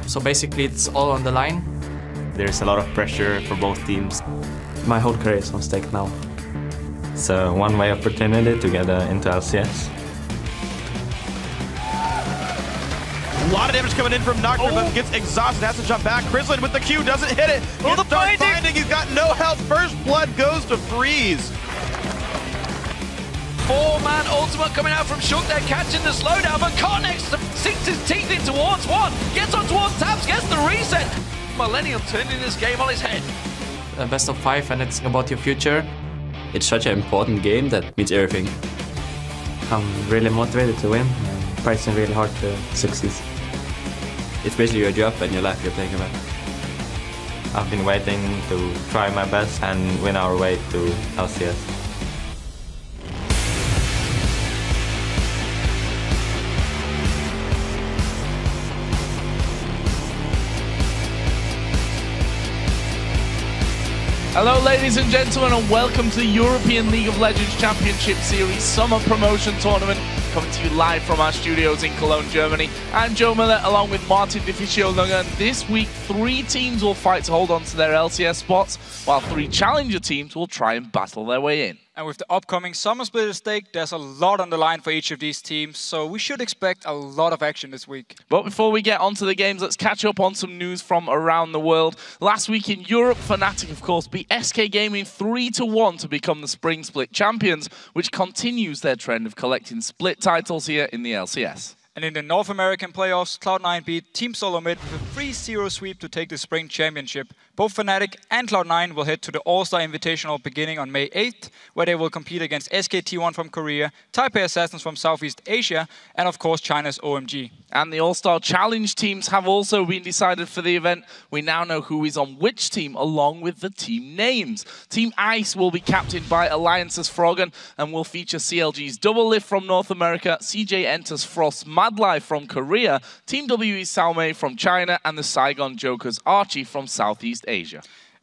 So basically it's all on the line. There's a lot of pressure for both teams. My whole career is on stake now. It's a one-way opportunity to get into LCS. A lot of damage coming in from Nocturne, but gets exhausted, has to jump back. Krislin with the Q doesn't hit it. The finding, he's got no health. First blood goes to Freeze. 4-man ultimate coming out from Shook. They're catching the slowdown, but Connex sinks his teeth in towards one. Gets on towards Tabs, gets the reset. Millennium turning this game on his head. Best of 5 and it's about your future. It's such an important game that means everything. I'm really motivated to win and practicing really hard to succeed. It's basically your job and your life you're playing about. I've been waiting to try my best and win our way to LCS. Hello ladies and gentlemen and welcome to the European League of Legends Championship Series Summer Promotion Tournament, coming to you live from our studios in Cologne, Germany. I'm Joe Miller along with Martin Difficile-Lunga, and this week 3 teams will fight to hold on to their LCS spots, while 3 challenger teams will try and battle their way in. And with the upcoming Summer Split at stake, there's a lot on the line for each of these teams, so we should expect a lot of action this week. But before we get onto the games, let's catch up on some news from around the world. Last week in Europe, Fnatic, of course, beat SK Gaming 3-1 to become the Spring Split champions, which continues their trend of collecting split titles here in the LCS. And in the North American playoffs, Cloud9 beat Team Solomid with a 3-0 sweep to take the Spring Championship. Both Fnatic and Cloud9 will head to the All-Star Invitational beginning on May 8th, where they will compete against SKT1 from Korea, Taipei Assassins from Southeast Asia, and of course China's OMG. And the All-Star Challenge teams have also been decided for the event. We now know who is on which team, along with the team names. Team Ice will be captained by Alliance's Froggen and will feature CLG's Double Lift from North America, CJ Enters Frost's Madlife from Korea, Team WE's Salmei from China, and the Saigon Jokers Archie from Southeast Asia.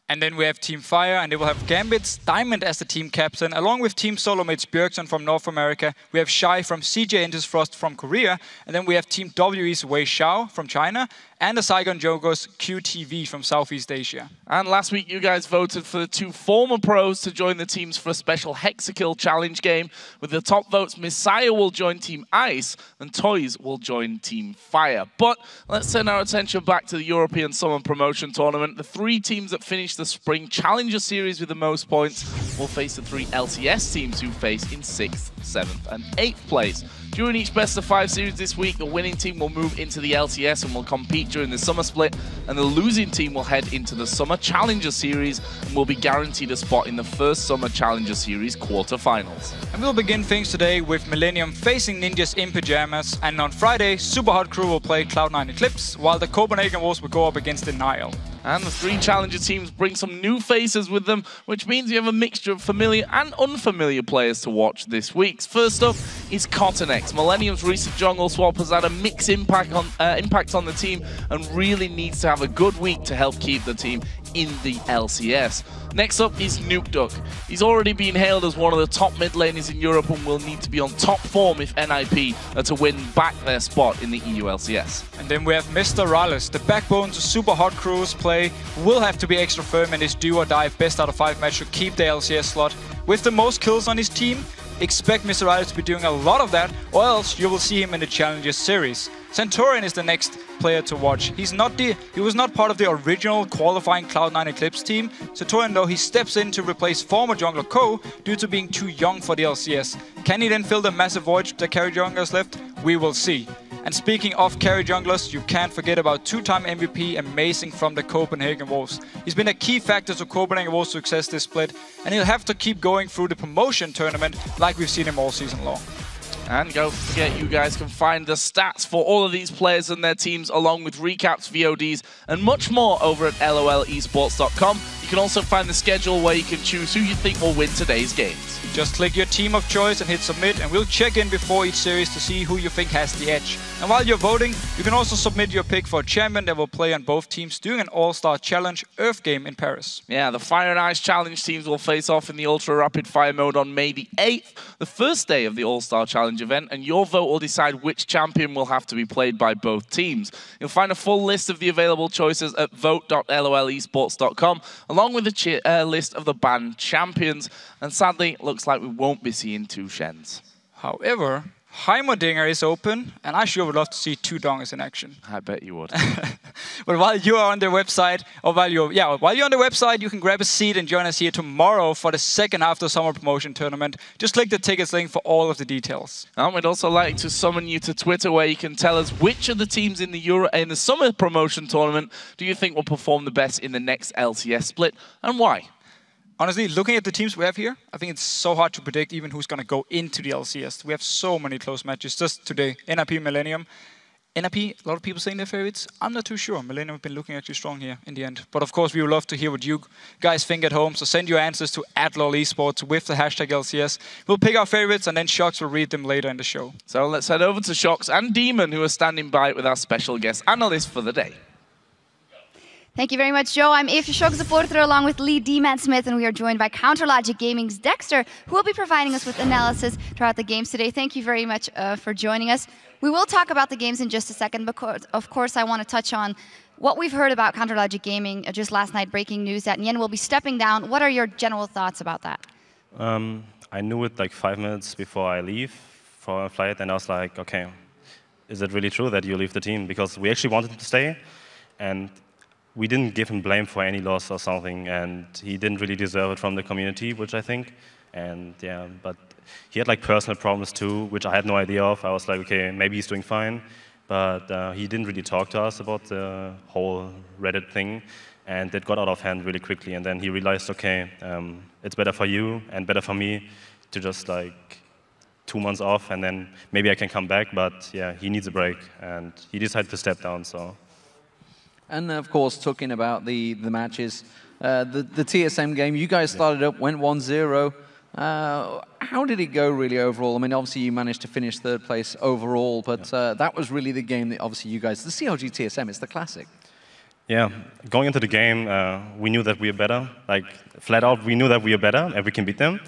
And then we have Team Fire, and they will have Gambit's Diamond as the team captain, along with Team Solomid's Bjergsen from North America. We have Shai from CJ Enters Frost from Korea, and then we have Team WE's Wei Xiao from China, and the Saigon Jokers QTV from Southeast Asia. And last week you guys voted for the 2 former pros to join the teams for a special Hexakill challenge game. With the top votes, Messiah will join Team Ice and Toys will join Team Fire. But let's turn our attention back to the European Summer Promotion Tournament. The 3 teams that finished the Spring Challenger Series with the most points will face the 3 LCS teams who face in 6th, 7th and 8th place. During each best of 5 series this week, the winning team will move into the LCS and will compete during the Summer Split, and the losing team will head into the Summer Challenger Series and will be guaranteed a spot in the first Summer Challenger Series quarterfinals. And we'll begin things today with Millennium facing Ninjas in Pyjamas, and on Friday, Super Hot Crew will play Cloud9 Eclipse, while the Copenhagen Wolves will go up against Denial. And the 3 challenger teams bring some new faces with them, which means you have a mixture of familiar and unfamiliar players to watch this week. First up is Cottonex. Millennium's recent jungle swap has had a mixed impact on the team and really needs to have a good week to help keep the team in the LCS. Next up is Nukeduck. He's already been hailed as one of the top mid laners in Europe and will need to be on top form if NIP are to win back their spot in the EU LCS. And then we have Mr. Rallis. The backbone to Super Hot Crew's play will have to be extra firm in his do or die best out of 5 match to keep the LCS slot. With the most kills on his team, expect Mr. Rallis to be doing a lot of that, or else you will see him in the Challenger Series. Centurion is the next player to watch. He was not part of the original qualifying Cloud9 Eclipse team. Centurion, though, he steps in to replace former jungler Ko due to being too young for the LCS. Can he then fill the massive void that carry junglers left? We will see. And speaking of carry junglers, you can't forget about 2-time MVP Amazing from the Copenhagen Wolves. He's been a key factor to Copenhagen Wolves' success this split, and he'll have to keep going through the promotion tournament like we've seen him all season long. And don't forget, you guys can find the stats for all of these players and their teams, along with recaps, VODs, and much more over at lolesports.com. You can also find the schedule where you can choose who you think will win today's games. Just click your team of choice and hit submit, and we'll check in before each series to see who you think has the edge. And while you're voting, you can also submit your pick for a champion that will play on both teams during an All-Star Challenge Earth game in Paris. Yeah, the Fire and Ice Challenge teams will face off in the Ultra Rapid Fire mode on May the 8th, the first day of the All-Star Challenge event, and your vote will decide which champion will have to be played by both teams. You'll find a full list of the available choices at vote.lolesports.com, along with a list of the banned champions. And sadly, looks like we won't be seeing two Shens. However, Heimerdinger is open, and I sure would love to see two Dongers in action. I bet you would. But while you are on their website, or while you're on the website, you can grab a seat and join us here tomorrow for the second after summer promotion tournament. Just click the tickets link for all of the details. And we'd also like to summon you to Twitter, where you can tell us which of the teams in the summer promotion tournament do you think will perform the best in the next LCS split, and why? Honestly, looking at the teams we have here, I think it's so hard to predict even who's going to go into the LCS. We have so many close matches just today. NRP, Millennium. NRP, a lot of people saying their favorites. I'm not too sure. Millennium have been looking actually strong here in the end. But of course, we would love to hear what you guys think at home. So send your answers to @LOLesports with the hashtag LCS. We'll pick our favorites, and then Shox will read them later in the show. So let's head over to Shox and Demon, who are standing by with our special guest analyst for the day. Thank you very much, Joe. I'm Eva Shock, supporter, along with Lee D-Man Smith, and we are joined by Counterlogic Gaming's Dexter, who will be providing us with analysis throughout the games today. Thank you very much for joining us. We will talk about the games in just a second, but of course I want to touch on what we've heard about Counterlogic Gaming just last night, breaking news that Nyen will be stepping down. What are your general thoughts about that? I knew it like 5 minutes before I leave for a flight, and I was like, okay, is it really true that you leave the team? Because we actually wanted him to stay, and we didn't give him blame for any loss or something, and he didn't really deserve it from the community, which I think. And yeah, but he had like personal problems too, which I had no idea of. I was like, okay, maybe he's doing fine, but he didn't really talk to us about the whole Reddit thing, and it got out of hand really quickly. And then he realized, okay, it's better for you and better for me to just like 2 months off, and then maybe I can come back. But yeah, he needs a break, and he decided to step down. So. And of course, talking about the matches, the TSM game, you guys started up, went 1-0. How did it go really overall? I mean, obviously you managed to finish 3rd place overall, but that was really the game that obviously you guys, the CLG TSM, it's the classic. Yeah, going into the game, we knew that we were better. Like, flat out, we knew that we were better and we can beat them.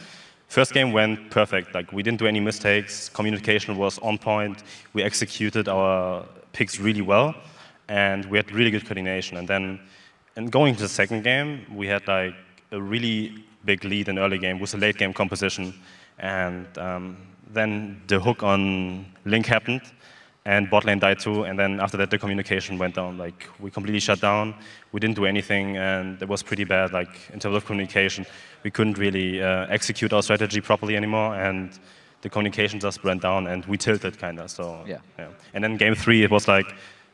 First game went perfect. Like, we didn't do any mistakes. Communication was on point. We executed our picks really well. And we had really good coordination. And then, going to the second game, we had like a really big lead in the early game with a late game composition. And then the hook on Link happened, and bot lane died too. And then after that, the communication went down. Like, we completely shut down. We didn't do anything, and it was pretty bad. Like, in terms of communication, we couldn't really execute our strategy properly anymore. And the communication just went down, and we tilted kind of. So yeah. And then game 3, it was like,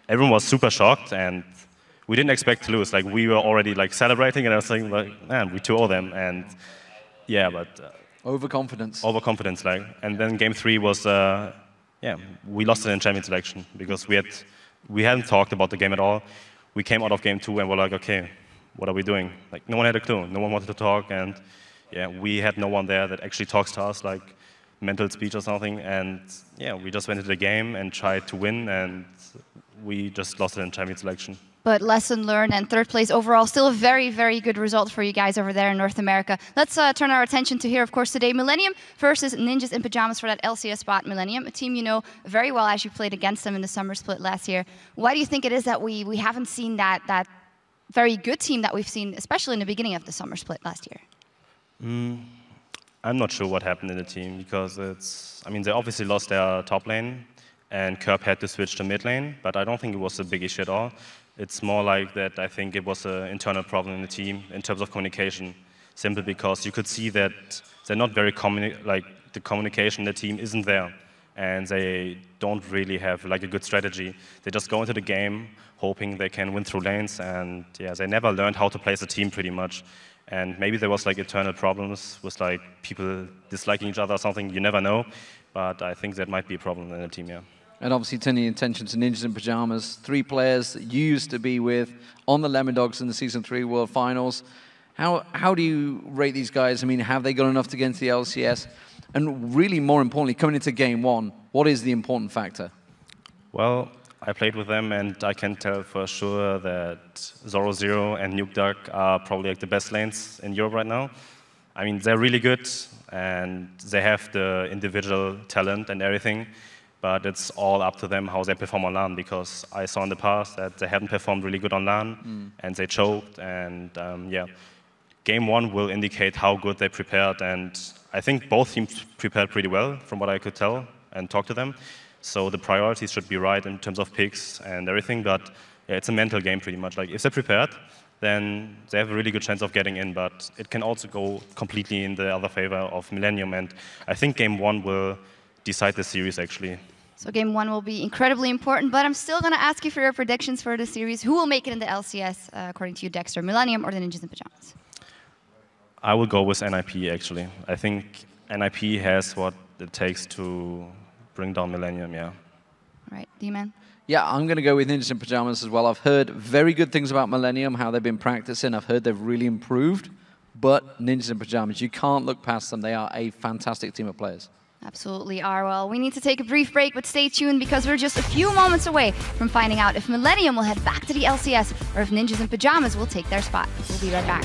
everyone was super shocked, and we didn't expect to lose. Like, we were already like celebrating, and I was saying, like, man, we 2-0 them, and yeah, but overconfidence. Overconfidence, like. And then game 3 was, yeah, we lost it in champion selection because we hadn't talked about the game at all. We came out of game 2 and were like, okay, what are we doing? Like, no one had a clue. No one wanted to talk, and yeah, we had no one there that actually talks to us, like mental speech or something. And yeah, we just went into the game and tried to win, and we just lost it in champion selection. But lesson learned, and 3rd place overall. Still a very, very good result for you guys over there in North America. Let's turn our attention to here, of course, today. Millennium versus Ninjas in Pajamas for that LCS spot. Millennium, a team you know very well as you played against them in the summer split last year. Why do you think it is that we haven't seen that very good team that we've seen, especially in the beginning of the summer split last year? I'm not sure what happened in the team, because I mean, they obviously lost their top lane, and Kerb had to switch to mid lane, but I don't think it was a big issue at all. It's more like that I think it was an internal problem in the team in terms of communication, simply because you could see that they're not very like the communication in the team isn't there, and they don't really have like a good strategy. They just go into the game hoping they can win through lanes, and yeah, they never learned how to play as a team pretty much. And maybe there was like internal problems with like people disliking each other or something, you never know, but I think that might be a problem in the team, yeah. And obviously turning attention to Ninjas in Pajamas, 3 players that you used to be with on the Lemon Dogs in the Season 3 World Finals. How do you rate these guys? I mean, have they got enough to get into the LCS? And really, more importantly, coming into game one, what is the important factor? Well, I played with them, and I can tell for sure that Zoro and Nuke Duck are probably like the best lanes in Europe right now. I mean, they're really good, and they have the individual talent and everything, but it's all up to them how they perform on LAN, because I saw in the past that they haven't performed really good on LAN, and they choked, and yeah. Game one will indicate how good they prepared, and I think both teams prepared pretty well, from what I could tell and talk to them. So the priorities should be right in terms of picks and everything, but yeah, it's a mental game pretty much. Like, if they're prepared, then they have a really good chance of getting in, but it can also go completely in the other favor of Millennium, and I think game one will decide the series, actually. So game one will be incredibly important, but I'm still going to ask you for your predictions for the series. Who will make it in the LCS, according to you, Dexter? Millennium or the Ninjas in Pajamas? I will go with NIP, actually. I think NIP has what it takes to bring down Millennium, yeah. All right, D-Man? Yeah, I'm going to go with Ninjas in Pajamas as well. I've heard very good things about Millennium, how they've been practicing. I've heard they've really improved. But Ninjas in Pajamas, you can't look past them. They are a fantastic team of players. Absolutely are. Well, we need to take a brief break, but stay tuned because we're just a few moments away from finding out if Millennium will head back to the LCS or if Ninjas in Pajamas will take their spot. We'll be right back.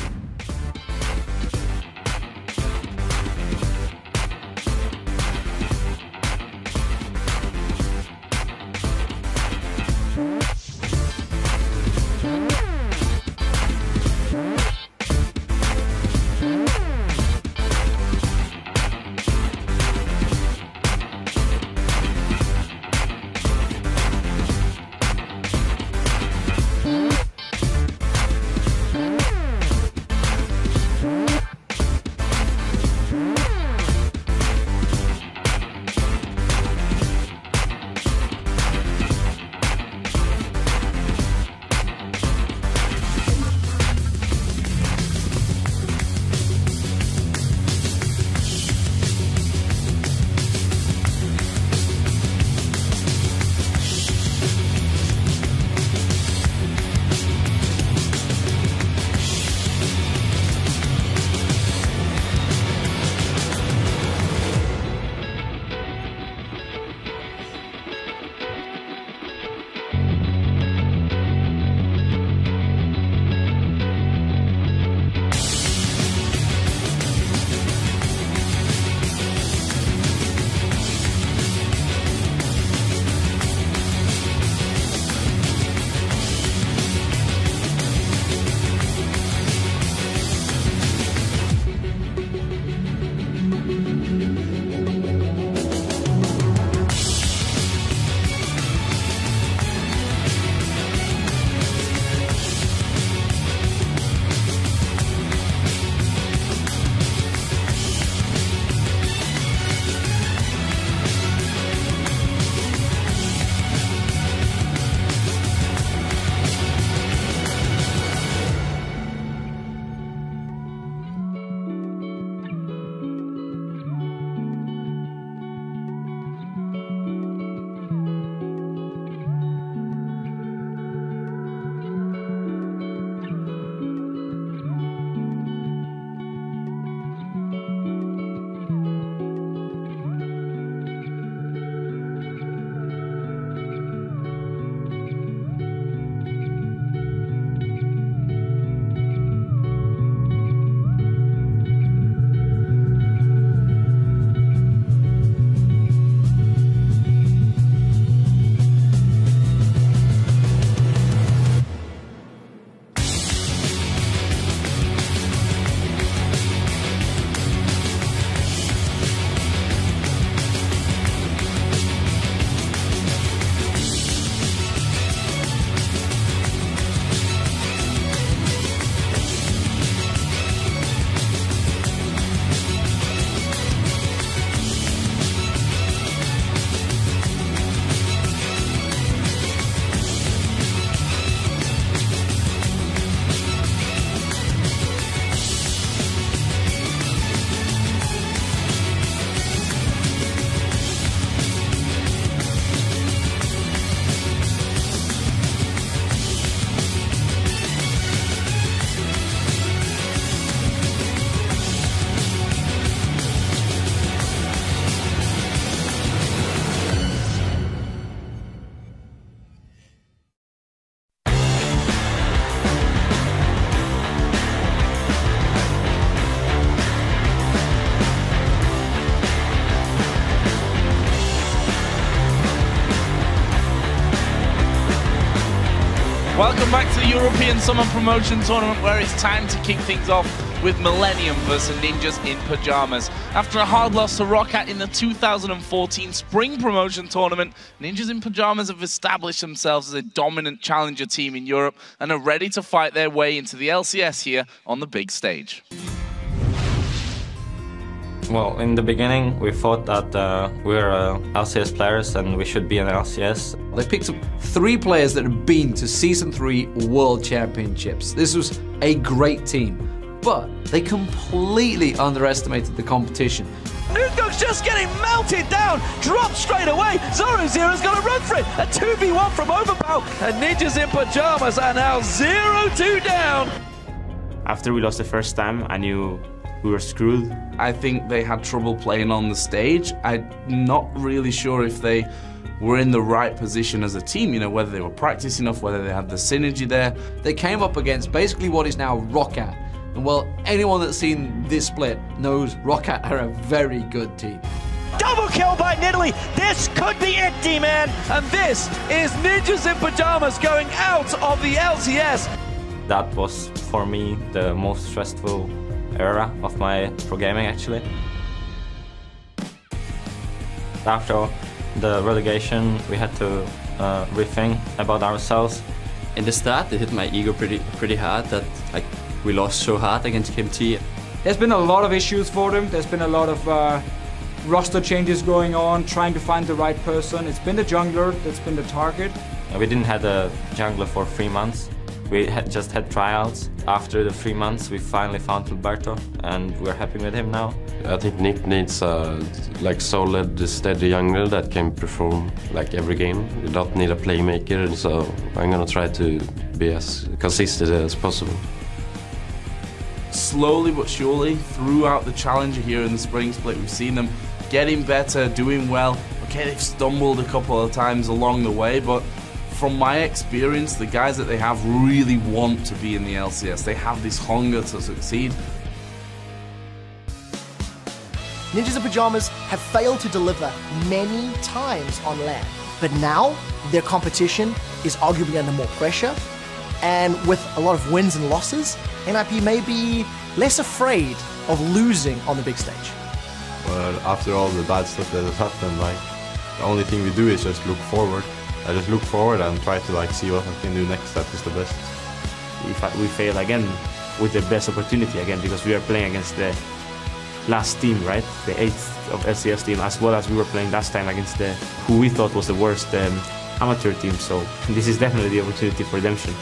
Welcome back to the European Summer Promotion Tournament, where it's time to kick things off with Millennium versus Ninjas in Pyjamas. After a hard loss to Roccat in the 2014 Spring Promotion Tournament, Ninjas in Pyjamas have established themselves as a dominant challenger team in Europe and are ready to fight their way into the LCS here on the big stage. Well, in the beginning, we thought that we're LCS players and we should be in LCS. They picked up 3 players that had been to Season 3 World Championships. This was a great team, but they completely underestimated the competition. Nugdog's just getting melted down, dropped straight away. Zero-Zero's got to run for it. A 2v1 from Overbow, and Ninjas in Pyjamas are now 0-2 down. After we lost the first time, I knew we were screwed. I think they had trouble playing on the stage. I'm not really sure if they were in the right position as a team, you know, whether they were practicing enough, whether they had the synergy there. They came up against basically what is now Roccat. And well, anyone that's seen this split knows Roccat are a very good team. Double kill by Nidalee. This could be it, D-Man. And this is Ninjas in Pyjamas going out of the LCS. That was, for me, the most stressful era of my pro gaming, actually. After the relegation, we had to rethink about ourselves. In the start, it hit my ego pretty hard that we lost so hard against KMT. There's been a lot of issues for them. There's been a lot of roster changes going on, trying to find the right person. It's been the jungler that's been the target. We didn't have a jungler for 3 months. We just had tryouts. After the 3 months, we finally found Gilberto, and we're happy with him now. I think Nick needs a solid, steady jungler that can perform every game. You don't need a playmaker, so I'm gonna try to be as consistent as possible. Slowly but surely, throughout the Challenger here in the Spring Split, we've seen them getting better, doing well. Okay, they've stumbled a couple of times along the way, but from my experience, the guys that they have really want to be in the LCS. They have this hunger to succeed. Ninjas in Pyjamas have failed to deliver many times on LAN, but now their competition is arguably under more pressure, and with a lot of wins and losses, NIP may be less afraid of losing on the big stage. Well, after all the bad stuff that has happened, the only thing we do is just look forward. I just look forward and try to see what I can do next that is the best. If we fail again with the best opportunity again, because we are playing against the last team, right? The 8th of LCS team, as well as we were playing last time against who we thought was the worst amateur team. So this is definitely the opportunity for redemption.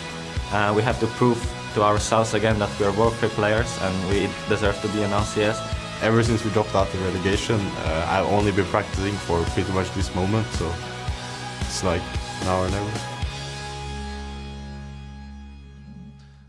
We have to prove to ourselves again that we are World Cup players and we deserve to be an LCS. Ever since we dropped out of relegation, I've only been practicing for pretty much this moment, so it's now or never.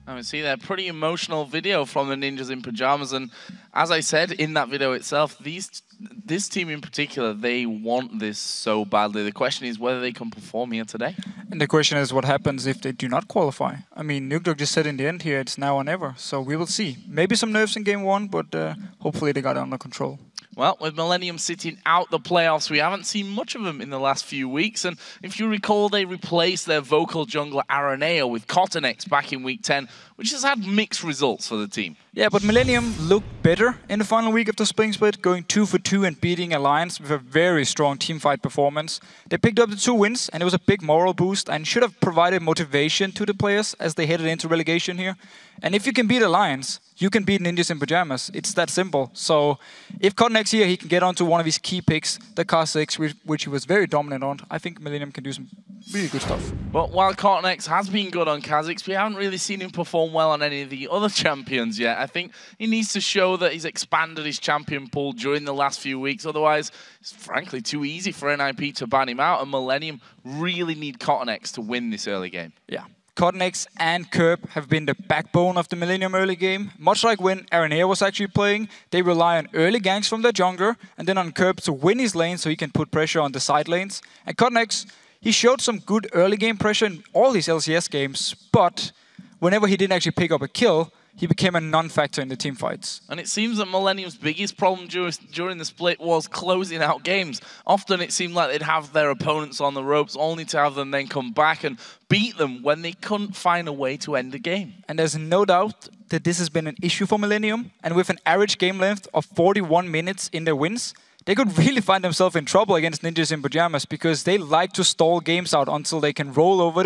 I would see that pretty emotional video from the Ninjas in Pyjamas, and as I said in that video itself, this team in particular, they want this so badly. The question is whether they can perform here today. And the question is what happens if they do not qualify. I mean, Nugdog just said in the end here, it's now or never, so we will see. Maybe some nerves in game 1, but hopefully they got it under control. Well, with Millennium sitting out the playoffs, we haven't seen much of them in the last few weeks. And if you recall, they replaced their vocal jungler Araneo with Cottonex back in week 10, which has had mixed results for the team. Yeah, but Millennium looked better in the final week of the Spring Split, going 2 for 2 and beating Alliance with a very strong teamfight performance. They picked up the 2 wins, and it was a big moral boost and should have provided motivation to the players as they headed into relegation here. And if you can beat Alliance, you can beat Ninjas in Pyjamas. It's that simple. So if Cottonex here, he can get onto one of his key picks, the Kha'Zix, which he was very dominant on, I think Millennium can do some really good stuff. But while Cottonex has been good on Kha'Zix, we haven't really seen him perform well on any of the other champions yet. I think he needs to show that he's expanded his champion pool during the last few weeks. Otherwise, it's frankly too easy for NIP to ban him out, and Millennium really need Cottonex to win this early game. Yeah. Cottonex and Curb have been the backbone of the Millennium early game. Much like when Aranea was actually playing, they rely on early ganks from their jungler, and then on Curb to win his lane so he can put pressure on the side lanes. And Cottonex, he showed some good early game pressure in all these LCS games, but whenever he didn't actually pick up a kill, he became a non-factor in the team fights. And it seems that Millennium's biggest problem during the split was closing out games. Often it seemed like they'd have their opponents on the ropes only to have them then come back and beat them when they couldn't find a way to end the game. And there's no doubt that this has been an issue for Millennium, and with an average game length of 41 minutes in their wins, they could really find themselves in trouble against Ninjas in Pajamas because they like to stall games out until they can roll over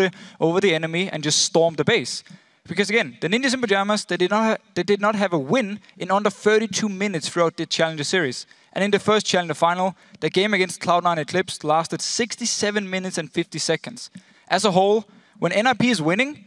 the enemy and just storm the base. Because again, the Ninjas in Pajamas, they did not have a win in under 32 minutes throughout the Challenger Series. And in the first Challenger Final, the game against Cloud9 Eclipse lasted 67 minutes and 50 seconds. As a whole, when NIP is winning,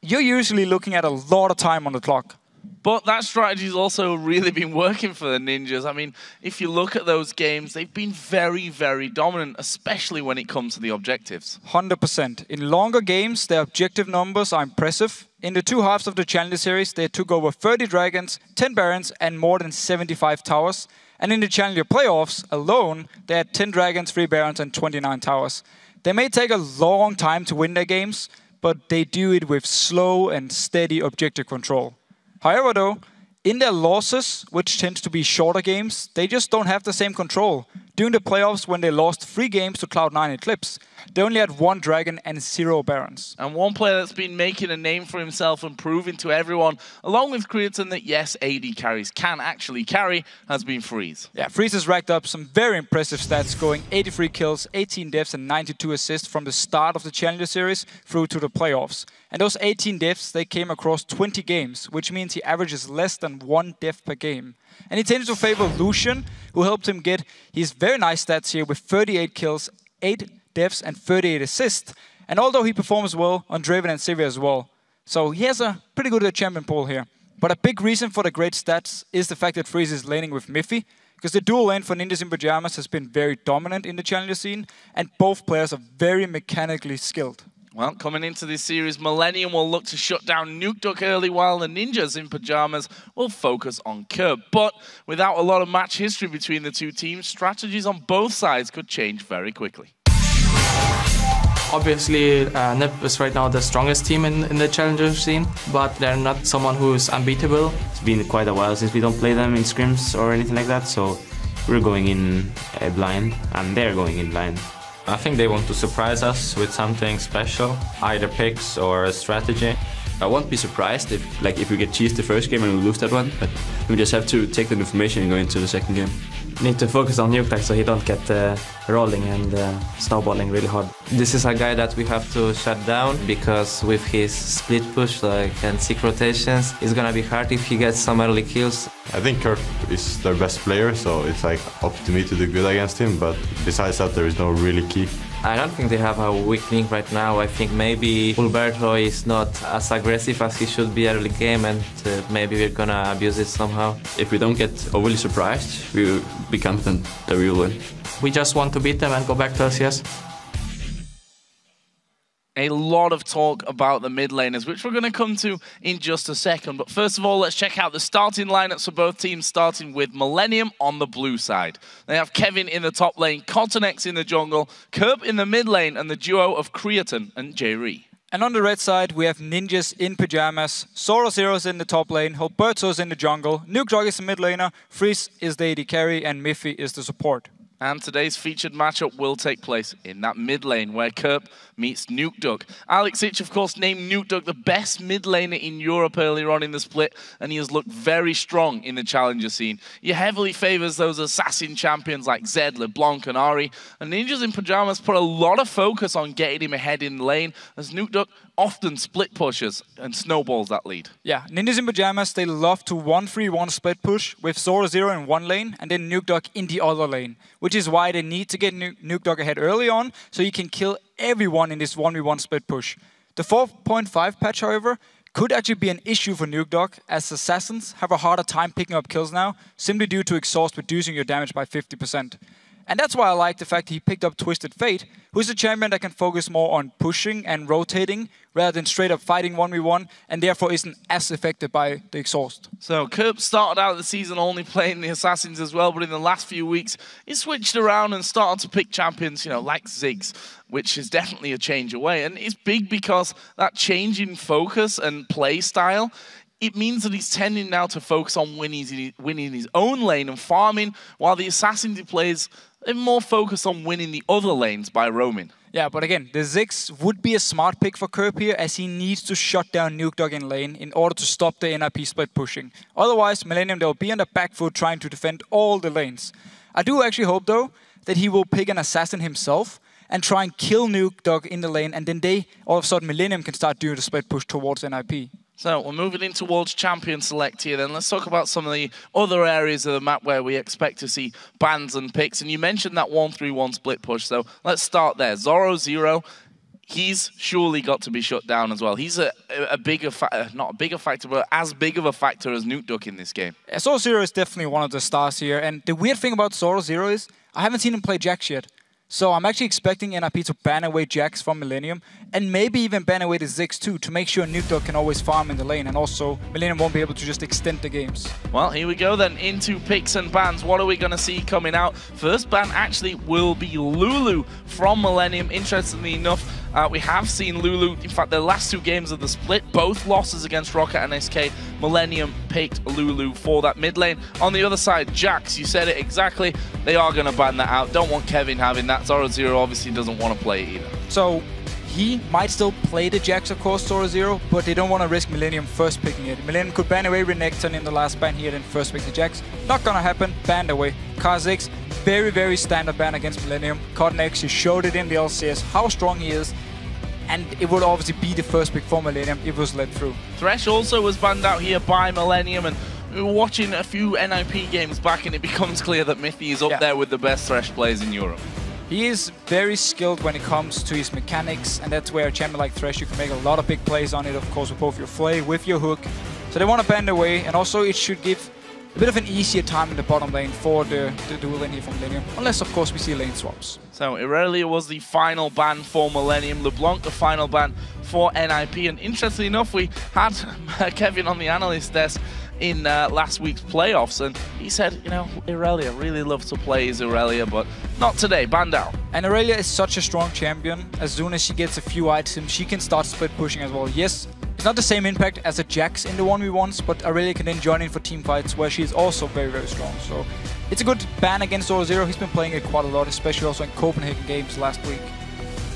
you're usually looking at a lot of time on the clock. But that strategy's also really been working for the Ninjas. I mean, if you look at those games, they've been very, very dominant, especially when it comes to the objectives. 100%. In longer games, their objective numbers are impressive. In the two halves of the Challenger Series, they took over 30 dragons, 10 barons, and more than 75 towers. And in the Challenger playoffs alone, they had 10 dragons, 3 barons, and 29 towers. They may take a long time to win their games, but they do it with slow and steady objective control. However, though, in their losses, which tends to be shorter games, they just don't have the same control. During the playoffs, when they lost 3 games to Cloud9 Eclipse, they only had 1 dragon and 0 barons. And one player that's been making a name for himself and proving to everyone, along with Creaton, that yes, AD carries can actually carry, has been Freeze. Yeah, Freeze has racked up some very impressive stats, going 83 kills, 18 deaths, and 92 assists from the start of the Challenger Series through to the playoffs. And those 18 deaths, they came across 20 games, which means he averages less than 1 death per game. And he tends to favor Lucian, who helped him get his very nice stats here with 38 kills, 8 deaths, and 38 assists. And although he performs well on Draven and Sivir as well. So he has a pretty good champion pool here. But a big reason for the great stats is the fact that Freeze is laning with Miffy, because the dual lane for Ninjas in Pajamas has been very dominant in the challenger scene, and both players are very mechanically skilled. Well, coming into this series, Millennium will look to shut down Nukeduck early, while the Ninjas in Pajamas will focus on Curb. But without a lot of match history between the two teams, strategies on both sides could change very quickly. Obviously, NIP is right now the strongest team in the challenger scene, but they're not someone who is unbeatable. It's been quite a while since we don't play them in scrims or anything like that, so we're going in blind, and they're going in blind. I think they want to surprise us with something special, either picks or a strategy. I won't be surprised if we get cheesed the first game and we lose that one, but we just have to take that information and go into the second game. Need to focus on Nukeduck so he don't get rolling and snowballing really hard. This is a guy that we have to shut down, because with his split push and sick rotations, it's gonna be hard if he gets some early kills. I think Kurt is their best player, so it's up to me to do good against him, but besides that there is no really key. I don't think they have a weak link right now. I think maybe Ulberto is not as aggressive as he should be early game, and maybe we're gonna abuse it somehow. If we don't get overly surprised, we will be confident that we will win. We just want to beat them and go back to LCS. A lot of talk about the mid laners, which we're going to come to in just a second. But first of all, let's check out the starting lineups for both teams, starting with Millennium on the blue side. They have Kevin in the top lane, Cottonex in the jungle, Curb in the mid lane, and the duo of Creaton and J-Ree. And on the red side, we have Ninjas in Pajamas, Zoro0's in the top lane, Hilberto's in the jungle, Nukeduck is the mid laner, Freeze is the AD carry, and Miffy is the support. And today's featured matchup will take place in that mid lane where Curb meets Nukeduck. Alex Ich, of course, named Nukeduck the best mid laner in Europe earlier on in the split, and he has looked very strong in the challenger scene. He heavily favors those assassin champions like Zed, LeBlanc, and Ahri, and Ninjas in Pajamas put a lot of focus on getting him ahead in the lane, as Nukeduck often split pushes and snowballs that lead. Yeah, Ninjas in Pajamas, they love to 1-3-1 split push with Zoro0 in one lane and then Nukeduck in the other lane, which is why they need to get Nukeduck ahead early on so you can kill everyone in this 1v1 split push. The 4.5 patch, however, could actually be an issue for Nukeduck, as assassins have a harder time picking up kills now, simply due to exhaust reducing your damage by 50%. And that's why I like the fact he picked up Twisted Fate, who's a champion that can focus more on pushing and rotating rather than straight up fighting 1v1, and therefore isn't as affected by the exhaust. So Curb started out the season only playing the assassins as well, but in the last few weeks he switched around and started to pick champions, like Ziggs, which is definitely a change away. And it's big because that change in focus and play style it means that he's tending now to focus on winning his own lane and farming, while the Assassin plays are more focused on winning the other lanes by roaming. Yeah, but again, the Ziggs would be a smart pick for Kerp here, as he needs to shut down Nukedog in lane in order to stop the NIP split pushing. Otherwise, Millennium, they'll be on the back foot trying to defend all the lanes. I do actually hope, though, that he will pick an Assassin himself and try and kill Nukedog in the lane, and then all of a sudden, Millennium can start doing the split push towards NIP. So we're moving in towards champion select here then. Let's talk about some of the other areas of the map where we expect to see bans and picks. And you mentioned that 1-3-1 split push, so let's start there. Zoro0, he's surely got to be shut down as well. He's not a bigger factor, but as big of a factor as Nukedog in this game. Yeah, Zoro0 is definitely one of the stars here. And the weird thing about Zoro0 is I haven't seen him play Jax yet. So I'm actually expecting NIP to ban away Jax from Millennium, and maybe even ban away the Ziggs too, to make sure Nukedog can always farm in the lane, and also Millennium won't be able to just extend the games. Well, here we go then, into picks and bans. What are we going to see coming out? First ban actually will be Lulu from Millennium. Interestingly enough, we have seen Lulu, in fact, the last 2 games of the split, both losses against Rocket and SK, Millennium picked Lulu for that mid lane. On the other side, Jax, you said it exactly, they are going to ban that out. Don't want Kevin having that. Zoro0 obviously doesn't want to play it either. So he might still play the Jax, of course, Zoro0, but they don't want to risk Millennium first picking it. Millennium could ban away Renekton in the last ban here, then first pick the Jax. Not gonna happen, banned away. Kha'Zix, very, very standard ban against Millennium. Cotton-X, he showed it in the LCS, how strong he is. And it would obviously be the first pick for Millennium if it was led through. Thresh also was banned out here by Millennium, and we were watching a few NIP games back, and it becomes clear that Mithy is up there with the best Thresh players in Europe. He is very skilled when it comes to his mechanics, and that's where a champion like Thresh, you can make a lot of big plays on it, of course, with both your Flay, with your hook. So they want to ban away, and also it should give a bit of an easier time in the bottom lane for the dual lane here from Millennium, unless, of course, we see lane swaps. So Irelia was the final ban for Millennium, LeBlanc the final ban for NIP, and interestingly enough, we had Kevin on the analyst desk in last week's playoffs, and he said, you know, Irelia, really love to play as Irelia, but not today, banned out. And Irelia is such a strong champion. As soon as she gets a few items, she can start split pushing as well. Yes, it's not the same impact as a Jax in the 1v1s, but Irelia can then join in for team fights where she is also very, very strong. So it's a good ban against Zoro0. He's been playing it quite a lot, especially also in Copenhagen games last week.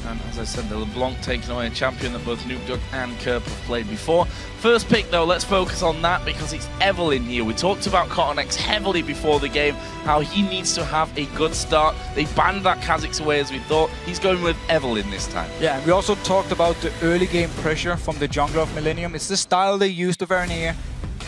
And as I said, the LeBlanc taking away a champion that both Nukedog and Kerp have played before. First pick, though, let's focus on that because it's Evelynn here. We talked about Cotton-X heavily before the game, how he needs to have a good start. They banned that Kha'Zix away as we thought. He's going with Evelynn this time. Yeah, and we also talked about the early game pressure from the jungler of Millennium. It's the style they used of Vernier.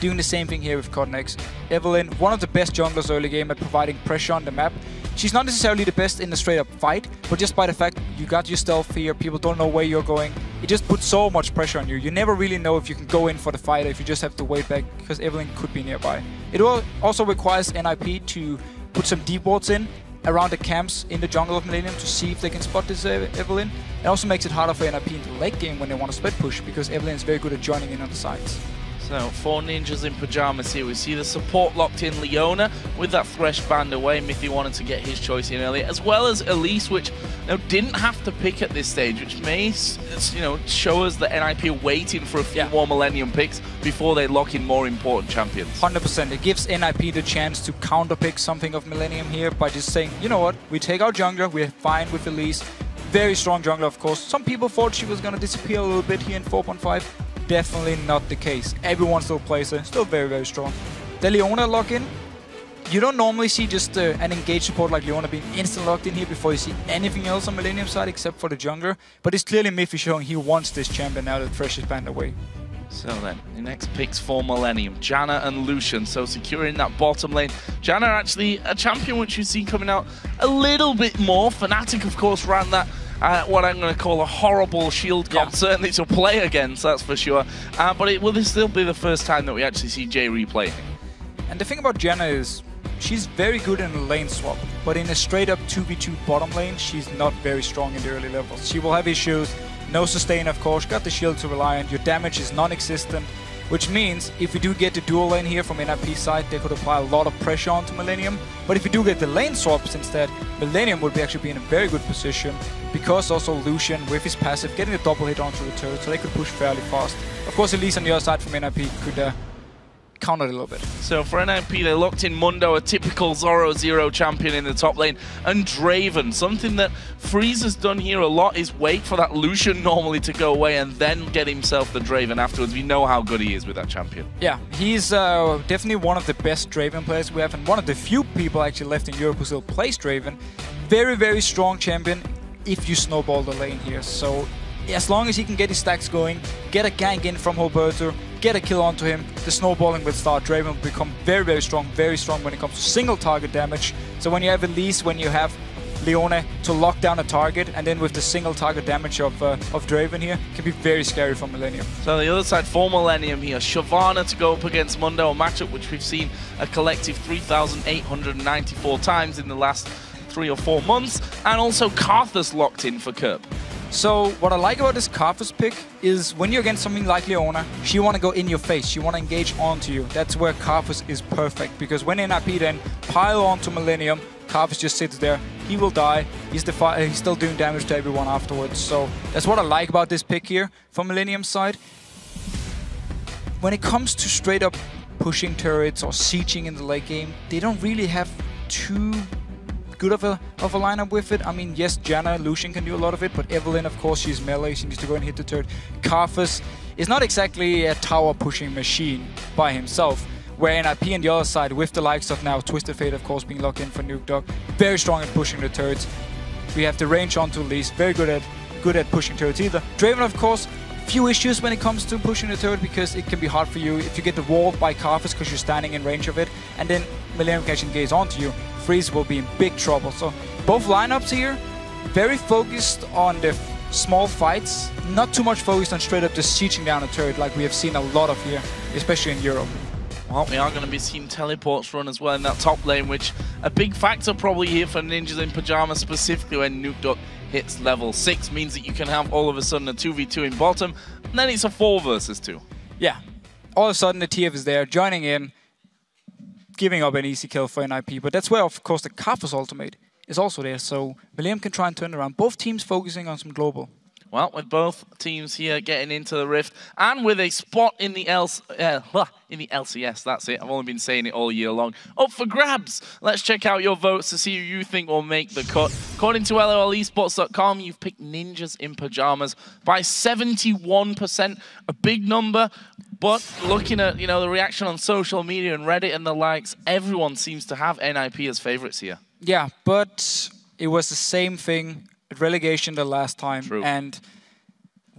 Doing the same thing here with Cotton-X. Evelynn, one of the best junglers early game at providing pressure on the map. She's not necessarily the best in the straight-up fight, but just by the fact you got your stealth here, people don't know where you're going, it just puts so much pressure on you. You never really know if you can go in for the fight or if you just have to wait back, because Evelynn could be nearby. It also requires NIP to put some deep wards in around the camps in the jungle of Millennium to see if they can spot this Evelynn. It also makes it harder for NIP in the late game when they want to split push, because Evelynn is very good at joining in on the sides. So, 4 ninjas in pajamas here. We see the support locked in Leona with that Thresh banned away. Mithy wanted to get his choice in earlier, as well as Elise, which didn't have to pick at this stage, which may show us that NIP are waiting for a few more Millennium picks before they lock in more important champions. 100%. It gives NIP the chance to counterpick something of Millennium here by just saying, you know what, we take our jungler, we're fine with Elise. Very strong jungler, of course. Some people thought she was going to disappear a little bit here in 4.5. Definitely not the case. Everyone still plays her. Still very, very strong. The Leona lock-in. You don't normally see just an engaged support like Leona being instant locked in here before you see anything else on Millennium side except for the jungler. But it's clearly Mithy showing he wants this champion now that Thresh is banned away. So then, the next picks for Millennium, Janna and Lucian. So securing that bottom lane. Janna actually a champion which you've seen coming out a little bit more. Fnatic, of course, ran that what I'm going to call a horrible shield comp, certainly to play against, that's for sure. But it will still be the first time that we actually see Jay replaying. And the thing about Janna is, she's very good in a lane swap, but in a straight up 2v2 bottom lane, she's not very strong in the early levels. She will have issues, no sustain of course, got the shield to rely on, your damage is non-existent, which means if we do get the dual lane here from NIP side, they could apply a lot of pressure onto Millennium. But if we do get the lane swaps instead, Millennium would actually be in a very good position, because also Lucian with his passive getting a double hit onto the turret, so they could push fairly fast. Of course, Elise on the other side from NIP could countered a little bit. So for NIP, they locked in Mundo, a typical Zoro champion in the top lane, and Draven. Something that Freeze has done here a lot is wait for that Lucian normally to go away and then get himself the Draven afterwards. We know how good he is with that champion. Yeah, he's definitely one of the best Draven players we have, and one of the few people actually left in Europe who still plays Draven. Very, very strong champion if you snowball the lane here. So as long as he can get his stacks going, get a gank in from Roberto, get a kill onto him, the snowballing will start. Draven will become very, very strong when it comes to single target damage. So when you have Elise, when you have Leone to lock down a target, and then with the single target damage of Draven here, can be very scary for Millennium. So the other side for Millennium here, Shyvana to go up against Mundo, a matchup which we've seen a collective 3,894 times in the last 3 or 4 months, and also Karthus locked in for Kerp. So what I like about this Karthus pick is when you're against something like Leona, she want to go in your face, she want to engage onto you. That's where Karthus is perfect, because when NIP then pile onto Millennium, Karthus just sits there, he will die, he's still doing damage to everyone afterwards. So that's what I like about this pick here from Millennium's side. When it comes to straight up pushing turrets or sieging in the late game, they don't really have too good of a lineup with it. I mean, yes, Janna, Lucian can do a lot of it, but Evelynn, of course, she's melee, she needs to go and hit the turret. Karthus is not exactly a tower pushing machine by himself, where NIP on the other side, with the likes of now Twisted Fate, of course, being locked in for Nuke Dog, very strong at pushing the turrets. We have the range onto Elise, very good at pushing turrets either. Draven, of course, few issues when it comes to pushing the turret, because it can be hard for you if you get the wall by Karthus because you're standing in range of it, and then Millennium can engage onto you. Freeze will be in big trouble. So both lineups here, very focused on the small fights, not too much focused on straight up just sieging down a turret like we have seen a lot of here, especially in Europe. Well, we are going to be seeing teleports run as well in that top lane, which a big factor probably here for Ninjas in Pyjamas, specifically when Nuke Duck hits level 6, means that you can have all of a sudden a 2v2 in bottom, and then it's a 4 versus 2. Yeah, all of a sudden the TF is there, joining in, giving up an easy kill for NIP, but that's where, of course, the Karthus ultimate is also there, so William can try and turn around. Both teams focusing on some global. Well, with both teams here getting into the Rift, and with a spot in the LCS, that's it, I've only been saying it all year long, up for grabs. Let's check out your votes to see who you think will make the cut. According to LOLesports.com, you've picked Ninjas in Pyjamas by 71%, a big number. But looking at, you know, the reaction on social media and Reddit and the likes, everyone seems to have NIP as favorites here. Yeah, but it was the same thing at relegation the last time. True. And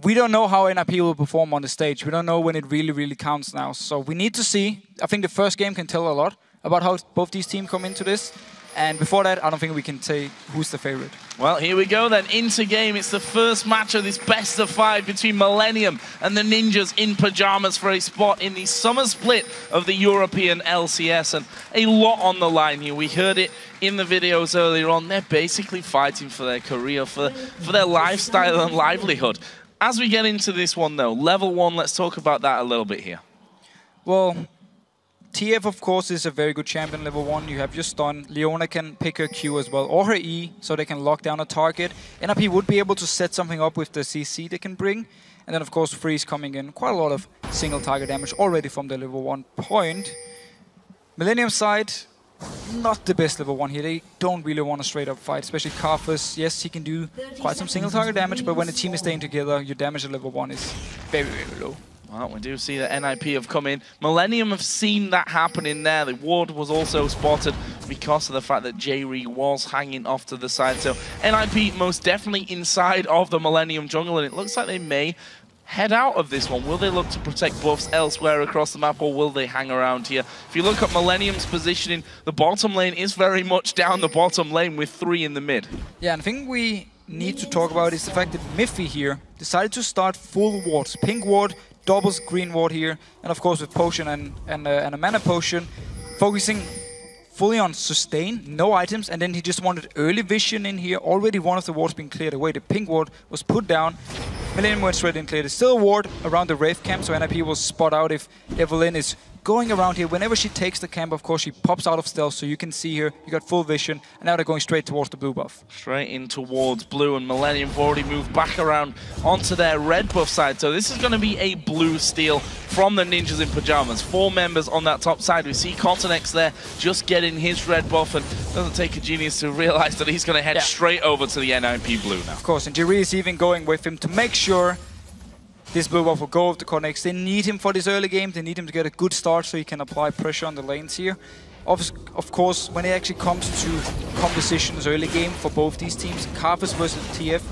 we don't know how NIP will perform on the stage. We don't know when it really counts now. So we need to see. I think the first game can tell a lot about how both these teams come into this. And before that, I don't think we can say who's the favorite. Well, here we go then, into game. It's the first match of this best of 5 between Millennium and the Ninjas in Pyjamas for a spot in the summer split of the European LCS. And a lot on the line here. We heard it in the videos earlier on. They're basically fighting for their career, for their lifestyle and livelihood. As we get into this one though, level 1, let's talk about that a little bit here. Well, TF, of course, is a very good champion level 1. You have your stun. Leona can pick her Q as well, or her E, so they can lock down a target. NIP would be able to set something up with the CC they can bring. And then, of course, Freeze coming in. Quite a lot of single target damage already from the level 1 point. Millennium side, not the best level 1 here. They don't really want a straight up fight, especially Karthus. Yes, he can do quite some single target damage, but when the team is staying together, your damage at level 1 is very low. Well, we do see that NIP have come in. Millennium have seen that happen in there. The ward was also spotted because of the fact that J-Re was hanging off to the side. So NIP most definitely inside of the Millennium jungle, and it looks like they may head out of this one. Will they look to protect buffs elsewhere across the map, or will they hang around here? If you look at Millennium's positioning, the bottom lane is very much down the bottom lane with 3 in the mid. Yeah, and I think we need to talk about is the fact that Miffy here decided to start full wards. Pink ward, doubles green ward here, and of course with potion and a mana potion, focusing fully on sustain, no items, and then he just wanted early vision in here. Already one of the wards being cleared away. The pink ward was put down. Millennium went straight in, cleared. There's still a ward around the Wraith camp, so NIP will spot out if Evelynn is going around here. Whenever she takes the camp, of course, she pops out of stealth, so you can see here, you got full vision, and now they're going straight towards the blue buff. Straight in towards blue, and Millennium have already moved back around onto their red buff side. So this is going to be a blue steal from the Ninjas in Pajamas. 4 members on that top side. We see Continex there just getting his red buff, and it doesn't take a genius to realize that he's going to head straight over to the NIP blue now. Of course, and Jerry is even going with him to make sure this blue buff will go with the Continex. They need him for this early game. They need him to get a good start so he can apply pressure on the lanes here. Of course, when it actually comes to compositions early game for both these teams, Karthus versus TF,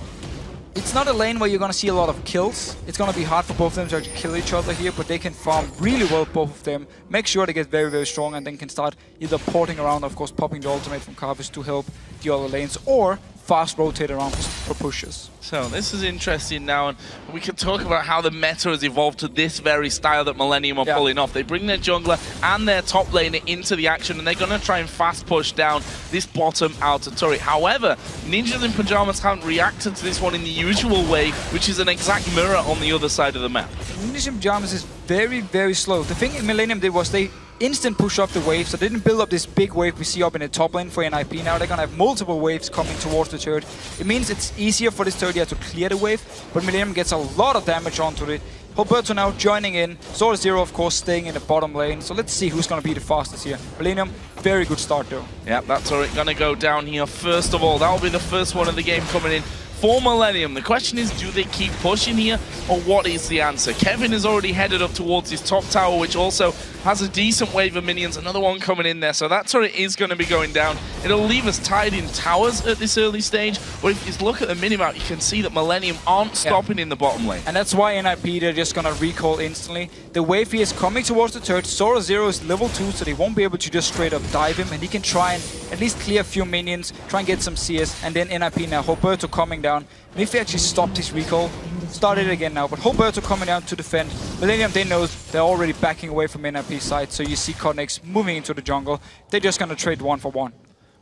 it's not a lane where you're going to see a lot of kills. It's going to be hard for both of them to actually kill each other here, but they can farm really well, both of them. Make sure they get very, very strong and then can start either porting around, of course, popping the ultimate from Karthus to help the other lanes, or fast rotate around for pushes. So this is interesting now, and we can talk about how the meta has evolved to this very style that Millennium are pulling off. They bring their jungler and their top laner into the action, and they're going to try and fast push down this bottom outer turret. However, Ninjas in Pajamas haven't reacted to this one in the usual way, which is an exact mirror on the other side of the map. Ninjas in Pajamas is very, very slow. The thing Millennium did was they instant push up the wave, so they didn't build up this big wave we see up in the top lane for NIP. Now they're gonna have multiple waves coming towards the turret. It means it's easier for this turret to clear the wave, but Millennium gets a lot of damage onto it. Roberto now joining in, Sword Zero of course staying in the bottom lane, so let's see who's gonna be the fastest here. Millennium, very good start though. Yeah, that turret gonna go down here first of all. That'll be the first one of the game coming in for Millennium. The question is, do they keep pushing here, or what is the answer? Kevin has already headed up towards his top tower, which also has a decent wave of minions. Another one coming in there, so that turret is going to be going down. It'll leave us tied in towers at this early stage, but if you look at the minimap, you can see that Millennium aren't stopping in the bottom lane. And that's why NIP, they're just going to recall instantly. The wave here is coming towards the turret. Sora Zero is level 2, so they won't be able to just straight up dive him, and he can try and at least clear a few minions, try and get some CS, and then NIP now, Roberto coming down. And if he actually stopped his recall, start it again now, but Roberto coming down to defend. Millennium, they know they're already backing away from NIP's side, so you see Continex moving into the jungle. They're just going to trade 1-for-1.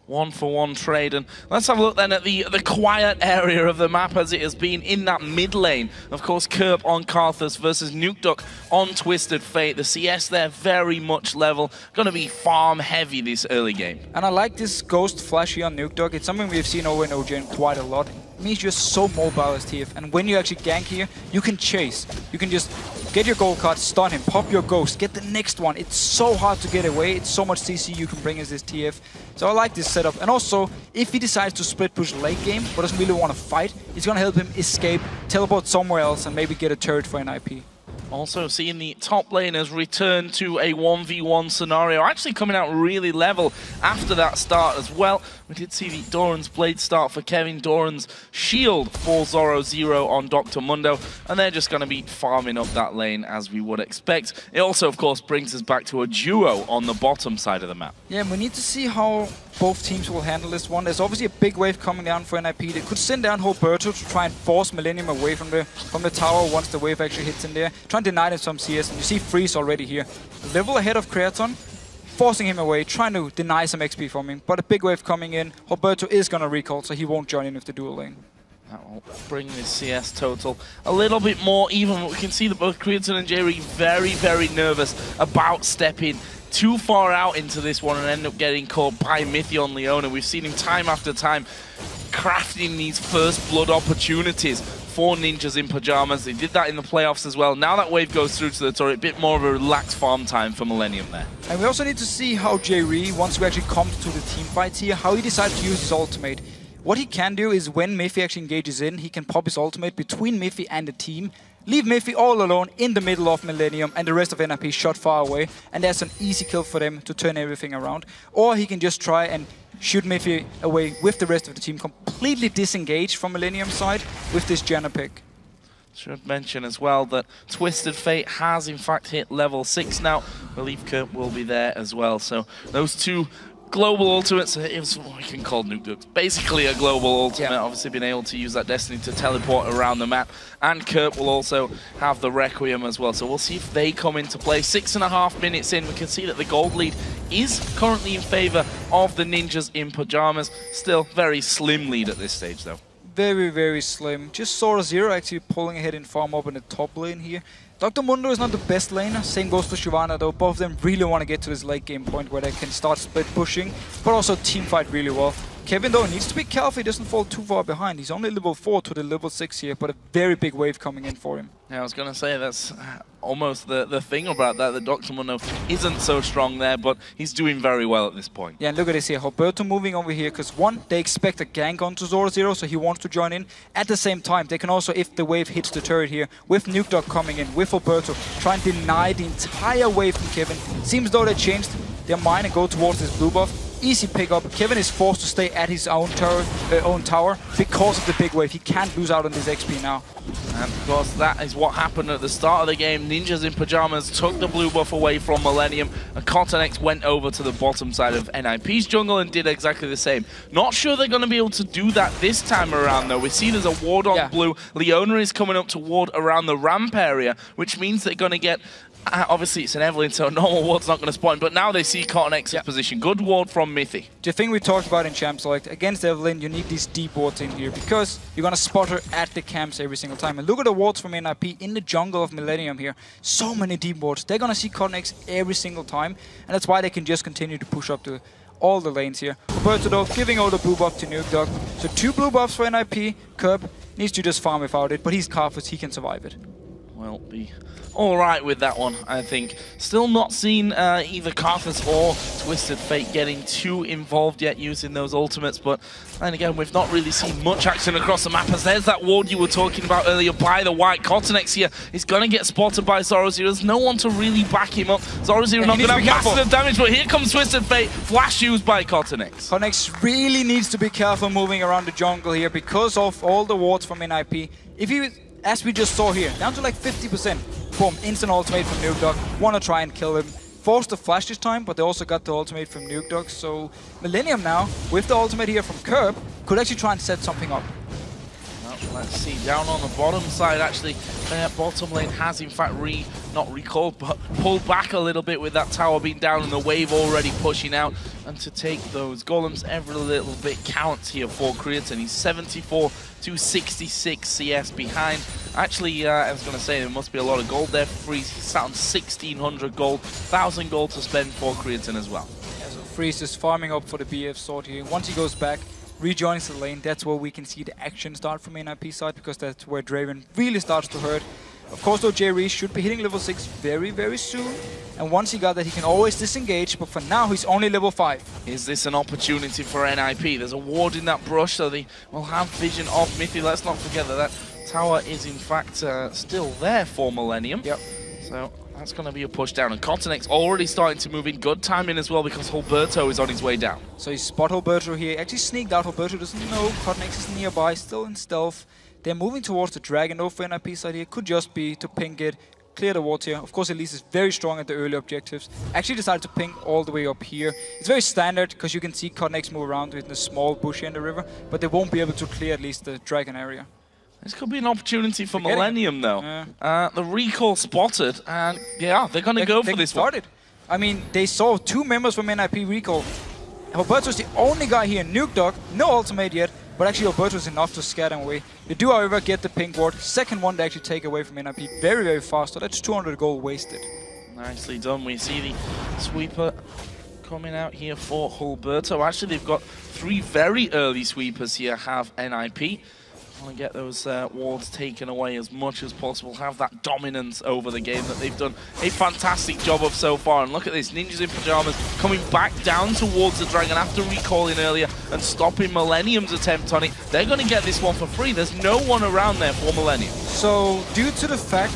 1-for-1 trade, and let's have a look then at the quiet area of the map as it has been in that mid lane. Of course, Kerp on Karthus versus Nukeduck on Twisted Fate. The CS there very much level, going to be farm heavy this early game. And I like this Ghost Flash here on Nukeduck. It's something we've seen over in OGN quite a lot. It means you're so mobile as TF, and when you actually gank here, you can chase. You can just get your gold card, stun him, pop your ghost, get the next one. It's so hard to get away. It's so much CC you can bring as this TF. So I like this setup. And also, if he decides to split push late game, but doesn't really want to fight, it's going to help him escape, teleport somewhere else, and maybe get a turret for NIP. Also seeing the top laners return to a 1v1 scenario, actually coming out really level after that start as well. We did see the Doran's Blade start for Kevin, Doran's Shield for Zoro Zero on Dr. Mundo, and they're just going to be farming up that lane as we would expect. It also, of course, brings us back to a duo on the bottom side of the map. Yeah, and we need to see how both teams will handle this one. There's obviously a big wave coming down for NIP. They could send down Roberto to try and force Millennium away from the tower once the wave actually hits in there. Try and deny them some CS, and you see Freeze already here. Level ahead of Creaton, forcing him away, trying to deny some XP from him. But a big wave coming in. Roberto is going to recall, so he won't join in with the dual lane. That will bring the CS total a little bit more even. We can see that both Creaton and Jerry very, very nervous about stepping too far out into this one and end up getting caught by Mythion Leona. We've seen him time after time crafting these first blood opportunities for Ninjas in Pajamas. They did that in the playoffs as well. Now that wave goes through to the turret, a bit more of a relaxed farm time for Millennium there. And we also need to see how Jerry, once we actually come to the team fights here, how he decides to use his ultimate. What he can do is when Miffy actually engages in, he can pop his ultimate between Miffy and the team, leave Miffy all alone in the middle of Millennium, and the rest of NIP shot far away, and that's an easy kill for them to turn everything around. Or he can just try and shoot Miffy away with the rest of the team, completely disengaged from Millennium's side with this Janna pick. Should mention as well that Twisted Fate has in fact hit level 6 now. I believe Kurt will be there as well, so those two global ultimates, it was what we can call Nukeduck. Basically a global ultimate, obviously being able to use that Destiny to teleport around the map. And Kurt will also have the Requiem as well, so we'll see if they come into play. 6.5 minutes in, we can see that the gold lead is currently in favor of the Ninjas in Pajamas. Still very slim lead at this stage though. Very, very slim. Just Sora Zero actually pulling ahead in farm up in the top lane here. Dr. Mundo is not the best laner, same goes for Shyvana though. Both of them really want to get to this late game point where they can start split pushing, but also team fight really well. Kevin though needs to be careful he doesn't fall too far behind. He's only level 4 to the level 6 here, but a very big wave coming in for him. Yeah, I was going to say that's almost the thing about that. The Dr. Mundo isn't so strong there, but he's doing very well at this point. Yeah, and look at this here. Roberto moving over here because one, they expect a gank onto Zoro, so he wants to join in. At the same time, they can also, if the wave hits the turret here, with Nuke Dog coming in, with Roberto, try and deny the entire wave from Kevin. Seems though they changed their mind and go towards this blue buff. Easy pickup. Kevin is forced to stay at his own tower because of the big wave. He can't lose out on this XP now. And of course, that is what happened at the start of the game. Ninjas in Pajamas took the blue buff away from Millennium, and Cottonex went over to the bottom side of NIP's jungle and did exactly the same. Not sure they're going to be able to do that this time around, though. We see there's a ward on blue. Leona is coming up to ward around the ramp area, which means they're going to get... obviously, it's an Evelyn, so a normal ward's not going to spawn, but now they see Cottonex's position. Good ward from Mithy. The thing we talked about in Champ Select, against Evelyn, you need these deep wards in here because you're going to spot her at the camps every single time. And look at the wards from NIP in the jungle of Millennium here. So many deep wards. They're going to see Cottonex every single time, and that's why they can just continue to push up to all the lanes here. Roberto though, giving all the blue buff to Nuke Dog. So 2 blue buffs for NIP. Curb needs to just farm without it, but he's Carthus, he can survive it. Well, be all right with that one, I think. Still not seen either Carthus or Twisted Fate getting too involved yet using those ultimates, but then again, we've not really seen much action across the map, as there's that ward you were talking about earlier by the white. Cottonex here is going to get spotted by Zorozero. There's no one to really back him up. Zorozero not going to have massive damage, but here comes Twisted Fate. Flash used by Cottonex. Cottonex really needs to be careful moving around the jungle here because of all the wards from NIP. If he, as we just saw here, down to like 50%. Boom, instant ultimate from Nuke Dog. Want to try and kill him. Forced the flash this time, but they also got the ultimate from Nuke Dog. So Millennium now, with the ultimate here from Curb, could actually try and set something up. Well, let's see, down on the bottom side, actually, bottom lane has in fact not recalled, but pulled back a little bit with that tower being down and the wave already pushing out. And to take those golems, every little bit counts here for Creaton. He's 74 to 66 CS behind. Actually, I was going to say there must be a lot of gold there for Freeze. He's sat on 1,600 gold, 1,000 gold to spend for Creaton as well. Yeah, so Freeze is farming up for the BF sword here. Once he goes back, rejoins the lane, that's where we can see the action start from NIP side, because that's where Draven really starts to hurt. Of course though, Jerry should be hitting level 6 very, very soon. And once he got that, he can always disengage, but for now he's only level 5. Is this an opportunity for NIP? There's a ward in that brush, so they will have vision of Mithy. Let's not forget that tower is in fact still there for Millennium. Yep. So that's going to be a push down. And Cottonex already starting to move in. Good timing as well, because Roberto is on his way down. So he spot Roberto here. Actually sneaked out. Roberto doesn't know. Cottonex is nearby, still in stealth. They're moving towards the dragon though for NIP side here. Could just be to ping it, clear the wards here. Of course, Elise is very strong at the early objectives. Actually decided to ping all the way up here. It's very standard, because you can see Cottonex move around with the small bush in the river, but they won't be able to clear at least the dragon area. This could be an opportunity for Millennium though. Yeah. The recall spotted, and yeah, they're going to go for this one. I mean, they saw 2 members from NIP recall. Roberto's the only guy here, Nuke Dog, no ultimate yet, but actually Roberto's enough to scare them away. They do, however, get the pink ward. Second one they actually take away from NIP very, very fast, so that's 200 gold wasted. Nicely done. We see the sweeper coming out here for Roberto. Actually, they've got 3 very early sweepers here, have NIP. Want to get those wards taken away as much as possible, have that dominance over the game that they've done a fantastic job of so far. And look at this, Ninjas in Pajamas coming back down towards the dragon after recalling earlier and stopping Millennium's attempt on it. They're going to get this one for free. There's no one around there for Millennium. So, due to the fact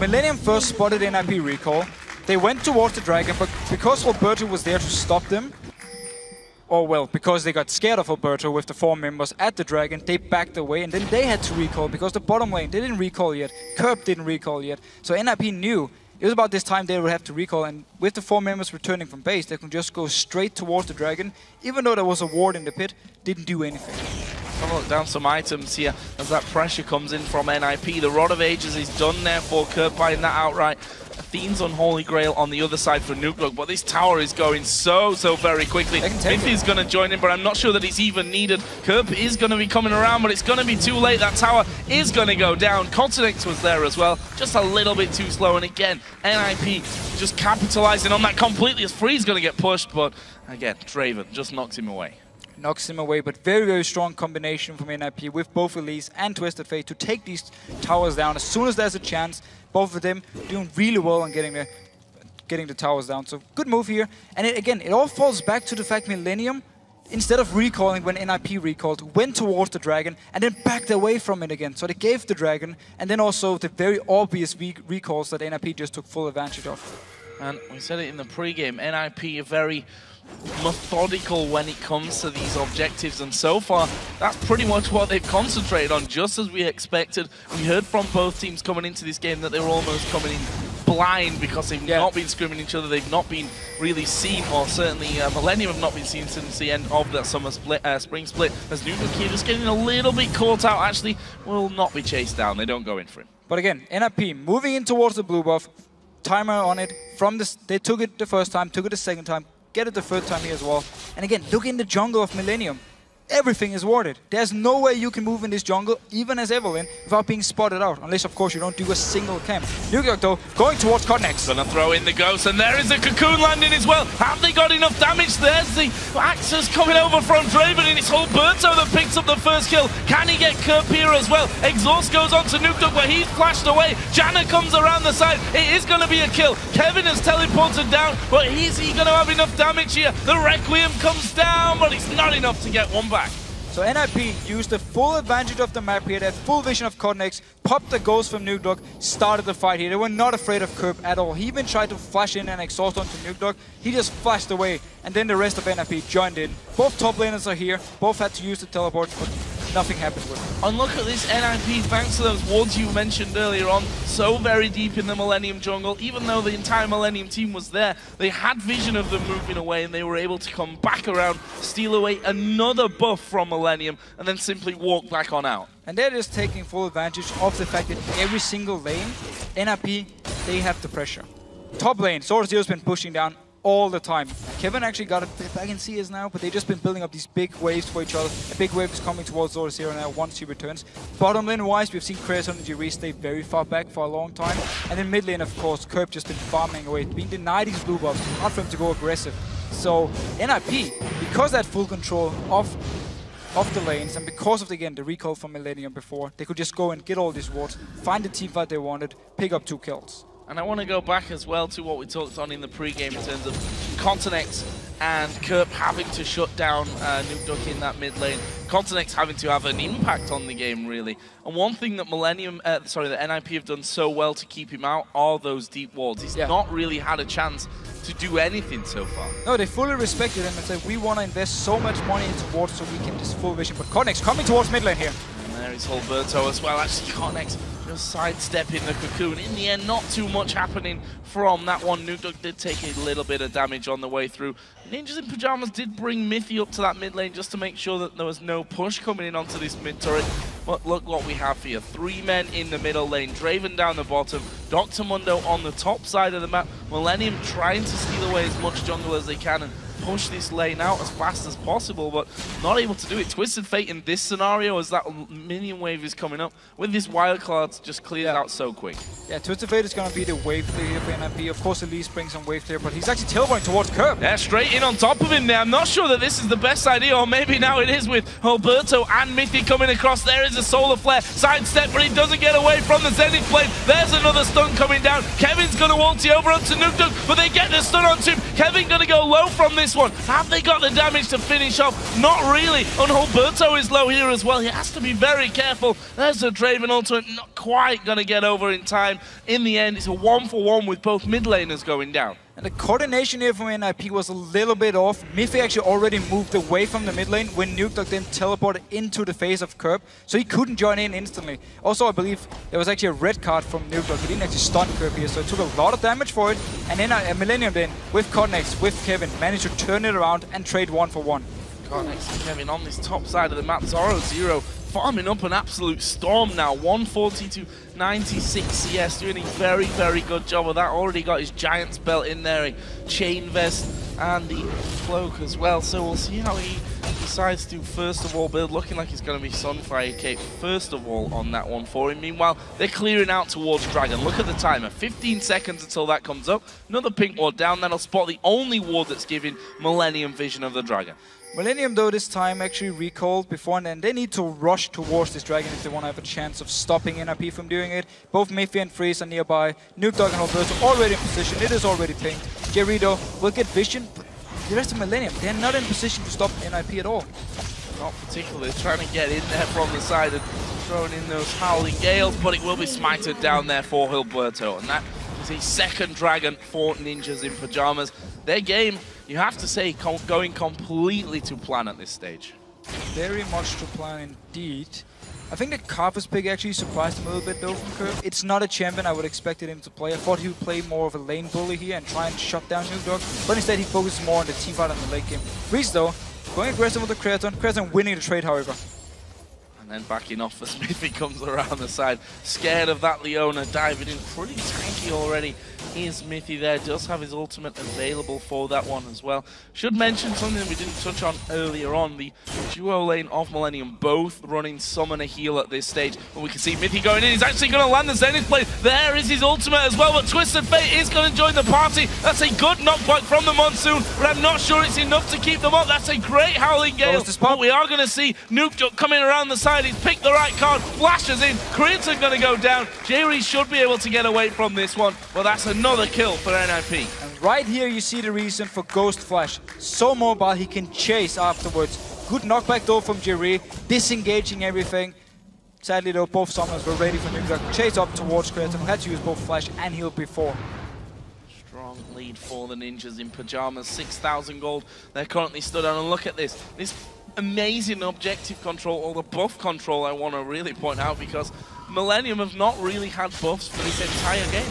Millennium first spotted NIP recall, they went towards the dragon, but because Roberto was there to stop them, or well, because they got scared of Roberto with the 4 members at the dragon, they backed away, and then they had to recall, because the bottom lane, they didn't recall yet. Curb didn't recall yet. So NIP knew it was about this time they would have to recall, and with the 4 members returning from base, they could just go straight towards the dragon. Even though there was a ward in the pit, didn't do anything. have a look down some items here as that pressure comes in from NIP. The Rod of Ages is done there for Kerp buying that outright. Athene's Unholy Grail on the other side for Nuke, but this tower is going so very quickly. Miffy's going to join in, but I'm not sure that it's even needed. Kerp is going to be coming around, but it's going to be too late. That tower is going to go down. Continex was there as well, just a little bit too slow. And again, NIP just capitalizing on that completely as Free's going to get pushed, but again, Draven just knocks him away. Knocks him away, but very strong combination from NIP with both Elise and Twisted Fate to take these towers down as soon as there's a chance. Both of them doing really well on getting the towers down. So good move here. And it all falls back to the fact Millennium, instead of recalling when NIP recalled, went towards the dragon and then backed away from it again. So they gave the dragon and then also the very obvious recalls that NIP just took full advantage of. And we said it in the pre-game, NIP are very methodical when it comes to these objectives, and so far that's pretty much what they've concentrated on, just as we expected. We heard from both teams coming into this game that they were almost coming in blind because they've not been scrimming each other, they've not been really seen, or certainly Millennium have not been seen since the end of that summer spring split, as Nuke here just getting a little bit caught out. Actually will not be chased down, they don't go in for him. But again, NIP moving in towards the blue buff, timer on it from this. They took it the first time, took it the second time, get it the third time here as well. And again, look in the jungle of Millennium. Everything is warded. There's no way you can move in this jungle, even as Evelyn, without being spotted out. Unless, of course, you don't do a single camp. Nuke, though, going towards Cotnex. Gonna throw in the ghost, and there is a cocoon landing as well. Have they got enough damage? There's the Axis coming over from Draven, and it's Alberto that picks up the first kill. Can he get Kerp here as well? Exhaust goes on to Nuke, where he's flashed away. Janna comes around the side. It is gonna be a kill. Kevin has teleported down, but is he gonna have enough damage here? The Requiem comes down, but it's not enough to get one back. So NIP used the full advantage of the map here, that full vision of Cotnex, popped the ghost from Nuke, started the fight here. They were not afraid of Kerp at all. He even tried to flash in and exhaust onto Nuke. He just flashed away, and then the rest of NIP joined in. Both top laners are here, both had to use the teleport, but nothing happened with it. And look at this NIP, thanks to those wards you mentioned earlier on, so very deep in the Millennium jungle. Even though the entire Millennium team was there, they had vision of them moving away, and they were able to come back around, steal away another buff from Millennium, and then simply walk back on out. And they're just taking full advantage of the fact that every single lane, NIP, they have the pressure. Top lane, Sword Zero's been pushing down all the time. Kevin actually got it back in CS now, but they've just been building up these big waves for each other. A big wave is coming towards Zoro Zero now once he returns. Bottom lane wise, we've seen Kratos and Jiri stay very far back for a long time. And in mid lane, of course, Kerp just been farming away, being denied his blue buffs, hard for him to go aggressive. So NIP, because that full control of the lanes, and because of, again, the recall from Millennium before, they could just go and get all these wards, find the teamfight they wanted, pick up 2 kills. And I want to go back as well to what we talked on in the pre-game in terms of Continex and Kerp having to shut down Nuke in that mid lane. Continex having to have an impact on the game, really. And one thing that that NIP have done so well to keep him out are those deep wards. He's not really had a chance to do anything so far. No, they fully respected him and said, we want to invest so much money into wards so we can just full vision. But Continex coming towards mid lane here. And there is Alberto as well. Actually, Continex just sidestepping the cocoon. In the end, not too much happening from that one. Nuke did take a little bit of damage on the way through. Ninjas in Pyjamas did bring Mithy up to that mid lane just to make sure that there was no push coming in onto this mid turret. But look what we have here. 3 men in the middle lane, Draven down the bottom, Dr. Mundo on the top side of the map, Millennium trying to steal away as much jungle as they can and push this lane out as fast as possible, but not able to do it. Twisted Fate in this scenario as that minion wave is coming up with this wild card just cleared out so quick. Yeah, Twisted Fate is going to be the wave clear here for NIP. Of course, Elise brings some wave clear, but he's actually teleporting towards Kerp. Yeah, straight in on top of him there. I'm not sure that this is the best idea, or maybe now it is with Alberto and Mithy coming across. There is a solar flare, sidestep, but he doesn't get away from the Zenith Blade. There's another stun coming down. Kevin's going to ulti over onto Nuke, but they get the stun onto him. Kevin going to go low from this one. Have they got the damage to finish off? Not really. And Alberto is low here as well. He has to be very careful. There's a Draven ultimate, not quite going to get over in time. In the end, it's a 1-for-1 with both mid laners going down. And the coordination here from NIP was a little bit off. Miffy actually already moved away from the mid lane when Nuke then teleported into the face of Kerp, so he couldn't join in instantly. Also, I believe there was actually a red card from Nuke. He didn't actually stun Kerp here, so it took a lot of damage for it. And then Millennium then, with Cotnex, with Kevin, managed to turn it around and trade 1-for-1. Next to Kevin on this top side of the map. Zoro farming up an absolute storm now. 140 to 96 CS, doing a very, very good job of that. Already got his Giant's belt in there, a chain vest, and the cloak as well. So we'll see how he decides to first of all build. Looking like he's going to be Sunfire Cape first of all on that one for him. Meanwhile, they're clearing out towards Dragon. Look at the timer, 15 seconds until that comes up. Another pink ward down. That'll spot the only ward that's giving Millennium vision of the Dragon. Millennium, though, this time actually recalled before, and then they need to rush towards this Dragon if they want to have a chance of stopping NRP from doing it. Both Miffy and Freeze are nearby. Nuke Dog and Alberto already in position. It is already pinged. Jerrido will get vision, but the rest of Millennium, they're not in position to stop NIP at all. Not particularly trying to get in there from the side and throwing in those Howling Gales, but it will be smited down there for Alberto, and that is a second Dragon for Ninjas in Pajamas. Their game, you have to say, going completely to plan at this stage. Very much to plan indeed. I think the Carpus pick actually surprised him a little bit though from Curve. It's not a champion I would expected him to play. I thought he would play more of a lane bully here and try and shut down Nuke Dog, but instead he focused more on the team fight and the late game. Freeze though, going aggressive with the Kraton. Kraton winning the trade, however. And then backing off as Miffy comes around the side. Scared of that Leona diving in pretty tanky already. Is Miffy there, does have his ultimate available for that one as well. Should mention something we didn't touch on earlier on, the duo lane of Millennium both running Summoner Heal at this stage. And we can see Miffy going in, he's actually going to land the Zenith Blade. There is his ultimate as well, but Twisted Fate is going to join the party. That's a good knockback from the Monsoon, but I'm not sure it's enough to keep them up. That's a great Howling Gale, but we are going to see Nuke Duck coming around the side. He's picked the right card, flashes in, Crinton going to go down. Jerry should be able to get away from this one, but that's another kill for NIP. And right here you see the reason for Ghost Flash. So mobile, he can chase afterwards. Good knockback though from Jerry, disengaging everything. Sadly though, both summoners were ready for Nuke Dog. Chase up towards Kraton, who had to use both Flash and Heal before. Strong lead for the Ninjas in Pajamas, 6,000 gold. They're currently stood on, and look at this. This amazing objective control, or the buff control I want to really point out, because Millennium have not really had buffs for this entire game.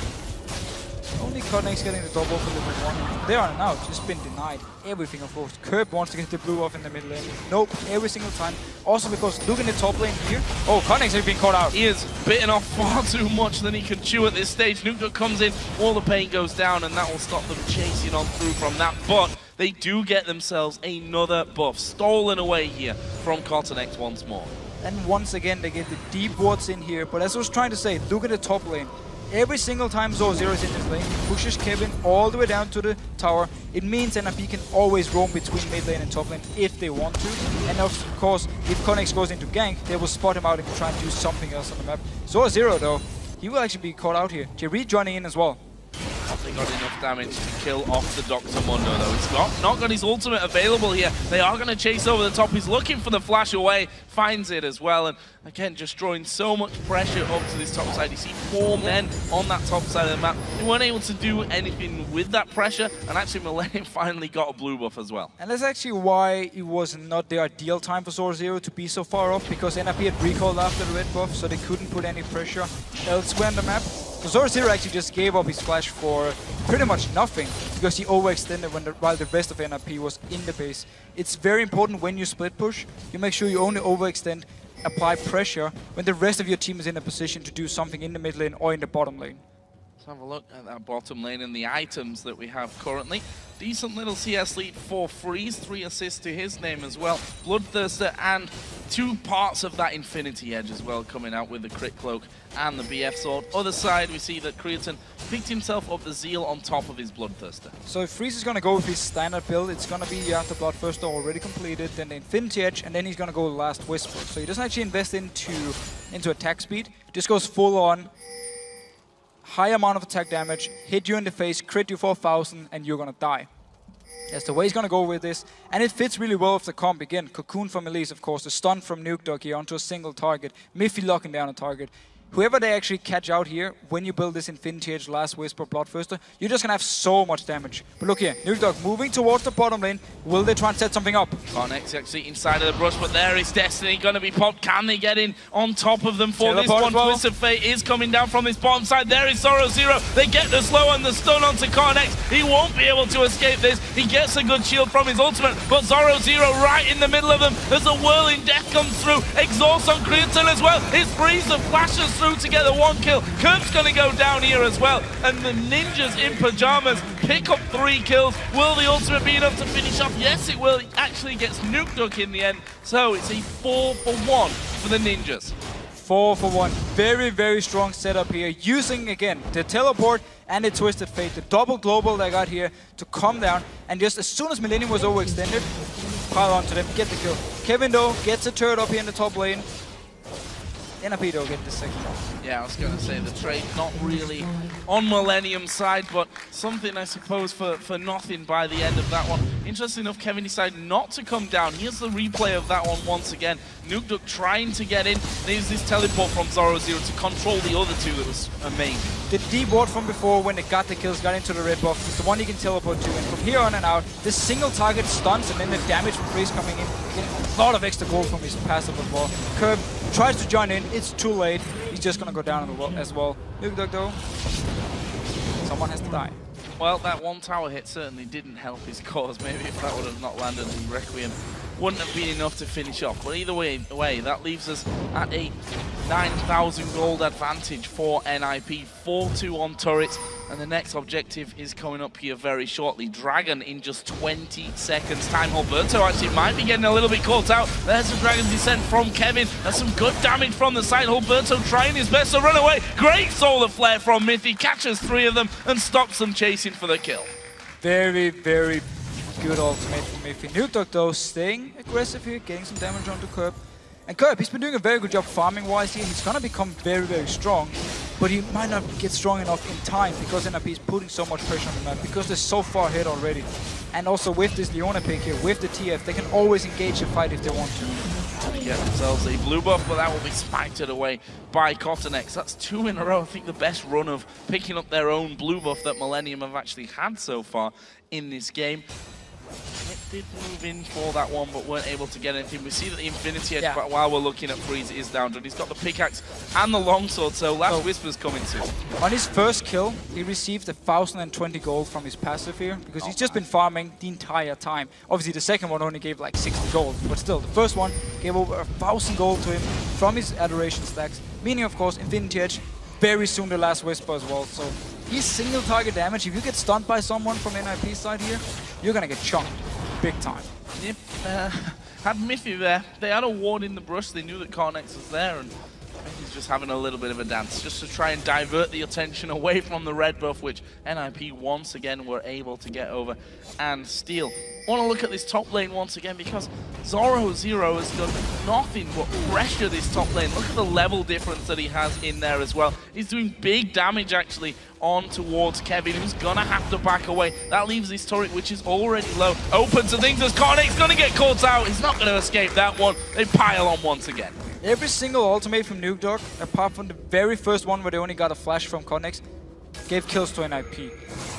Only Codex getting the double for level 1. They are now just been denied everything, of course. Curb wants to get the blue off in the mid lane. Nope, every single time. Also because look in the top lane here. Oh, Codex has been caught out. He is bitten off far too much than he can chew at this stage. Nuke comes in, all the pain goes down, and that will stop them chasing on through from that. But they do get themselves another buff stolen away here from Cotton X once more. And once again, they get the deep wards in here. But as I was trying to say, look at the top lane. Every single time Zoro is in this lane, he pushes Kevin all the way down to the tower. It means NRP can always roam between mid lane and top lane if they want to. And of course, if Connex goes into gank, they will spot him out and try and do something else on the map. Zoro though, he will actually be caught out here. Jerry joining in as well. They got enough damage to kill off the Dr. Mundo though. He's not got his ultimate available here. They are going to chase over the top. He's looking for the flash away, finds it as well, and again just drawing so much pressure up to this top side. You see 4 men on that top side of the map. They weren't able to do anything with that pressure, and actually Millennium finally got a blue buff as well. And that's actually why it was not the ideal time for Zoro to be so far up, because NRP had recalled after the red buff, so they couldn't put any pressure elsewhere on the map. So Zoro actually just gave up his flash for pretty much nothing, because he overextended while the rest of NRP was in the base. It's very important when you split push, you make sure you only overextend, apply pressure when the rest of your team is in a position to do something in the mid lane or in the bottom lane. Let's have a look at that bottom lane and the items that we have currently. Decent little CS lead for Freeze, 3 assists to his name as well. Bloodthirster and 2 parts of that Infinity Edge as well, coming out with the Crit Cloak and the BF Sword. Other side, we see that Creaton picked himself up the Zeal on top of his Bloodthirster. So if Freeze is going to go with his standard build, it's going to be after Bloodthirster already completed, then the Infinity Edge, and then he's going to go Last Whisper. So he doesn't actually invest into attack speed, just goes full on. High amount of attack damage, hit you in the face, crit you for 1,000, and you're gonna die. That's the way he's gonna go with this, and it fits really well with the comp. Again, Cocoon from Elise, of course, the stun from Nuke Dog here onto a single target, Miffy locking down a target. whoever they actually catch out here, when you build this Infinity Edge, Last Whisper, Bloodthirster, you're just gonna have so much damage. But look here, Nukedog moving towards the bottom lane. Will they try and set something up? Cornex actually inside of the brush, but there is Destiny gonna be popped. Can they get in on top of them for this one? Well. Twist of Fate is coming down from this bottom side. There is Zoro Zero. They get the slow and the stun onto Cornex. He won't be able to escape this. He gets a good shield from his ultimate, but Zoro Zero right in the middle of them as a whirling death comes through. Exhaust on Creatine as well. His freezer flashes through to get the 1 kill. Kurt's gonna go down here as well. And the ninjas in pajamas pick up 3 kills. Will the ultimate be enough to finish off? Yes, it will. It actually gets Nukeduck in the end. So it's a 4-for-1 for the ninjas. 4-for-1. Very, very strong setup here. Using, again, the teleport and the Twisted Fate, the double global they got here to come down. And just as soon as Millennium was overextended, pile onto them, get the kill. Kevin, though, gets a turret up here in the top lane. NRP, though, get the second one. Yeah, I was going to say the trade not really on Millennium's side, but something, I suppose, for nothing by the end of that one. Interesting enough, Kevin decided not to come down. Here's the replay of that one once again. Nukeduck trying to get in. There's this teleport from Zoro Zero to control the other two that was amazing. The D ward from before when they got the kills, got into the red buff, is the one you can teleport to. And from here on and out, this single target stuns and then the damage from Freeze coming in. Getting a lot of extra gold from his passive as well. Curb tries to join in, it's too late. He's just gonna go down as well. Nukeduck though, someone has to die. Well, that one tower hit certainly didn't help his cause. Maybe if that would have not landed, the Requiem wouldn't have been enough to finish off. But either way, that leaves us at a 9,000 gold advantage for NIP. 4-2 on turrets. And the next objective is coming up here very shortly. Dragon in just 20 seconds time. Alberto actually might be getting a little bit caught out. There's a Dragon's Descent from Kevin. There's some good damage from the side. Alberto trying his best to run away. Great Solar Flare from Miffy. Catches 3 of them and stops them chasing for the kill. Very, very good ultimate from Miffy. Nukeduck though staying aggressive here, getting some damage onto Curb. And Curb, he's been doing a very good job farming-wise here. He's gonna become very, very strong, but he might not get strong enough in time because NRP is putting so much pressure on the map because they're so far ahead already. And also with this Leona pick here, with the TF, they can always engage a fight if they want to. Get themselves a blue buff, but that will be spited away by Cottonex. That's 2 in a row. I think the best run of picking up their own blue buff that Millennium have actually had so far in this game. It did move in for that one, but weren't able to get anything. We see that the Infinity Edge, while we're looking at Freeze, is down. He's got the pickaxe and the longsword, so Last Whisper's coming soon. On his first kill, he received 1,020 gold from his passive here, because he's just been farming the entire time. Obviously, the second one only gave like 60 gold, but still, the first one gave over 1,000 gold to him from his Adoration stacks, meaning, of course, Infinity Edge, very soon the Last Whisper as well. So he's single target damage. If you get stunned by someone from NIP side here, you're gonna get chunked big time. Yep, had Miffy there. They had a ward in the brush. They knew that Cornex was there, and he's just having a little bit of a dance just to try and divert the attention away from the red buff, which NIP once again were able to get over and steal. I want to look at this top lane once again because Zoro Zero has done nothing but pressure this top lane. Look at the level difference that he has in there as well. He's doing big damage actually on towards Kevin, who's gonna have to back away. That leaves this turret, which is already low, open to things as Cornex gonna get caught out. He's not gonna escape that one. They pile on once again. Every single ultimate from Nukeduck, apart from the very first one where they only got a flash from Cornex, gave kills to NIP.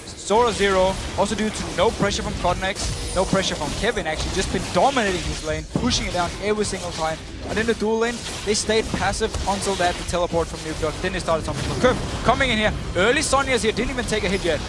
Zoro Zero, also due to no pressure from Cornex, no pressure from Kevin actually, just been dominating his lane, pushing it down every single time. And in the dual lane, they stayed passive until they had the teleport from Nukeduck. Then they started something for Curve. Coming in here, early Sonya's here, didn't even take a hit yet.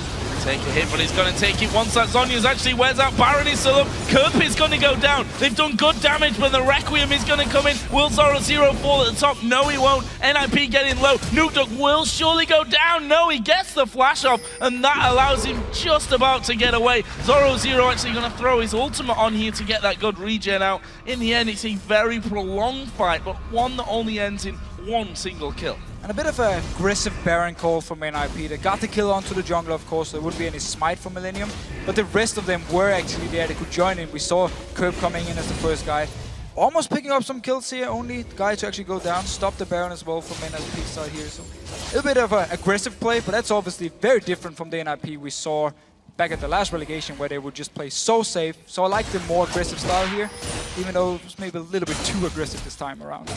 Take a hit, but he's going to take it once that Zonya's actually wears out. Baron is still up. Kirp is going to go down. They've done good damage, but the Requiem is going to come in. Will Zoro Zero fall at the top? No, he won't. NIP getting low. Nukeduck will surely go down. No, he gets the flash off, and that allows him just about to get away. Zoro Zero actually going to throw his ultimate on here to get that good regen out. In the end, it's a very prolonged fight, but one that only ends in one single kill. And a bit of an aggressive Baron call from NIP. They got the kill onto the jungle, of course. There wouldn't be any smite from Millennium. But the rest of them were actually there. They could join in. We saw Curb coming in as the first guy. Almost picking up some kills here. Only guy to actually go down. Stop the Baron as well from NIP side here. So a little bit of an aggressive play, but that's obviously very different from the NIP we saw back at the last relegation where they would just play so safe. So I like the more aggressive style here, even though it was maybe a little bit too aggressive this time around.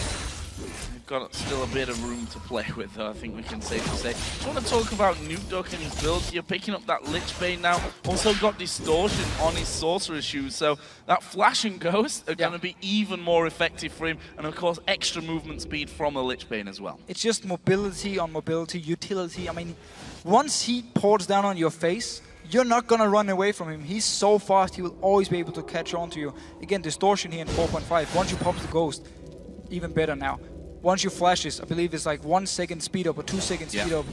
got still a bit of room to play with, though, I think we can safely say. I want to talk about Nukeduck and his build here, picking up that Lich Bane now. Also got Distortion on his Sorcerer shoes, so that Flash and Ghost are going to be even more effective for him, and of course extra movement speed from the Lich Bane as well. It's just mobility on mobility, utility. I mean, once he pours down on your face, you're not going to run away from him. He's so fast, he will always be able to catch on to you. Again, Distortion here in 4.5. Once you pop the Ghost, even better now. Once you flashes, I believe it's like 1 second speed up or 2 second speed up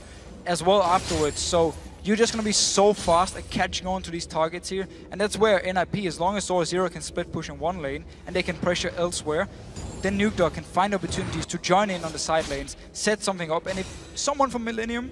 as well afterwards. So you're just going to be so fast at catching on to these targets here. And that's where NIP, as long as Zoro can split push in one lane and they can pressure elsewhere, then Nukeduck can find opportunities to join in on the side lanes, set something up. And if someone from Millennium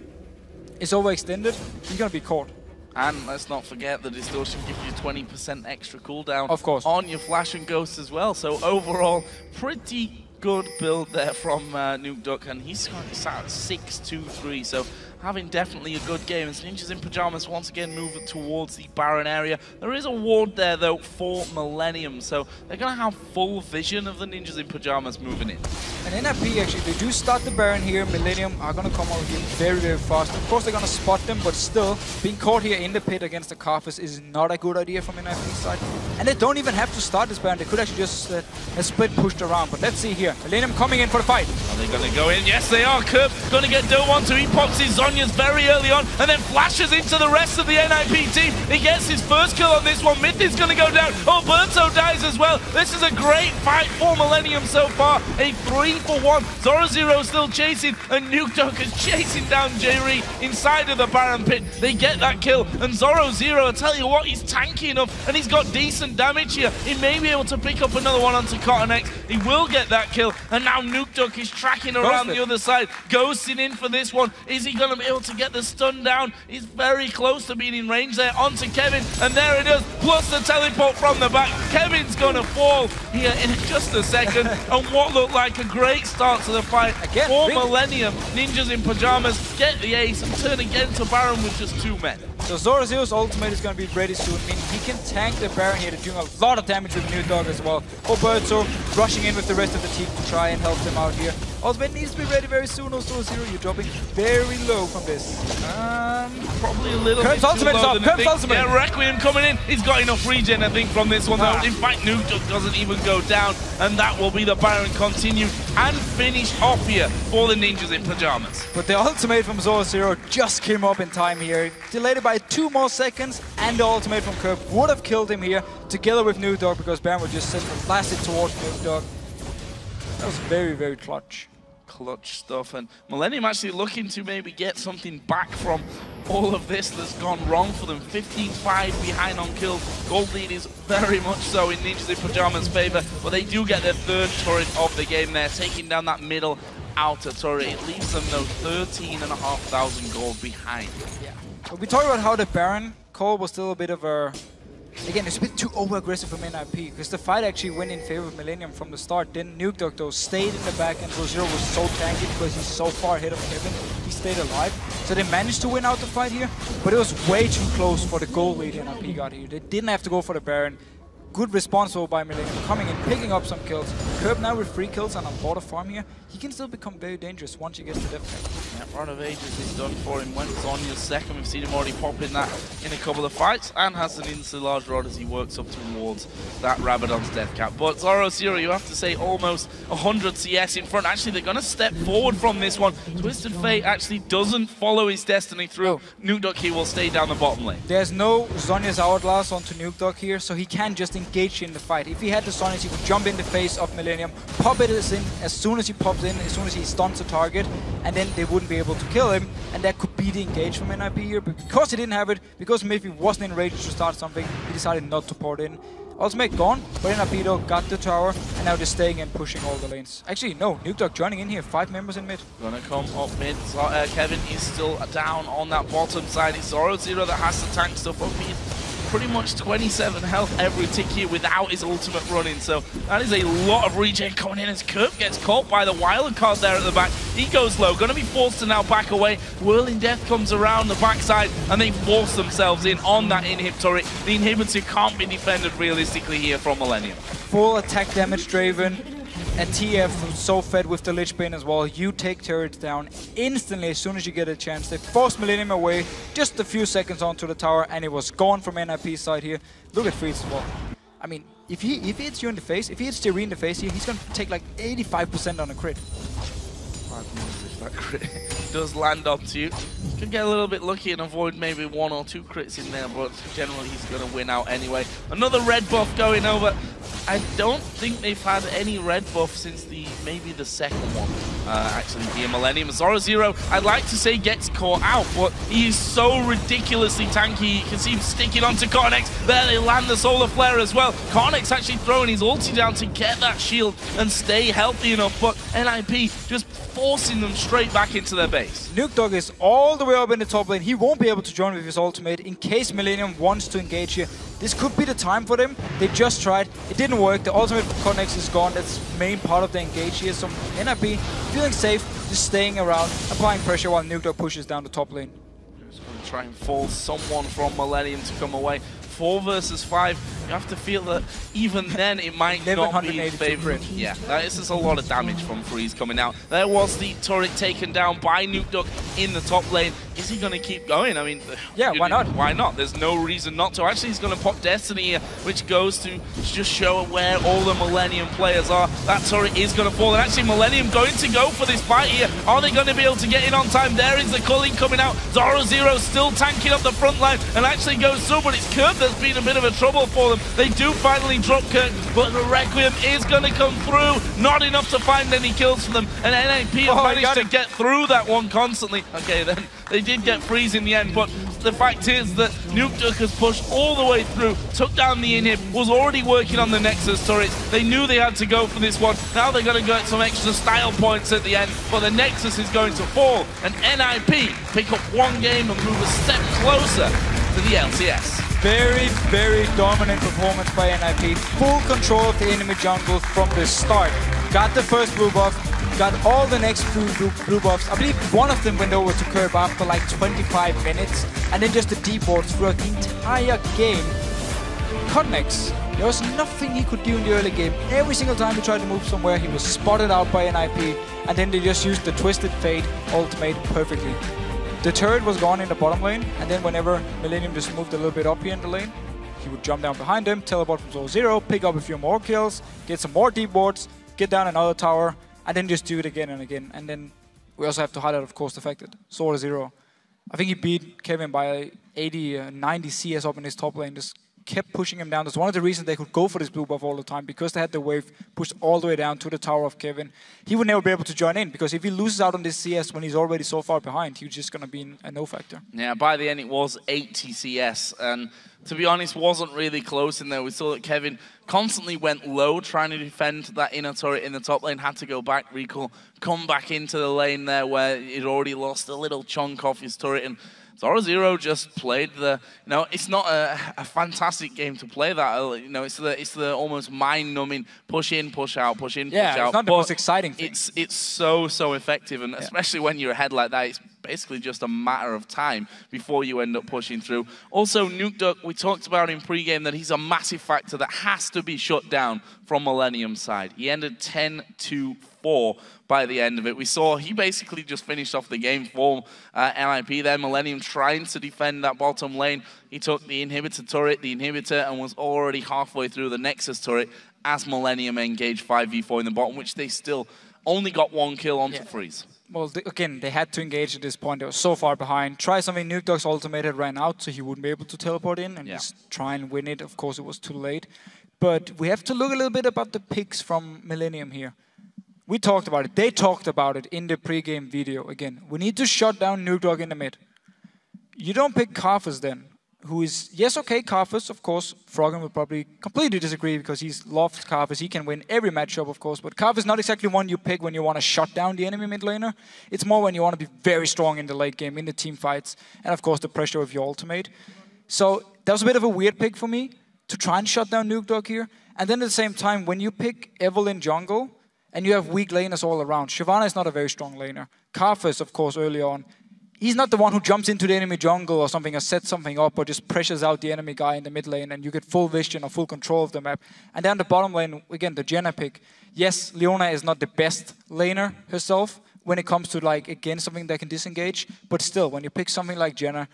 is overextended, he's going to be caught. And let's not forget the Distortion gives you 20% extra cooldown on your Flash and Ghost as well. So overall, pretty good build there from Nukeduck, and he's currently sat at 6-2-3, so having definitely a good game as Ninjas in Pyjamas once again move towards the Baron area. There is a ward there though for Millennium, so they're going to have full vision of the Ninjas in Pyjamas moving in. And NIP actually, they do start the Baron here. Millennium are going to come out here very, very fast. Of course they're going to spot them, but still, being caught here in the pit against the Carthus is not a good idea from NIP's side. And they don't even have to start this Baron, they could actually just split pushed around. But let's see here, Millennium coming in for the fight. Are they going to go in? Yes they are. Curb going to get Dirt 1-2, he pops his Zhonya's very early on, and then flashes into the rest of the NIP team. He gets his first kill on this one. Myth is going to go down. Oh, Berto dies as well. This is a great fight for Millennium so far. A 3-for-1. Zoro still chasing, and Nukeduck is chasing down J-Ree inside of the Baron pit. They get that kill, and Zoro, I tell you what, he's tanky enough, and he's got decent damage here. He may be able to pick up another one onto Cotton X. He will get that kill, and now Nukeduck is tracking around the other side, ghosting in for this one. Is he going to be able to get the stun down? He's very close to being in range there onto Kevin, and there it is, plus the teleport from the back. Kevin's going to fall here in just a second, and what looked like a great start to the fight for Millennium. Ninjas in Pyjamas get the ace and turn again to Baron with just 2 men. So Zoro's ultimate is going to be ready soon, meaning he can tank the Baron here, doing a lot of damage with Nukeduck as well. Oberto rushing in with the rest of the team to try and help them out here. Ultimate needs to be ready very soon. Also, Zero, you're dropping very low from this. Probably a little Curb's bit ultimate is up. Curb's ultimate. Yeah, Requiem coming in. He's got enough regen, I think, from this one. Though. In fact, Nukeduck doesn't even go down, and that will be the Baron continued and finished off here for the Ninjas in Pyjamas. But the ultimate from Zoro just came up in time here. Delayed it by 2 more seconds, and the ultimate from Curb would have killed him here together with Nukeduck because Baron would just send the blasted towards Nukeduck. That was very, very clutch. Clutch stuff, and Millennium actually looking to maybe get something back from all of this that's gone wrong for them. 15-5 behind on kills. Gold lead is very much so in Ninjas in Pyjamas' favor, but they do get their 3rd turret of the game there, taking down that middle outer turret. It leaves them though 13,500 gold behind. Yeah. But we talked about how the Baron call was still a bit of a... Again, it's a bit too over-aggressive from NIP, because the fight actually went in favor of Millennium from the start. Then Nukeduck, though, stayed in the back, and Zero was so tanky because he's so far ahead of Kevin. He stayed alive. So they managed to win out the fight here, but it was way too close for the goal lead NIP got here. They didn't have to go for the Baron. Good response by Millennium, coming in, picking up some kills. Curb now with 3 kills and on border farm here. He can still become very dangerous once he gets to death. Yeah, Rod of Ages is done for him. Went Zonya's second. We've seen him already pop in that in a couple of fights, and has an insta-large rod as he works up towards that Rabadon's death cap. But Zoro, you have to say almost 100 CS in front. Actually, they're going to step forward from this one. Twisted Fate actually doesn't follow his destiny through. Nukeduck here will stay down the bottom lane. There's no Zonya's Hourglass onto Nukeduck here, so he can just engage in the fight. If he had the Zonyas, he would jump in the face of Millennium, pop it in as soon as he pops in, as soon as he stuns a target, and then they wouldn't be able to kill him, and that could be the engage from NIP here. But because he didn't have it, because Miffy wasn't in range to start something, he decided not to pour it in. Ultimate gone, but NIP though got the tower, and now they're staying and pushing all the lanes. Actually, no, Nukeduck joining in here, 5 members in mid. Gonna come up mid. Kevin is still down on that bottom side. It's Zoro that has to tank stuff up. He's pretty much 27 health every tick here without his ultimate running, so that is a lot of regen coming in as Kirk gets caught by the wild card there at the back. He goes low, gonna be forced to now back away. Whirling Death comes around the backside, and they force themselves in on that inhib turret. The inhibitor can't be defended realistically here from Millennium. Full attack damage Draven. And TF was so fed with the Lich Bane as well. You take turrets down instantly as soon as you get a chance. They forced Millennium away just a few seconds onto the tower, and it was gone from NIP's side here. Look at Freeze as well. I mean, if he hits you in the face, if he hits Jerry in the face here, he's going to take like 85% on a crit. 5 months if that crit does land onto you. Could get a little bit lucky and avoid maybe 1 or 2 crits in there, but generally he's going to win out anyway. Another red buff going over. I don't think they've had any red buff since maybe the second one. Actually, here Millennium. Zoro I'd like to say gets caught out, but he is so ridiculously tanky. You can see him sticking onto Cornex. There they land the Solar Flare as well. Cornex actually throwing his ulti down to get that shield and stay healthy enough, but NIP just forcing them straight back into their base. Nukedog is all the way up in the top lane. He won't be able to join with his ultimate in case Millennium wants to engage here. This could be the time for them. They just tried. It didn't work. The ultimate Cornex is gone. That's the main part of the engage here. So NIP feeling safe, just staying around, applying pressure while Nukedog pushes down the top lane. Just going to try and force someone from Millennium to come away. 4 versus 5, you have to feel that even then it might not be favorite. Yeah, that is just a lot of damage from Freeze coming out. There was the turret taken down by Nukedog in the top lane. Is he going to keep going? I mean, yeah, why not? Why not? There's no reason not to. Actually, he's going to pop Destiny here, which goes to just show where all the Millennium players are. That turret is going to fall. And actually, Millennium going to go for this fight here. Are they going to be able to get in on time? There is the culling coming out. Zoro still tanking up the front line and actually goes through, but it's Kirk that's been a bit of a trouble for them. They do finally drop Kirk, but the Requiem is going to come through. Not enough to find any kills for them, and NIP have managed to get through that one constantly. Okay, then they did get Freeze in the end, but the fact is that Nukedog has pushed all the way through, took down the inhib, was already working on the Nexus turrets. They knew they had to go for this one. Now they're going to get some extra style points at the end, but the Nexus is going to fall, and NIP pick up 1 game and move a step closer to the LCS. Very, very dominant performance by NIP. Full control of the enemy jungle from the start. Got the first blue buff, got all the next blue buffs. I believe one of them went over to Curb after like 25 minutes, and then just the deep wards throughout the entire game. Cotnex, there was nothing he could do in the early game. Every single time he tried to move somewhere, he was spotted out by NIP, and then they just used the Twisted Fate ultimate perfectly. The turret was gone in the bottom lane, and then whenever Millennium just moved a little bit up here in the lane, he would jump down behind him, teleport from Zero, pick up a few more kills, get some more deep wards, get down another tower, and then just do it again and again. And then we also have to highlight, of course, the fact that Zero, I think he beat Kevin by 80, 90 CS up in his top lane, just kept pushing him down. That's one of the reasons they could go for this blue buff all the time, because they had the wave pushed all the way down to the tower of Kevin. He would never be able to join in, because if he loses out on this CS when he's already so far behind, he's just going to be a no factor. Yeah, by the end it was 80 CS, and to be honest, wasn't really close in there. We saw that Kevin constantly went low trying to defend that inner turret in the top lane, had to go back, recall, come back into the lane there where he'd already lost a little chunk off his turret, and Zoro just played the, it's not a fantastic game to play that, it's the almost mind-numbing push in, push out, push in, push out. Yeah, it's not the most exciting thing. It's so effective, and especially when you're ahead like that, it's basically just a matter of time before you end up pushing through. Also, Nukedog, we talked about in pre-game that he's a massive factor that has to be shut down from Millennium's side. He ended 10-4 by the end of it. We saw he basically just finished off the game for NIP there. Millennium trying to defend that bottom lane. He took the inhibitor turret, the inhibitor, and was already halfway through the Nexus turret as Millennium engaged 5v4 in the bottom, which they still only got 1 kill onto Freeze. Well, again, they had to engage at this point. They were so far behind. Try something. Nukedog's ultimate had ran out, so he wouldn't be able to teleport in and just try and win it. Of course, it was too late. But we have to look a little bit about the picks from Millennium here. We talked about it. They talked about it in the pre-game video. Again, we need to shut down Nukedog in the mid. You don't pick Karthus then, who is, yes, okay, Karthus, of course. Froggen will probably completely disagree because he's loved Karthus. He can win every matchup, of course, but Karthus is not exactly one you pick when you want to shut down the enemy mid laner. It's more when you want to be very strong in the late game, in the team fights, and of course the pressure of your ultimate. So that was a bit of a weird pick for me, to try and shut down Nukedog here. And then at the same time, when you pick Evelynn jungle, and you have weak laners all around, Shyvana is not a very strong laner. Karthus, of course, early on, he's not the one who jumps into the enemy jungle or something, or sets something up, or just pressures out the enemy guy in the mid lane, and you get full vision or full control of the map. And down the bottom lane, again, the Jenna pick. Yes, Leona is not the best laner herself when it comes to, like, again, something that can disengage, but still, when you pick something like Jenna,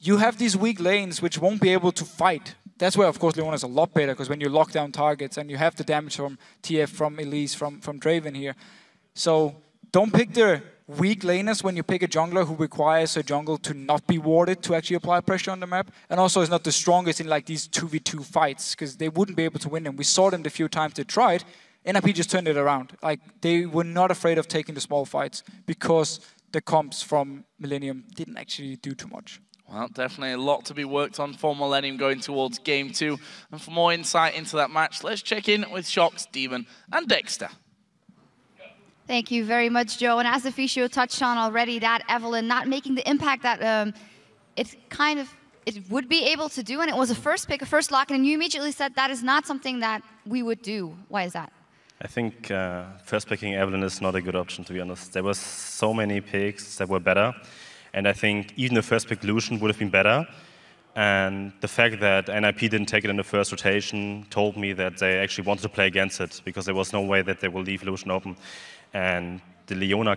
you have these weak lanes which won't be able to fight. That's where, of course, Leona is a lot better, because when you lock down targets and you have the damage from TF, from Elise, from Draven here. So don't pick the weak laners when you pick a jungler who requires a jungle to not be warded to actually apply pressure on the map. And also is not the strongest in like these 2v2 fights, because they wouldn't be able to win them. We saw them the few times they tried. NIP just turned it around. Like, they were not afraid of taking the small fights because the comps from Millennium didn't actually do too much. Well, definitely a lot to be worked on for Millennium going towards Game 2. And for more insight into that match, let's check in with Shox, Demon, and Dexter. Thank you very much, Joe. And as the Fischio touched on already, that Evelynn not making the impact that it would be able to do, and it was a first pick, a first lock, and you immediately said that is not something that we would do. Why is that? I think first picking Evelynn is not a good option, to be honest. There were so many picks that were better, and I think even the first pick Lucian would have been better. And the fact that NIP didn't take it in the first rotation told me that they actually wanted to play against it, because there was no way that they will leave Lucian open. And the Leona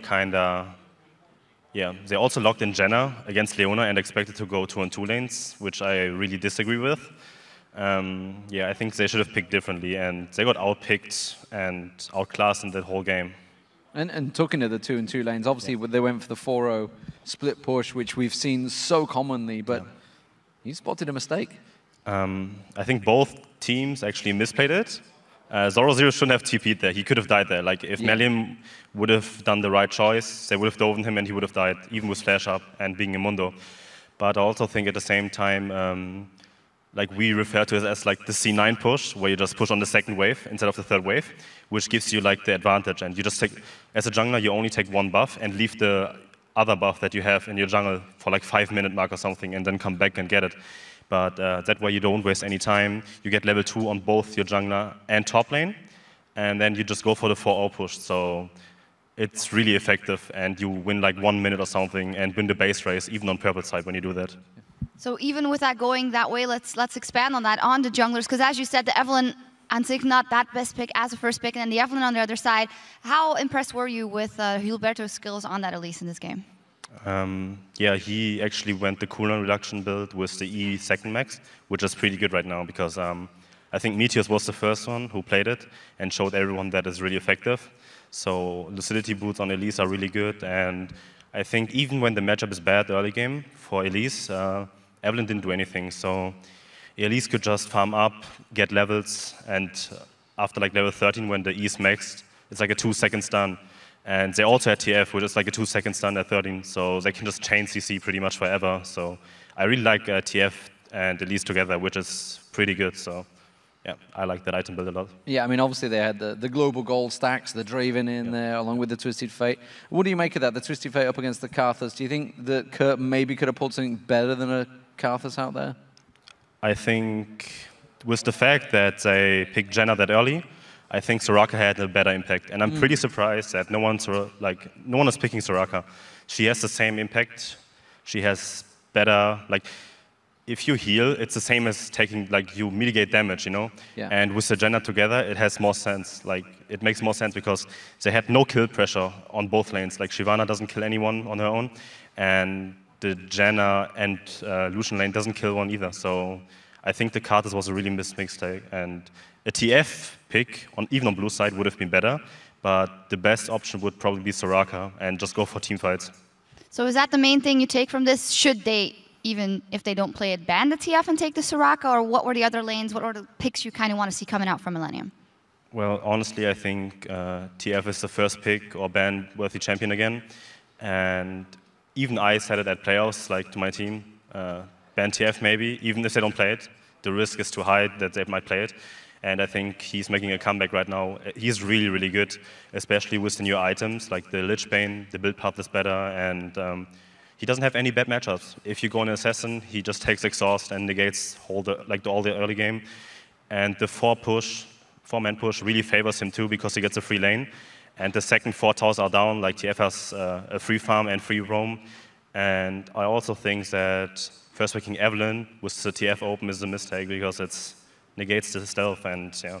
they also locked in Jenna against Leona and expected to go 2-on-2 lanes, which I really disagree with. I think they should have picked differently, and they got outpicked and outclassed in that whole game. And talking to the 2-on-2 lanes, obviously they went for the 4-0 split push, which we've seen so commonly, but you spotted a mistake. I think both teams actually misplayed it. Zoro0 shouldn't have TP'd there. He could have died there. Like, if Melium would have done the right choice, they would have doven him and he would have died, even with flash up and being Immundo. But I also think at the same time, like, we refer to it as like the C9 push, where you just push on the second wave instead of the third wave, which gives you like the advantage. And you just take, as a jungler, you only take one buff and leave the other buff that you have in your jungle for like 5-minute mark or something, and then come back and get it. But that way you don't waste any time. You get level 2 on both your jungler and top lane, and then you just go for the 4-0 push. So it's really effective, and you win like 1 minute or something and win the base race, even on purple side when you do that. So even with that going that way, let's expand on that, on the junglers, because as you said, the Evelynn Antic not that best pick as a first pick, and then the Evelynn on the other side. How impressed were you with Gilberto's skills on that Elise in this game? He actually went the cooldown reduction build with the E second max, which is pretty good right now, because I think Meteors was the first one who played it and showed everyone that it's really effective. So lucidity boots on Elise are really good, and I think even when the matchup is bad early game for Elise, Evelynn didn't do anything. So Elise could just farm up, get levels, and after like level 13 when the E is maxed, it's like a 2-second stun. And they also had TF, which is like a 2-second stun at 13, so they can just chain CC pretty much forever. So I really like TF and Elise together, which is pretty good. So yeah, I like that item build a lot. Yeah, I mean, obviously they had the global gold stacks, the Draven in there, along with the Twisted Fate. What do you make of that, the Twisted Fate up against the Karthus? Do you think that Kurt maybe could have pulled something better than a Karthus out there? I think with the fact that they picked Jenna that early, I think Soraka had a better impact, and I'm pretty surprised that no one is picking Soraka. She has the same impact. She has better, like, if you heal, it's the same as taking, like, you mitigate damage, you know? Yeah. And with the Jenna together, it has more sense. Like, it makes more sense because they had no kill pressure on both lanes. Like, Shyvana doesn't kill anyone on her own, and the Jenna and Lucian lane doesn't kill one either. So I think the Karthus was a really missed mistake, and a TF pick, even on blue side, would have been better, but the best option would probably be Soraka and just go for team fights. So is that the main thing you take from this? Should they, even if they don't play it, ban the TF and take the Soraka, or what were the other lanes? What are the picks you kind of want to see coming out from Millennium? Well, honestly, I think TF is the first pick or ban-worthy champion again, and even I said it at playoffs, like to my team, ban TF maybe, even if they don't play it. The risk is too high that they might play it. And I think he's making a comeback right now. He's really, really good, especially with the new items, like the Lich Bane, the build path is better, and he doesn't have any bad matchups. If you go on Assassin, he just takes Exhaust and negates all the early game. And the 4-man push really favors him too, because he gets a free lane. And the second 4 towers are down, like TF has a free farm and free roam. And I also think that first picking Evelyn with the TF open is a mistake because it negates the stealth and yeah.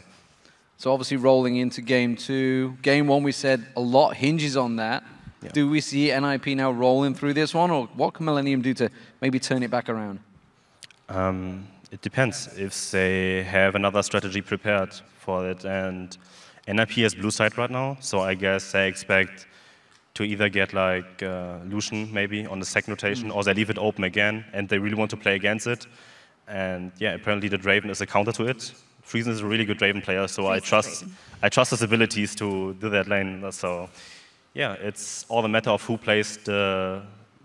So obviously rolling into game 2. Game 1 we said a lot hinges on that. Yeah. Do we see NIP now rolling through this one, or what can Millennium do to maybe turn it back around? It depends if they have another strategy prepared for it. And NIP has blue side right now, so I guess they expect to either get like Lucian maybe on the second rotation, or they leave it open again, and they really want to play against it. And yeah, apparently the Draven is a counter to it. Friesen is a really good Draven player, so I trust his abilities to do that lane. So yeah, it's all a matter of who plays the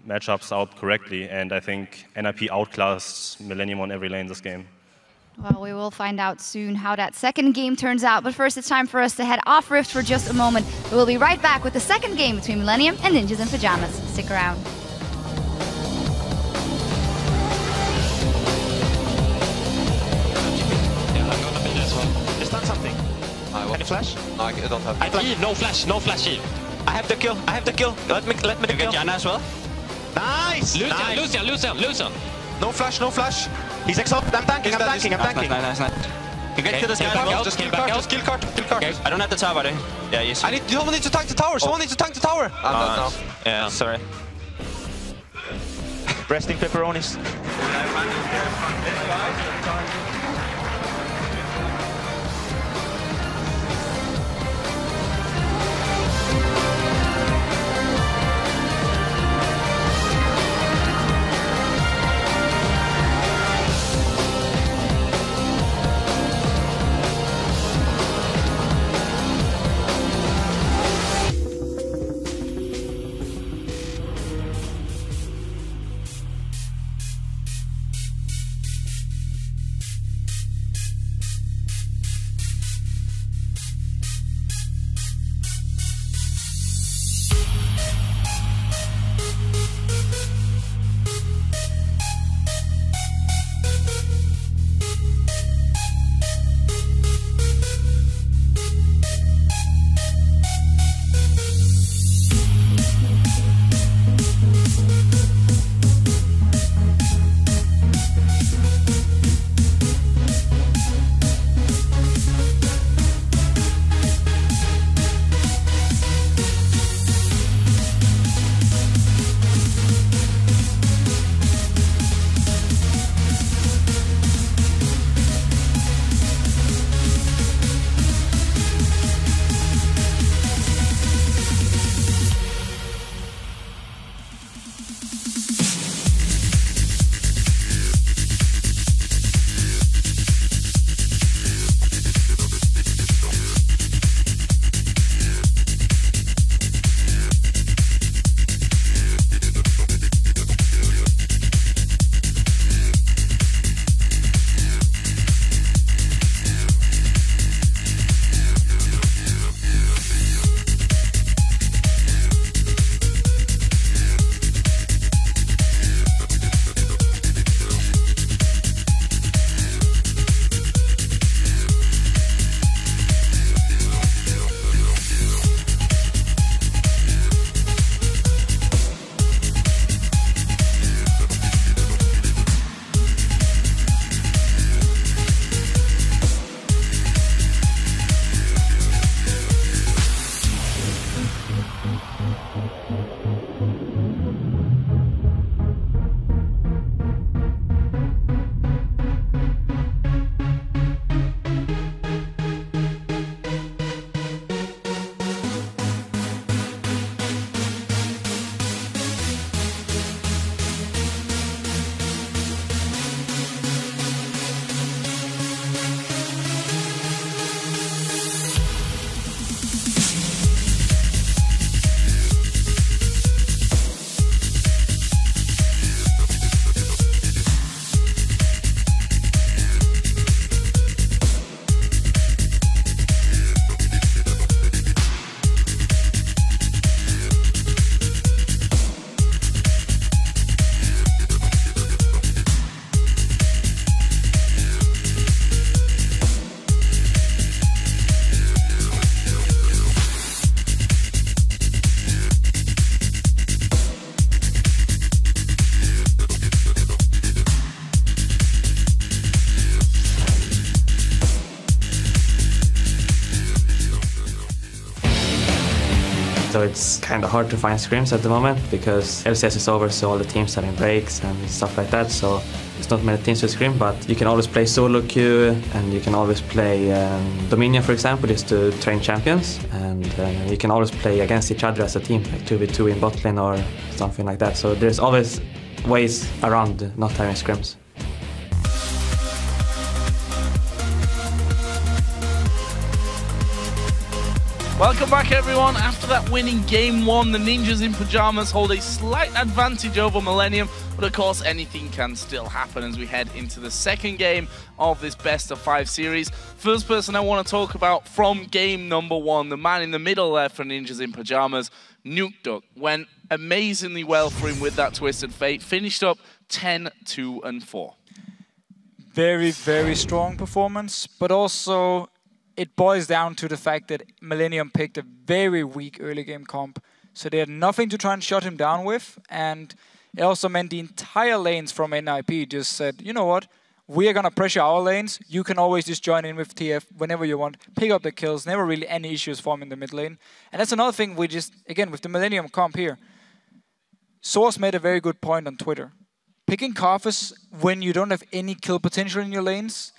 matchups out correctly, and I think NIP outclassed Millennium on every lane this game. Well, we will find out soon how that second game turns out, but first it's time for us to head off Rift for just a moment. We'll be right back with the second game between Millennium and Ninjas in Pajamas. Stick around. Something. Any flash? No, I don't have. I leave. No flash. No flash. Eve. I have the kill. I have the kill. Let me the kill. Get Janna as well. Nice. Lucian. No flash. No flash. He's exhausted. I'm tanking. Nice. You get to the sky. Just kill cart. Okay. I don't have the tower, buddy. Yeah, yes. Someone needs to tank the tower. Someone needs to tank the tower. I'm dead now. Yeah, sorry. Resting pepperonis. so it's kind of hard to find scrims at the moment because LCS is over, so all the teams are in breaks and stuff like that, so there's not many teams to scrim, but you can always play solo queue and you can always play Dominion, for example, just to train champions, and you can always play against each other as a team, like 2v2 in bot lane or something like that, so there's always ways around not having scrims. Welcome back, everyone. After that winning Game 1, the Ninjas in Pyjamas hold a slight advantage over Millennium, but of course anything can still happen as we head into the second game of this best-of-5 series. First person I want to talk about from game number 1, the man in the middle there for Ninjas in Pyjamas, Nukeduck. Went amazingly well for him with that Twisted Fate, finished up 10-2-4. Very, very strong performance, but also it boils down to the fact that Millennium picked a very weak early game comp, so they had nothing to try and shut him down with, and it also meant the entire lanes from NIP just said, you know what, we are going to pressure our lanes, you can always just join in with TF whenever you want, pick up the kills, never really any issues for him in the mid lane. And that's another thing we just, again, with the Millennium comp here, Source made a very good point on Twitter. Picking Karthus when you don't have any kill potential in your lanes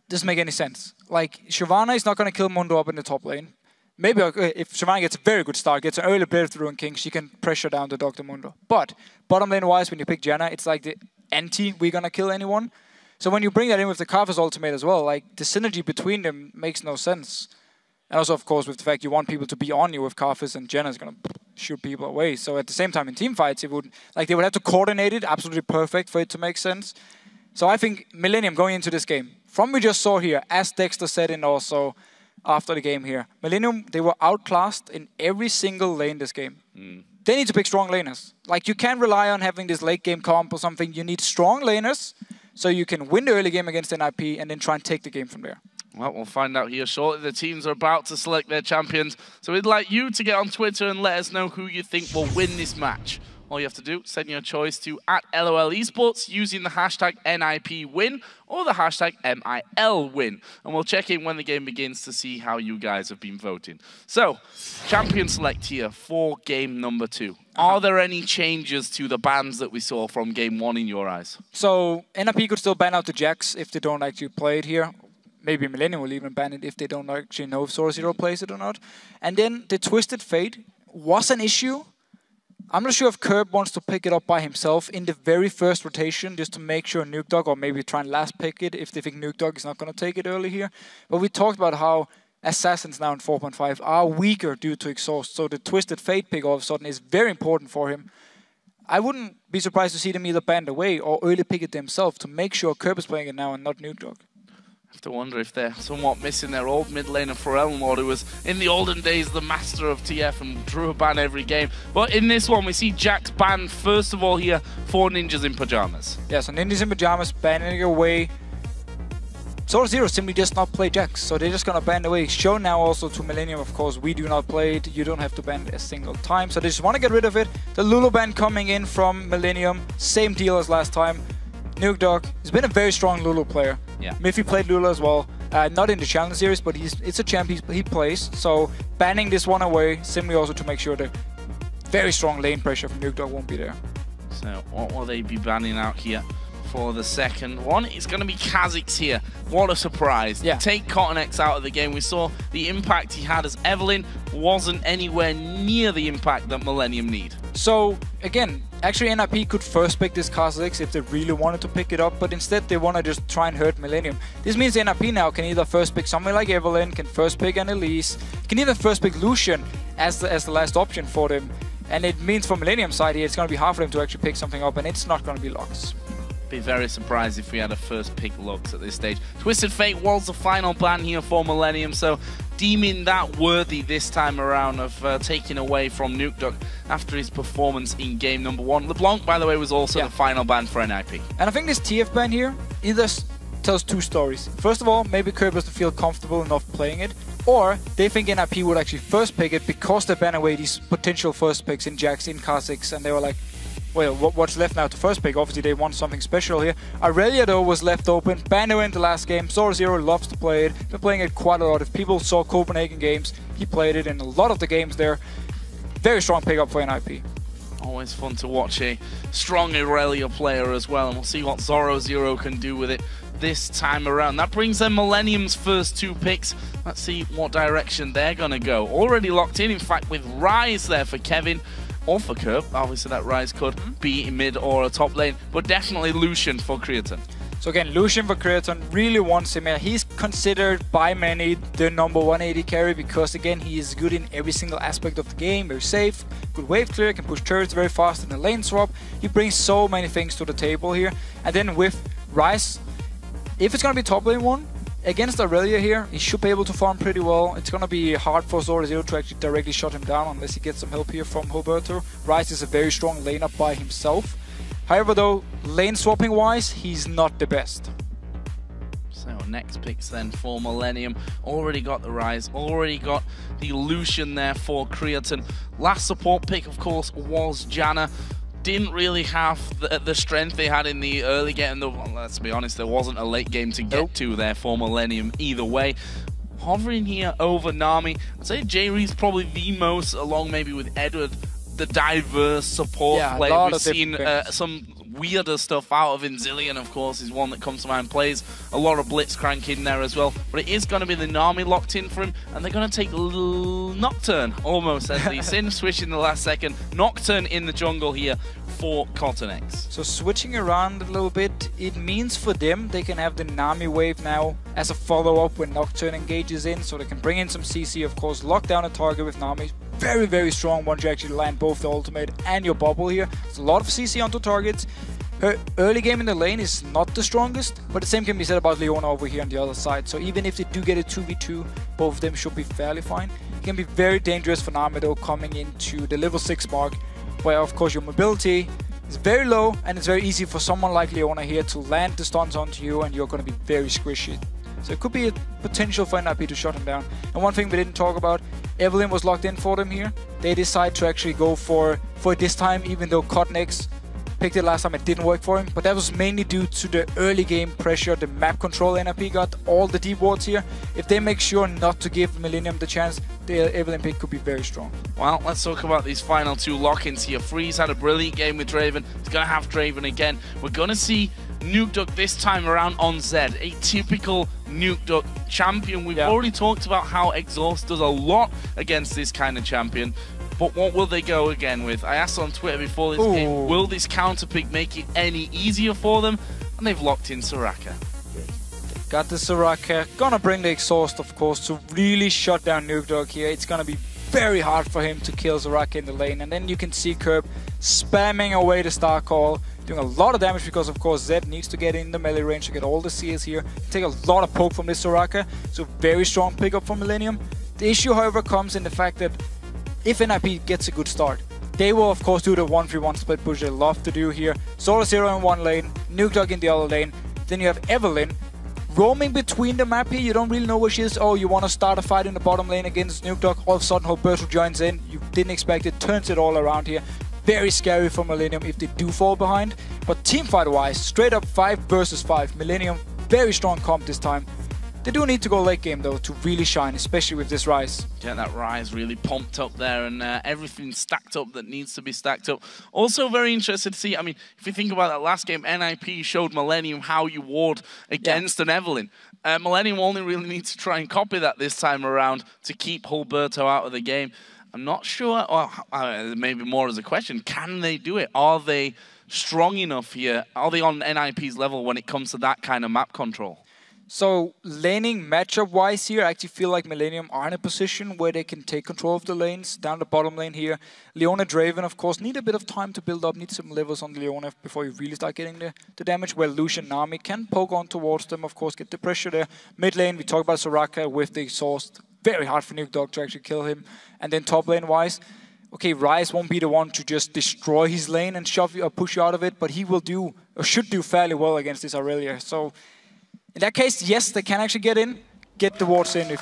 doesn't make any sense. Like, Shyvana is not going to kill Mundo up in the top lane. Maybe if Shyvana gets a very good start, gets an early breakthrough in King, she can pressure down the Dr. Mundo. But bottom lane-wise, when you pick Janna, it's like the anti-we're going to kill anyone. So when you bring that in with the Karthus ultimate as well, like, the synergy between them makes no sense. And also, of course, with the fact you want people to be on you with Karthus, and Janna's going to shoot people away. So at the same time, in team fights, it would, like, they would have to coordinate it absolutely perfect for it to make sense. So I think Millennium going into this game, from we just saw here, as Dexter said and also after the game here, Millennium, they were outclassed in every single lane this game. They need to pick strong laners. Like, you can't rely on having this late game comp or something. You need strong laners so you can win the early game against NIP and then try and take the game from there. Well, we'll find out here shortly. The teams are about to select their champions. So we'd like you to get on Twitter and let us know who you think will win this match. All you have to do, send your choice to @LOL Esports using the hashtag NIPWin or the hashtag MILWin. And we'll check in when the game begins to see how you guys have been voting. So, champion select here for game number 2. Are there any changes to the bans that we saw from game 1 in your eyes? So, NIP could still ban out the Jax if they don't actually play it here. Maybe Millennium will even ban it if they don't actually know if Source Zero plays it or not. And then the Twisted Fate was an issue. I'm not sure if Curb wants to pick it up by himself in the very first rotation just to make sure Nukeduck, or maybe try and last pick it if they think Nukeduck is not going to take it early here. But we talked about how Assassins now in 4.5 are weaker due to Exhaust, so the Twisted Fate pick all of a sudden is very important for him. I wouldn't be surprised to see them either banned away or early pick it themselves to make sure Curb is playing it now and not Nukeduck. I have to wonder if they're somewhat missing their old mid laner Forelmore, who was in the olden days the master of TF and drew a ban every game. But in this one, we see Jax banned first of all here for Ninjas in Pyjamas. Yeah, so Ninjas in Pyjamas banning away. Source Zero simply just not play Jax, so they're just gonna ban away. Show now also to Millennium, of course, we do not play it. You don't have to ban it a single time, so they just want to get rid of it. The Lulu ban coming in from Millennium, same deal as last time. Nukeduck has been a very strong Lulu player. Yeah. Miffy played Lulu as well. Not in the Challenge Series, but it's a champ he plays. So banning this one away, simply also to make sure the very strong lane pressure from Nukeduck won't be there. So what will they be banning out here for the second one? It's going to be Kha'Zix here. What a surprise. Yeah. Take Cotton X out of the game. We saw the impact he had as Evelyn wasn't anywhere near the impact that Millennium need. So again, actually NIP could first pick this Kha'Zix if they really wanted to pick it up, but instead they want to just try and hurt Millennium. This means NIP now can either first pick someone like Evelyn, can first pick an Elise, can even first pick Lucian as the last option for them. And it means for Millennium's side here, it's going to be hard for them to actually pick something up, and it's not going to be Lux. Be very surprised if we had a first pick Lux at this stage. Twisted Fate was the final ban here for Millennium, so deeming that worthy this time around of taking away from Nukeduck after his performance in game number 1. LeBlanc, by the way, was also the final ban for NIP. And I think this TF ban here either tells two stories. First of all, maybe Curb doesn't feel comfortable enough playing it, or they think NIP would actually first pick it because they ban away these potential first picks in Jax, in Kha'Zix, and they were like, well, what's left now to first pick? Obviously, they want something special here. Aurelia, though, was left open. Banned away in the last game. Source Zero loves to play it. Been playing it quite a lot. If people saw Copenhagen games, he played it in a lot of the games there. Very strong pickup for NIP. Always fun to watch a strong Irelia player as well, and we'll see what Zoro Zero can do with it this time around. That brings them Millennium's first 2 picks. Let's see what direction they're going to go. Already locked in fact, with Rise there for Kevin, or for Curb. Obviously, that Rise could be in mid or a top lane, but definitely Lucian for Creatine. So again, Lucian for Creatine really wants him here. He's considered by many the #1 AD carry because again, he is good in every single aspect of the game. Very safe, good wave clear, can push turrets very fast in the lane swap. He brings so many things to the table here. And then with Rise, if it's going to be top lane 1, against Irelia here, he should be able to farm pretty well. It's going to be hard for Zoro Zero to actually directly shut him down unless he gets some help here from Roberto. Rise is a very strong laner by himself. However though, lane swapping wise, he's not the best. So next picks then for Millennium. Already got the Rise, already got the Lucian there for Creatine. Last support pick of course was Janna. Didn't really have the strength they had in the early game. Well, let's be honest, there wasn't a late game to get to there for Millennium either way. Hovering here over Nami. I'd say J-Ree's probably the most, along maybe with Edward, the diverse support player. We've seen some weirder stuff out of Inzillion, of course, is one that comes to mind. Plays a lot of Blitzcrank in there as well, but it is going to be the Nami locked in for him, and they're going to take a little Nocturne almost as the Sin switch in the last second. Nocturne in the jungle here for Cottonex. So switching around a little bit, it means for them they can have the Nami wave now as a follow-up when Nocturne engages in, so they can bring in some CC, of course, lock down a target with Nami. Very, very strong once you actually land both the ultimate and your bubble here. It's a lot of CC onto targets. Her early game in the lane is not the strongest, but the same can be said about Leona over here on the other side. So even if they do get a 2v2, both of them should be fairly fine. It can be very dangerous for Nami though coming into the level 6 mark, where of course your mobility is very low and it's very easy for someone like Leona here to land the stuns onto you and you're going to be very squishy. So it could be a potential for NIP to shut him down. And one thing we didn't talk about, Evelynn was locked in for them here. They decide to actually go for it this time, even though Cottonex picked it last time, it didn't work for him. But that was mainly due to the early game pressure, the map control NIP got, all the deep wards here. If they make sure not to give Millennium the chance, the Evelynn pick could be very strong. Well, let's talk about these final 2 lock-ins here. Freeze had a brilliant game with Draven. He's going to have Draven again. We're going to see Nukeduck this time around on Zed, a typical Nukeduck champion. We've already talked about how Exhaust does a lot against this kind of champion, but what will they go again with? I asked on Twitter before this game, will this counter pick make it any easier for them? And they've locked in Soraka. Got the Soraka, gonna bring the Exhaust of course to really shut down Nukeduck here. It's gonna be very hard for him to kill Soraka in the lane, and then you can see Curb spamming away the Star Call, doing a lot of damage because of course Zed needs to get in the melee range to get all the CS here. Take a lot of poke from this Soraka, so very strong pickup from Millennium. The issue however comes in the fact that if NIP gets a good start, they will of course do the 1v1 split push they love to do here. Zoro Zero in one lane, Nukeduck in the other lane, then you have Evelynn roaming between the map here. You don't really know where she is. Oh, you want to start a fight in the bottom lane against Nukeduck, all of a sudden Roberto joins in, you didn't expect it, turns it all around here. Very scary for Millennium if they do fall behind. But teamfight wise, straight up 5 versus 5, Millennium, very strong comp this time. They do need to go late game though to really shine, especially with this Rise. Get that Rise really pumped up there and everything stacked up that needs to be stacked up. Also very interested to see, I mean, if you think about that last game, NIP showed Millennium how you ward against an Evelynn. Millennium only really needs to try and copy that this time around to keep Hulberto out of the game. I'm not sure, or maybe more as a question, can they do it? Are they strong enough here? Are they on NIP's level when it comes to that kind of map control? So laning matchup-wise here, I actually feel like Millennium are in a position where they can take control of the lanes. Down the bottom lane here, Leona Draven, of course, need a bit of time to build up, need some levels on Leona before you really start getting the damage, where Lucian Nami can poke on towards them, of course, get the pressure there. Mid lane, we talk about Soraka with the Exhaust. Very hard for Nukeduck to actually kill him. And then top lane-wise, okay, Rise won't be the one to just destroy his lane and shove you or push you out of it, but he will do, or should do fairly well against this Irelia. So in that case, yes, they can actually get the wards in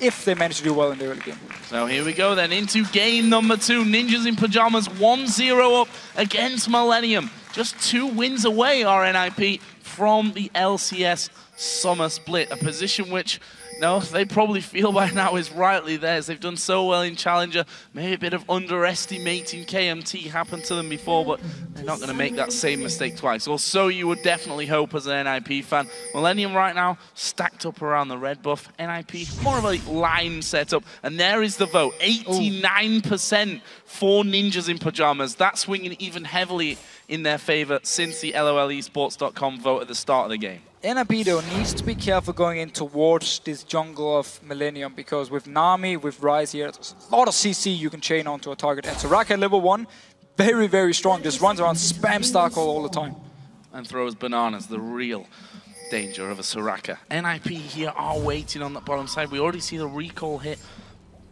if they manage to do well in the early game. So here we go then into game number 2. Ninjas in Pajamas 1-0 up against Millennium. Just 2 wins away are NIP from the LCS Summer Split, a position which No, they probably feel by now is rightly theirs. They've done so well in Challenger. Maybe a bit of underestimating KMT happened to them before, but they're not going to make that same mistake twice. Or so you would definitely hope as an NIP fan. Millennium right now stacked up around the red buff. NIP, more of a line setup. And there is the vote. 89% for Ninjas in Pajamas. That's swinging even heavily in their favor since the LOLesports.com vote at the start of the game. NIP though needs to be careful going in towards this jungle of Millennium, because with Nami, with Ryze here, there's a lot of CC you can chain onto a target. And Soraka at level 1, very, very strong. Just runs around, spam Starcall all the time. And throws bananas, the real danger of a Soraka. NIP here are waiting on that bottom side. We already see the recall hit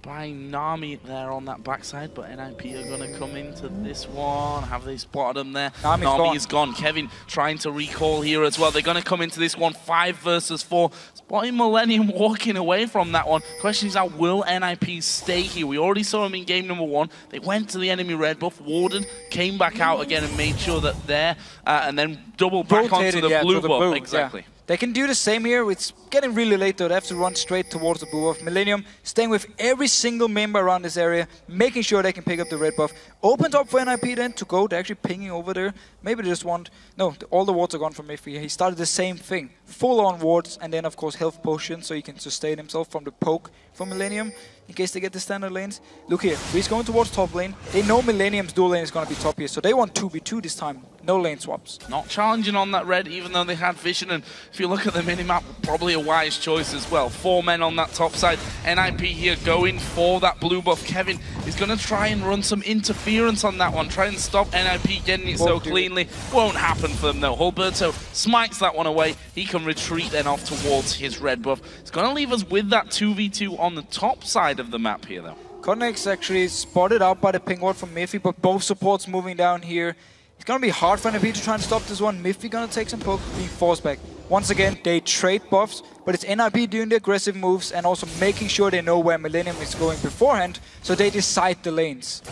by Nami there on that backside, but NIP are going to come into this one. Have they spotted him there? Nami is gone. Kevin trying to recall here as well. They're going to come into this one 5 versus 4. Spotting Millennium walking away from that one. Question is now, will NIP stay here? We already saw them in game number 1. They went to the enemy red buff, warded, came back out again and made sure that there, and then double back onto the blue buff. Exactly. Yeah. They can do the same here. It's getting really late though. They have to run straight towards the blue buff. Millennium staying with every single member around this area, making sure they can pick up the red buff. Opened up for NIP then to go. They're actually pinging over there. Maybe they just want... No, all the wards are gone from Miffy. He started the same thing. Full on wards and then of course health potion so he can sustain himself from the poke from Millennium in case they get the standard lanes. Look here, he's going towards top lane. They know Millennium's dual lane is going to be top here, so they want 2v2 this time. No lane swaps. Not challenging on that red, even though they had vision. And if you look at the minimap, probably a wise choice as well. 4 men on that top side. NIP here going for that blue buff. Kevin is going to try and run some interference on that one. Try and stop NIP getting it so cleanly. Won't happen for them though. Hulberto smites that one away. He can retreat then off towards his red buff. It's going to leave us with that 2v2 on the top side of the map here though. Connect's actually spotted out by the ping ward from Miffy, but both supports moving down here. It's going to be hard for NIP to try and stop this one. Miffy going to take some poke, being forced back. Once again, they trade buffs, but it's NIP doing the aggressive moves and also making sure they know where Millennium is going beforehand, so they decide the lanes.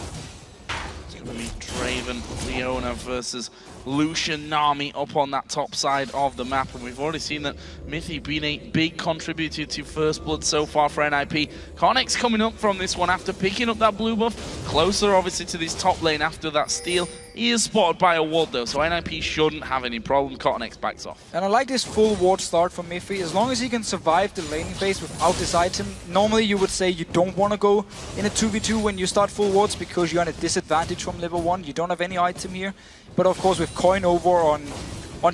It's going to be Draven, Leona versus Lucian, Nami up on that top side of the map, and we've already seen that Miffy being a big contributor to First Blood so far for NIP. Connex coming up from this one after picking up that blue buff, closer obviously to this top lane after that steal. He is spotted by a ward though, so NIP shouldn't have any problem. Cottonex backs off. And I like this full ward start from Miffy. As long as he can survive the laning phase without this item, normally you would say you don't want to go in a 2v2 when you start full wards because you're at a disadvantage from level 1. You don't have any item here. But of course with coin over on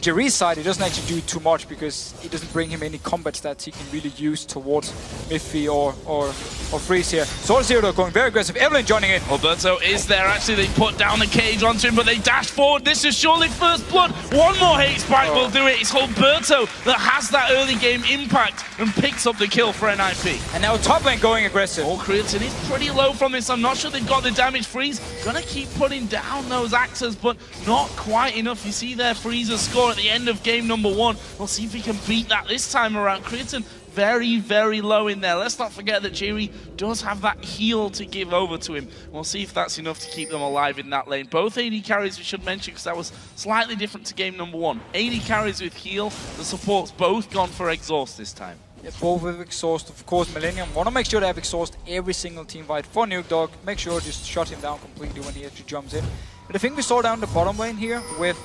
Jerry's side, it doesn't actually do too much because it doesn't bring him any combat stats he can really use towards Miffy or Freeze here. Soul Zero going very aggressive. Evelyn joining in. Alberto is there. Actually, they put down the cage onto him, but they dash forward. This is surely First Blood. One more hate spike will do it. It's Alberto that has that early game impact and picks up the kill for NIP. And now top lane going aggressive. Oh, Creatine is pretty low from this. I'm not sure they've got the damage. Freeze gonna keep putting down those axes, but not quite enough. You see there, Freeze's score at the end of game number 1. We'll see if he can beat that this time around. Creatine very, very low in there. Let's not forget that Jerry does have that heal to give over to him. We'll see if that's enough to keep them alive in that lane. Both AD carries we should mention because that was slightly different to game number 1. AD carries with heal. The support's both gone for exhaust this time. Yeah, both with exhaust. Of course, Millennium want to make sure they have exhaust every single team fight for Nuke Dog. Make sure just shut him down completely when he actually jumps in. But I think we saw down the bottom lane here with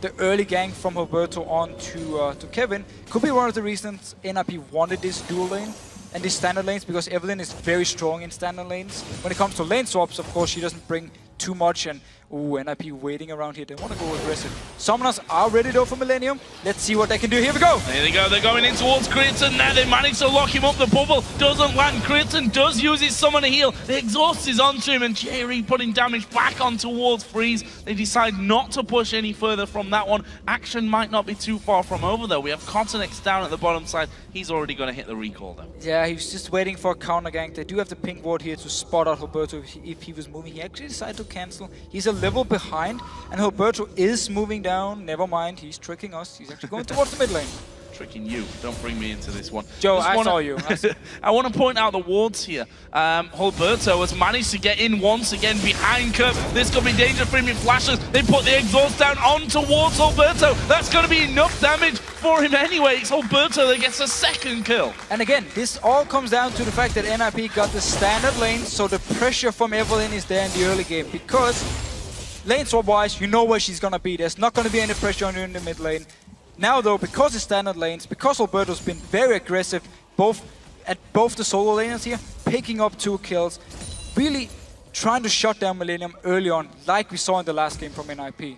the early gank from Roberto on to Kevin could be one of the reasons NIP wanted this dual lane and these standard lanes, because Evelyn is very strong in standard lanes. When it comes to lane swaps, of course, she doesn't bring too much, and NIP waiting around here. They want to go aggressive. Summoners are ready though for Millennium. Let's see what they can do. Here we go. There they go. They're going in towards Creatine. Now they manage to lock him up. The bubble doesn't land. Creatine does use his summoner heal. The exhaust is onto him, and Jerry putting damage back on towards Freeze. They decide not to push any further from that one. Action might not be too far from over though. We have Cottonex down at the bottom side. He's already going to hit the recall though. Yeah, he's just waiting for a counter gank. They do have the pink ward here to spot out Roberto if he was moving. He actually decided to cancel. He's a level behind, and Roberto is moving down. Never mind, he's tricking us. He's actually going towards the mid lane. Tricking you. Don't bring me into this one. Joe, I saw you. I want to point out the wards here. Hulberto has managed to get in once again behind Curve. This could be danger for him in flashes. They put the exhaust down on towards Hulberto. That's going to be enough damage for him anyway. It's Alberto that gets a second kill. And again, this all comes down to the fact that NIP got the standard lane, so the pressure from Evelyn is there in the early game. Because lane swap-wise, you know where she's gonna be. There's not gonna be any pressure on you in the mid lane. Now though, because it's standard lanes, because Alberto's been very aggressive, at both the solo laners here, picking up 2 kills, really trying to shut down Millennium early on, like we saw in the last game from NIP.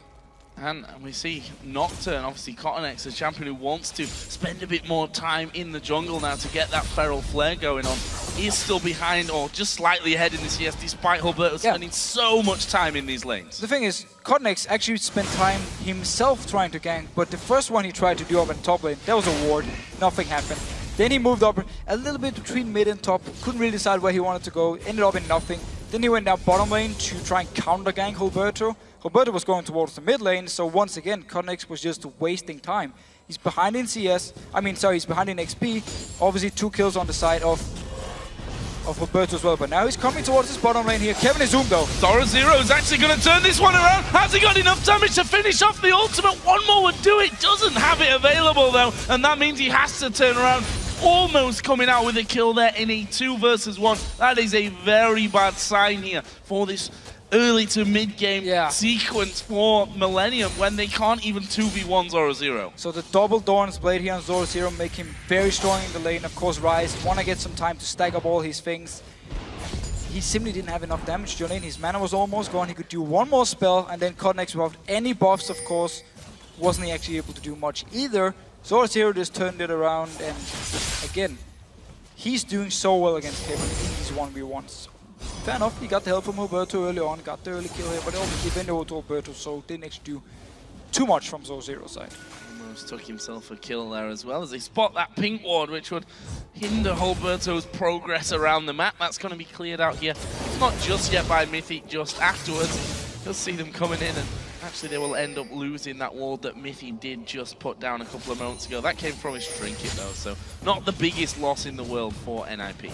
And we see Nocturne, obviously Cottonex, a champion who wants to spend a bit more time in the jungle now to get that feral flare going on. He's still behind or just slightly ahead in the CS despite Alberto spending so much time in these lanes. The thing is, Cottonex actually spent time himself trying to gank, but the first one he tried to do up in top lane, that was a ward, nothing happened. Then he moved up a little bit between mid and top, couldn't really decide where he wanted to go, ended up in nothing. Then he went down bottom lane to try and counter gank Alberto. Alberto was going towards the mid lane, so once again, Cottonex was just wasting time. He's behind in CS, he's behind in XP. Obviously 2 kills on the side of Alberto as well, but now he's coming towards his bottom lane here. Kevin is zoomed though. Zoro is actually going to turn this one around. Has he got enough damage to finish off the ultimate? One more would do it. Doesn't have it available though, and that means he has to turn around. Almost coming out with a kill there in a 2 versus 1. That is a very bad sign here for this early to mid-game sequence for Millennium when they can't even 2v1 Zoro. So the double Dawn's Blade here on Zoro make him very strong in the lane. Of course, Rise want to get some time to stack up all his things. He simply didn't have enough damage to lane. His mana was almost gone. He could do one more spell, and then Cottonex without any buffs, of course, wasn't he actually able to do much either. Zoro just turned it around, and again, he's doing so well against Kevin in these 1v1s. Fair enough, he got the help from Alberto early on, got the early kill here, but obviously went over to Alberto, so didn't actually do too much from Zero's side. Almost took himself a kill there as well as they spot that pink ward, which would hinder Alberto's progress around the map. That's going to be cleared out here. Not just yet by Mythic, just afterwards. You'll see them coming in, and actually they will end up losing that ward that Mythic did just put down a couple of moments ago. That came from his trinket though, so not the biggest loss in the world for NIP.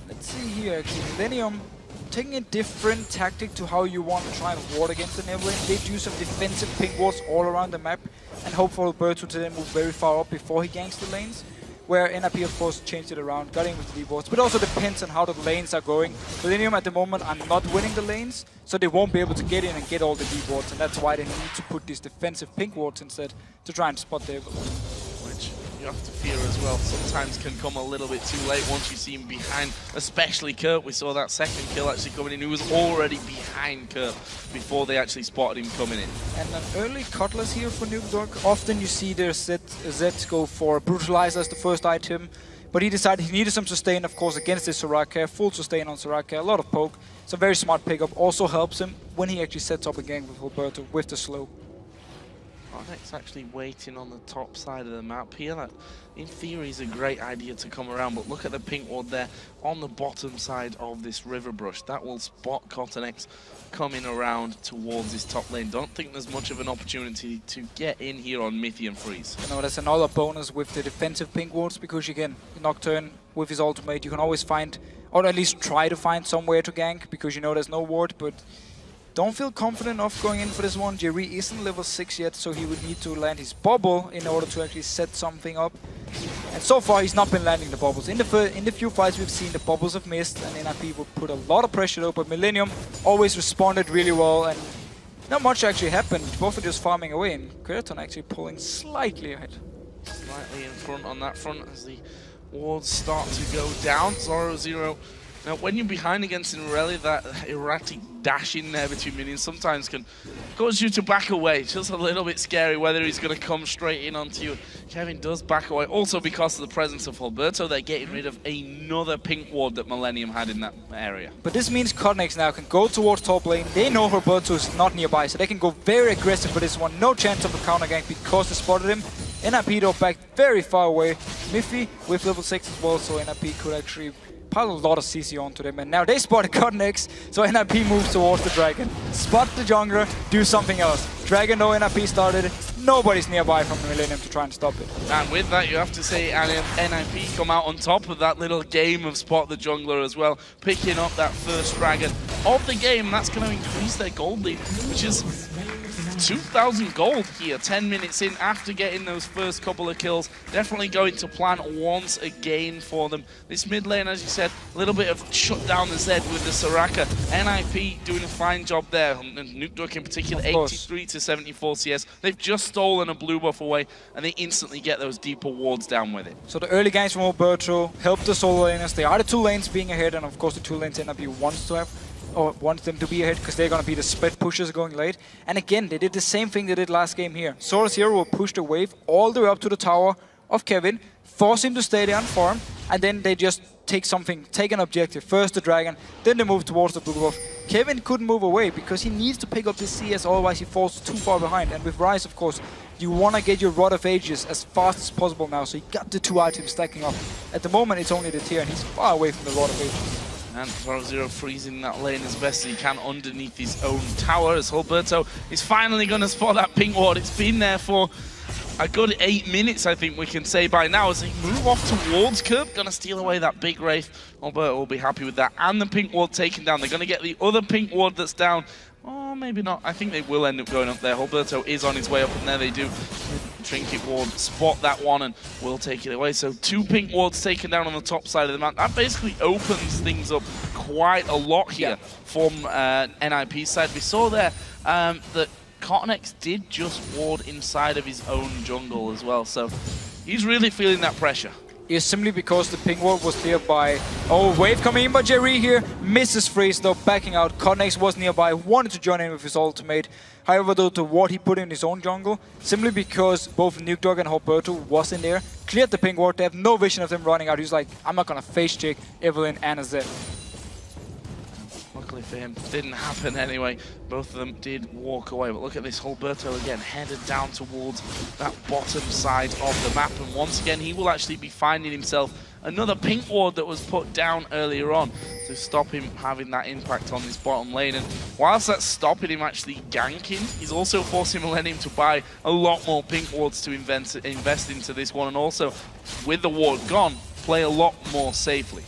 Let's see here, actually, Millennium taking a different tactic to how you want to try and ward against the Evelyn. They do some defensive pink wards all around the map and hope for Alberto to then move very far up before he ganks the lanes. Where NIP, of course, changed it around, got in with the wards, but also depends on how the lanes are going. Millennium at the moment are not winning the lanes, so they won't be able to get in and get all the deep wards, and that's why they need to put these defensive pink wards instead to try and spot the Evelyn. Which you have to fear as well. Sometimes can come a little bit too late once you see him behind, especially Kurt. We saw that second kill actually coming in. He was already behind Kurt before they actually spotted him coming in. And an early Cutlass here for Noob Dog. Often you see their Zeds go for Brutalizer as the first item, but he decided he needed some sustain, of course, against this Soraka. Full sustain on Soraka, a lot of poke. It's a very smart pickup. Also helps him when he actually sets up a gang with Alberto with the slow. Cottonex actually waiting on the top side of the map here. That, in theory, is a great idea to come around, but look at the pink ward there on the bottom side of this river brush. That will spot Cottonex coming around towards his top lane. Don't think there's much of an opportunity to get in here on Mythic and Freeze. You know, there's another bonus with the defensive pink wards, because again, Nocturne with his ultimate, you can always find, or at least try to find somewhere to gank, because you know there's no ward, but don't feel confident enough going in for this one. Jerry isn't level 6 yet, so he would need to land his bubble in order to actually set something up. And so far, he's not been landing the bubbles. In the few fights we've seen, the bubbles have missed, and NIP would put a lot of pressure though, but Millennium always responded really well, and not much actually happened. Both are just farming away, and Keraton actually pulling slightly ahead. Slightly in front on that front as the wards start to go down. Zoro. Now, when you're behind against an Irelia, that erratic dash in there between minions sometimes can cause you to back away. It's just a little bit scary whether he's going to come straight in onto you. Kevin does back away. Also, because of the presence of Alberto, they're getting rid of another pink ward that Millennium had in that area. But this means Cottonex now can go towards top lane. They know Alberto is not nearby, so they can go very aggressive for this one. No chance of a counter gank because they spotted him. NIP though back very far away. Miffy with level 6 as well, so NIP could actually pile a lot of CC onto them, and now they spotted Cottonex, so NIP moves towards the Dragon. Spot the jungler, do something else. Dragon though NIP started, nobody's nearby from Millennium to try and stop it. And with that, you have to say NIP come out on top of that little game of spot the jungler as well, picking up that first Dragon of the game. That's going to increase their gold lead, which is with 2,000 gold here, 10 minutes in after getting those first couple of kills. Definitely going to plan once again for them. This mid lane, as you said, a little bit of shut down the Zed with the Soraka. NIP doing a fine job there, and Nukeduck in particular, 83 to 74 CS. They've just stolen a blue buff away, and they instantly get those deeper wards down with it. So the early games from Alberto helped the solo laners. They are the two lanes being ahead, and of course the two lanes NIP wants to have, or wants them to be ahead, because they're going to be the split pushers going late. And again, they did the same thing they did last game here. Zoro Zero will push the wave all the way up to the tower of Kevin, force him to stay there and farm, and then they just take an objective. First the dragon, then they move towards the blue buff. Kevin couldn't move away because he needs to pick up this CS, otherwise he falls too far behind. And with Ryze, of course, you want to get your Rod of Ages as fast as possible now, so you got the two items stacking up. At the moment it's only the tier, and he's far away from the Rod of Ages. And Zoro Zero freezing that lane as best as he can underneath his own tower, as Alberto is finally going to spot that pink ward. It's been there for a good 8 minutes, I think we can say by now, as they move off towards Curb, going to steal away that big Wraith. Alberto will be happy with that, and the pink ward taken down. They're going to get the other pink ward that's down. Oh, maybe not. I think they will end up going up there. Alberto is on his way up, and there they do. Trinket ward, spot that one, and will take it away. So 2 pink wards taken down on the top side of the map. That basically opens things up quite a lot here from NIP's side. We saw there that Cottonex did just ward inside of his own jungle as well, so he's really feeling that pressure. Is simply because the pink ward was nearby. Oh, wave coming in by Jerry here. Misses Freeze though, backing out. Cottonex was nearby, wanted to join in with his ultimate. However, though, the ward he put in his own jungle, simply because both Nukeduck and Alberto was in there, cleared the pink ward. They have no vision of them running out. He's like, I'm not gonna face check Evelynn and a Zed. Luckily for him, didn't happen anyway. Both of them did walk away, but look at this, Alberto again headed down towards that bottom side of the map, and once again he will actually be finding himself another pink ward that was put down earlier on to stop him having that impact on this bottom lane. And whilst that's stopping him actually ganking, he's also forcing Millennium to buy a lot more pink wards to invest into this one, and also with the ward gone, play a lot more safely.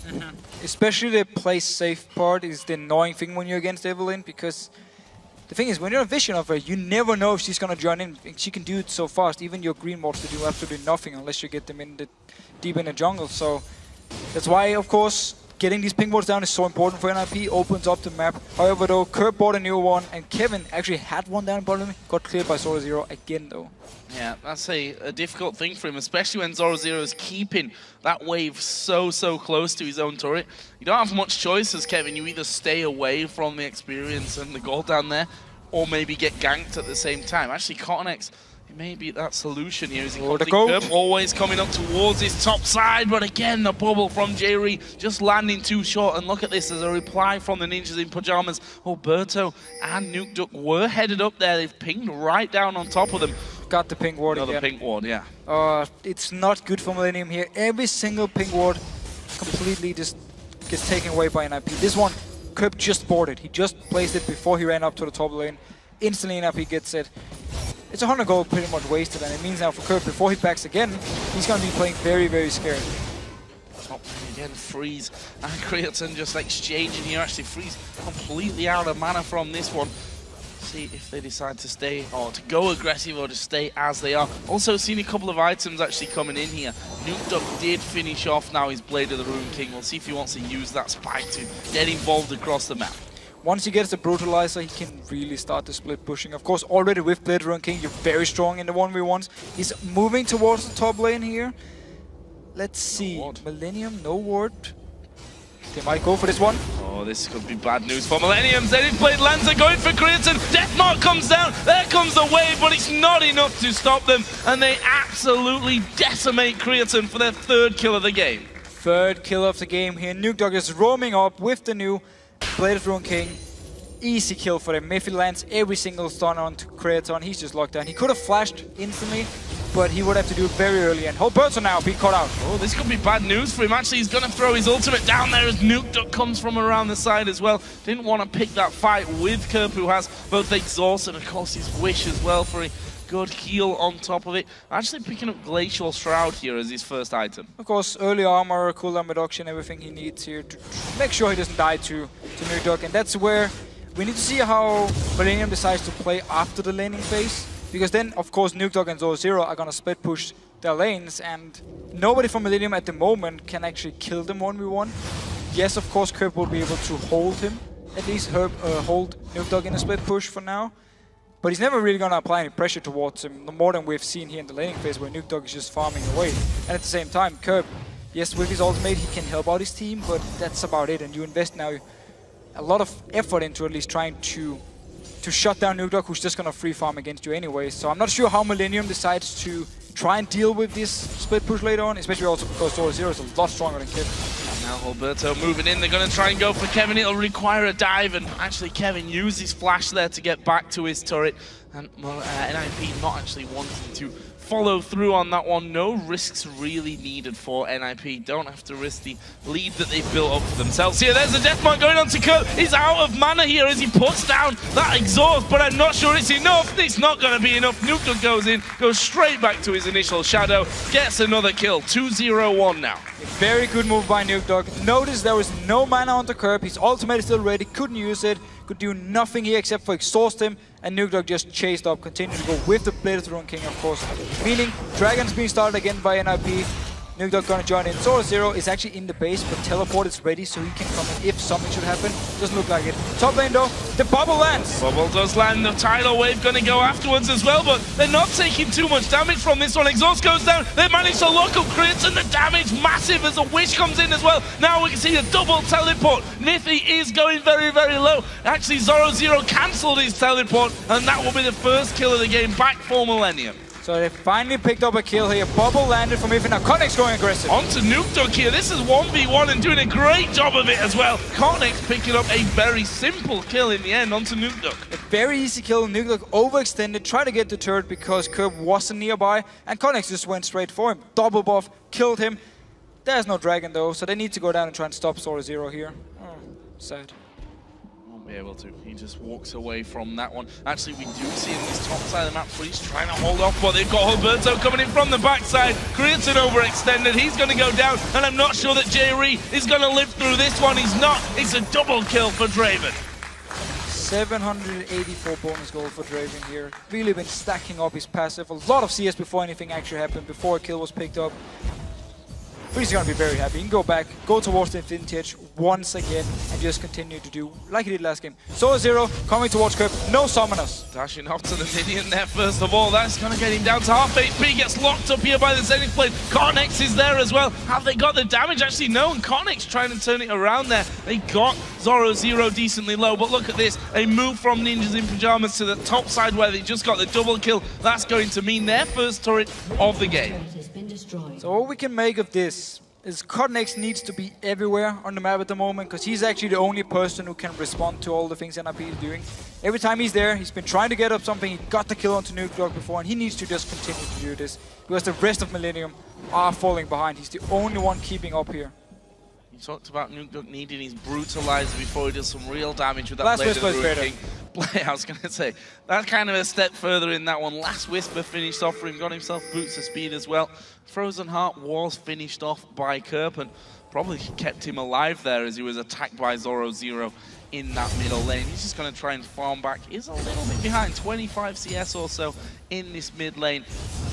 Especially the play safe part is the annoying thing when you're against Evelynn, because the thing is, when you're a vision of her, you never know if she's gonna join in. She can do it so fast. Even your green wards to do absolutely nothing unless you get them in the deep in the jungle. So that's why, of course, getting these pink wards down is so important for NIP. Opens up the map. However, though, Curb bought a new one, and Kevin actually had one down bottom. Got cleared by Zoro Zero again, though. Yeah, that's a difficult thing for him, especially when Zoro Zero is keeping that wave so close to his own turret. You don't have much choice as Kevin. You either stay away from the experience and the gold down there, or maybe get ganked at the same time. Actually, Cottonex, it may be that solution here. Is he always coming up towards his top side, but again, the bubble from Jerry just landing too short. And look at this, as a reply from the Ninjas in Pajamas. Alberto and Nukeduck were headed up there. They've pinged right down on top of them. Got the pink ward Another again. pink ward, yeah. It's not good for Millennium here. Every single pink ward completely just gets taken away by NIP. This one, Curb just boarded. He just placed it before he ran up to the top lane. Instantly NIP gets it. It's 100 gold pretty much wasted, and it means now for Curb, before he backs again, he's going to be playing very scared. Top lane again, Freeze and Creaton just exchanging here. Actually, Freeze completely out of mana from this one. See if they decide to stay or to go aggressive or to stay as they are. Also seen a couple of items actually coming in here. Nukeduck did finish off now his Blade of the Ruined King. We'll see if he wants to use that spike to get involved across the map. Once he gets the Brutalizer, he can really start the split pushing. Of course, already with Blade of the Ruined King, you're very strong in the 1v1s. He's moving towards the top lane here. Let's see. Millennium, no ward. They might go for this one. Oh, this could be bad news for Millennium. Zenith Blade lands, are going for Creaton. Death Mark comes down. There comes the wave, but it's not enough to stop them. And they absolutely decimate Creaton for their 3rd kill of the game. 3rd kill of the game here. Nukeduck is roaming up with the new Blade of the Ruined King. Easy kill for him. If he lands every single stun onto Creaton, he's just locked down. He could have flashed instantly, but he would have to do it very early, and Alberto now being caught out. Oh, this could be bad news for him. Actually, he's going to throw his ultimate down there as Nukeduck comes from around the side as well. Didn't want to pick that fight with Curb, who has both Exhaust and, of course, his Wish as well for a good heal on top of it. Actually picking up Glacial Shroud here as his first item. Of course, early armor, cooldown reduction, everything he needs here to make sure he doesn't die to Nukeduck, and that's where We need to see how Millennium decides to play after the laning phase, because then, of course, Nukedog and Zoro are gonna split push their lanes, and nobody from Millennium at the moment can actually kill them 1v1. Yes, of course, Kerb will be able to hold him, at least hold Nukedog in a split push for now. But he's never really gonna apply any pressure towards him, no more than we've seen here in the laning phase, where Nukedog is just farming away. And at the same time, Kerb, yes, with his ultimate, he can help out his team, but that's about it. And you invest now a lot of effort into at least trying to shut down Nukedog, who's just gonna free farm against you anyway. So I'm not sure how Millennium decides to try and deal with this split push later on, especially also because Zoro Zero is a lot stronger than Kevin. Now Alberto moving in, they're going to try and go for Kevin. It'll require a dive, and actually Kevin used his flash there to get back to his turret. And well, NIP not actually wanting to follow through on that one. No risks really needed for NIP. Don't have to risk the lead that they've built up for themselves. Here, there's a death mark going on to Kurt. He's out of mana here as he puts down that exhaust, but I'm not sure it's enough. It's not going to be enough. Nuke goes in, goes straight back to his initial shadow, gets another kill. 2-0-1 now. A very good move by Nukedog. Notice there was no mana on the curb. His ultimate is still ready, couldn't use it, could do nothing here except for exhaust him, and Nukedog just chased up, continued to go with the Blade of the Rune King, of course. Meaning, Dragon's being started again by NIP. Nukedog gonna join in. Zoro Zero is actually in the base, but teleport is ready, so he can come in if something should happen. Doesn't look like it. Top lane though, the bubble lands. Bubble does land. The tidal wave gonna go afterwards as well, but they're not taking too much damage from this one. Exhaust goes down. They manage to lock up crits, and the damage massive as a wish comes in as well. Now we can see a double teleport. Nifty is going very, very low. Actually, Zoro Zero cancelled his teleport, and that will be the first kill of the game back for Millennium. So they finally picked up a kill here. Bubble landed from Ifin. Now Connex going aggressive. Onto Nukedog here. This is 1v1 and doing a great job of it as well. Connex picking up a very simple kill in the end onto Nukedog. A very easy kill. Nukedog overextended, tried to get the turret because Kerb wasn't nearby, and Connex just went straight for him. Double buff, killed him. There's no dragon though, so they need to go down and try and stop Zoro Zero here. Oh, sad. Be able to. He just walks away from that one. Actually, we do see in this top side of the map, Freeze trying to hold off, but they've got Alberto coming in from the backside. Creates an overextended. He's going to go down, and I'm not sure that J-Ree is going to live through this one. He's not. It's a double kill for Draven. 784 bonus gold for Draven here. Really been stacking up his passive. A lot of CS before anything actually happened, before a kill was picked up. Freeze is going to be very happy. He can go back, go towards the Infinity Edge once again, and just continue to do like he did last game. Zoro Zero coming towards Kerb, no summoners. Dashing off to the minion there first of all. That's going to get him down to half HP. Gets locked up here by the Zenith Blade. Connex is there as well. Have they got the damage? Actually, no. And Connex trying to turn it around there. They got Zoro Zero decently low, but look at this. A move from Ninjas in Pyjamas to the top side where they just got the double kill. That's going to mean their first turret of the game. So all we can make of this is Connex needs to be everywhere on the map at the moment, because he's actually the only person who can respond to all the things NIP is doing. Every time he's there, he's been trying to get up something. He got the kill onto Nukedog before, and he needs to just continue to do this, because the rest of Millennium are falling behind. He's the only one keeping up here. You talked about Nukedog needing his Brutalizer before he does some real damage with that Blade of the Rune King. I was going to say, that's kind of a step further in that one. Last Whisper finished off for him, got himself Boots of Speed as well. Frozen Heart was finished off by Kerb, and probably kept him alive there as he was attacked by Zoro Zero in that middle lane. He's just going to try and farm back. He's a little bit behind, 25 CS or so in this mid lane.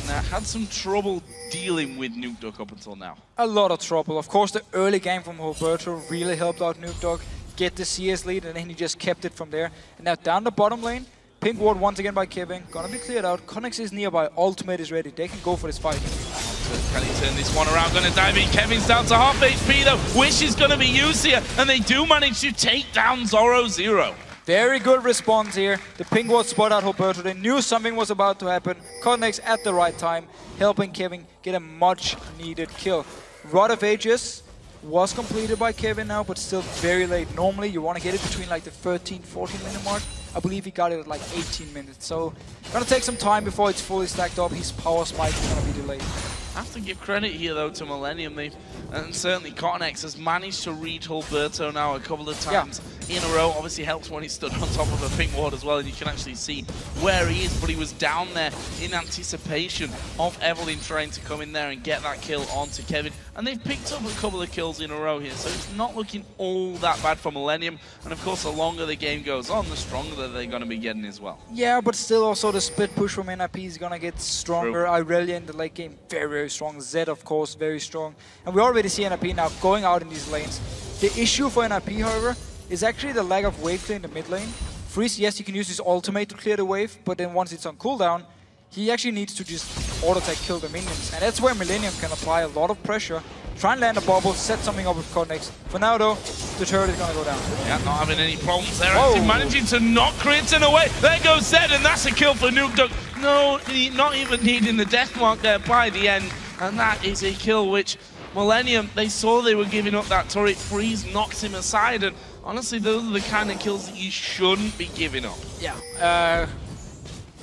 And had some trouble dealing with Nukedog up until now. A lot of trouble. Of course, the early game from Alberto really helped out Nukedog get the CS lead, and then he just kept it from there. And now down the bottom lane, pink ward once again by Kevin. Gonna be cleared out. Connex is nearby. Ultimate is ready. They can go for this fight. Can he turn this one around? Gonna dive in. Kevin's down to half HP though. Wish is gonna be used here, and they do manage to take down Zoro Zero. Very good response here. The pink ward spot out Alberto. They knew something was about to happen. Connex at the right time, helping Kevin get a much needed kill. Rod of Ages was completed by Kevin now, but still very late. Normally you want to get it between like the 13-14 minute mark. I believe he got it at like 18 minutes. So gonna take some time before it's fully stacked up. His power spike is gonna be delayed. Have to give credit here though to Millennium. And certainly CottonX has managed to read Hulberto now a couple of times in a row. Obviously helps when he stood on top of a pink ward as well, and you can actually see where he is, but he was down there in anticipation of Evelyn trying to come in there and get that kill onto Kevin. And they've picked up a couple of kills in a row here, so it's not looking all that bad for Millennium. And of course, the longer the game goes on, the stronger they're going to be getting as well. Yeah, but still also the split push from NIP is going to get stronger. Irelia in the late game, very, very strong. Zed, of course, very strong. And we already see NIP now going out in these lanes. The issue for NIP, however, is actually the lack of wave clear in the mid lane. Freeze, yes, he can use his ultimate to clear the wave, but then once it's on cooldown, he actually needs to just auto-attack kill the minions. And that's where Millennium can apply a lot of pressure, try and land a bubble, set something up with CottonX. For now though, the turret is gonna go down. Yeah, not having any problems there. Actually managing to knock Creighton away. There goes Zed, and that's a kill for Nukeduck. No, not even needing the death mark there by the end. And that is a kill which Millennium, they saw they were giving up that turret. Freeze knocks him aside, and honestly, those are the kind of kills that you shouldn't be giving up. Yeah,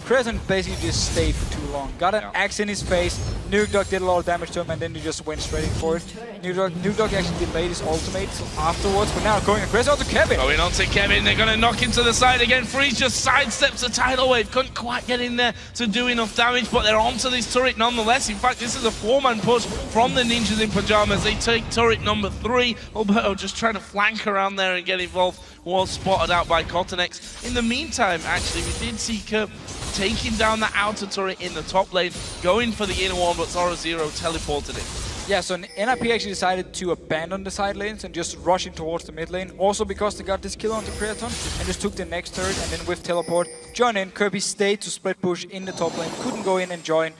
Creighton basically just stayed for too long. Got an axe in his face. Nukeduck did a lot of damage to him, and then he just went straight in for it. Nukeduck actually delayed his ultimate afterwards, but now going aggressive onto Kevin. Going on to Kevin, they're going to knock him to the side again. Freeze just sidesteps a tidal wave. Couldn't quite get in there to do enough damage, but they're onto this turret nonetheless. In fact, this is a 4-man push from the Ninjas in Pajamas. They take turret number 3. Alberto just trying to flank around there and get involved. Was spotted out by CottonX. In the meantime, actually, we did see Kerp taking down the outer turret in the top lane, going for the inner one, but Zoro Zero teleported it. Yeah, so NIP actually decided to abandon the side lanes and just rush in towards the mid lane. Also because they got this kill onto Creaton and just took the next turret, and then with teleport, join in. Kirby stayed to split push in the top lane, couldn't go in and join.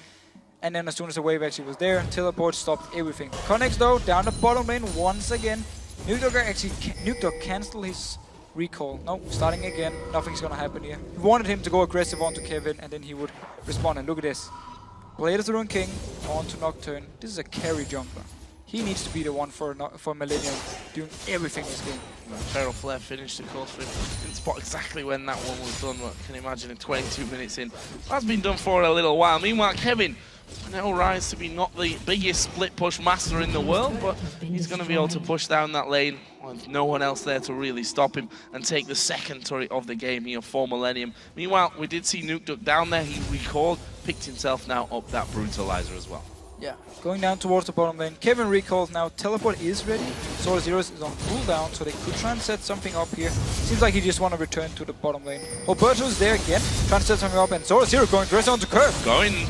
And then as soon as the wave actually was there, teleport stopped everything. CottonX though, down the bottom lane once again. Nukeduck canceled his recall. No, starting again. Nothing's gonna happen here. We wanted him to go aggressive onto Kevin, and then he would respond. And look at this. Blade of the Rune King onto Nocturne. This is a carry jungler. He needs to be the one for Millennium, doing everything this game. Feral Flare finished the course for him. Didn't spot exactly when that one was done, but can you imagine it 22 minutes in. That's been done for a little while. Meanwhile, Kevin now rise to be not the biggest split push master in the world, but he's going to be able to push down that lane with no one else there to really stop him and take the second turret of the game here for Millennium. Meanwhile, we did see Nukeduck down there. He recalled, picked himself now up that Brutalizer as well. Yeah, going down towards the bottom lane. Kevin recalls now. Teleport is ready. Zoro Zero is on cooldown, so they could try and set something up here. Seems like he just want to return to the bottom lane. Alberto's there again, trying to set something up, and Zoro Zero going aggressive onto Curve.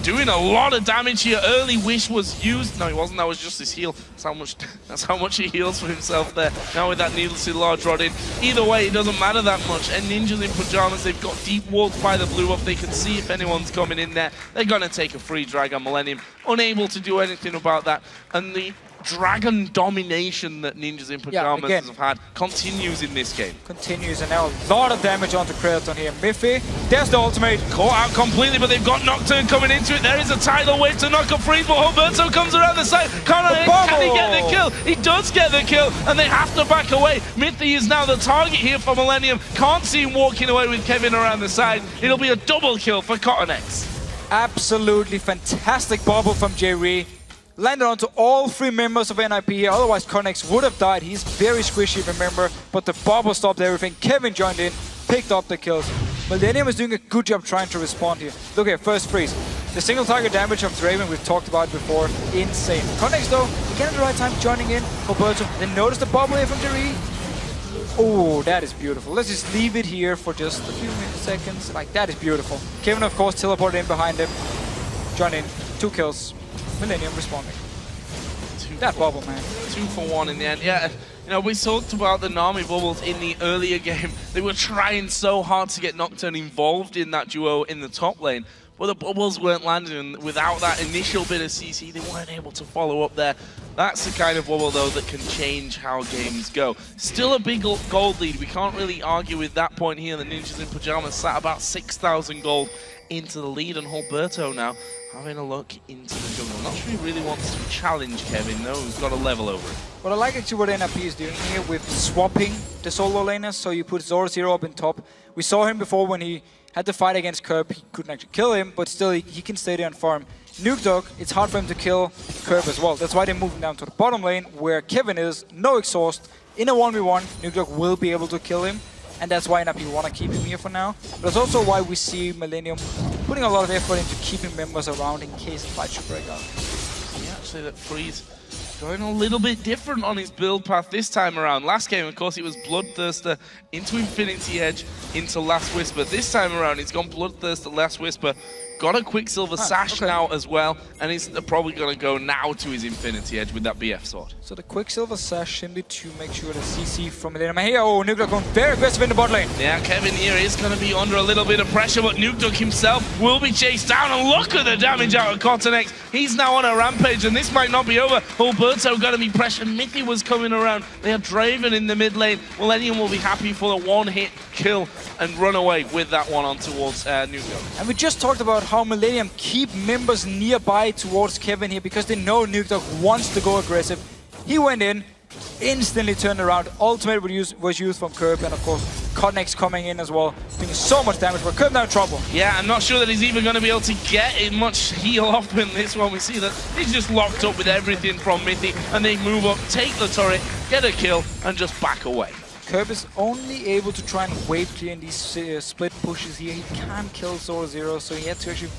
Doing a lot of damage here. Early Wish was used. No, it wasn't. That was just his heal. That's how much he heals for himself there. Now with that needlessly large rod in. Either way, it doesn't matter that much. And Ninjas in Pajamas, they've got deep walls by the blue buff. They can see if anyone's coming in there. They're going to take a free drag on Millennium. Unable to do anything about that. And the dragon domination that Ninjas in Pajamas have had continues in this game. Continues, and now a lot of damage onto Creaton here. Miffy, there's the ultimate. Caught out completely, but they've got Nocturne coming into it. There is a tidal wave to knock up Freeze, but Alberto comes around the side. Can he get the kill? He does get the kill, and they have to back away. Mithy is now the target here for Millennium. Can't see him walking away with Kevin around the side. It'll be a double kill for CottonX. Absolutely fantastic bubble from Jerry. Landed onto all 3 members of NIP here, otherwise CottonX would have died. He's very squishy, remember, but the bubble stopped everything. Kevin joined in, picked up the kills. Millennium is doing a good job trying to respond here. Look here, first freeze. The single target damage of Draven we've talked about before, insane. CottonX though, again at the right time, joining in. Alberto, then notice the bubble here from Jerry. Oh, that is beautiful. Let's just leave it here for just a few seconds. Like, that is beautiful. Kevin, of course, teleported in behind him. Join in, 2 kills. Millennium responding. That bubble, man. 2 for 1 in the end. Yeah, you know, we talked about the Nami bubbles in the earlier game. They were trying so hard to get Nocturne involved in that duo in the top lane. But the bubbles weren't landing, and without that initial bit of CC, they weren't able to follow up there. That's the kind of bubble, though, that can change how games go. Still a big gold lead. We can't really argue with that point here. The Ninjas in Pajamas sat about 6,000 gold into the lead, and Alberto now having a look into the jungle. Not sure he really wants to challenge Kevin, though. He's got a level over it. What I like actually what NIP is doing here with swapping the solo laners, so you put Zoro Zero up in top. We saw him before when he had to fight against Kerb. He couldn't actually kill him, but still he can stay there and farm. Nukeduck, it's hard for him to kill. Curb as well. That's why they're moving down to the bottom lane, where Kevin is, no exhaust. In a 1v1, Nuclear will be able to kill him, and that's why NIP want to keep him here for now. But it's also why we see Millennium putting a lot of effort into keeping members around in case the fight should break out. Yeah, actually, that Freeze going a little bit different on his build path this time around. Last game, of course, it was Bloodthirster into Infinity Edge into Last Whisper. This time around, he's gone Bloodthirster, Last Whisper. Got a Quicksilver Sash now as well, and he's probably going to go now to his Infinity Edge with that BF sword. So the Quicksilver Sash simply to make sure the CC from Millennium. Here, oh, Nukeduck going very aggressive in the bot lane. Yeah, Kevin here is going to be under a little bit of pressure, but Nukeduck himself will be chased down, and look at the damage out of Cottonex. He's now on a rampage, and this might not be over. Alberto got to be pressured. Mithy was coming around. They have Draven in the mid lane. Millennium will be happy for the one-hit kill and run away with that one on towards Nukeduck. And we just talked about how Millennium keep members nearby towards Kevin here because they know Nukeduck wants to go aggressive. He went in, instantly turned around. Ultimate was used from Curb, and of course Cottonex coming in as well, doing so much damage, but Curb now in trouble. Yeah, I'm not sure that he's even going to be able to get much heal off in this one. We see that he's just locked up with everything from Mithy, and they move up, take the turret, get a kill, and just back away. Curb is only able to try and wave clear in these split pushes here. He can't kill Zoro, so he had to actually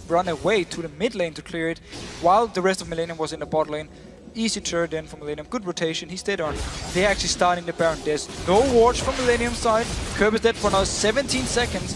run away to the mid lane to clear it, while the rest of Millennium was in the bot lane. Easy turret in for Millennium, good rotation, he stayed on. They're actually starting the Baron. There's no wards from Millennium's side. Curb is dead for now 17 seconds,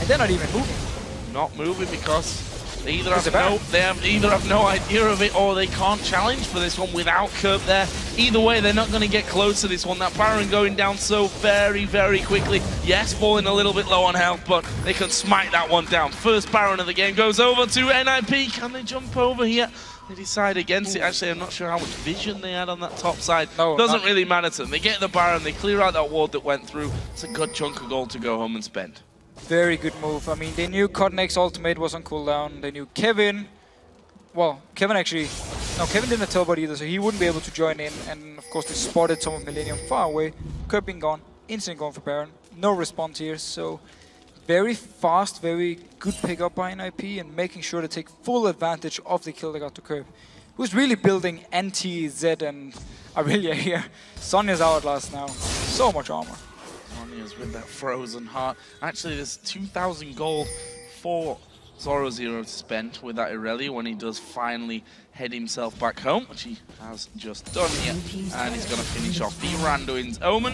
and they're not even moving. Not moving because they either have no idea of it, or they can't challenge for this one without Curb there. Either way, they're not going to get close to this one. That Baron going down so very, very quickly. Yes, falling a little bit low on health, but they can smite that one down. First Baron of the game goes over to NIP. Can they jump over here? They decide against it. Actually, I'm not sure how much vision they had on that top side. No, doesn't really matter to them. They get the Baron, they clear out that ward that went through. It's a good chunk of gold to go home and spend. Very good move. I mean, they knew Cottonex ultimate was on cooldown. They knew Kevin. Well, Kevin actually... No, Kevin didn't teleport either, so he wouldn't be able to join in. And of course, they spotted some of Millennium far away. Curb being gone. Instant going for Baron. No response here, so... Very fast, very good pickup by NIP, and making sure to take full advantage of the kill they got to Curb. Who's really building anti-Zed and Aurelia here. Sonya's Hourglass now. So much armor. Sonya's with that frozen heart. Actually, there's 2,000 gold for Zoro to spend with that Aurelia when he does finally head himself back home, which he has just done here. And he's going to finish off the Randuin's Omen.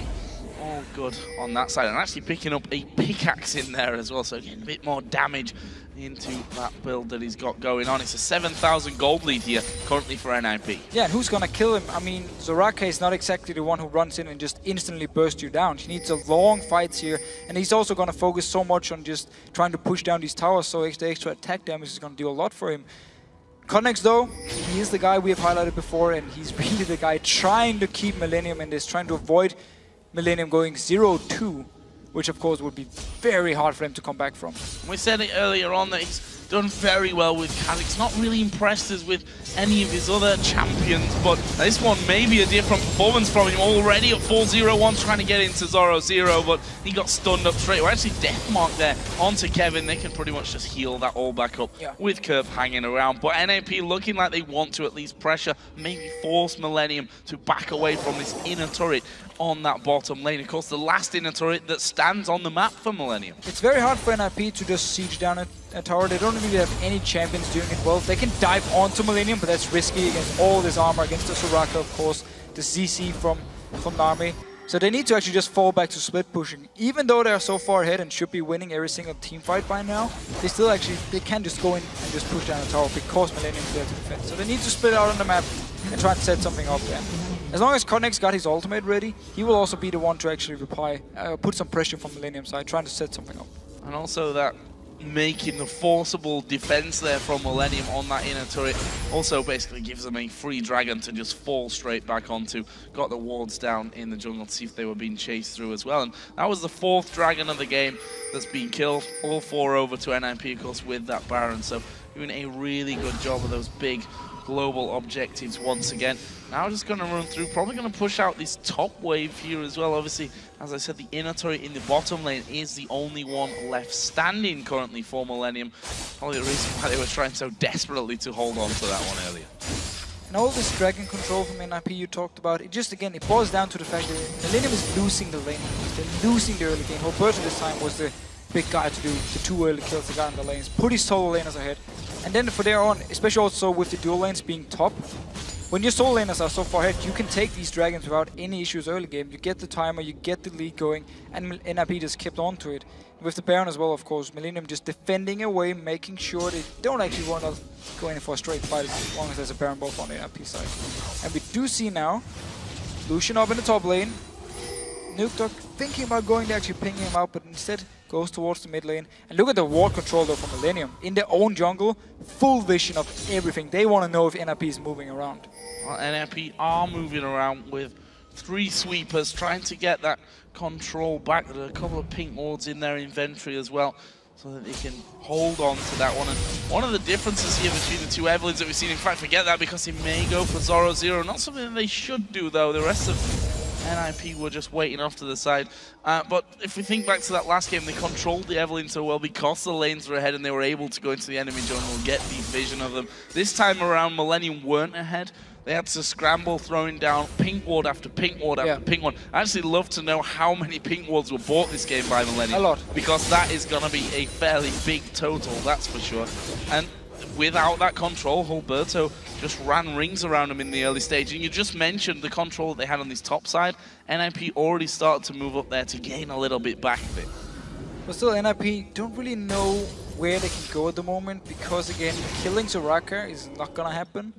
All good on that side, and actually picking up a pickaxe in there as well, so getting a bit more damage into that build that he's got going on. It's a 7,000 gold lead here currently for NIP. Yeah, and who's gonna kill him? I mean, Zoraka is not exactly the one who runs in and just instantly bursts you down. He needs a long fight here, and he's also gonna focus so much on just trying to push down these towers, so the extra attack damage is gonna do a lot for him. Cottonex though, he is the guy we have highlighted before, and he's really the guy trying to keep Millennium in this, trying to avoid Millennium going 0-2, which of course would be very hard for him to come back from. We said it earlier on that he's done very well with Kha'Zix. Not really impressed us with any of his other champions, but this one may be a different performance from him. Already at 4-0-1, trying to get into Zoro, but he got stunned up straight away. Actually, death mark there onto Kevin. They can pretty much just heal that all back up with Curb hanging around. But NAP looking like they want to at least pressure, maybe force Millennium to back away from this inner turret on that bottom lane. Of course, the last inner turret that stands on the map for Millennium. It's very hard for NIP to just siege down a tower. They don't really have any champions doing it well. They can dive onto Millennium, but that's risky against all this armor, against the Soraka, of course, the ZC from Nami. So they need to actually just fall back to split pushing. Even though they are so far ahead and should be winning every single team fight by now, they can just go in and just push down the tower because Millennium is there to defend. So they need to split out on the map and try to set something up there. As long as Cottonex got his ultimate ready, he will also be the one to actually reply, put some pressure from Millennium side, trying to set something up. And also that making the forcible defense there from Millennium on that inner turret also basically gives them a free dragon to just fall straight back onto. Got the wards down in the jungle to see if they were being chased through as well. And that was the 4th dragon of the game that's been killed. All 4 over to NIP, of course, with that Baron. So doing a really good job of those big global objectives once again. Now just going to run through, probably going to push out this top wave here as well. Obviously, as I said, the inner turret in the bottom lane is the only one left standing currently for Millennium. Probably the reason why they were trying so desperately to hold on to that one earlier. And all this dragon control from NIP you talked about, it just, again, it boils down to the fact that Millennium is losing the lane. They're losing the early game. Roberto this time was the big guy to do the 2 early kills they got in the lanes. Put his solo laners ahead. And then for there on, especially also with the dual lanes being top, when your solo laners are so far ahead, you can take these dragons without any issues early game. You get the timer, you get the lead going, and NIP just kept on to it. With the Baron as well, of course, Millennium just defending away, making sure they don't actually want to go in for a straight fight as long as there's a Baron buff on the NIP side. And we do see now, Lucian up in the top lane, Nuketock thinking about going to actually ping him out, but instead goes towards the mid lane. And look at the ward control though from Millennium. In their own jungle, full vision of everything. They want to know if NIP is moving around. Well, NIP are moving around with 3 sweepers, trying to get that control back. There are a couple of pink wards in their inventory as well, so that they can hold on to that one. And one of the differences here between the 2 Evelyns that we've seen, in fact, forget that because he may go for Zoro-0. Not something that they should do, though. The rest of NIP were just waiting off to the side. But if we think back to that last game, they controlled the Evelyn so well because the lanes were ahead and they were able to go into the enemy jungle and get deep vision of them. This time around, Millennium weren't ahead. They had to scramble, throwing down pink ward after pink ward after pink ward. I actually love to know how many pink wards were bought this game by Millennium. A lot. Because that is going to be a fairly big total, that's for sure. And without that control, Alberto just ran rings around him in the early stage. And you just mentioned the control they had on this top side. NIP already started to move up there to gain a little bit back of it. But still, NIP don't really know where they can go at the moment because, again, killing Soraka is not going to happen.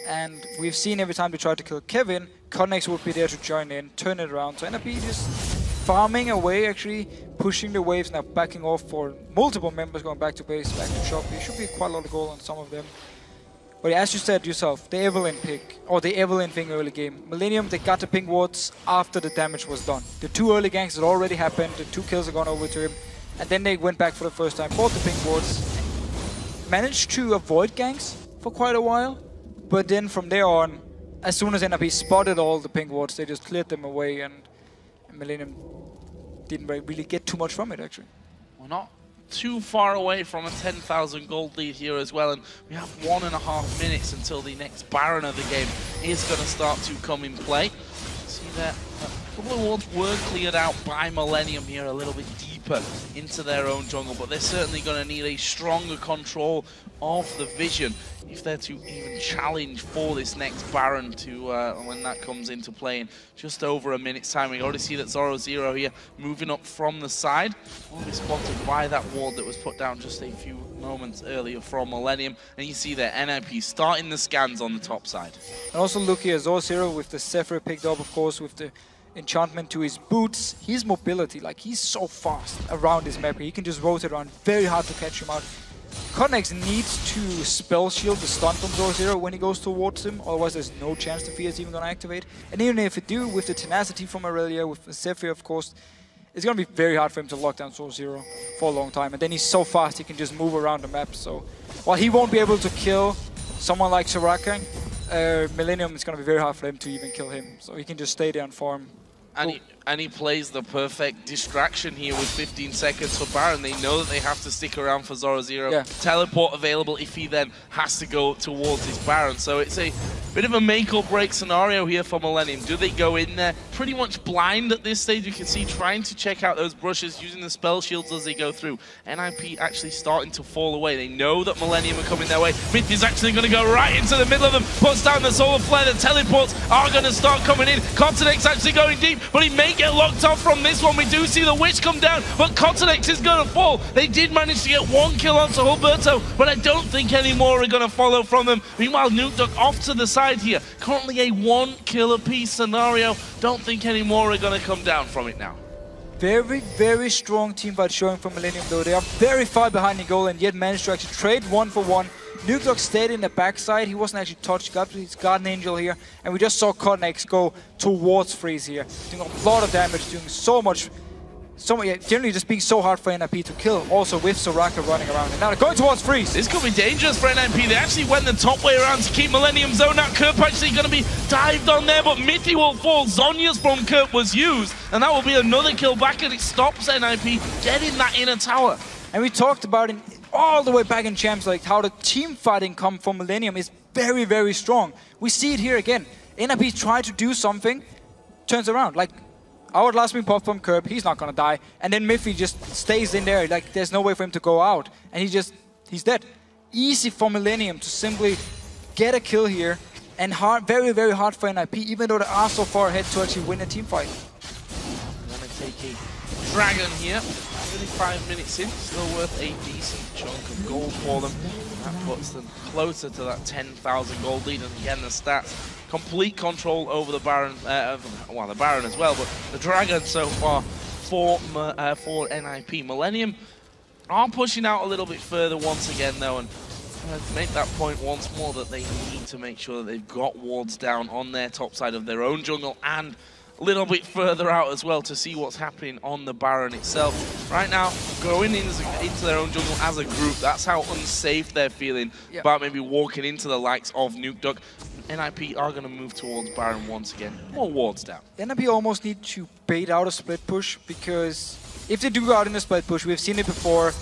And we've seen every time they try to kill Kevin, Connex would be there to join in, turn it around. So NIP just farming away, actually pushing the waves, now backing off for multiple members, going back to base, back to shop. There should be quite a lot of goal on some of them. But as you said yourself, the Evelyn pick, or the Evelyn thing early game. Millennium, they got the ping wards after the damage was done. The 2 early ganks had already happened, the 2 kills had gone over to him, and then they went back for the first time, bought the ping wards, managed to avoid ganks for quite a while. But then from there on, as soon as NIP spotted all the pink wards, they just cleared them away, and Millennium didn't really get too much from it, actually. We're not too far away from a 10,000 gold lead here as well, and we have 1.5 minutes until the next Baron of the game is going to start to come in play. See that a couple of wards were cleared out by Millennium here a little bit deeper into their own jungle, but they're certainly going to need a stronger control of the vision if they're to even challenge for this next Baron to when that comes into play in just over a minute's time. We already see that Zoro-0 here moving up from the side. Will be spotted by that ward that was put down just a few moments earlier from Millennium. And you see that NIP starting the scans on the top side. And also look here, Zoro-0 with the Zephyr picked up, of course, with the enchantment to his boots. His mobility, like he's so fast around this map. He can just rotate around, very hard to catch him out. Connex needs to spell shield the stun from Zoro-0 when he goes towards him, otherwise there's no chance the fear is even going to activate. And even if it do, with the tenacity from Aurelia, with Zephyr of course, it's going to be very hard for him to lock down Zoro-0 for a long time. And then he's so fast he can just move around the map. So while he won't be able to kill someone like Soraka, Millennium, is going to be very hard for them to even kill him. So he can just stay there and farm. And he plays the perfect distraction here with 15 seconds for Baron. They know that they have to stick around for Zoro-0. Yeah. Teleport available if he then has to go towards his Baron. So it's a bit of a make or break scenario here for Millennium. Do they go in there pretty much blind at this stage? You can see trying to check out those brushes, using the spell shields as they go through. NIP actually starting to fall away. They know that Millennium are coming their way. Myth is actually going to go right into the middle of them, puts down the solar flare. The teleports are going to start coming in. Continex actually going deep, but he may get locked off from this one. We do see the Witch come down, but Continex is going to fall. They did manage to get 1 kill onto Alberto, but I don't think any more are going to follow from them. Meanwhile, Nuketock off to the side here. Currently a 1 kill apiece scenario. Don't think any more are going to come down from it now. Very, very strong team fight showing from Millennium though. They are very far behind in goal and yet managed to actually trade 1 for 1. Nuketock stayed in the backside. He wasn't actually touched. Got his Guardian Angel here. And we just saw Connex go towards Freeze here. Doing a lot of damage, doing so much, generally just being so hard for NIP to kill. Also with Soraka running around. And now they're going towards Freeze. This could be dangerous for NIP. They actually went the top way around to keep Millennium zone out. Kerp actually going to be dived on there, but Mithy will fall. Zhonya's from Kerp was used. And that will be another kill back, and it stops NIP getting that inner tower. And we talked about it all the way back in Champs, like how the team fighting come from Millennium is very, very strong. We see it here again. NIP tried to do something, turns around. Like, our last being popped from Curb, he's not gonna die. And then Miffy just stays in there, like there's no way for him to go out. And he's dead. Easy for Millennium to simply get a kill here. And hard, very, very hard for NIP, even though they are so far ahead to actually win a team fight. Gonna take a Dragon here. 35 minutes in, still worth a decent chunk of gold for them. That puts them closer to that 10,000 gold lead. And again, the stats, complete control over the Baron, well, the Baron as well, but the Dragon so far for NIP. Millennium are pushing out a little bit further once again, though, and make that point once more that they need to make sure that they've got wards down on their top side of their own jungle and a little bit further out as well to see what's happening on the Baron itself. Right now, going into their own jungle as a group, that's how unsafe they're feeling about maybe walking into the likes of Nukeduck. NIP are going to move towards Baron once again. More wards down. NIP almost need to bait out a split push, because if they do go out in a split push, we've seen it before.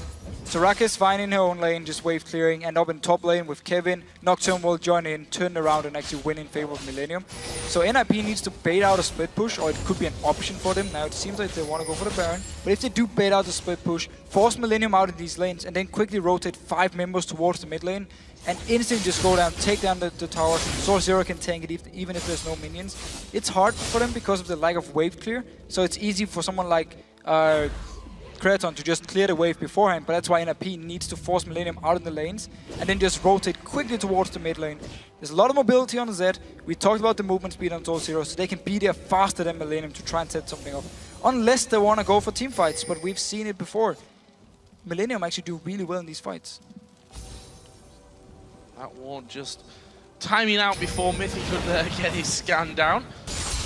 Soraka is fine in her own lane, just wave clearing, end up in top lane with Kevin. Nocturne will join in, turn around and actually win in favor of Millennium. So NIP needs to bait out a split push, or it could be an option for them. Now it seems like they want to go for the Baron, but if they do bait out the split push, force Millennium out in these lanes, and then quickly rotate 5 members towards the mid lane, and instantly just go down, take down the tower. Zoro can tank it even if there's no minions. It's hard for them because of the lack of wave clear, so it's easy for someone like Kraton to just clear the wave beforehand, but that's why NIP needs to force Millennium out in the lanes and then just rotate quickly towards the mid lane. There's a lot of mobility on the Zed. We talked about the movement speed on Zoro, so they can be there faster than Millennium to try and set something up. Unless they want to go for team fights, but we've seen it before. Millennium actually do really well in these fights. That ward just timing out before Miffy could get his scan down.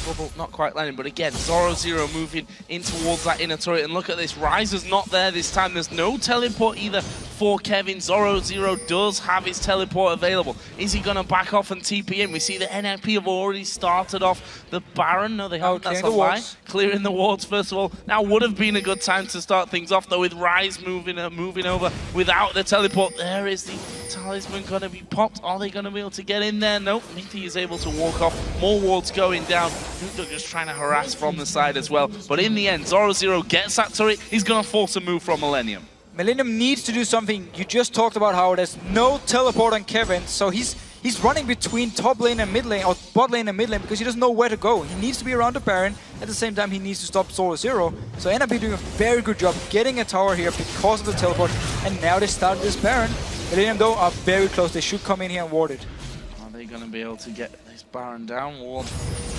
Bubble not quite landing, but again, Zoro moving in towards that inner turret. And look at this, Ryze is not there this time. There's no teleport either for Kevin. Zoro does have his teleport available. Is he going to back off and TP in? We see the NIP have already started off the Baron. No, they haven't. That's a lie. Clearing the wards, first of all. Now would have been a good time to start things off, though, with Ryze moving over without the teleport. There is the talisman going to be popped. Are they going to be able to get in there? Nope. Miffy is able to walk off. More wards going down. Nukeduck just trying to harass from the side as well. But in the end, Zoro gets that turret. He's going to force a move from Millennium. Millennium needs to do something. You just talked about how there's no teleport on Kevin, so he's running between top lane and mid lane, or bot lane and mid lane, because he doesn't know where to go. He needs to be around the Baron. At the same time, he needs to stop Zoro. So NIP doing a very good job getting a tower here because of the teleport, and now they started this Baron. Millennium, though, are very close. They should come in here and ward it. Are they going to be able to get this Baron down? Ward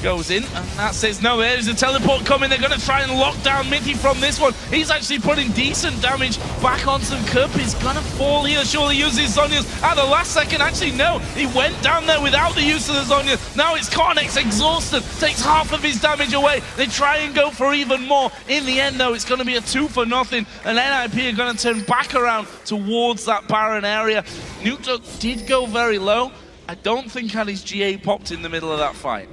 goes in, and that says no. There's a teleport coming. They're going to try and lock down Miffy from this one. He's actually putting decent damage back on some Curb. He's going to fall here. Surely uses Zhonya's at the last second. Actually, no. He went down there without the use of the Zhonya. Now it's Karnex exhausted. Takes half of his damage away. They try and go for even more. In the end, though, it's going to be a 2-0. And NIP are going to turn back around towards that Baron area. Nukeduck did go very low. I don't think had his GA popped in the middle of that fight.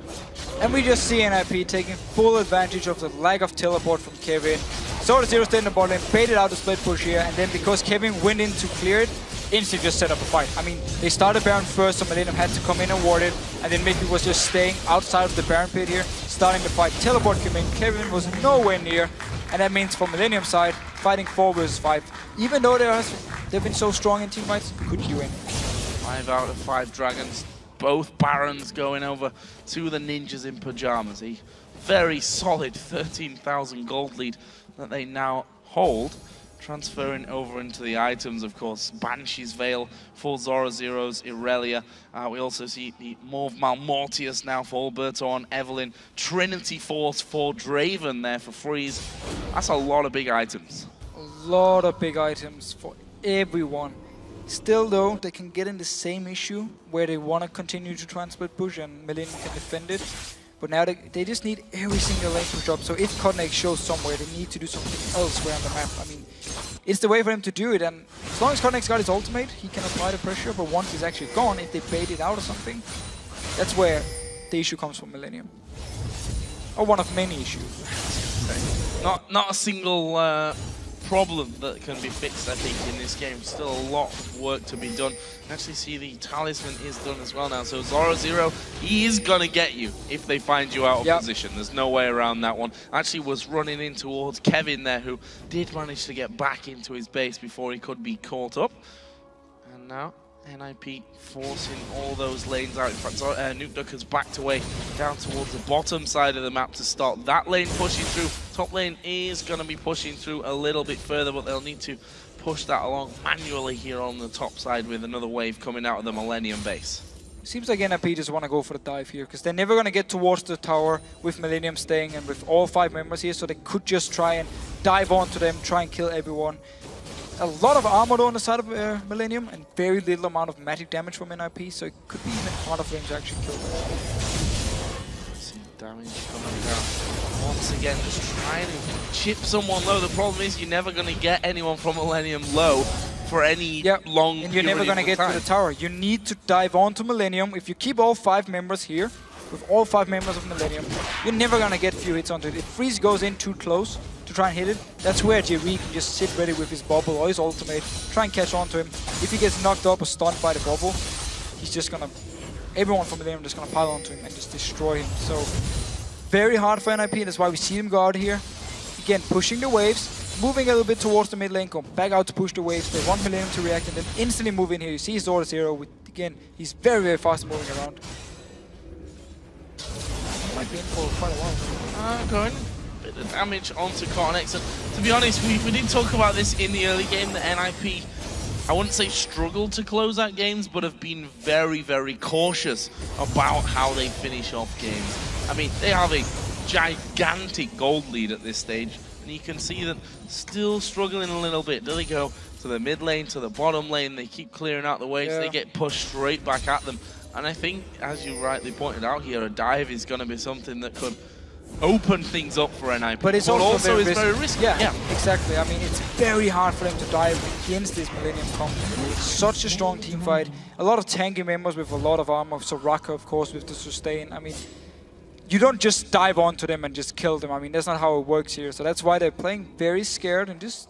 And we just see NIP taking full advantage of the lack of teleport from Kevin. Zoro stayed in the bot lane, baited out the split push here, and then because Kevin went in to clear it, instantly just set up a fight. I mean, they started Baron first, so Millennium had to come in and ward it, and then Miffy was just staying outside of the Baron pit here, starting the fight. Teleport came in, Kevin was nowhere near, and that means for Millennium side, fighting 4 versus 5. Even though they've been so strong in team fights, couldn't do anything. 5 out of 5 Dragons. Both Barons going over to the Ninjas in Pajamas. A very solid 13,000 gold lead that they now hold. Transferring over into the items, of course, Banshee's Veil for Zoro's Irelia. We also see the Morve Malmortius now for Alberto on Evelyn. Trinity Force for Draven there for Freeze. That's a lot of big items. A lot of big items for everyone. Still, though, they can get in the same issue where they want to continue to try and split push and Millennium can defend it. But now they just need every single lane push up. So if Karnex shows somewhere, they need to do something elsewhere on the map. I mean, it's the way for him to do it. And as long as Karnex got his ultimate, he can apply the pressure. But once he's actually gone, if they bait it out or something, that's where the issue comes from Millennium. Or one of many issues. Not a single problem that can be fixed, I think, in this game. Still a lot of work to be done. Actually see the talisman is done as well now. So Zoro, he is going to get you if they find you out of position. There's no way around that one. Actually was running in towards Kevin there, who did manage to get back into his base before he could be caught up. And now NIP forcing all those lanes out. In fact, Nukeduck has backed away down towards the bottom side of the map to start that lane pushing through. Top lane is going to be pushing through a little bit further, but they'll need to push that along manually here on the top side with another wave coming out of the Millennium base. Seems like NIP just want to go for the dive here, because they're never going to get towards the tower with Millennium staying and with all 5 members here, so they could just try and dive onto them, try and kill everyone. A lot of armor on the side of Millennium and very little amount of magic damage from NIP, so it could be even harder for him to actually kill them. See damage coming down. Once again, just trying to chip someone low. The problem is you're never going to get anyone from Millennium low for any long and you're never going to get to the tower. You need to dive onto Millennium. If you keep all 5 members here, with all 5 members of Millennium, you're never going to get a few hits onto it. If Freeze goes in too close to try and hit it, that's where Jerry can just sit ready with his bubble or his ultimate, try and catch on to him. If he gets knocked up or stunned by the bubble, he's just going to, everyone from Millennium is just going to pile onto him and just destroy him. So, very hard for NIP, and that's why we see him go out here. Again, pushing the waves, moving a little bit towards the mid lane, come back out to push the waves. They want Millennium to react and then instantly move in here. You see Zoro Zero, with, again, he's very, very fast moving around. Might be in for quite a while. Going a bit of damage onto Cornex. And to be honest, we did talk about this in the early game. The NIP, I wouldn't say struggled to close out games, but have been very, very cautious about how they finish off games. I mean, they have a gigantic gold lead at this stage, and you can see that still struggling a little bit. Do they go to the mid lane, to the bottom lane? They keep clearing out the waves. They get pushed straight back at them. And I think, as you rightly pointed out here, a dive is going to be something that could open things up for NIP. But it's also very risky. Yeah, exactly. I mean, it's very hard for them to dive against this Millennium comp. It's such a strong team fight. A lot of tanky members with a lot of armor. Soraka, of course, with the sustain. I mean, you don't just dive onto them and just kill them. I mean, that's not how it works here. So that's why they're playing very scared and just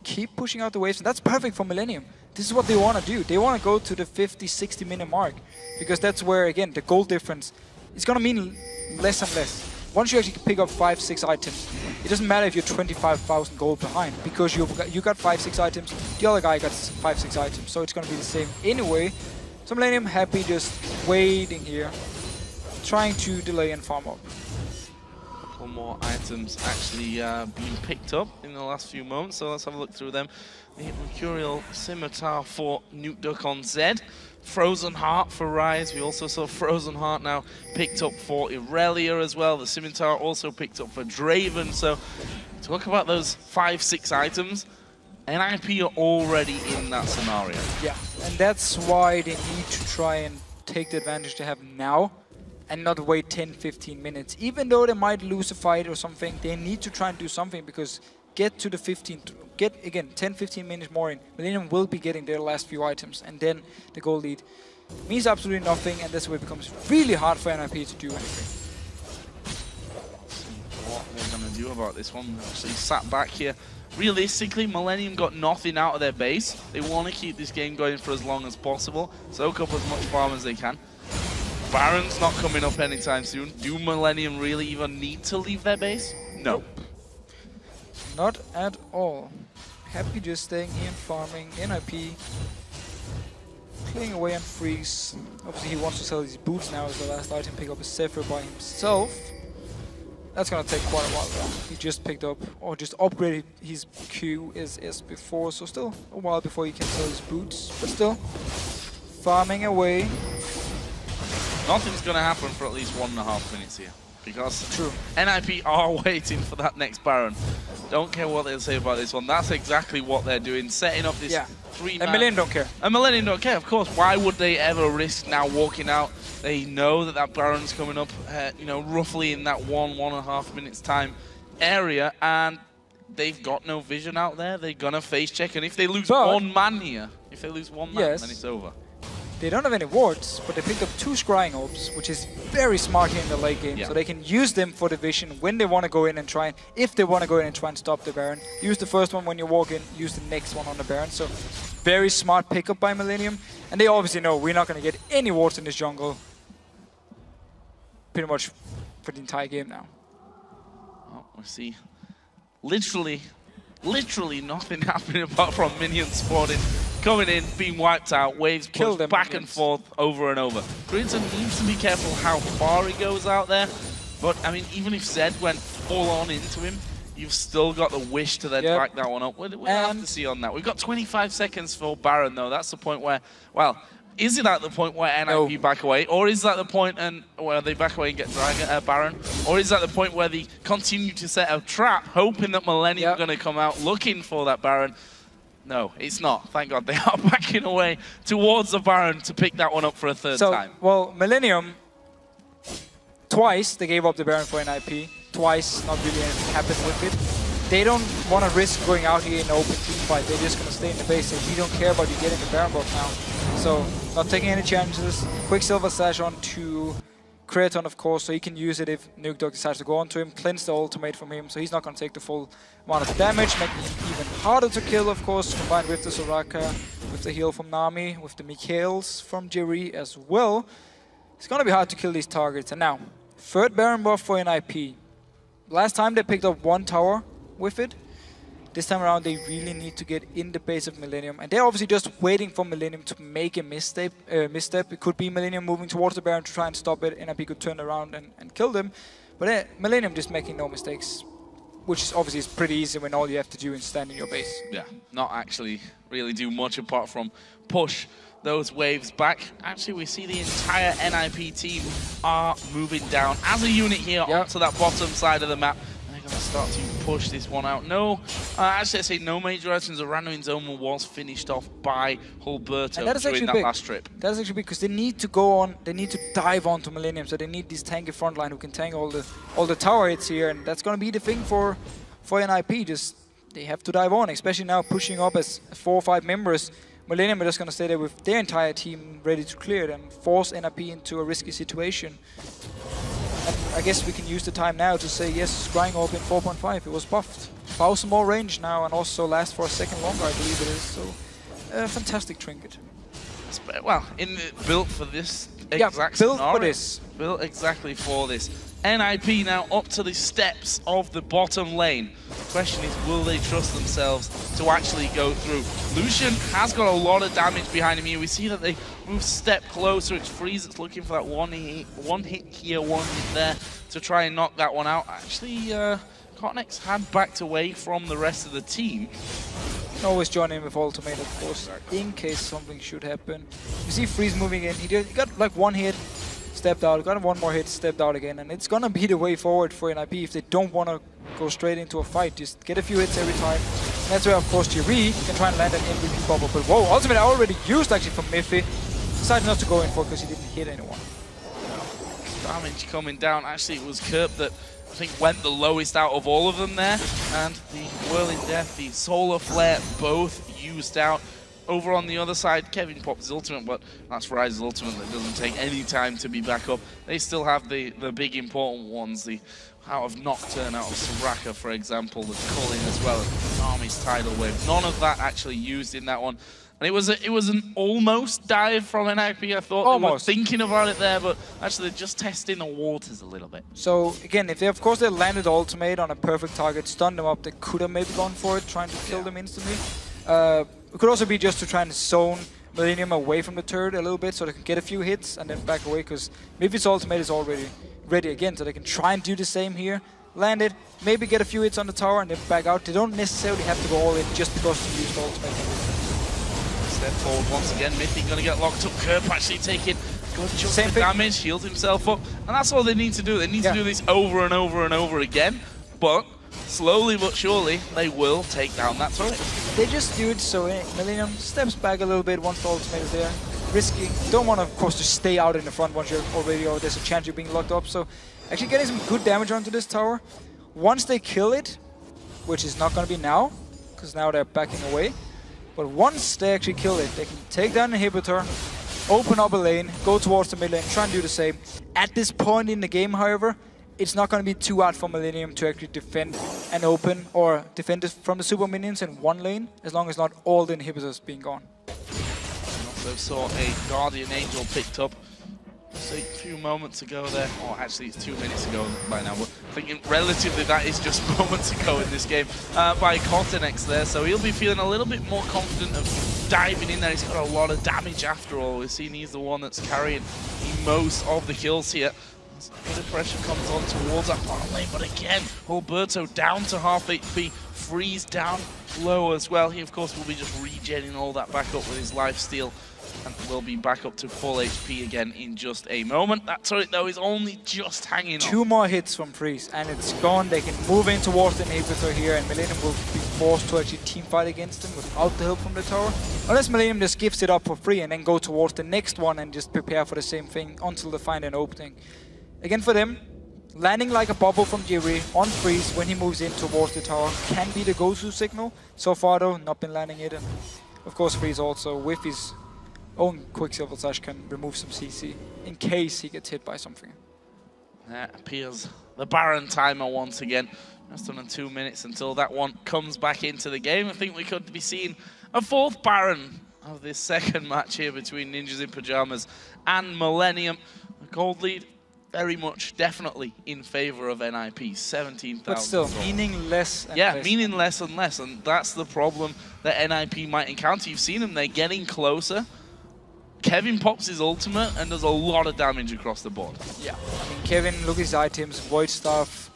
keep pushing out the waves. And that's perfect for Millennium. This is what they want to do. They want to go to the 50-60 minute mark, because that's where, again, the gold difference is going to mean less and less. Once you actually pick up 5-6 items, it doesn't matter if you're 25,000 gold behind, because you got 5-6 items, the other guy got 5-6 items, so it's going to be the same anyway. So Millennium happy just waiting here, trying to delay and farm up. A couple more items actually being picked up in the last few moments, so let's have a look through them. The Mercurial Scimitar for Nukeduck on Zed. Frozen Heart for Rise. We also saw Frozen Heart now picked up for Irelia as well. The Scimitar also picked up for Draven. So, talk about those 5-6 items. NIP are already in that scenario. Yeah, and that's why they need to try and take the advantage they have now and not wait 10-15 minutes. Even though they might lose a fight or something, they need to try and do something, because get to the 10-15 minutes more in. Millennium will be getting their last few items, and then the gold lead means absolutely nothing, and that's where it becomes really hard for NIP to do anything. What they're going to do about this one. Actually sat back here. Realistically, Millennium got nothing out of their base. They want to keep this game going for as long as possible, soak up as much farm as they can. Baron's not coming up anytime soon. Do Millennium really even need to leave their base? No. Not at all. Happy just staying here and farming. NIP playing away on Freeze. Obviously he wants to sell these boots now as the last item, pick up a Zephyr by himself. That's gonna take quite a while though. He just picked up, or just upgraded his QSS before, so still a while before he can sell his boots. But still, farming away. Nothing's gonna happen for at least 1.5 minutes here, because NIP are waiting for that next Baron. Don't care what they'll say about this one. That's exactly what they're doing, setting up this 3-man. And Millennium don't care. And Millennium don't care, of course. Why would they ever risk now walking out? They know that that Baron's coming up, you know, roughly in that 1.5 minutes time area, and they've got no vision out there. They're gonna face check, and if they lose one man here, then it's over. They don't have any wards, but they picked up 2 scrying orbs, which is very smart here in the late game. So they can use them for the vision when they want to go in and try, if they want to go in and try and stop the Baron. Use the first one when you walk in, use the next one on the Baron. So very smart pickup by Millennium. And they obviously know we're not going to get any wards in this jungle pretty much for the entire game now. Oh, we see literally nothing happening apart from minions spawning, coming in, being wiped out, waves pushed back and forth over and over. Crimson needs to be careful how far he goes out there, but I mean, even if Zed went full on into him, you've still got the wish to then back that one up. We'll have to see on that. We've got 25 seconds for Baron though. That's the point where, well, is it at the point where NIP back away, or is that the point where they back away and get Baron, or is that the point where they continue to set a trap, hoping that Millennium are going to come out looking for that Baron? No, it's not. Thank God they are backing away towards the Baron to pick that one up for a third time. Well, Millennium, twice they gave up the Baron for NIP, twice not really anything happened with it. They don't want to risk going out here in an open team fight. They're just going to stay in the base. And we don't care about you getting the Baron buff now. So, not taking any chances. Quicksilver Sash on to Kraton, of course, so he can use it if Nukedog decides to go onto him. Cleanse the ultimate from him, so he's not going to take the full amount of damage, making him even harder to kill, of course, combined with the Soraka, with the heal from Nami, with the Mikhails from Jerry as well. It's going to be hard to kill these targets. And now, third Baron buff for NIP. Last time they picked up 1 tower with it. This time around, they really need to get in the base of Millennium. And they're obviously just waiting for Millennium to make a misstep. It could be Millennium moving towards the Baron to try and stop it. NIP could turn around and kill them. But Millennium just making no mistakes, which is obviously is pretty easy when all you have to do is stand in your base. Yeah, not actually really do much apart from push those waves back. Actually, we see the entire NIP team are moving down as a unit here onto that bottom side of the map. Going to start to push this one out. No, actually I say no major items. A random in Zoma was finished off by Hulberto during that last trip. That is actually because they need to go on, they need to dive onto Millennium, so they need this tanky frontline who can tank all the tower hits here, and that's going to be the thing for NIP. Just they have to dive on, especially now pushing up as 4 or 5 members. Millennium are just going to stay there with their entire team ready to clear it and force NIP into a risky situation. And I guess we can use the time now to say, yes, Scrying Orb in 4.5, it was buffed. 1000 more range now and also lasts for a second longer, I believe it is. So, fantastic trinket. Well, built for this exact scenario. Built for this. Built exactly for this. NIP now up to the steps of the bottom lane. The question is, will they trust themselves to actually go through? Lucian has got a lot of damage behind him here. We see that they move a step closer. It's Freeze that's looking for that one hit here, one hit there to try and knock that one out. Actually, Cotnex had backed away from the rest of the team. Always join in with ultimate, of course, in case something should happen. You see Freeze moving in. He got like 1 hit. Stepped out, got 1 more hit, stepped out again, and it's gonna be the way forward for NIP if they don't want to go straight into a fight. Just get a few hits every time. And that's where, of course, Jerry can try and land an MVP bubble. But whoa, ultimate already used actually from Miffy. Decided not to go in for because he didn't hit anyone. Damage coming down. Actually, it was Kerp that I think went the lowest out of all of them there, and the Whirling Death, the Solar Flare, both used out. Over on the other side, Kevin pops his ultimate, but that's Ryze's ultimate that doesn't take any time to be back up. They still have the big important ones, the out of Nocturne, out of Soraka, for example, the Culling as well as Army's Tidal Wave. None of that actually used in that one. And it was an almost dive from NIP. I thought almost. They were thinking about it there, but actually they're just testing the waters a little bit. So again, if they landed the ultimate on a perfect target, stunned them up, they could have maybe gone for it, trying to kill them instantly. It could also be just to try and zone Millennium away from the turret a little bit so they can get a few hits and then back away, because Miffy's ultimate is already ready again, so they can try and do the same here. Land it, maybe get a few hits on the tower and then back out. They don't necessarily have to go all in just because you used the ultimate. Step forward once again, Miffy gonna get locked up. Kerp actually taking good chunk of damage, shields himself up, and that's all they need to do. They need to do this over and over and over again, but slowly but surely, they will take down that turret. They just do it so Millennium steps back a little bit once the ultimate is there. Risky. Don't want to, of course, to stay out in the front once you're already, or there's a chance you're being locked up. So actually getting some good damage onto this tower. Once they kill it, which is not going to be now, because now they're backing away. But once they actually kill it, they can take down the inhibitor, open up a lane, go towards the mid lane, try and do the same. At this point in the game, however, it's not going to be too hard for Millennium to actually defend and open or defend it from the super minions in one lane, as long as not all the inhibitors being gone. Also saw a Guardian Angel picked up just a few moments ago there. Oh, actually it's 2 minutes ago by now, but thinking relatively that is just moments ago in this game by Cortenex there. So he'll be feeling a little bit more confident of diving in there. He's got a lot of damage after all. We've seen he's the one that's carrying most of the kills here. A bit of pressure comes on towards that bottom lane, but again, Alberto down to half HP, Freeze down low as well. He, of course, will be just regenning all that back up with his lifesteal, and will be back up to full HP again in just a moment. That turret, though, is only just hanging on. 2 more hits from Freeze, and it's gone. They can move in towards the inhibitor here, and Millennium will be forced to actually teamfight against him without the help from the tower. Unless Millennium just gives it up for free and then go towards the next one and just prepare for the same thing until they find an opening. Again, for them, landing like a bubble from Jiri on Freeze when he moves in towards the tower can be the go-to signal. So far, though, not been landing it. And of course, Freeze also, with his own Quicksilver Slash, can remove some CC in case he gets hit by something. That appears the Baron timer once again. Just under 2 minutes until that one comes back into the game. I think we could be seeing a 4th Baron of this second match here between Ninjas in Pajamas and Millennium. The gold lead very much, definitely in favor of NIP, 17,000. But still, meaning less and yeah, less. meaning less and less, and that's the problem that NIP might encounter. You've seen them, they're getting closer. Kevin pops his ultimate and does a lot of damage across the board. Yeah, I mean, Kevin, look at his items, Void Staff,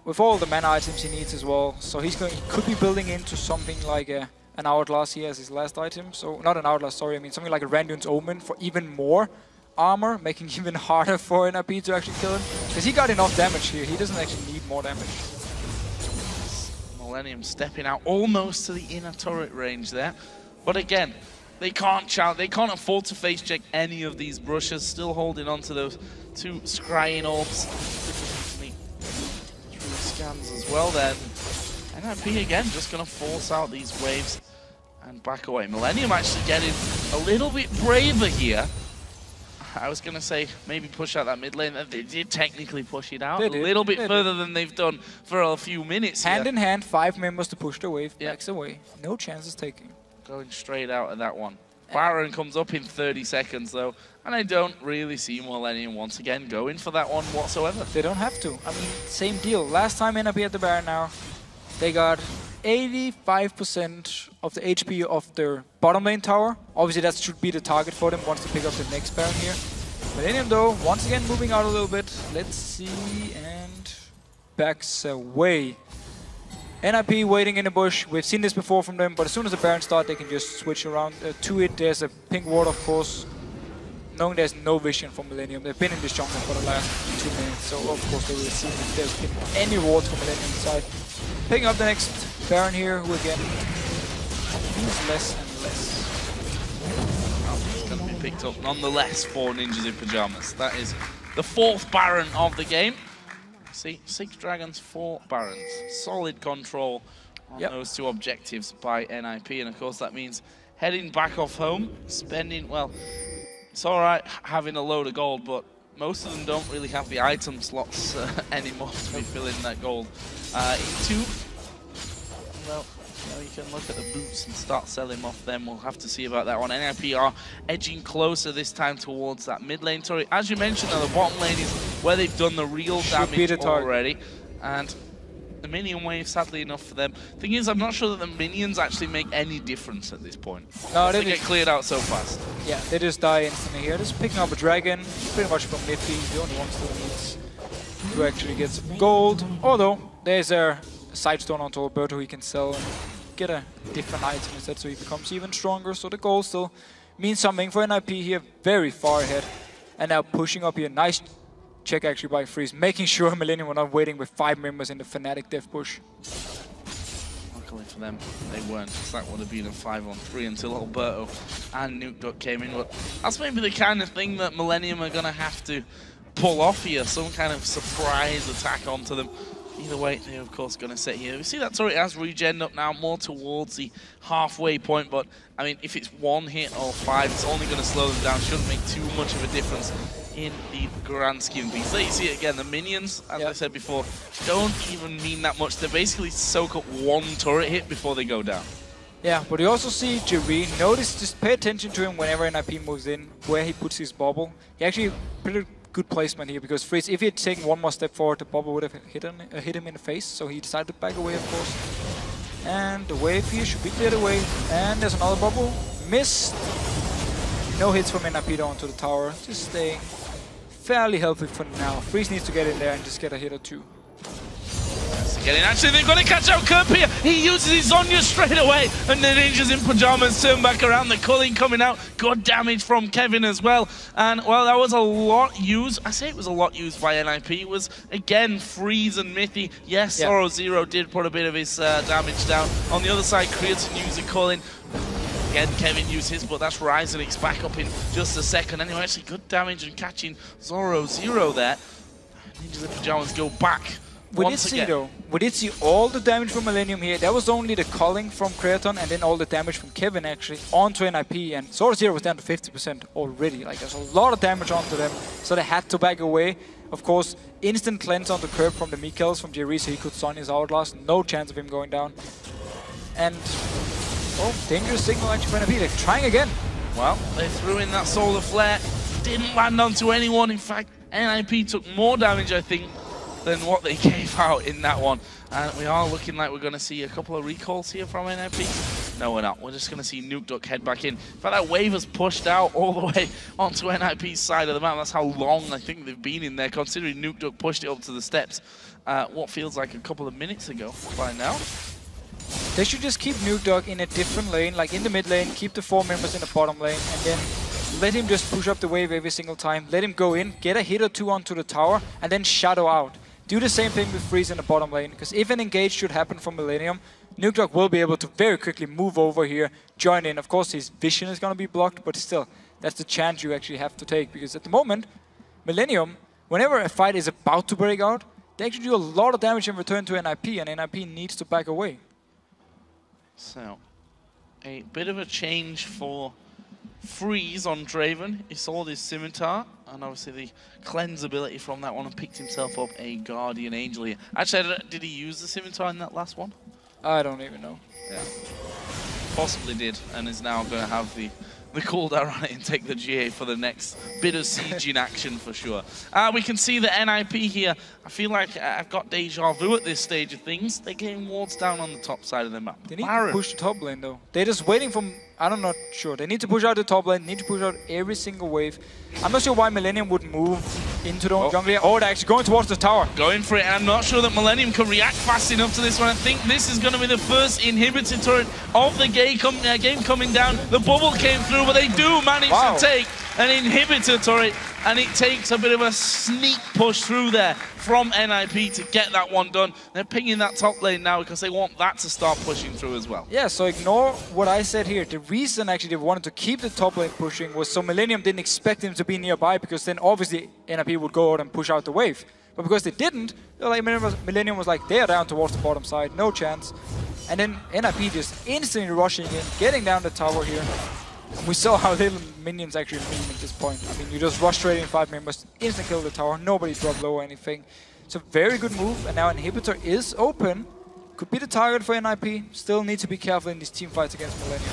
with all the mana items he needs as well. So he could be building into something like an Hourglass here as his last item. So, not an Hourglass, sorry, I mean something like a Randuin's Omen for even more armor, making it even harder for NIP to actually kill him. Because he got enough damage here, he doesn't actually need more damage. Millennium stepping out almost to the inner turret range there. But again, they can't afford to face check any of these brushes, still holding on to those 2 scrying orbs. True scans as well then. NIP again just going to force out these waves and back away. Millennium actually getting a little bit braver here. I was going to say maybe push out that mid lane. They did technically push it out a little bit further than they've done for a few minutes Hand here. in hand, 5 members to push the wave, backs away. No chances taking. Going straight out of that one. Baron comes up in 30 seconds though, and I don't really see Millennium once again going for that one whatsoever. They don't have to. I mean, same deal. Last time NIP at the Baron now, they got 85% of the HP of their bottom lane tower. Obviously that should be the target for them once they pick up the next Baron here. Millennium though, once again moving out a little bit. Let's see, and backs away. NIP waiting in the bush. We've seen this before from them, but as soon as the Baron starts, they can just switch around to it. There's a pink ward, of course, knowing there's no vision for Millennium. They've been in this jungle for the last 2 minutes, so of course they will see if there's been any wards from Millennium side. Picking up the next Baron here, who again means less and less. It's going to be picked up nonetheless for Ninjas in Pajamas. That is the 4th Baron of the game. See, 6 Dragons, 4 Barons. Solid control on those 2 objectives by NIP, and of course that means heading back off home, spending, well, it's alright having a load of gold, but most of them don't really have the item slots anymore to be filling that gold into. Well, you can look at the boots and start selling off them. We'll have to see about that one. NIP are edging closer this time towards that mid lane turret. As you mentioned, though, the bottom lane is where they've done the real damage already. And the minion wave, sadly enough for them. Thing is, I'm not sure that the minions actually make any difference at this point. No, they get cleared out so fast. Yeah, they just die instantly here. Just picking up a dragon, pretty much from Nifty, the only one still needs to actually get some gold. Although, there's a sidestone onto Alberto he can sell and get a different item instead, so he becomes even stronger. So the gold still means something for NIP here, very far ahead. And now pushing up here, nice check actually by Freeze, making sure Millennium were not waiting with 5 members in the Fnatic death push. Luckily for them, they weren't, because that would have been a 5-on-3 until Alberto and Nuke Duck came in. But that's maybe the kind of thing that Millennium are going to have to pull off here, some kind of surprise attack onto them. Either way, they're of course going to sit here. We see that turret has regen up now, more towards the halfway point, but I mean, if it's 1 hit or 5, it's only going to slow them down. Shouldn't make too much of a difference in the grand scheme of things. There you see it again, the minions, as I said before, don't even mean that much. They basically soak up 1 turret hit before they go down. Yeah, but you also see Jerry. Notice, just pay attention to him whenever NIP moves in, where he puts his bubble. He actually pretty good placement here, because Freeze, if he had taken 1 more step forward, the bubble would have hit him in the face, so he decided to back away, of course. And the wave here should be cleared away. And there's another bubble. Missed. No hits from NIP onto the tower. Just staying fairly healthy for now. Freeze needs to get in there and just get a hit or 2. Getting actually, they've got to catch out Kerp here. He uses his Zonya straight away, and the Ninjas in Pajamas turn back around. The culling coming out. Good damage from Kevin as well. And, well, that was a lot used. I say it was a lot used by NIP. It was, again, Freeze and Mithy. Yes, Zoro Zero did put a bit of his damage down. On the other side, Creaton used the culling. Again, Kevin used his, but that's Ryzen. It's back up in just a second. Anyway, actually, good damage and catching Zoro Zero there. Ninjas in Pajamas go back. We did see though, we did see all the damage from Millennium here. That was only the culling from Creaton and then all the damage from Kevin actually onto NIP, and Zoro Zero was down to 50% already. Like, there's a lot of damage onto them, so they had to back away. Of course, instant cleanse on the curb from the Mikels from Jerry, so he could stun his Hourglass. No chance of him going down. And, oh, dangerous signal actually for NIP. They're trying again. Well, they threw in that Solar Flare. Didn't land onto anyone. In fact, NIP took more damage, I think, than what they gave out in that one. And we are looking like we're going to see a couple of recalls here from NIP. No, we're not. We're just going to see Nuke Duck head back in. In fact, that wave has pushed out all the way onto NIP's side of the map. That's how long I think they've been in there, considering Nuke Duck pushed it up to the steps what feels like a couple of minutes ago by now. They should just keep Nuke Duck in a different lane, like in the mid lane, keep the 4 members in the bottom lane, and then let him just push up the wave every single time. Let him go in, get a hit or 2 onto the tower, and then shadow out. Do the same thing with Freeze in the bottom lane, because if an engage should happen from Millennium, Nuke Duck will be able to very quickly move over here, join in. Of course, his vision is going to be blocked, but still, that's the chance you actually have to take, because at the moment, Millennium, whenever a fight is about to break out, they actually do a lot of damage in return to NIP, and NIP needs to back away. So, a bit of a change for Freeze on Draven. He saw this Scimitar, and obviously the cleanse ability from that one, and picked himself up a Guardian Angel here. Actually, did he use the Scimitar in that last one? I don't even know. Yeah. Possibly did, and is now going to have the cooldown on it and take the GA for the next bit of siege in action for sure. We can see the NIP here. I feel like I've got deja vu at this stage of things. They're getting wards down on the top side of the map. They need to push the top lane though. They're just waiting for... I'm not sure. They need to push out the top lane, need to push out every single wave. I'm not sure why Millennium would move into the jungle here. Oh, they're actually going towards the tower. Going for it, and I'm not sure that Millennium can react fast enough to this one. I think this is going to be the first inhibitor turret of the game coming down. The bubble came through, but they do manage to take an inhibitor turret, and it takes a bit of a sneak push through there from NIP to get that one done. They're pinging that top lane now because they want that to start pushing through as well. Yeah, so ignore what I said here. The reason actually they wanted to keep the top lane pushing was so Millennium didn't expect him to be nearby, because then obviously NIP would go out and push out the wave. But because they didn't, like, Millennium was like, they're down towards the bottom side, no chance. And then NIP just instantly rushing in, getting down the tower here. We saw how little minions actually mean at this point. I mean, you just rush straight in 5 members, instant kill the tower, nobody drop low or anything. It's a very good move, and now Inhibitor is open. Could be the target for NIP. Still need to be careful in these team fights against Millennium.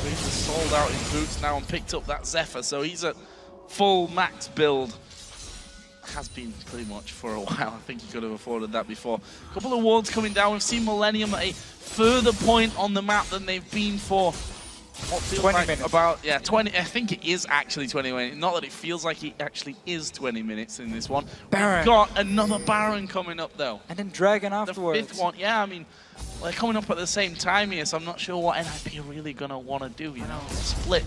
He's just sold out his boots now and picked up that Zephyr, so he's at full max build. Has been pretty much for a while. I think he could have afforded that before. A couple of wards coming down. We've seen Millennium at a further point on the map than they've been for what feels 20 like minutes. About 20. I think it is actually 20 minutes. Not that it feels like it actually is 20 minutes in this one. Baron. We've got another Baron coming up though. And then Dragon afterwards. The 5th one. Yeah, I mean, they're coming up at the same time here, so I'm not sure what NIP are really going to want to do, you know, split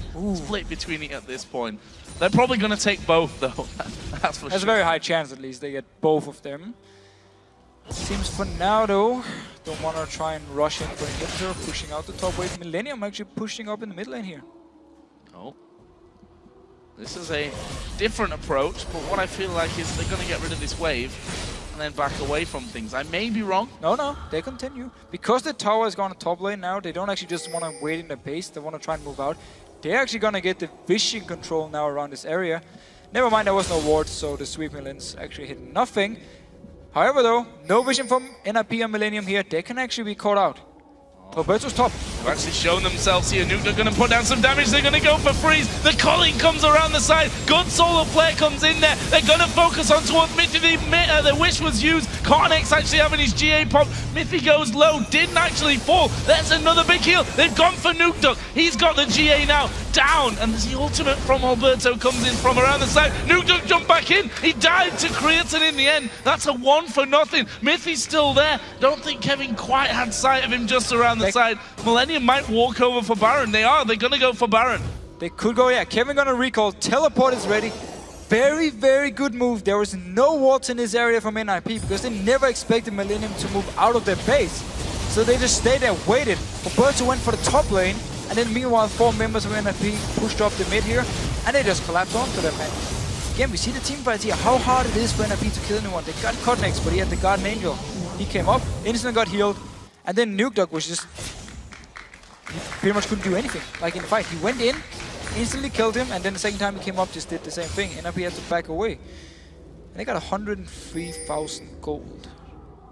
between it at this point. They're probably going to take both, though. That's for sure. There's a very high chance, at least, they get both of them. Seems for now, though, don't want to try and rush in for Inhibitor, pushing out the top wave. Millennium actually pushing up in the mid lane here. Oh. This is a different approach, but what I feel like is they're going to get rid of this wave. And then back away from things. I may be wrong. No, they continue. Because the tower is going to top lane now, they don't actually just want to wait in the base, they want to try and move out. They're actually going to get the vision control now around this area. Never mind, there was no ward, so the sweeping lanes actually hit nothing. However though, no vision from NRP and Millennium here, they can actually be caught out. Roberto's top. They've actually shown themselves here. Nuke, they're going to put down some damage. They're going to go for freeze. The calling comes around the side. Good solo player comes in there. They're going to focus on towards Mithy. The wish was used. Cornex actually having his GA pop. Mithy goes low. Didn't actually fall. That's another big heal. They've gone for Nuke Duck. He's got the GA now. Down. And the ultimate from Alberto comes in from around the side. Nuke Duck jumped back in. He died to Creatine in the end. That's a 1 for nothing. Mithy's still there. Don't think Kevin quite had sight of him just around the side. Millennium might walk over for Baron. They're going to go for Baron. They could go, yeah. Kevin gonna recall. Teleport is ready. Very, very good move. There was no wards in this area from NIP because they never expected Millennium to move out of their base. So they just stayed there, waited. Roberto went for the top lane, and then meanwhile 4 members of NIP pushed up the mid here, and they just collapsed onto them. And again, we see the team fights here, how hard it is for NIP to kill anyone. They got Cornex, but he had the Guardian Angel. He came up, instantly got healed, and then Nuke Duck was just... He pretty much couldn't do anything, like in the fight. He went in, instantly killed him, and then the second time he came up, just did the same thing. NIP had to back away. And they got 103,000 gold.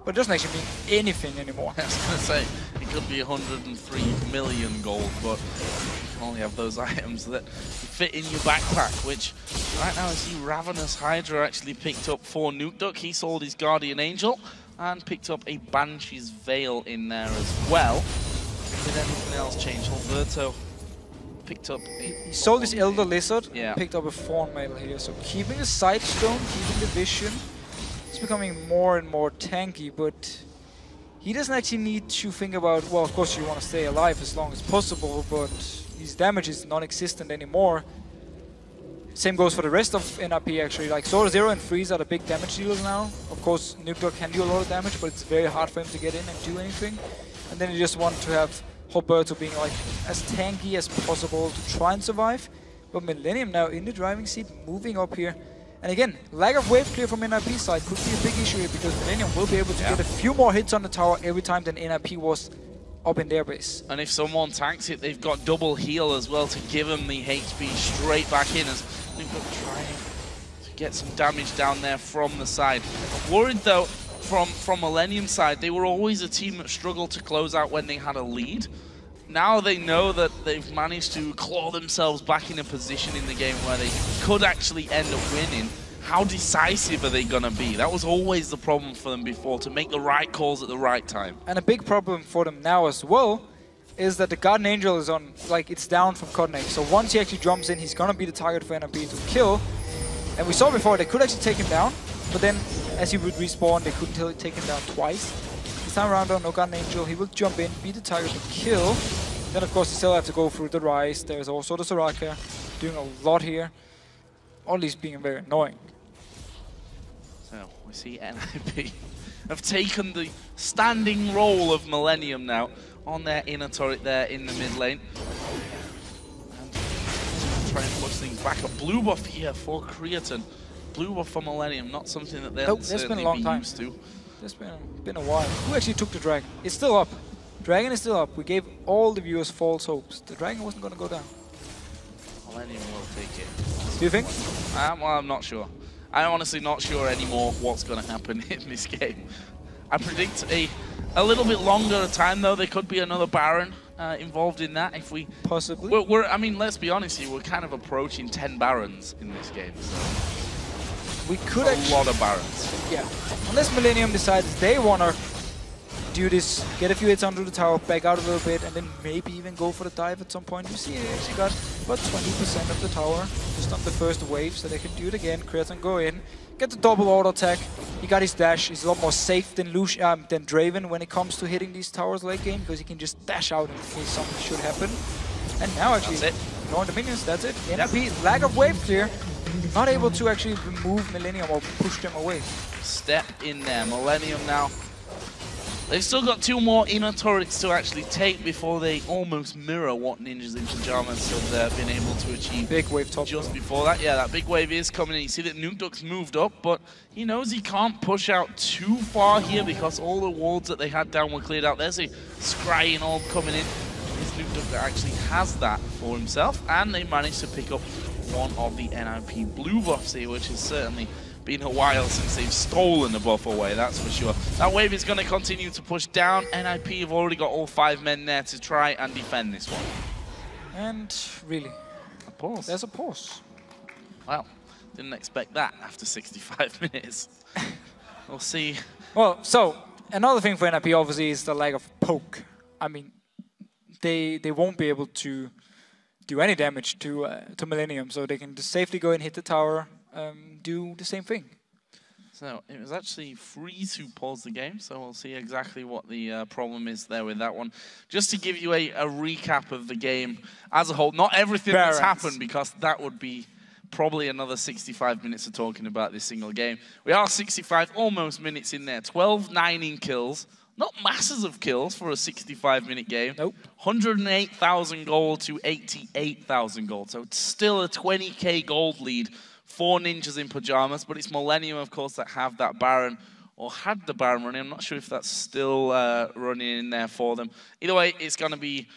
But it doesn't actually mean anything anymore. I was going to say, it could be 103 million gold, but you can only have those items that fit in your backpack, which right now I see Ravenous Hydra actually picked up for Nuke Duck. He sold his Guardian Angel and picked up a Banshee's Veil in there as well. Did anything else change? Alberto picked up He sold his Elder Lizard, yeah. Picked up a Thorn Mail here. So keeping the Sight Stone, keeping the Vision. It's becoming more and more tanky, but he doesn't actually need to think about, well, of course you want to stay alive as long as possible, but his damage is non-existent anymore. Same goes for the rest of NRP actually, like Sword Zero and Freeze are the big damage dealers now. Of course, Nuke Duck can do a lot of damage, but it's very hard for him to get in and do anything. And then you just want to have Roberto being like as tanky as possible to try and survive. But Millennium now in the driving seat, moving up here. And again, lack of wave clear from NIP side could be a big issue here because Millennium will be able to get a few more hits on the tower every time than NIP was up in their base. And if someone tanks it, they've got double heal as well to give them the HP straight back in as they've got trying to get some damage down there from the side. I'm worried though, from Millennium side, they were always a team that struggled to close out when they had a lead. Now they know that they've managed to claw themselves back in a position in the game where they could actually end up winning. How decisive are they going to be? That was always the problem for them before, to make the right calls at the right time. And a big problem for them now as well is that the Guardian Angel is on, like, it's down from Cornex. So once he actually jumps in, he's going to be the target for NRP to kill. And we saw before, they could actually take him down, but then as he would respawn, they couldn't take him down twice. This time around on no Guardian Angel, he will jump in, be the target to kill. Then of course, you still have to go through the Rise. There's also the Soraka doing a lot here. All these being very annoying. So we see NIP have taken the standing role of Millennium now on their inner turret there in the mid lane. And try and push things back. A blue buff here for Creatine. Blue buff for Millennium, not something that they'll certainly be used to. It's been a while. Who actually took the Dragon? It's still up. Dragon is still up. We gave all the viewers false hopes. The Dragon wasn't going to go down. Millennium will take it. Do you think? Well, I'm not sure. I'm honestly not sure anymore what's going to happen in this game. I predict a little bit longer time though. There could be another Baron involved in that if we... Possibly. I mean, let's be honest here. We're kind of approaching 10 Barons in this game. So we could a lot of Barons. Yeah. Unless Millennium decides they want to do this, get a few hits under the tower, back out a little bit, and then maybe even go for the dive at some point. You see, he actually got about 20% of the tower just on the first wave, so they can do it again. Creatine go in, get the double auto attack. He got his dash. He's a lot more safe than Draven when it comes to hitting these towers late game, because he can just dash out in case something should happen. And now actually, ignoring the minions, that's it. NRP, lack of wave clear, not able to actually remove Millennium or push them away. Step in there, Millennium now They've still got 2 more inner turrets to actually take before they almost mirror what Ninjas in Pyjamas have been able to achieve. Big wave top just before that. Yeah, that big wave is coming in. You see that Nukeduck's moved up, but he knows he can't push out too far here because all the wards that they had down were cleared out. There's a scrying orb coming in. It's Nukeduck that actually has that for himself, and they managed to pick up one of the NIP blue buffs here, which is certainly been a while since they've stolen the buff away, that's for sure. That wave is going to continue to push down. NIP have already got all 5 men there to try and defend this one. And really, a pause. There's a pause. Well, didn't expect that after 65 minutes. We'll see. Well, so another thing for NIP obviously is the lack of poke. I mean, they won't be able to do any damage to Millennium, so they can just safely go and hit the tower. Do the same thing. So it was actually Freeze who paused the game, so we'll see exactly what the problem is there with that one. Just to give you a recap of the game as a whole, not everything that's happened, because that would be probably another 65 minutes of talking about this single game. We are 65 almost minutes in there, 12-9 in kills. Not masses of kills for a 65-minute game. Nope. 108,000 gold to 88,000 gold, so it's still a 20k gold lead for Ninjas in Pyjamas, but it's Millennium, of course, that have that Baron, or had the Baron running. I'm not sure if that's still running in there for them. Either way, it's going to be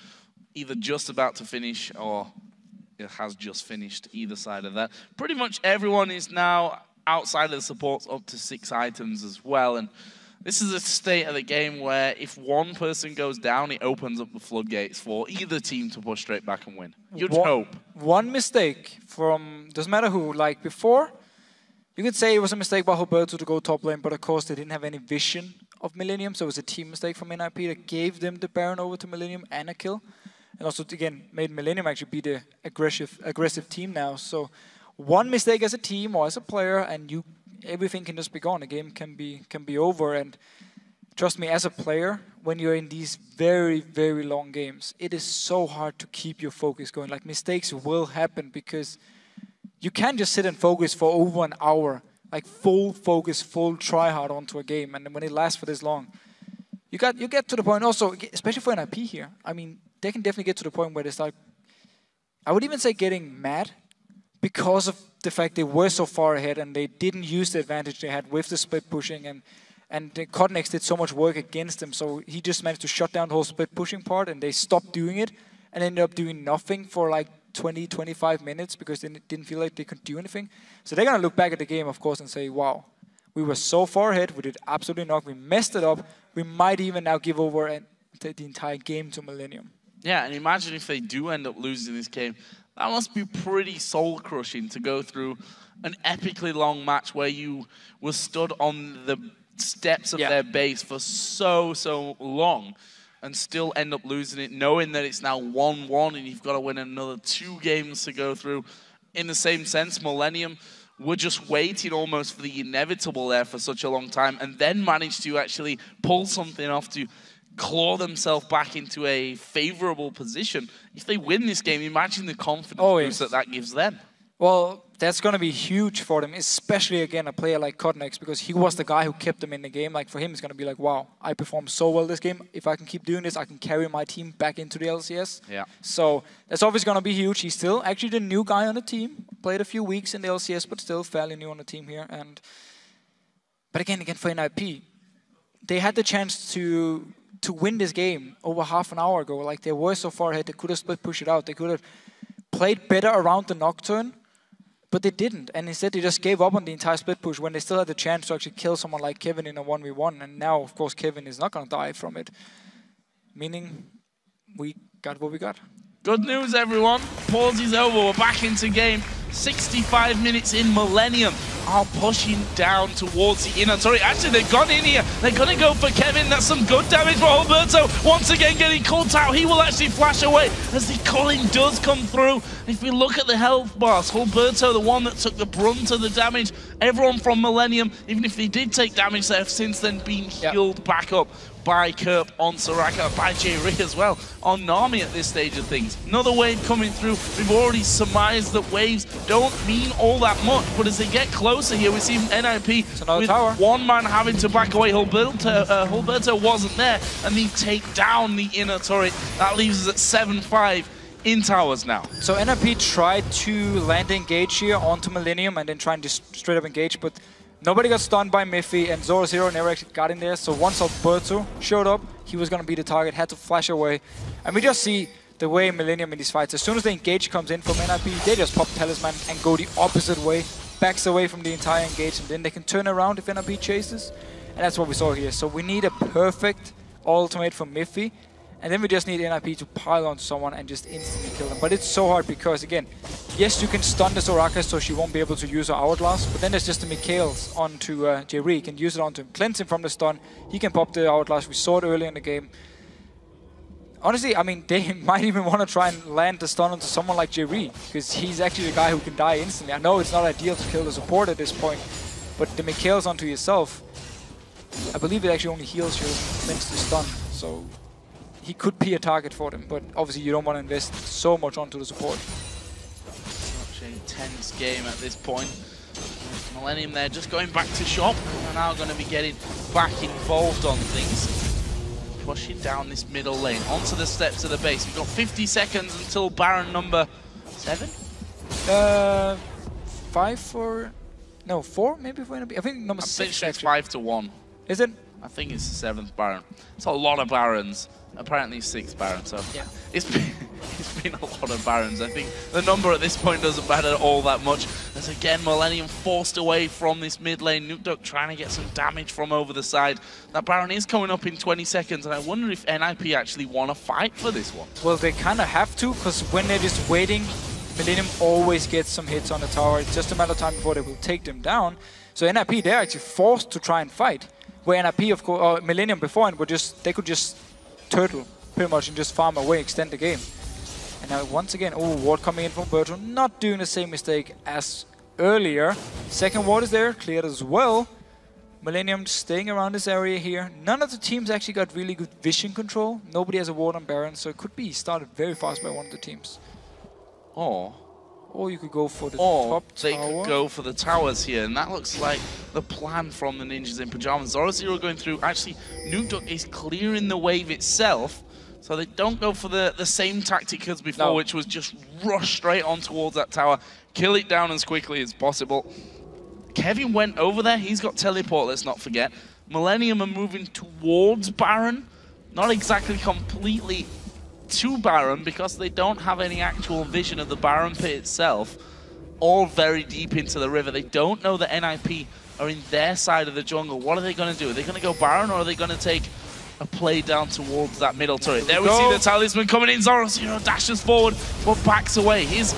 either just about to finish, or it has just finished, either side of that. Pretty much everyone is now outside of the supports up to 6 items as well, and this is a state of the game where if one person goes down, it opens up the floodgates for either team to push straight back and win. You'd hope. One mistake from, doesn't matter who, like before, you could say it was a mistake by Roberto to go top lane, but of course they didn't have any vision of Millennium, so it was a team mistake from NIP that gave them the Baron over to Millennium and a kill. And also, again, made Millennium actually be the aggressive team now. So one mistake as a team or as a player, and everything can just be gone. The game can be over. And trust me, as a player, when you're in these very, very long games, it is so hard to keep your focus going. Like, mistakes will happen because you can't just sit and focus for over an hour, like full focus, full try hard onto a game. And when it lasts for this long, you get to the point also, especially for NIP here. I mean, they can definitely get to the point where they start, I would even say, getting mad because of the fact they were so far ahead and they didn't use the advantage they had with the split pushing, and Cotnex did so much work against them, so he just managed to shut down the whole split pushing part, and they stopped doing it and ended up doing nothing for like 20-25 minutes because they didn't feel like they could do anything. So they're going to look back at the game, of course, and say, wow, we were so far ahead, we did absolutely nothing, we messed it up, we might even now give over the entire game to Millennium. Yeah, and imagine if they do end up losing this game. That must be pretty soul-crushing to go through an epically long match where you were stood on the steps of their base for so long and still end up losing it, knowing that it's now 1-1 and you've got to win another 2 games to go through. In the same sense, Millennium were just waiting almost for the inevitable there for such a long time, and then managed to actually pull something off to claw themselves back into a favorable position. If they win this game, imagine the confidence boost that gives them. Well, that's going to be huge for them, especially, again, a player like Cotnex, because he was the guy who kept them in the game. Like, for him, it's going to be like, wow, I performed so well this game. If I can keep doing this, I can carry my team back into the LCS. Yeah. So that's obviously going to be huge. He's still actually the new guy on the team. Played a few weeks in the LCS, but still fairly new on the team here. But again, for NIP, they had the chance to win this game over half an hour ago. Like, they were so far ahead, they could have split pushed it out. They could have played better around the Nocturne, but they didn't. And instead, they just gave up on the entire split push when they still had the chance to actually kill someone like Kevin in a 1v1. And now, of course, Kevin is not going to die from it. Meaning, we got what we got. Good news, everyone. Pause is over. We're back into game. 65 minutes in. Millennium are pushing down towards the inner turret. Actually, they've gone in here. They're going to go for Kevin. That's some good damage for Alberto. Once again, getting caught out. He will actually flash away as the calling does come through. If we look at the health bars, Alberto, the one that took the brunt of the damage, Everyone from Millennium, even if they did take damage, they have since then been healed back up by Kerp on Soraka, by J-Rig as well on Nami at this stage of things. Another wave coming through. We've already surmised that waves don't mean all that much, but as they get closer here, we see NIP with tower. one man having to back away. Hilberto wasn't there, and they take down the inner turret. That leaves us at 7-5 in towers now. So NIP tried to land engage here onto Millennium and then try and just straight up engage, but nobody got stunned by Miffy, and Zoro never actually got in there. So once Alberto showed up, he was going to be the target, had to flash away. And we just see the way Millennium in these fights, as soon as the engage comes in from NIP, they just pop Talisman and go the opposite way, backs away from the entire engage, and then they can turn around if NIP chases. And that's what we saw here. So we need a perfect ultimate from Miffy, and then we just need NIP to pile onto someone and just instantly kill them. But it's so hard because, again, yes, you can stun the Soraka so she won't be able to use her Hourglass, but then there's just the Mikhails onto Jerry. He can use it onto him, cleanse him from the stun. He can pop the Hourglass. We saw it early in the game. Honestly, I mean, they might even want to try and land the stun onto someone like Jerry, because he's actually the guy who can die instantly. I know it's not ideal to kill the support at this point, but the Mikhails onto yourself, I believe it actually only heals you thanks to stun. So he could be a target for them, but obviously you don't want to invest so much onto the support. Such a tense game at this point. Millennium there just going back to shop. We're now going to be getting back involved on things. Pushing down this middle lane onto the steps of the base. We've got 50 seconds until Baron number 7? 5 for... No, 4 maybe for NIP? I think number 6 it's 5-1. Is it? I think it's the 7th Baron. It's a lot of Barons. Apparently 6 Barons, so yeah. It's been a lot of Barons. I think the number at this point doesn't matter all that much. As again, Millennium forced away from this mid lane. Nukeduck trying to get some damage from over the side. That Baron is coming up in 20 seconds, and I wonder if NIP actually want to fight for this one. Well, they kind of have to, because when they're just waiting, Millennium always gets some hits on the tower. It's just a matter of time before they will take them down. So NIP, they're actually forced to try and fight. Where NIP, of course, or Millennium beforehand, they could just turtle pretty much and just farm away, extend the game. And now once again, ward coming in from Berto, not doing the same mistake as earlier. Second ward is there, cleared as well. Millennium staying around this area here. None of the teams actually got really good vision control. Nobody has a ward on Baron, so it could be started very fast by one of the teams. Or you could go for the top tower. They could go for the towers here, and that looks like the plan from the Ninjas in Pajamas. Zoro going through. Actually, Nukeduck is clearing the wave itself, so they don't go for the same tactic as before, which was just rush straight on towards that tower, kill it down as quickly as possible. Kevin went over there. He's got teleport, let's not forget. Millennium are moving towards Baron. Not exactly completely to Baron, because they don't have any actual vision of the Baron pit itself, all very deep into the river. They don't know that NIP are in their side of the jungle. What are they going to do? Are they going to go Baron, or are they going to take a play down towards that middle turret? There we see the Talisman coming in. Zoro dashes forward, but backs away. His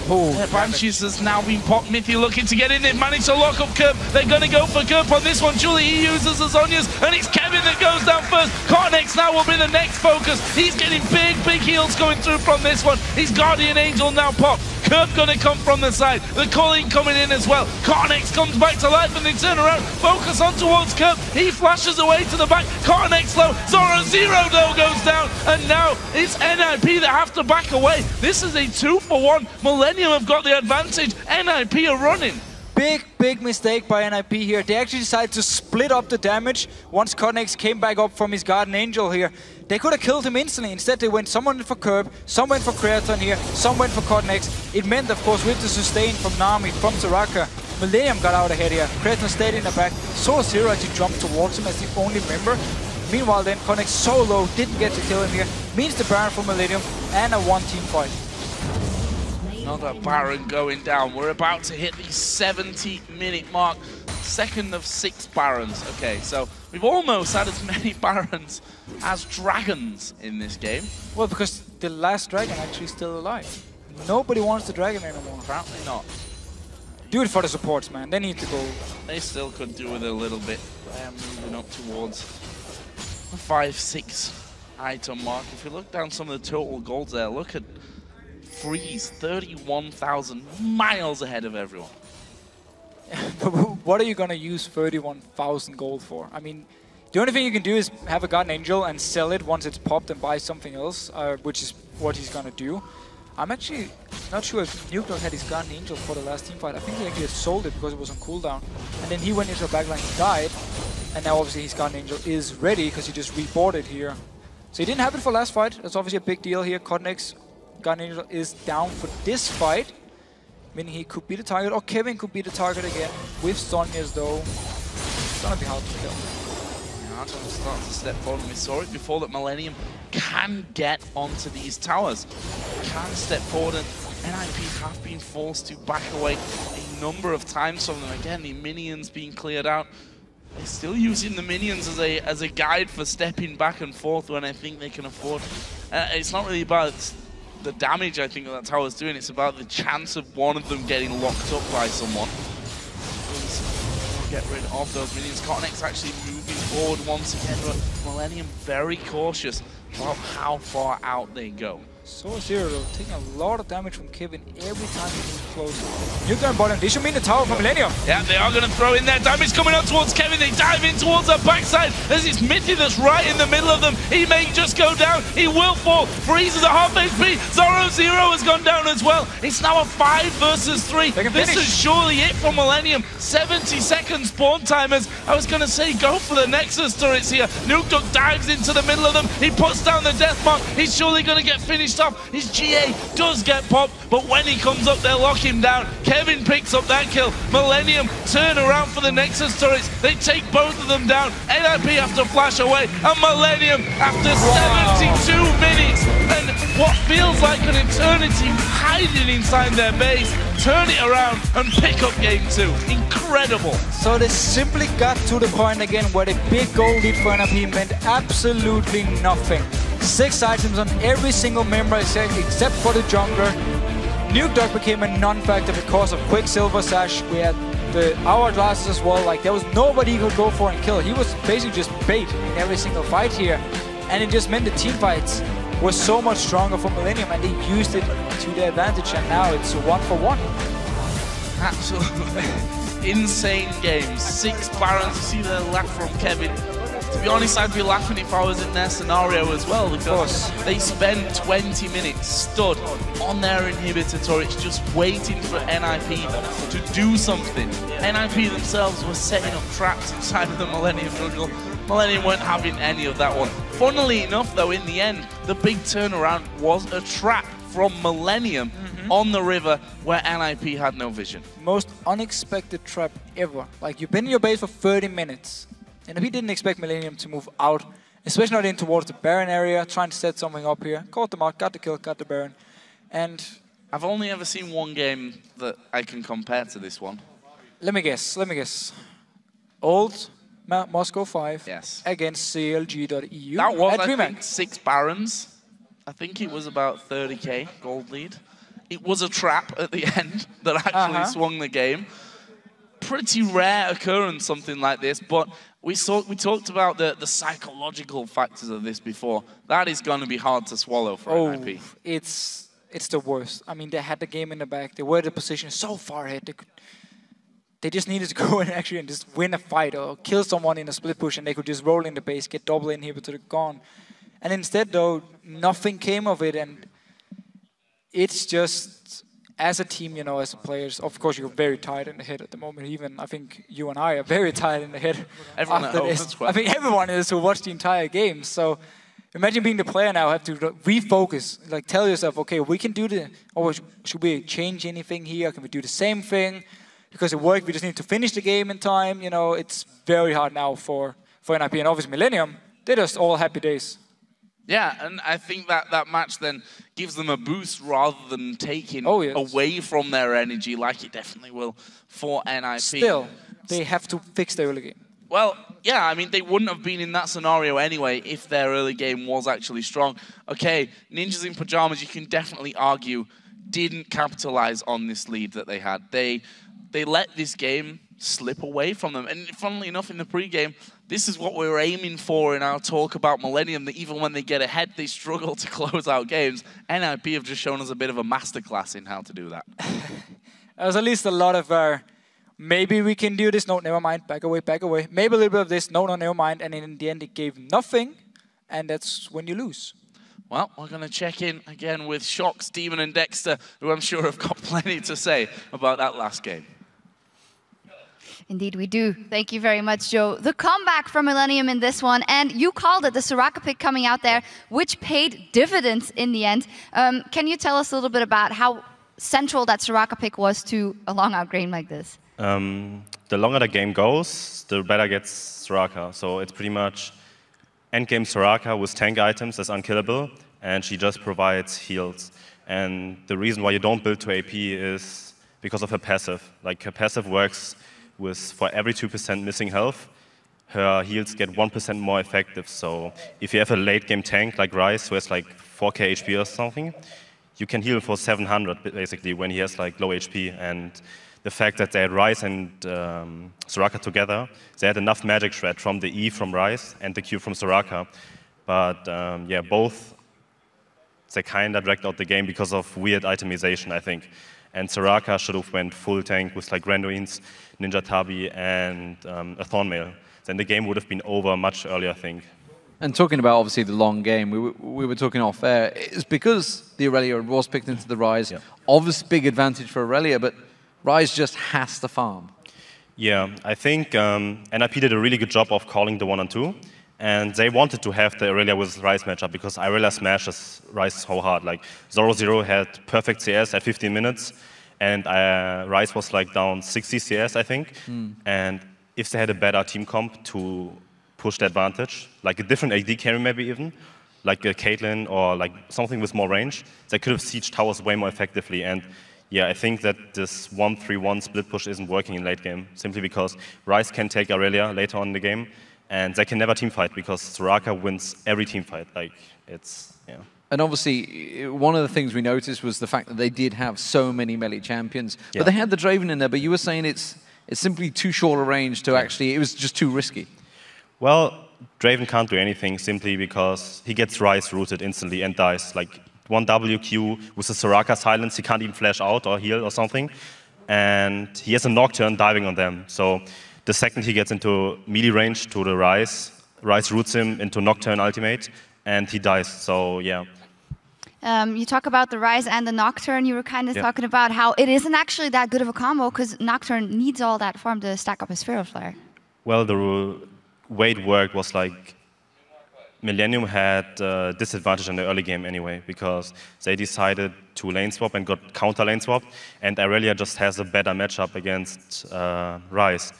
Banshees has now been popped. Mithy looking to get in. They've managed to lock up Kerp. They're going to go for Kerp on this one. Julie, he uses the Zonias, and it's Kevin that goes down first. Cornex now will be the next focus. He's getting big heals going through from this one. His Guardian Angel now popped. Kerp gonna come from the side. The Colleen coming in as well. Cornex comes back to life, and they turn around. Focus on towards Kerp. He flashes away to the back. Cornex low. Zoro though goes down. And now it's NIP that have to back away. This is a 2-for-1. Millennium have got the advantage. NIP are running. Big mistake by NIP here. They actually decided to split up the damage once Cornex came back up from his Guardian Angel here. They could have killed him instantly. Instead, they went someone for Kerp, some went for Creaton here, some went for Cornex. It meant, of course, with the sustain from Nami, from Soraka, Millennium got out ahead here. Creaton stayed in the back. Zero actually jumped towards him as the only member. Meanwhile, then, Cornex so low, didn't get to kill him here. Means the Baron from Millennium and a one-team fight. Another Baron going down. We're about to hit the 70-minute mark. Second of 6 Barons. Okay, so we've almost had as many Barons as Dragons in this game. Well, because the last Dragon actually is still alive. Nobody wants the Dragon anymore. Apparently not. Do it for the supports, man. They need to go. They still could do with it a little bit. They're moving up towards the 5-6 item mark. If you look down some of the total golds there, look at Freeze, 31,000 miles ahead of everyone. what are you going to use 31,000 gold for? I mean, the only thing you can do is have a Guardian Angel and sell it once it's popped and buy something else, which is what he's going to do. I'm actually not sure if Nuke had his Guardian Angel for the last team fight. I think he actually had sold it because it was on cooldown. And then he went into a backline and died. And now obviously his Guardian Angel is ready because he just reboarded here. So he didn't have it for last fight. That's obviously a big deal here. Codnex Guardian Angel is down for this fight. Meaning he could be the target, or Kevin could be the target again. With Sonya's though, it's gonna be hard to kill. Arton starts to step forward, and we saw it before that Millennium can get onto these towers. Can step forward, and NIP have been forced to back away a number of times from them. Again, the minions being cleared out. They're still using the minions as a guide for stepping back and forth when I think they can afford. It's not really about the damage I think that tower's doing, it's about the chance of one of them getting locked up by someone. Get rid of those minions. Cotnex actually moving forward once again, but Millennium very cautious about how far out they go. So Zero though, taking a lot of damage from Kevin every time he moves closer. Nuke down bottom, they should mean the tower from Millennium. Yeah, they are going to throw in there. Damage coming up towards Kevin. They dive in towards the backside as it's Mithy that's right in the middle of them. He may just go down. He will fall. Freeze is at half HP. Zoro Zero has gone down as well. It's now a 5 versus 3. This is surely it for Millennium. 70 seconds spawn timers. I was going to say go for the Nexus turrets here. Nuke Duck dives into the middle of them. He puts down the death mark. He's surely going to get finished off. His GA does get popped, but when he comes up, they'll lock him down. Kevin picks up that kill. Millennium turn around for the Nexus turrets. They take both of them down. NIP have to flash away, and Millennium, after 72 minutes and what feels like an eternity hiding inside their base, turn it around and pick up game 2. Incredible. So they simply got to the point again where the big goal lead for NIP meant absolutely nothing. 6 items on every single member except for the jungler. Nuke Dog became a non-factor because of Quicksilver Sash. We had the hourglasses as well. Like, there was nobody he could go for and kill. He was basically just bait in every single fight here. And it just meant the team fights were so much stronger for Millennium, and they used it to their advantage, and now it's a 1-for-1. Absolutely insane games. 6 Barons. You see the laugh from Kevin. To be honest, I'd be laughing if I was in their scenario as well, because they spend 20 minutes stood on their inhibitor turrets just waiting for NIP to do something. NIP themselves were setting up traps inside of the Millennium jungle. Millennium weren't having any of that one. Funnily enough, though, in the end, the big turnaround was a trap from Millennium on the river where NIP had no vision. Most unexpected trap ever. Like, you've been in your base for 30 minutes. And we didn't expect Millennium to move out, especially not in towards the Baron area, trying to set something up here. Caught them out, got the kill, got the Baron. And I've only ever seen one game that I can compare to this one. Let me guess. Old Moscow 5 against CLG.EU. That was, I think, 6 Barons. I think it was about 30k gold lead. It was a trap at the end that actually swung the game. Pretty rare occurrence, something like this, but we talked about the psychological factors of this before. That is going to be hard to swallow for NIP. It's the worst. I mean, they had the game in the back. They were the position so far ahead. They just needed to go in actually and just win a fight or kill someone in a split push, and they could just roll in the base, get double inhibitor gone. And instead, though, nothing came of it, and it's just, as a team, you know, as players, of course, you're very tired in the head at the moment. Even I think you and I are very tired in the head. Everyone after at home this. as well. I think everyone is who watched the entire game. So imagine being the player now, have to refocus, like tell yourself, okay, we can do the, or should we change anything here? Can we do the same thing? Because it worked, we just need to finish the game in time. You know, it's very hard now for NIP, and obviously Millennium, they're just all happy days. Yeah, and I think that match then gives them a boost rather than taking away from their energy, like it definitely will for NIP. Still, they have to fix the early game. Well, yeah, I mean, they wouldn't have been in that scenario anyway if their early game was actually strong. Okay, Ninjas in Pajamas, you can definitely argue, didn't capitalize on this lead that they had. They let this game slip away from them. And funnily enough, in the pre-game, this is what we were aiming for in our talk about Millennium, that even when they get ahead, they struggle to close out games. NIP have just shown us a bit of a masterclass in how to do that. There's at least a lot of maybe we can do this. No, never mind. Back away, back away. Maybe a little bit of this. No, no, never mind. And in the end, it gave nothing. And that's when you lose. Well, we're going to check in again with Shocks, Demon, and Dexter, who I'm sure have got plenty to say about that last game. Indeed, we do. Thank you very much, Joe. The comeback from Millennium in this one, and you called it the Soraka pick coming out there, which paid dividends in the end. Can you tell us a little bit about how central that Soraka pick was to a long-out game like this? The longer the game goes, the better gets Soraka. So it's pretty much endgame Soraka with tank items as unkillable, and she just provides heals. And the reason why you don't build to AP is because of her passive. Like, her passive works with, for every 2% missing health, her heals get 1% more effective. So if you have a late game tank like Ryze, who has like 4k HP or something, you can heal for 700 basically when he has like low HP. And the fact that they had Ryze and Soraka together, they had enough magic shred from the E from Ryze and the Q from Soraka. But yeah, both, they kind of dragged out the game because of weird itemization, I think. And Soraka should have went full tank with like Randuin's, Ninja Tabi, and a Thornmail. Then the game would have been over much earlier, I think. And talking about, obviously, the long game, we were talking off air. It's because the Aurelia was picked into the Ryze. Yeah. Obviously, big advantage for Aurelia, but Ryze just has to farm. Yeah, I think NIP did a really good job of calling the 1-on-2. And they wanted to have the Aurelia with Ryze matchup because Aurelia smashes Ryze so hard. Like, 0-0 had perfect CS at 15 minutes, and Ryze was like down 60 CS, I think. And if they had a better team comp to push the advantage, like a different AD carry maybe even, like a Caitlyn or like something with more range, they could have sieged towers way more effectively. And yeah, I think that this 1-3-1 split push isn't working in late game, simply because Ryze can take Aurelia later on in the game, and they can never teamfight because Soraka wins every teamfight. Like, it's, yeah. And obviously, one of the things we noticed was the fact that they did have so many melee champions. Yeah. But they had the Draven in there, but you were saying it's simply too short a range to actually, it was just too risky. Well, Draven can't do anything simply because he gets Ryze rooted instantly and dies. Like, one WQ with a Soraka silence, he can't even flash out or heal or something. And he has a Nocturne diving on them. So the second he gets into melee range to the Ryze roots him into Nocturne ultimate, and he dies. So, yeah. You talk about the Ryze and the Nocturne. You were kind of talking about how it isn't actually that good of a combo because Nocturne needs all that farm to stack up his Feral Flare. Well, the way it worked was like Millennium had disadvantage in the early game anyway because they decided to lane swap and got counter lane swap, and Aurelia just has a better matchup against Ryze.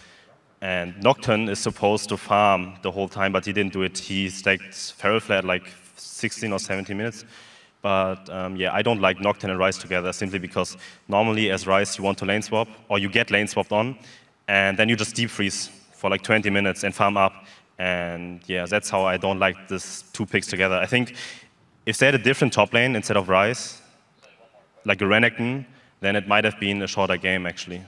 And Nocturne is supposed to farm the whole time, but he didn't do it. He stacked Feral Flare at like 16 or 17 minutes. But yeah, I don't like Nocturne and Ryze together simply because normally as Ryze you want to lane swap, or you get lane swapped on, and then you just deep freeze for like 20 minutes and farm up. And yeah, that's how I don't like these two picks together. I think if they had a different top lane instead of Ryze, like a Renekton, then it might have been a shorter game actually.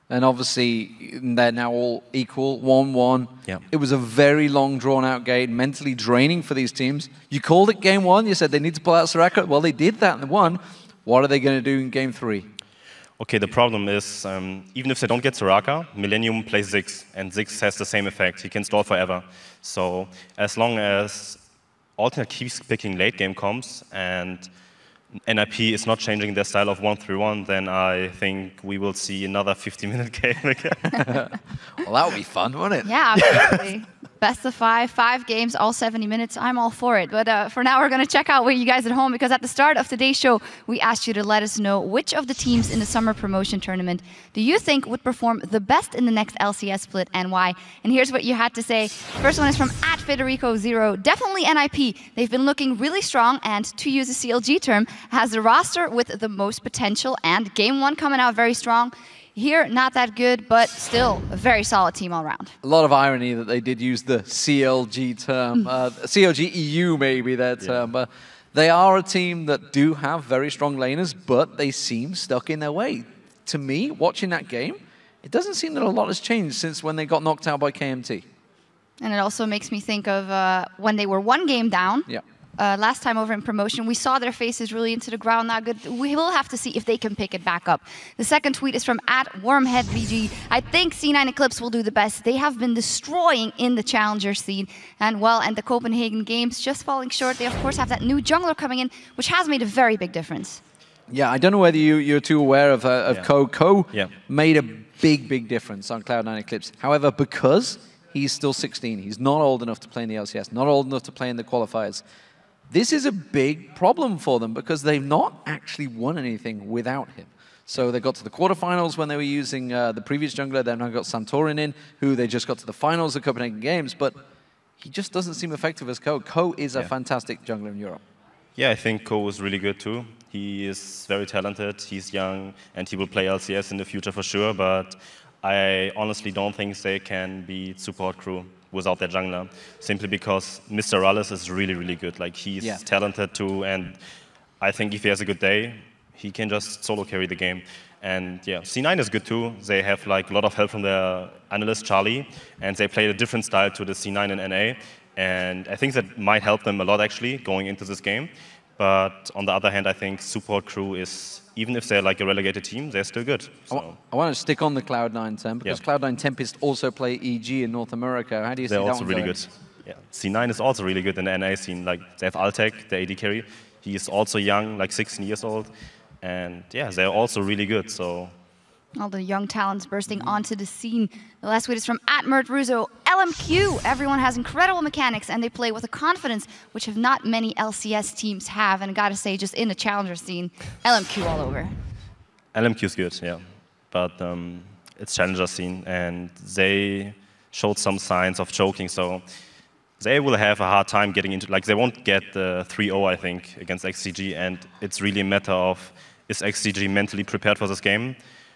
And obviously, they're now all equal, 1-1. Yeah. It was a very long, drawn-out game, mentally draining for these teams. You called it game 1. You said they need to pull out Soraka. Well, they did that in the 1. What are they going to do in game 3? Okay, the problem is, even if they don't get Soraka, Millennium plays Ziggs, and Ziggs has the same effect. He can stall forever. So as long as Alternate keeps picking late game comps, and NIP is not changing their style of 1-3-1, then I think we will see another 50-minute game again. Well, that would be fun, wouldn't it? Yeah, absolutely. Best of 5 games, all 70 minutes. I'm all for it. But for now, we're going to check out with you guys at home because at the start of today's show, we asked you to let us know which of the teams in the summer promotion tournament do you think would perform the best in the next LCS split and why. And here's what you had to say. First one is from @Federico0. Definitely NIP. They've been looking really strong and, to use a CLG term, has the roster with the most potential and game 1 coming out very strong. Here, not that good, but still a very solid team all around. A lot of irony that they did use the CLG term, CLG EU maybe that term, but they are a team that do have very strong laners, but they seem stuck in their way. To me, watching that game, it doesn't seem that a lot has changed since when they got knocked out by KMT. And it also makes me think of when they were 1 game down. Yeah. last time over in promotion. We saw their faces really into the ground now. Good. We will have to see if they can pick it back up. The second tweet is from @WormheadVG. I think C9 Eclipse will do the best. They have been destroying in the challenger scene. And well, and the Copenhagen Games just falling short. They of course have that new jungler coming in, which has made a very big difference. Yeah, I don't know whether you're too aware of Ko. Ko made a big difference on Cloud9 Eclipse. However, because he's still 16, he's not old enough to play in the LCS, not old enough to play in the qualifiers. This is a big problem for them because they've not actually won anything without him. So they got to the quarterfinals when they were using the previous jungler. They've now got Santorin in, who they just got to the finals of Copenhagen Games, but he just doesn't seem effective as Ko. Ko is a fantastic jungler in Europe. Yeah, I think Ko is really good too. He is very talented, he's young, and he will play LCS in the future for sure, but I honestly don't think they can beat Support Crew without their jungler, simply because Mr. Rallis is really good. Like, he's talented too, and I think if he has a good day, he can just solo carry the game. And yeah, C9 is good too. They have like a lot of help from their analyst, Charlie, and they play a different style to the C9 and NA, and I think that might help them a lot actually going into this game. But on the other hand, I think Support Crew is, even if they're like a relegated team, they're still good. So. I want to stick on the Cloud9 temp, because Cloud9 Tempest also play EG in North America. How do you see that one They're also really going? good. Yeah. C9 is also really good in the NA scene. Like, they have Altec, the AD carry. He is also young, like 16 years old. And yeah, they're also really good. So. All the young talents bursting onto the scene. The last tweet is from @MertRusso. LMQ. Everyone has incredible mechanics and they play with a confidence which have not many LCS teams have. And I gotta say, just in the challenger scene, LMQ all over. LMQ is good, yeah. But it's challenger scene and they showed some signs of choking. So they will have a hard time getting into, like, they won't get the 3-0, I think, against XCG. And it's really a matter of, is XCG mentally prepared for this game?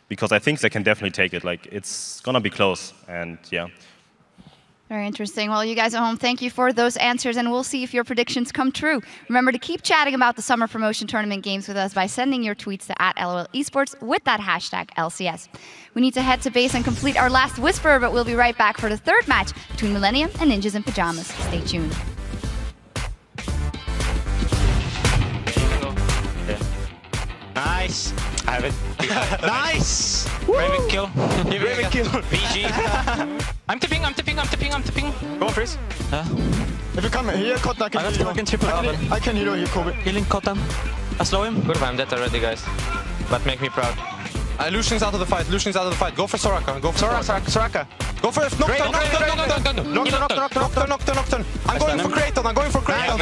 Because I think they can definitely take it. Like, it's gonna be close, and yeah. Very interesting. Well, you guys at home, thank you for those answers, and we'll see if your predictions come true. Remember to keep chatting about the Summer Promotion Tournament games with us by sending your tweets to @LOLesports with that hashtag LCS. We need to head to base and complete our last Whisper, but we'll be right back for the third match between Millennium and Ninjas in Pajamas. Stay tuned. Nice. I have it. Nice! Raven kill. Raven kill. VG. I'm tipping. Go on, Freeze. If you come here, Cotton, I can heal you. I can heal you, Kobe. Healing Cotton. I slow him. Good, I'm dead already, guys. But make me proud. Lucian's out of the fight. Go for Soraka. Soraka. Go for Nocturne. I'm going for Kratos.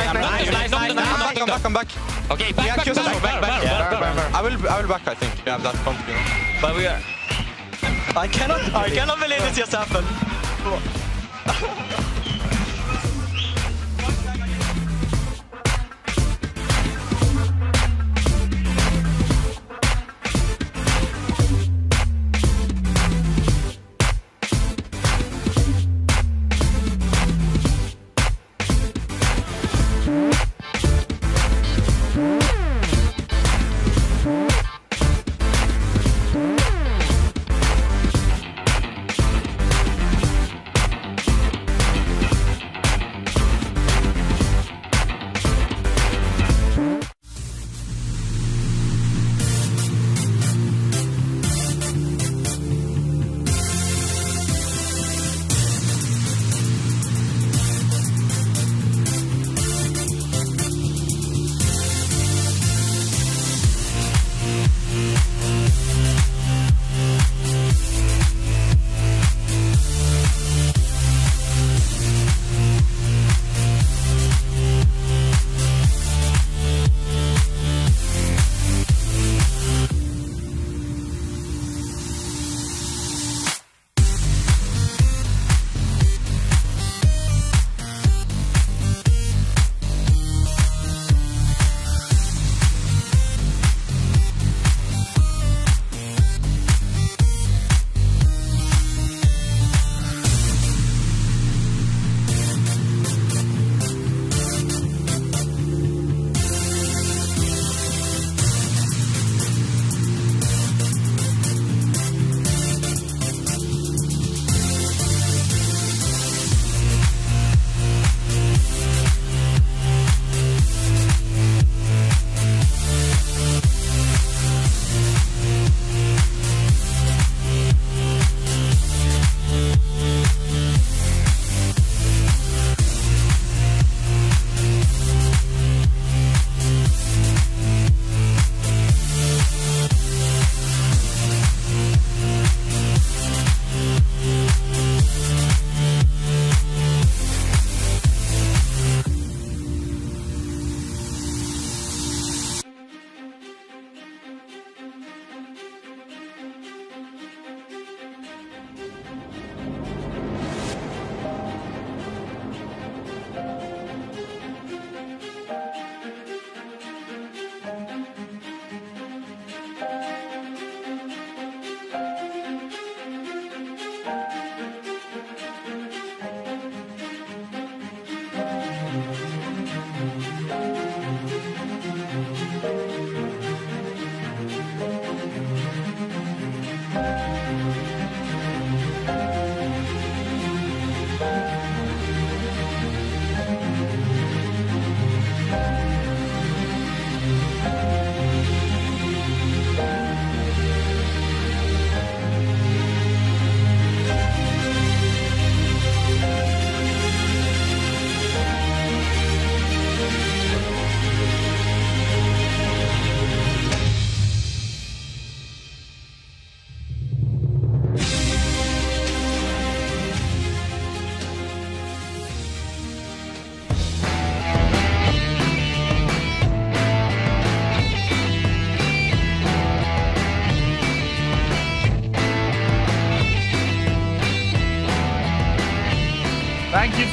I'm back. Okay, back. I will back, I think. Yeah, that comp. But we are... I cannot believe this just happened.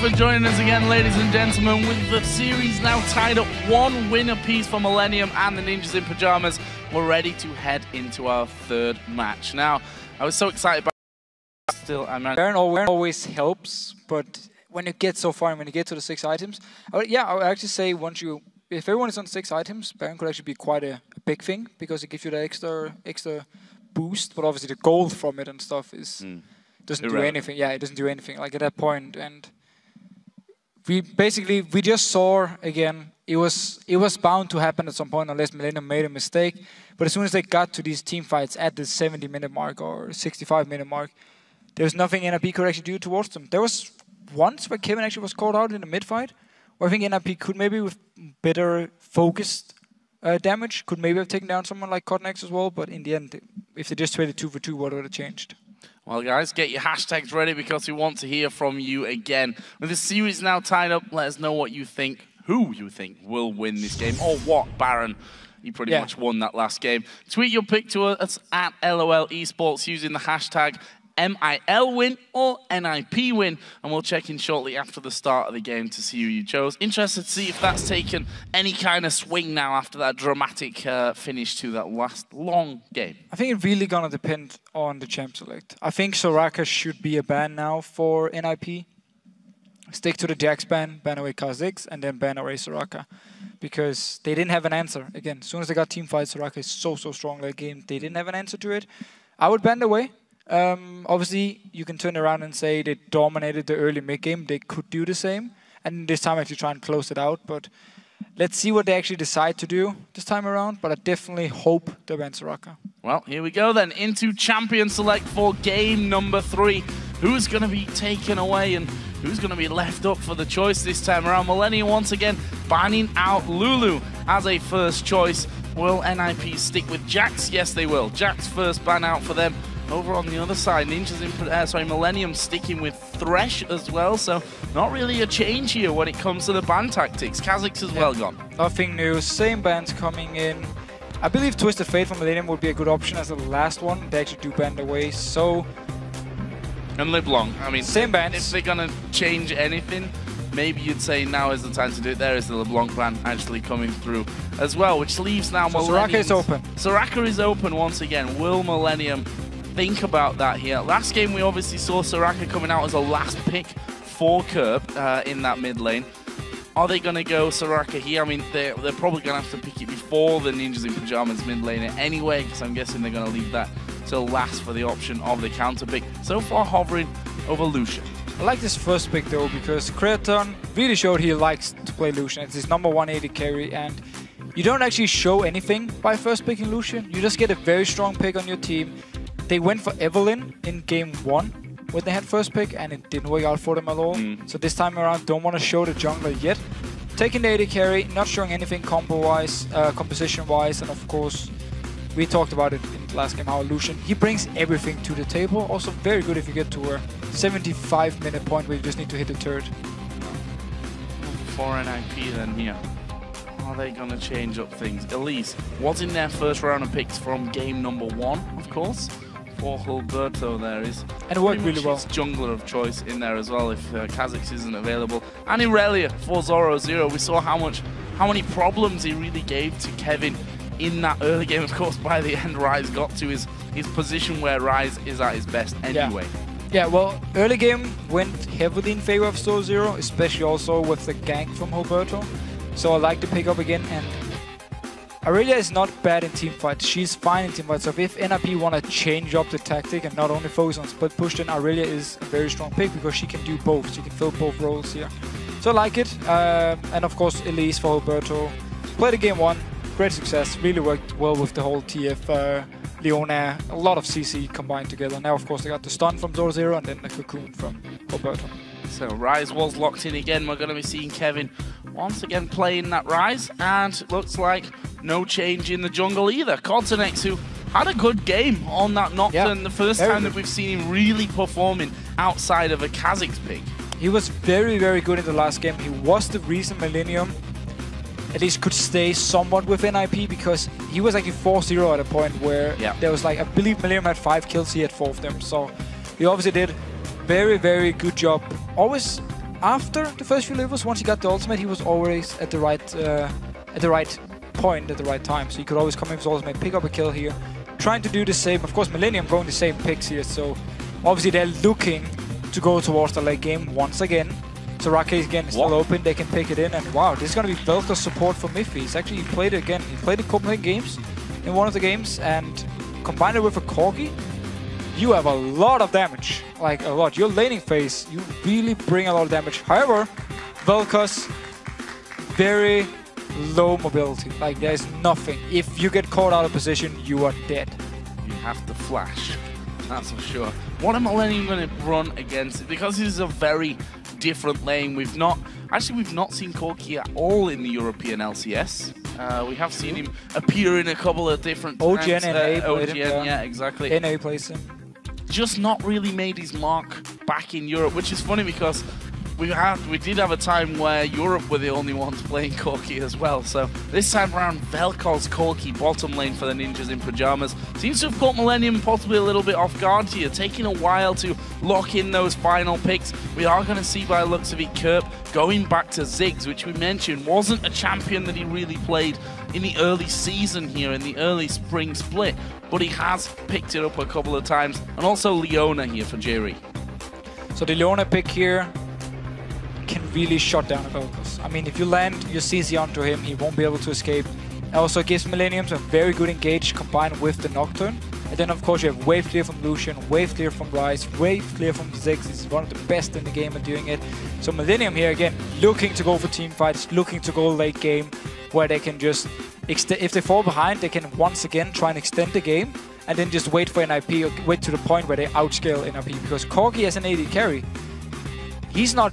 for joining us again, ladies and gentlemen. With the series now tied up 1 win apiece for Millennium and the Ninjas in Pajamas, we're ready to head into our 3rd match. Now, I was so excited about still, Baron always helps, but when you get so far and when you get to the 6 items, I would actually say if everyone is on 6 items, Baron could actually be quite a big thing because it gives you that extra boost. But obviously the gold from it and stuff doesn't do anything. Yeah, it doesn't do anything. Like at that point, and we just saw again. It was bound to happen at some point unless Millennium made a mistake. But as soon as they got to these team fights at the 70-minute mark or 65-minute mark, there was nothing NIP could actually do towards them. There was once where Kevin actually was called out in the mid-fight, where I think NIP could maybe with better focused damage, could maybe have taken down someone like Cotnex as well, but in the end, if they just traded 2 for 2, what would have changed? Well, guys, get your hashtags ready because we want to hear from you again. With the series now tied up, let us know what you think, who you think will win this game, or what Baron. You pretty much won that last game. Tweet your pick to us at LOL Esports using the hashtag MILWin or NIPWin, and we'll check in shortly after the start of the game to see who you chose. Interested to see if that's taken any kind of swing now after that dramatic finish to that last long game. I think it's really gonna depend on the champ select. I think Soraka should be a ban now for NIP. Stick to the Jax ban away Kha'Zix, and then ban away Soraka. Because they didn't have an answer. Again, as soon as they got team fights, Soraka is so strong that game. They didn't have an answer to it. I would ban away. Obviously, you can turn around and say they dominated the early mid-game. They could do the same. And this time actually try and close it out. But let's see what they actually decide to do this time around. But I definitely hope they ban Soraka. Well, here we go then. Into Champion Select for game number 3. Who's going to be taken away and who's going to be left up for the choice this time around? Millennium once again banning out Lulu as a first choice. Will NIP stick with Jax? Yes, they will. Jax first ban out for them. Over on the other side, Millennium sticking with Thresh as well, so not really a change here when it comes to the ban tactics. Kha'Zix as well gone. Nothing new, same bans coming in. I believe Twisted Fate from Millennium would be a good option as the last one. They actually do ban away, so... And LeBlanc, I mean, same bans. If they're gonna change anything, maybe you'd say now is the time to do it. There is the LeBlanc ban actually coming through as well, which leaves now Soraka is open. Soraka is open once again. Will Millennium think about that here? Last game we obviously saw Soraka coming out as a last pick for Curb in that mid lane. Are they going to go Soraka here? I mean, they're probably going to have to pick it before the Ninjas in Pajamas mid laner anyway, because I'm guessing they're going to leave that till last for the option of the counter pick. So far hovering over Lucian. I like this first pick though, because Creaton really showed he likes to play Lucian. It's his number 180 carry, and you don't actually show anything by first picking Lucian. You just get a very strong pick on your team. They went for Evelyn in game 1 when they had first pick, and it didn't work out for them at all. So this time around, don't want to show the jungler yet. Taking the AD carry, not showing anything compo-wise, composition-wise, and of course, we talked about it in the last game, how Lucian, he brings everything to the table. Also very good if you get to a 75-minute point where you just need to hit the turret. For NIP then here. Are they going to change up things? Elise was in their first round of picks from game number 1, of course. For Hilberto there is. And it worked really well. Jungler of choice in there as well if Kha'Zix isn't available. And Irelia for Zoro Zero. We saw how many problems he really gave to Kevin in that early game. Of course, by the end, Rise got to his position where Rise is at his best anyway. Yeah, well, early game went heavily in favor of Zoro Zero, especially also with the gank from Hilberto. So I like to pick up again, and Irelia is not bad in teamfights. She's fine in teamfights. So if NIP want to change up the tactic and not only focus on split push, then Irelia is a very strong pick because she can do both. She can fill both roles here. So I like it. And of course, Elise for Hilberto. Played the game 1. Great success. Really worked well with the whole TF Leona. A lot of CC combined together. Now, of course, they got the stun from Zoro Zero and then the cocoon from Hilberto. So Rise was locked in again. We're going to be seeing Kevin once again playing that Rise, and it looks like no change in the jungle either. Codzonex, who had a good game on that Nocturne, the first time that we've seen him really performing outside of a Kha'Zix pick. He was very, very good in the last game. He was the reason Millennium at least could stay somewhat with NIP, because he was actually 4-0 at a point where there was like, I believe Millennium had 5 kills, he had 4 of them. So he obviously did very, very good job. Always after the first few levels, once he got the ultimate, he was always at the right point at the right time. So he could always come in with his ultimate, pick up a kill here, trying to do the same. Of course, Millennium going the same picks here, so obviously they're looking to go towards the late game once again. So Rakesh again is still open, they can pick it in, and wow, this is going to be Velko's support for Miffy. He's actually, he played it again. He played in Copenhagen games, in one of the games, and combined it with a Corgi, you have a lot of damage. Like, a lot. Your laning phase, you really bring a lot of damage. However, Velko's very low mobility. Like, there's nothing. If you get caught out of position, you are dead. You have to flash, that's for sure. What am Millennium going to run against? Because this is a very different lane. We've not seen Corki at all in the European LCS. We have seen him appear in a couple of different OGN times. and OGN, yeah, exactly. NA plays him. Just not really made his mark back in Europe, which is funny because we did have a time where Europe were the only ones playing Corki as well. So this time around, Velkoz's Corki bottom lane for the Ninjas in Pajamas seems to have caught Millennium possibly a little bit off guard here, taking a while to lock in those final picks. We are going to see by the looks of it, Kerp going back to Ziggs, which we mentioned wasn't a champion that he really played in the early season here, in the early spring split, but he has picked it up a couple of times, and also Leona here for Jerry. So the Leona pick here can really shut down Velkos. I mean, if you land your CC onto him, he won't be able to escape. It also gives Millennium a very good engage combined with the Nocturne. And then, of course, you have wave clear from Lucian, wave clear from Ryze, wave clear from Ziggs. He's one of the best in the game at doing it. So Millennium here, again, looking to go for team fights, looking to go late game, where they can just, if they fall behind, they can once again try and extend the game, and then just wait for NIP, or wait to the point where they outscale NIP. Because Corgi as an AD carry, he's not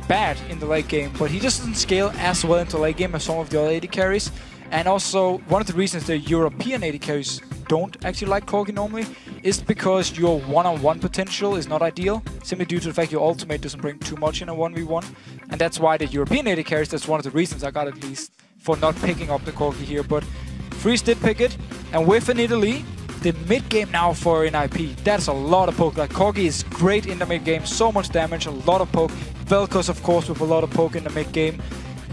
bad in the late game, but he just doesn't scale as well into late game as some of the other AD carries. And also, one of the reasons the European AD carries don't actually like Corgi normally is because your one-on-one potential is not ideal, simply due to the fact your ultimate doesn't bring too much in a 1v1. And that's why the European AD carries, that's one of the reasons I got at least, for not picking up the Corgi here. But Freeze did pick it, and with an Italy, the mid-game now for NIP, that's a lot of poke. Like, Corgi is great in the mid-game, so much damage, a lot of poke. Velkos, of course, with a lot of poke in the mid-game.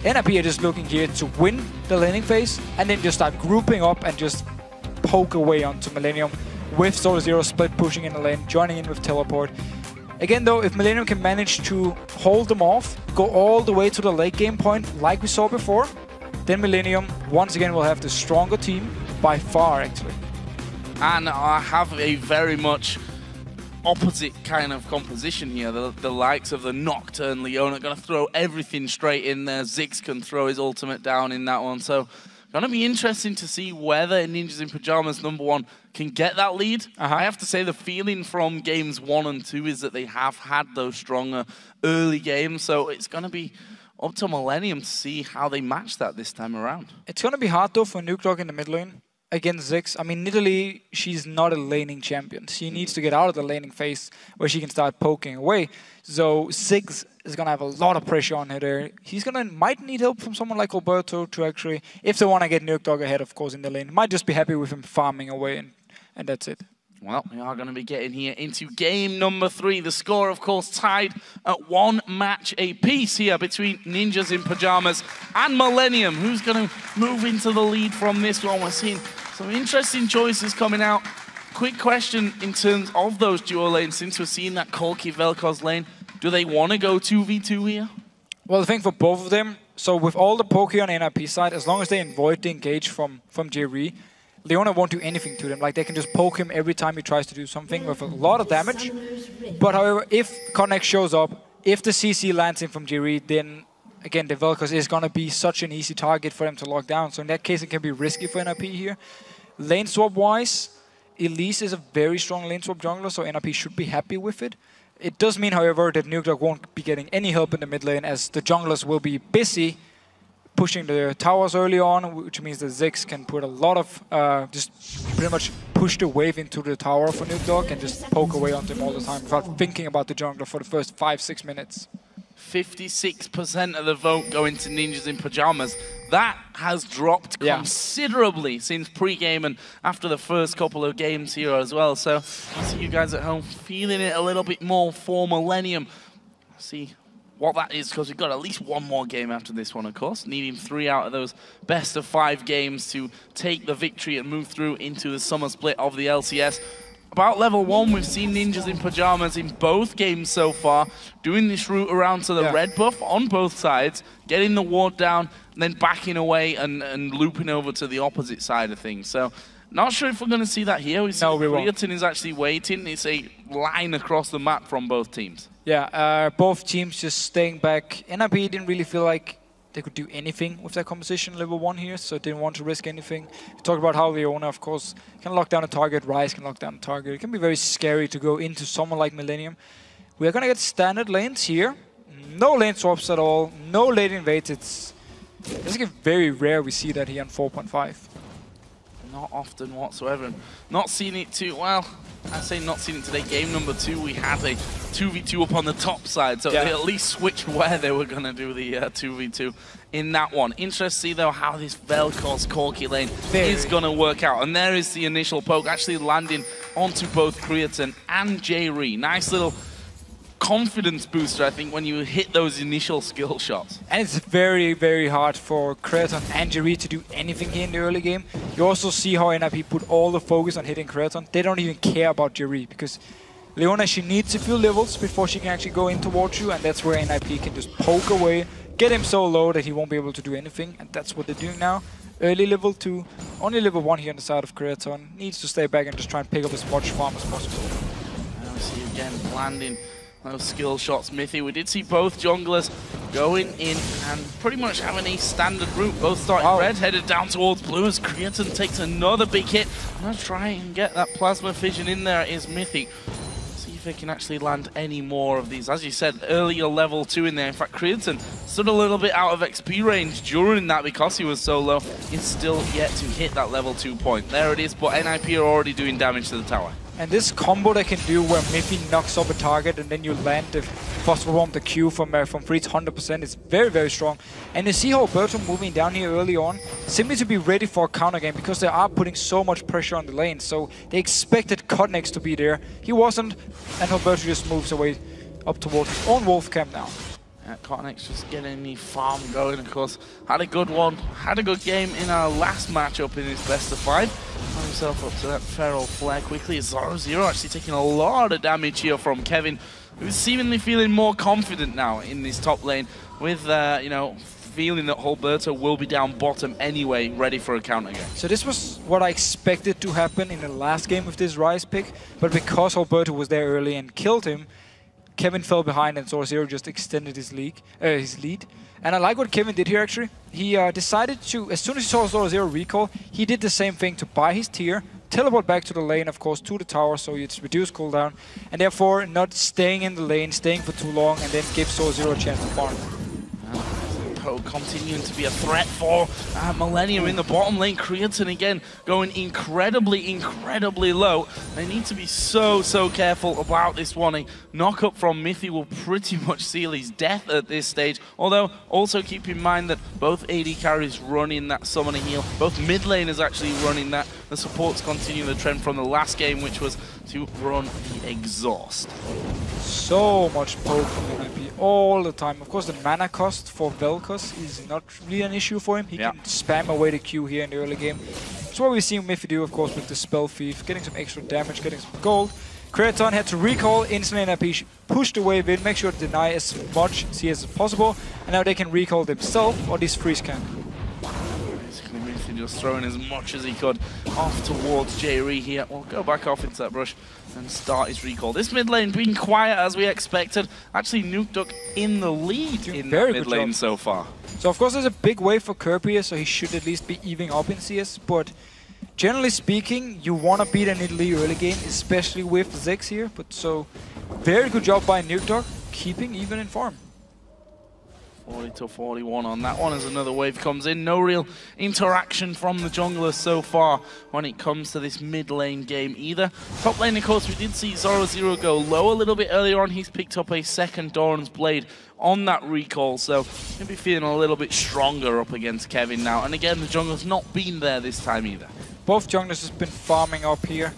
NIP are just looking here to win the laning phase, and then just start grouping up and just poke away onto Millennium with Solar split pushing in the lane, joining in with Teleport. Again though, if Millennium can manage to hold them off, go all the way to the late game point like we saw before, then Millennium once again will have the stronger team by far actually. And I have a very much opposite kind of composition here. The likes of the Nocturne, Leona going to throw everything straight in there. Ziggs can throw his ultimate down in that one. So going to be interesting to see whether Ninjas in Pajamas #1 can get that lead. I have to say the feeling from games 1 and 2 is that they have had those stronger early games. So it's going to be up to Millennium to see how they match that this time around. It's going to be hard though for Nuke Dog in the mid lane against Ziggs. I mean, Nidalee, she's not a laning champion. She needs to get out of the laning phase where she can start poking away. So Ziggs is going to have a lot of pressure on her there. He's might need help from someone like Alberto to actually, if they want to get Nuke Dog ahead, of course, in the lane. Might just be happy with him farming away, and that's it. Well, we are going to be getting here into game number 3. The score, of course, tied at 1 match apiece here between Ninjas in Pajamas and Millennium. Who's going to move into the lead from this one? We're seeing some interesting choices coming out. Quick question in terms of those duo lanes, since we're seeing that Corki Velkos lane, do they want to go 2v2 here? Well, I think for both of them, so with all the poke on NIP side, as long as they avoid the engage from Jerry, Leona won't do anything to them. Like, they can just poke him every time he tries to do something with a lot of damage. But however, if Connect shows up, if the CC lands in from Jerry, then again, the Velkos is going to be such an easy target for them to lock down. So in that case, it can be risky for NIP here. Lane swap-wise, Elise is a very strong lane swap jungler, so NIP should be happy with it. It does mean, however, that Nuke Dog won't be getting any help in the mid lane, as the junglers will be busy pushing the towers early on, which means that Ziggs can put a lot of, just pretty much push the wave into the tower for Nuke Dog and just poke away on them all the time without thinking about the jungler for the first 5-6 minutes. 56% of the vote going to Ninjas in Pajamas. That has dropped considerably since pre-game and after the first couple of games here as well. So I see you guys at home feeling it a little bit more for Millennium. See what that is, because we've got at least one more game after this one, of course, needing 3 out of those best of 5 games to take the victory and move through into the summer split of the LCS. About level 1, we've seen Ninjas in Pajamas in both games so far, doing this route around to the red buff on both sides, getting the ward down, and then backing away and looping over to the opposite side of things. So, not sure if we're going to see that here. We see Creatine is actually waiting. It's a line across the map from both teams. Yeah, both teams just staying back. NIP didn't really feel like they could do anything with their composition level 1 here, so didn't want to risk anything. We talked about how Leona, of course, can lock down a target, Ryze can lock down a target. It can be very scary to go into someone like Millennium. We're going to get standard lanes here. No lane swaps at all, no lane invades. It's very rare we see that here on 4.5. Not often whatsoever. Not seen it too well. I say not seen it today. Game number 2, we had a 2v2 up on the top side, so they at least switched where they were going to do the 2v2 in that one. Interesting to see, though, how this Vel'Koz Corki lane is going to work out. And there is the initial poke, actually landing onto both Creatine and J-Ree. Nice little confidence booster, I think, when you hit those initial skill shots. And it's very, very hard for Creatine and J-Ree to do anything here in the early game. You also see how NIP put all the focus on hitting Creatine. They don't even care about J-Ree, because Leona, she needs a few levels before she can actually go in towards you, and that's where NIP can just poke away, get him so low that he won't be able to do anything, and that's what they're doing now. Early level 2, only level 1 here on the side of Creatine. Needs to stay back and just try and pick up as much farm as possible. Now we see again landing those skill shots. Mithy, we did see both junglers going in and pretty much having a standard route. Both starting red, headed down towards blue as Creatine takes another big hit. I'm going to try and get that plasma fission in there is Mithy. See if they can actually land any more of these. As you said, earlier level 2 in there. In fact, Creatine stood a little bit out of XP range during that because he was so low. He's still yet to hit that level 2 point. There it is, but NIP are already doing damage to the tower. And this combo they can do where Miffy knocks up a target and then you land the Phosphor Bomb, the Q from Freeze 100% is very, very strong. And you see how Alberto moving down here early on, simply to be ready for a counter game because they are putting so much pressure on the lane. So they expected Cotnex to be there. He wasn't, and Alberto just moves away up towards his own Wolf camp now. Cotnex just getting the farm going, of course. Had a good one, had a good game in our last matchup in his best of 5. Got himself up to that Feral Flare quickly. Zoro actually taking a lot of damage here from Kevin, who's seemingly feeling more confident now in this top lane with, you know, feeling that Alberto will be down bottom anyway, ready for a counter game. So this was what I expected to happen in the last game with this Ryze pick, but because Alberto was there early and killed him, Kevin fell behind and Zoro just extended his lead. And I like what Kevin did here actually. He decided to, as soon as he saw Zoro recall, he did the same thing to buy his tier, teleport back to the lane, of course, to the tower, so it's reduced cooldown, and therefore not staying in the lane, staying for too long, and then give Zoro a chance to farm. Continuing to be a threat for Millennium in the bottom lane. Creatine again going incredibly low. They need to be so careful about this one. A knock up from Mithy will pretty much seal his death at this stage. Although also keep in mind that both AD carries running that summoner heal. Both mid laners actually running that. The supports continue the trend from the last game, which was to run the exhaust. So much poke from NIP all the time. Of course, the mana cost for Vel'Koz is not really an issue for him. He can spam away the Q here in the early game. That's what we've seen Miffy do, of course, with the Spell Thief, getting some extra damage, getting some gold. Creatine had to recall, instantly NIP pushed away Vin, make sure to deny as much CS as possible, and now they can recall themselves, or this freeze can. Basically, Miffy just throwing as much as he could off towards J-Ree here. We'll go back off into that brush and start his recall. This mid lane being quiet as we expected. Actually, Nukeduck in the lead in that mid lane so far. So of course there's a big wave for Kirby here, so he should at least be evening up in CS, but generally speaking, you want to beat an Italy early game, especially with Zex here, but so very good job by Nukeduck, keeping even in farm. 40-41 on that one as another wave comes in. No real interaction from the junglers so far when it comes to this mid lane game either. Top lane, of course, we did see Zoro go low a little bit earlier on. He's picked up a second Doran's Blade on that recall, so he'll be feeling a little bit stronger up against Kevin now. And again, the jungler's not been there this time either. Both junglers have been farming up here.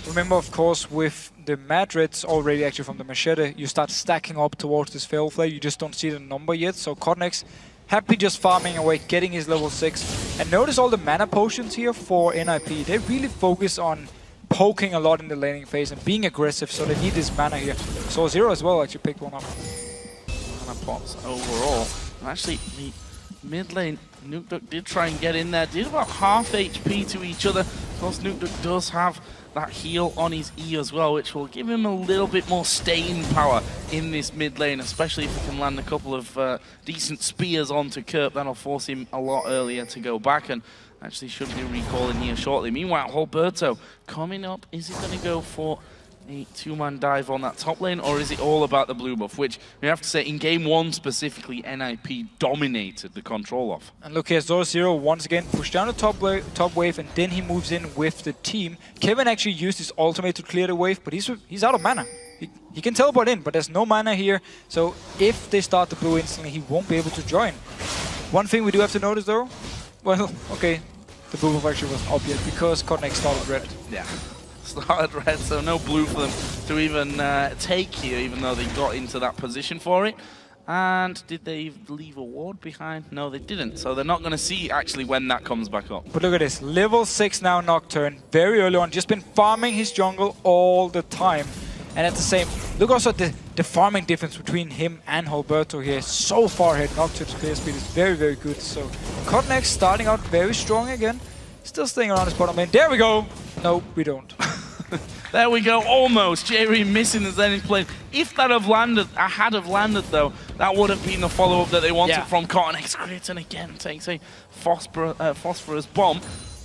Remember, of course, with the Madrids already actually from the Machete, you start stacking up towards this fail flare. You just don't see the number yet. So Cotnex happy just farming away, getting his level 6. And notice all the mana potions here for NIP. They really focus on poking a lot in the laning phase and being aggressive, so they need this mana here. So Zero as well actually picked one up. Mana pots overall. And actually, the mid lane, Nukeduck did try and get in there, did about half HP to each other. Of course, Nukeduck does have that heal on his E as well, which will give him a little bit more staying power in this mid lane, especially if he can land a couple of decent spears onto Kerp. That'll force him a lot earlier to go back, and actually should be recalling here shortly. Meanwhile, Hulberto coming up. Is he going to go for a two-man dive on that top lane, or is it all about the blue buff? Which we have to say, in game 1 specifically, NIP dominated the control off. And look here, Zoro once again pushed down the top wave, and then he moves in with the team. Kevin actually used his ultimate to clear the wave, but he's out of mana. He can teleport in, but there's no mana here. So if they start the blue instantly, he won't be able to join. One thing we do have to notice though, well, okay, the blue buff actually wasn't up yet because Cotnex started red. Yeah. Started red, so no blue for them to even take here, even though they got into that position for it. And did they leave a ward behind? No, they didn't. So they're not going to see actually when that comes back up. But look at this, level 6 now Nocturne, very early on, just been farming his jungle all the time. And at the same, look also at the farming difference between him and Hulberto here. So far ahead, Nocturne's clear speed is very, very good. So Cotnex starting out very strong again, still staying around his bottom lane. There we go! No, we don't. There we go, almost. Jerry missing the Zenith plane. If that had landed though, that would have been the follow-up that they wanted from Cotnex. Creighton again takes a phosphorus bomb.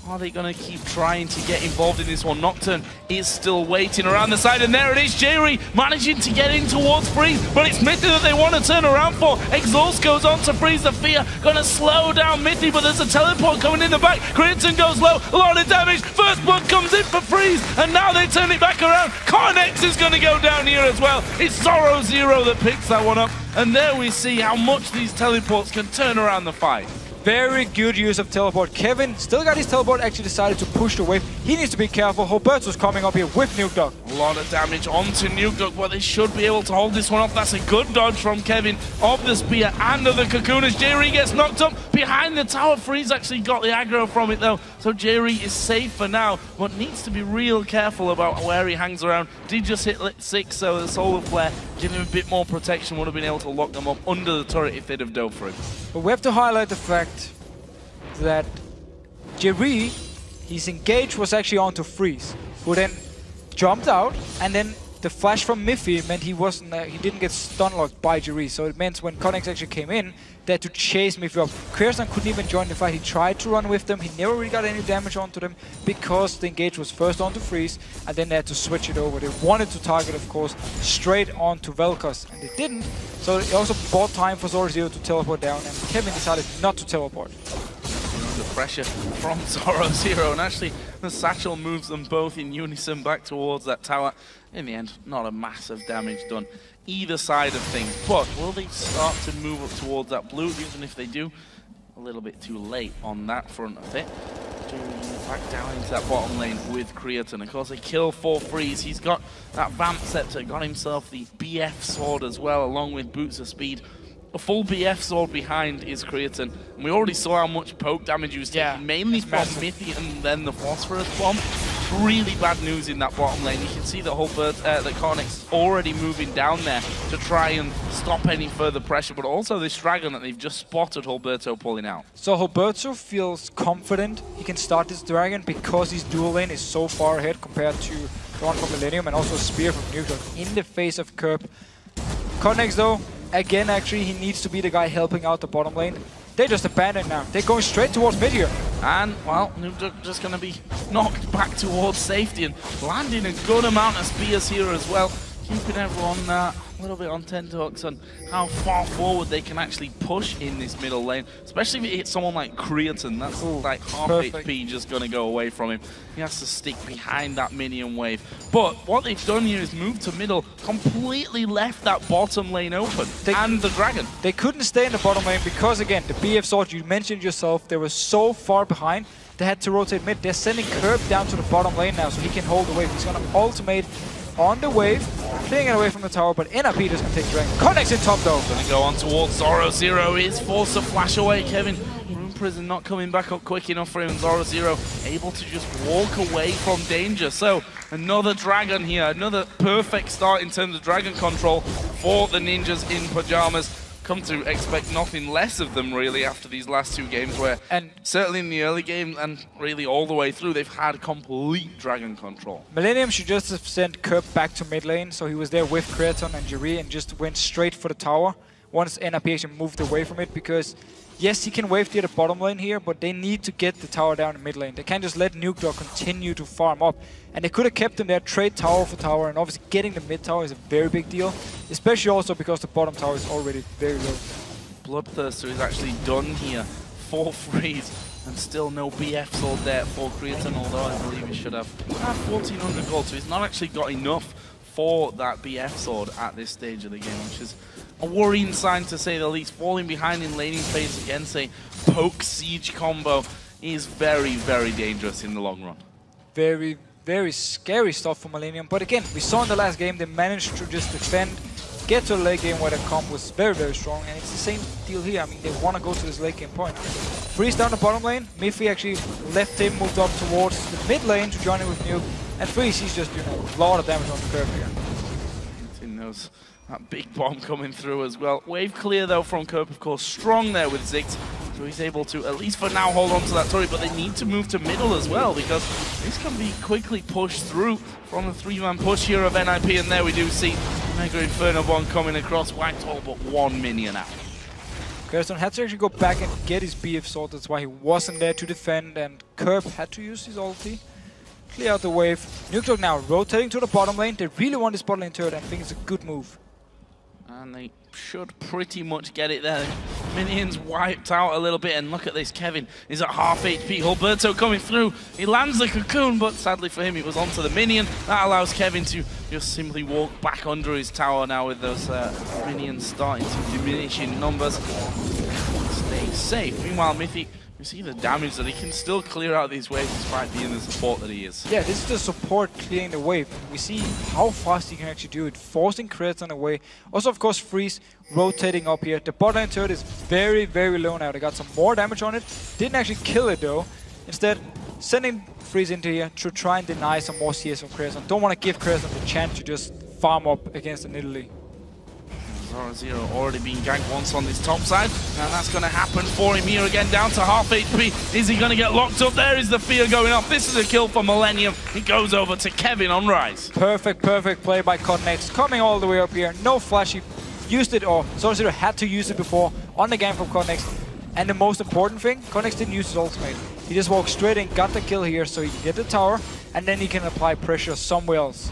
Are they going to keep trying to get involved in this one? Nocturne is still waiting around the side, and there it is, Jerry managing to get in towards Freeze, but it's Mithy that they want to turn around for. Exhaust goes on to Freeze the Fear, going to slow down Mithy, but there's a teleport coming in the back. Creighton goes low, a lot of damage. First blood comes in for Freeze, and now they turn it back around. Cotnex is going to go down here as well. It's Zoro Zero that picks that one up, and there we see how much these teleports can turn around the fight. Very good use of teleport. Kevin still got his teleport, actually decided to push the wave. He needs to be careful. Hulberto's coming up here with Nukeduck. A lot of damage onto Nukeduck, but they should be able to hold this one off. That's a good dodge from Kevin of the spear and of the cocoon as Jerry gets knocked up behind the tower. Freeze actually got the aggro from it though, so Jerry is safe for now, but needs to be real careful about where he hangs around. Did just hit 6, so the solar flare giving him a bit more protection, would have been able to lock them up under the turret if they'd have dove for him. But we have to highlight the fact that Jerry, his engage was actually onto Freeze, who then jumped out, and then the flash from Miffy meant he didn't get stun locked by Jerry. So it meant when Cotnex actually came in, they had to chase Miffy up. Kierstan couldn't even join the fight. He tried to run with them. He never really got any damage onto them because the engage was first onto Freeze, and then they had to switch it over. They wanted to target, of course, straight onto Vel'Koz, and they didn't. So it also bought time for Zoro Zero to teleport down, and Kevin decided not to teleport. The pressure from Zoro Zero, and actually the satchel moves them both in unison back towards that tower. In the end, not a massive damage done either side of things, but will they start to move up towards that blue? Even if they do, a little bit too late on that front of it. Back down into that bottom lane with Creaton. Of course, a kill for Freeze. He's got that Vamp Scepter, got himself the BF sword as well, along with Boots of Speed. A full BF sword behind is Creaton, and we already saw how much poke damage he was taking, mainly from Mithy and then the Phosphorus Bomb. Really bad news in that bottom lane. You can see that that Cotnex already moving down there to try and stop any further pressure, but also this dragon that they've just spotted Hulberto pulling out. So Hulberto feels confident he can start this dragon because his dual lane is so far ahead compared to the one from Millennium, and also a spear from Nukeduck in the face of Kerp. Cotnex though, again, actually, he needs to be the guy helping out the bottom lane. They just abandoned now. They're going straight towards mid here. And, well, Nukeduck just going to be knocked back towards safety and landing a good amount of spears here as well. Keeping everyone a little bit on tenterhooks on how far forward they can actually push in this middle lane, especially if it hits someone like Creaton. That's like half perfect. HP just going to go away from him. He has to stick behind that minion wave. But what they've done here is move to middle, completely left that bottom lane open, and the dragon. They couldn't stay in the bottom lane because, again, the BF sword, you mentioned yourself, they were so far behind, they had to rotate mid. They're sending Curb down to the bottom lane now so he can hold the wave. He's going to ultimate on the wave, clearing it away from the tower, but NRP doesn't take Dragon. Connects in top though. Gonna go on towards Zoro. Zero is forced to flash away. Kevin, Rune Prison not coming back up quick enough for him. Zoro able to just walk away from danger. So another dragon here, another perfect start in terms of dragon control for the ninjas in pajamas. Come to expect nothing less of them really after these last two games, where certainly in the early game and really all the way through they've had complete dragon control. Millennium should just have sent Curb back to mid lane, so he was there with Creaton and Jiri and just went straight for the tower once NRP actually moved away from it, because yes, he can wave to the bottom lane here, but they need to get the tower down in mid lane. They can't just let Nukedog continue to farm up. And they could have kept him there, trade tower for tower, and obviously getting the mid tower is a very big deal, especially also because the bottom tower is already very low. Bloodthirster is actually done here for freeze, and still no BF sword there for Creaton, although I believe he should have 1400 gold, so he's not actually got enough for that BF sword at this stage of the game, which is a worrying sign to say the least. Falling behind in laning phase against a poke siege combo is very, very dangerous in the long run. Very, very scary stuff for Millennium. But again, we saw in the last game they managed to just defend, get to the late game where the comp was very, very strong, and it's the same deal here. I mean, they want to go to this late game point. Freeze down the bottom lane. Miffy actually left him, moved up towards the mid lane to join in with Nuke, and Freeze, he's just, you know, a lot of damage on the curve here. He knows that big bomb coming through as well. Wave clear though from Curb, of course, strong there with Ziggs. So he's able to, at least for now, hold on to that turret, but they need to move to middle as well, because this can be quickly pushed through from the three-man push here of NIP, and there we do see Mega Inferno Bomb coming across, wiped all but one minion out. Kirsten had to actually go back and get his BF sword, that's why he wasn't there to defend, and Curb had to use his ulti. Clear out the wave. Nukedog now rotating to the bottom lane. They really want this bottom lane turret, and I think it's a good move. And they should pretty much get it there. Minions wiped out a little bit, and look at this, Kevin is at half HP. Alberto coming through, he lands the cocoon, but sadly for him it was onto the minion. That allows Kevin to just simply walk back under his tower now with those minions starting to diminish in numbers. Stay safe. Meanwhile, Mythic, you see the damage that he can still clear out these waves despite being the support that he is. Yeah, this is the support clearing the wave. We see how fast he can actually do it, forcing crits on the way. Also, of course, Freeze rotating up here. The bot lane turret is very, very low now. They got some more damage on it. Didn't actually kill it though. Instead, sending Freeze into here to try and deny some more CS from Crescent. Don't want to give Crescent the chance to just farm up against the Nidalee. Zoro already being ganked once on this top side, and that's going to happen for him here again, down to half HP. Is he going to get locked up? There is the fear going off. This is a kill for Millennium. He goes over to Kevin on Rise. Perfect play by Codnex, coming all the way up here. No flash, he used it, or Zoro had to use it before on the game from Codnex. And the most important thing, Codnex didn't use his ultimate. He just walked straight in, got the kill here, so he can get the tower, and then he can apply pressure somewhere else.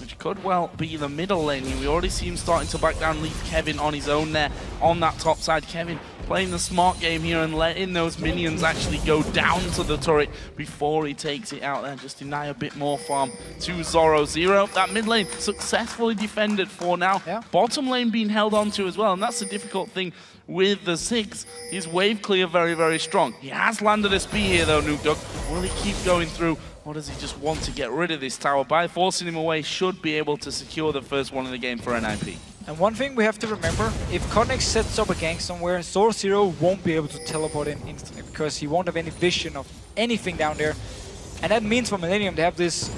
Which could well be the middle lane. We already see him starting to back down, leave Kevin on his own there on that top side. Kevin playing the smart game here and letting those minions actually go down to the turret before he takes it out there. Just deny a bit more farm to Zoro. That mid lane successfully defended for now. Yeah. Bottom lane being held onto as well, and that's the difficult thing with the Ziggs. His wave clear very, very strong. He has landed a spear here though, Nukedog. Will he keep going through? Or does he just want to get rid of this tower? By forcing him away, should be able to secure the first one of the game for NIP. And one thing we have to remember, if Codnex sets up a gank somewhere, Zoro won't be able to teleport in instantly, because he won't have any vision of anything down there. And that means for Millennium, they have this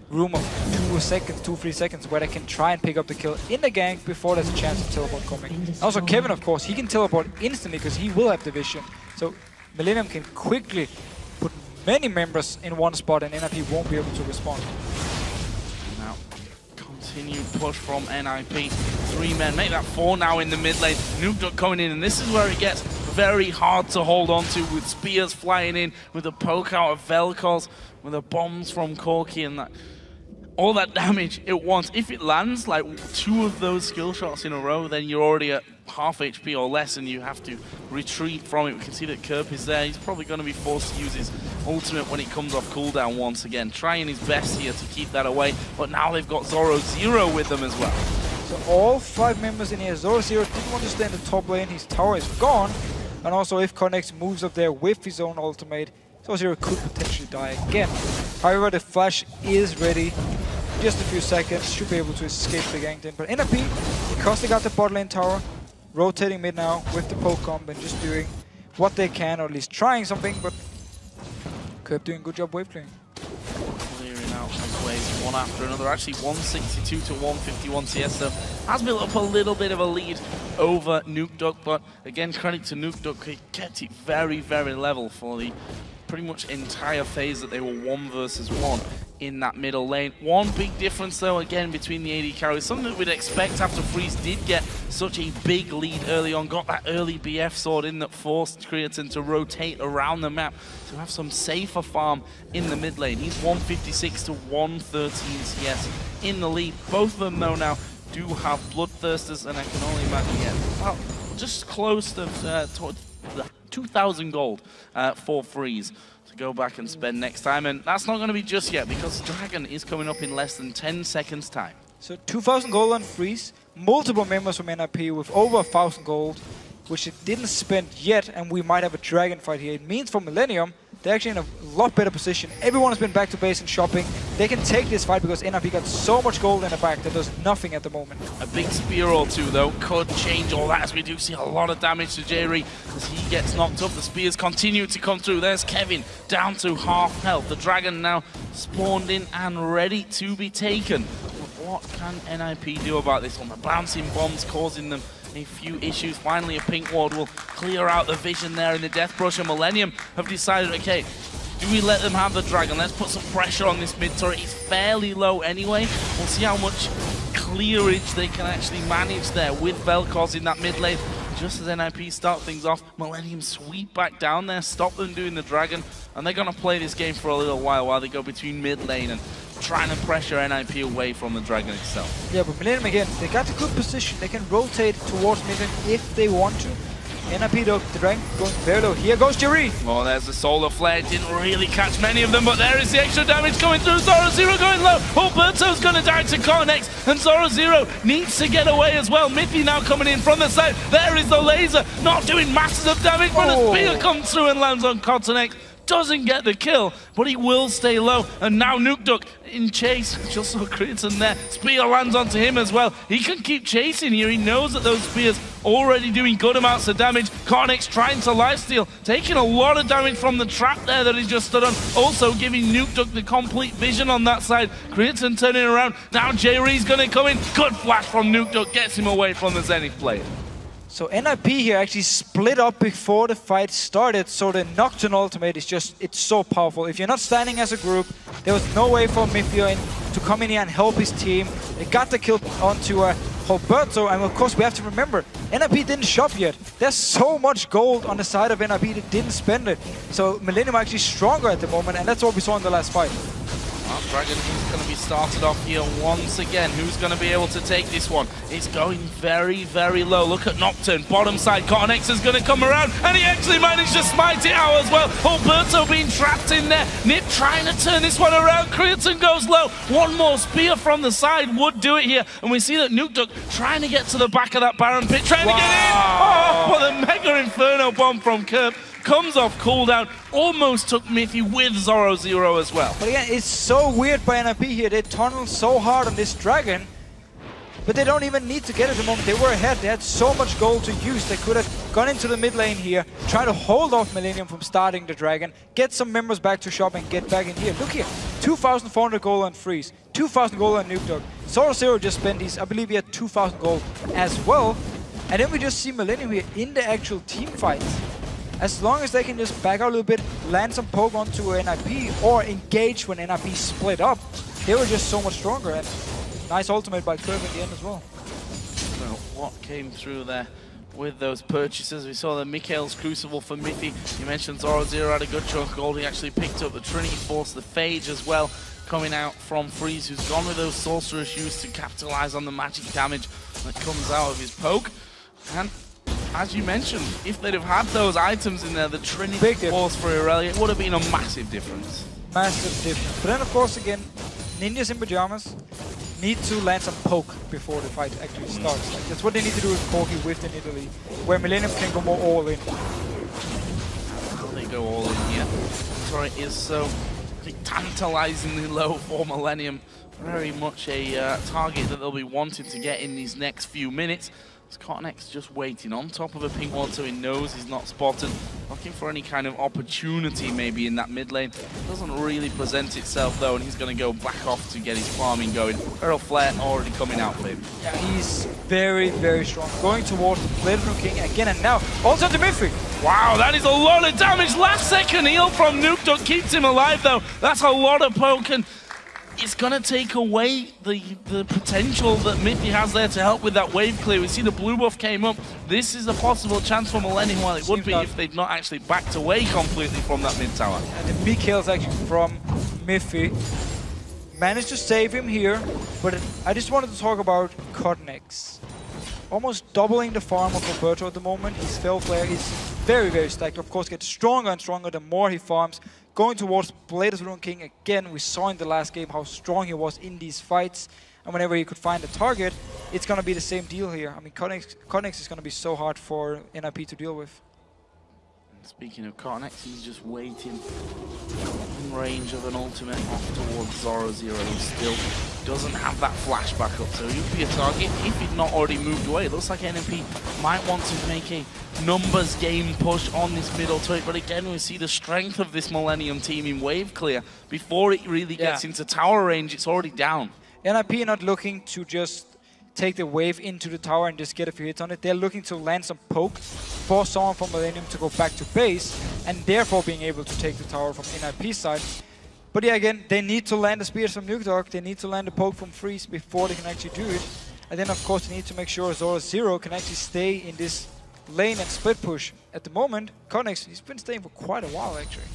room of 2-3 seconds where they can try and pick up the kill in the gank before there's a chance of teleport coming. And also Kevin, of course, he can teleport instantly because he will have the vision. So Millennium can quickly put many members in one spot, and NIP won't be able to respond. Now, continued push from NIP. 3 men, make that 4 now in the mid lane. Nukedog coming in, and this is where it gets very hard to hold on to, with spears flying in, with the poke out of Vel'Koz, with the bombs from Corki, and that all that damage at once. If it lands like 2 of those skill shots in a row, then you're already at half HP or less and you have to retreat from it. We can see that Kerp is there. He's probably going to be forced to use his ultimate when it comes off cooldown once again. Trying his best here to keep that away, but now they've got Zoro with them as well. So all 5 members in here. Zoro Zero didn't want to stay in the top lane. His tower is gone. And also if Connex moves up there with his own ultimate, Zoro Zero could potentially die again. However, the flash is ready. Just a few seconds, should be able to escape the gank then. But NRP, because they got the bot lane tower, rotating mid now with the poke comp and just doing what they can, or at least trying something, but Kerp doing a good job wave clearing. Clearing out these waves one after another. Actually 162 to 151 CS, so has built up a little bit of a lead over Nukeduck, but again, credit to Nukeduck, he kept it very, very level for the pretty much entire phase that they were 1 versus 1 in that middle lane. One big difference though, again, between the AD carries, something that we'd expect after Freeze did get such a big lead early on, got that early BF sword in that forced Creatine to rotate around the map to have some safer farm in the mid lane. He's 156 to 113 CS in the lead. Both of them though now do have Bloodthirsters, and I can only imagine, well, just close to 2,000 gold for Freeze to go back and spend next time, and that's not going to be just yet because Dragon is coming up in less than 10 seconds time. So 2,000 gold on Freeze, multiple members from NRP with over 1,000 gold, which it didn't spend yet, and we might have a Dragon fight here. It means for Millennium, they're actually in a lot better position. Everyone has been back to base and shopping. They can take this fight because NRP got so much gold in the back that does nothing at the moment. A big spear or two, though, could change all that, as we do see a lot of damage to Jerry as he gets knocked up. The spears continue to come through. There's Kevin down to half health. The Dragon now spawned in and ready to be taken. But what can NIP do about this one? The bouncing bombs causing them a few issues. Finally, a pink ward will clear out the vision there in the Death Brush, and Millennium have decided, okay, do we let them have the Dragon? Let's put some pressure on this mid turret. It's fairly low anyway. We'll see how much clearage they can actually manage there with Vel'Koz in that mid lane. Just as NIP start things off, Millennium sweep back down there, stop them doing the Dragon, and they're going to play this game for a little while they go between mid lane and trying to pressure NIP away from the Dragon itself. Yeah, but Millennium again, they got a good position. They can rotate towards mid lane if they want to. NIP though, the Dragon going very low. Here goes Jerry. Well, there's the Solar Flare. Didn't really catch many of them, but there is the extra damage coming through. Zoro Zero going low. Alberto's going to die to Cornex, and Zoro Zero needs to get away as well. Miffy now coming in from the side. There is the laser, not doing masses of damage, but a spear comes through and lands on Cornex. Doesn't get the kill, but he will stay low. And now Nukeduck in chase, just saw Creatine there. Spear lands onto him as well. He can keep chasing here. He knows that those spears already doing good amounts of damage. Cornex trying to lifesteal, taking a lot of damage from the trap there that he just stood on. Also giving Nukeduck the complete vision on that side. Creatine turning around. Now J-Ree's gonna come in. Good flash from Nukeduck, gets him away from the Zenith player. So NIP here actually split up before the fight started, so the Nocturne ultimate is just, it's so powerful. If you're not standing as a group, there was no way for Miffy to come in here and help his team. They got the kill onto Alberto, and of course we have to remember, NIP didn't shop yet. There's so much gold on the side of NIP that didn't spend it. So Millennium are actually stronger at the moment, and that's what we saw in the last fight. Well, Dragon is going to be started off here once again. Who's going to be able to take this one? It's going very, very low. Look at Nocturne, bottom side. Cornex is going to come around, and he actually managed to smite it out as well. Alberto being trapped in there. Nip trying to turn this one around. Creatine goes low. One more spear from the side would do it here. And we see that Nukeduck trying to get to the back of that Baron pit, trying to get in. Oh, but the Mega Inferno bomb from Kerp comes off cooldown, almost took Miffy with Zoro Zero as well. But again, it's so weird by NIP here. They tunnel so hard on this Dragon, but they don't even need to get it at the moment. They were ahead. They had so much gold to use. They could have gone into the mid lane here, try to hold off Millennium from starting the Dragon, get some members back to shop and get back in here. Look here, 2,400 gold on Freeze, 2,000 gold on Nukeduck. Zoro Zero just spent these, I believe he had 2,000 gold as well. And then we just see Millennium here in the actual team fights. As long as they can just back out a little bit, land some poke onto NIP, or engage when NIP split up, they were just so much stronger. And nice ultimate by Kerp in the end as well. Well, what came through there with those purchases? We saw the Mikhail's Crucible for Miffy. You mentioned Zoro Zero had a good chunk of gold. He actually picked up the Trinity Force, the Phage as well. coming out from Freeze, who's gone with those Sorcerer Shoes to capitalize on the magic damage that comes out of his poke. And as you mentioned, if they'd have had those items in there, the Trinity Force for Irelia, it would have been a massive difference. Massive difference. But then, of course, again, Ninjas in Pajamas need to land some poke before the fight actually starts. Like, that's what they need to do with Corki with the Italy, where Millennium can go more all in. How they go all in here. Sorry, is so tantalizingly low for Millennium. Very much a target that they'll be wanting to get in these next few minutes. Cotnex just waiting on top of a pink ward, so he knows he's not spotted. Looking for any kind of opportunity maybe in that mid lane. Doesn't really present itself though, and he's going to go back off to get his farming going. Feral Flare already coming out for him. Yeah, he's very, very strong. Going towards the Blade King again, and now also to Miffy. Wow, that is a lot of damage. Last second heal from Nukeduck keeps him alive though. That's a lot of poke, and it's going to take away the potential that Miffy has there to help with that wave clear. We see the blue buff came up. This is a possible chance for Millennium, while it would be if they'd not actually backed away completely from that mid tower. And the big kills actually from Miffy. Managed to save him here, but I just wanted to talk about Cotnex. Almost doubling the farm of Roberto at the moment. His Feral Flare is very, very stacked. Of course, gets stronger and stronger the more he farms. Going towards Blade of the Ruined King again. We saw in the last game how strong he was in these fights. And whenever he could find a target, it's going to be the same deal here. I mean, Cotnex is going to be so hard for NIP to deal with. Speaking of Cotnex, he's just waiting in range of an ultimate off towards Zoro Zero. He still doesn't have that flashback up, so he'd be a target if he'd not already moved away. It looks like NMP might want to make a numbers game push on this middle turret, but again we see the strength of this Millennium team in wave clear. Before it really gets into tower range, it's already down. NIP not looking to just take the wave into the tower and just get a few hits on it. They're looking to land some poke, force someone from Millennium to go back to base, and therefore being able to take the tower from NIP's side. But yeah, again, they need to land the spears from Nukeduck, they need to land the poke from Freeze before they can actually do it. And then of course they need to make sure Zoro Zero can actually stay in this lane and split push. At the moment, Cotnex, he's been staying for quite a while actually,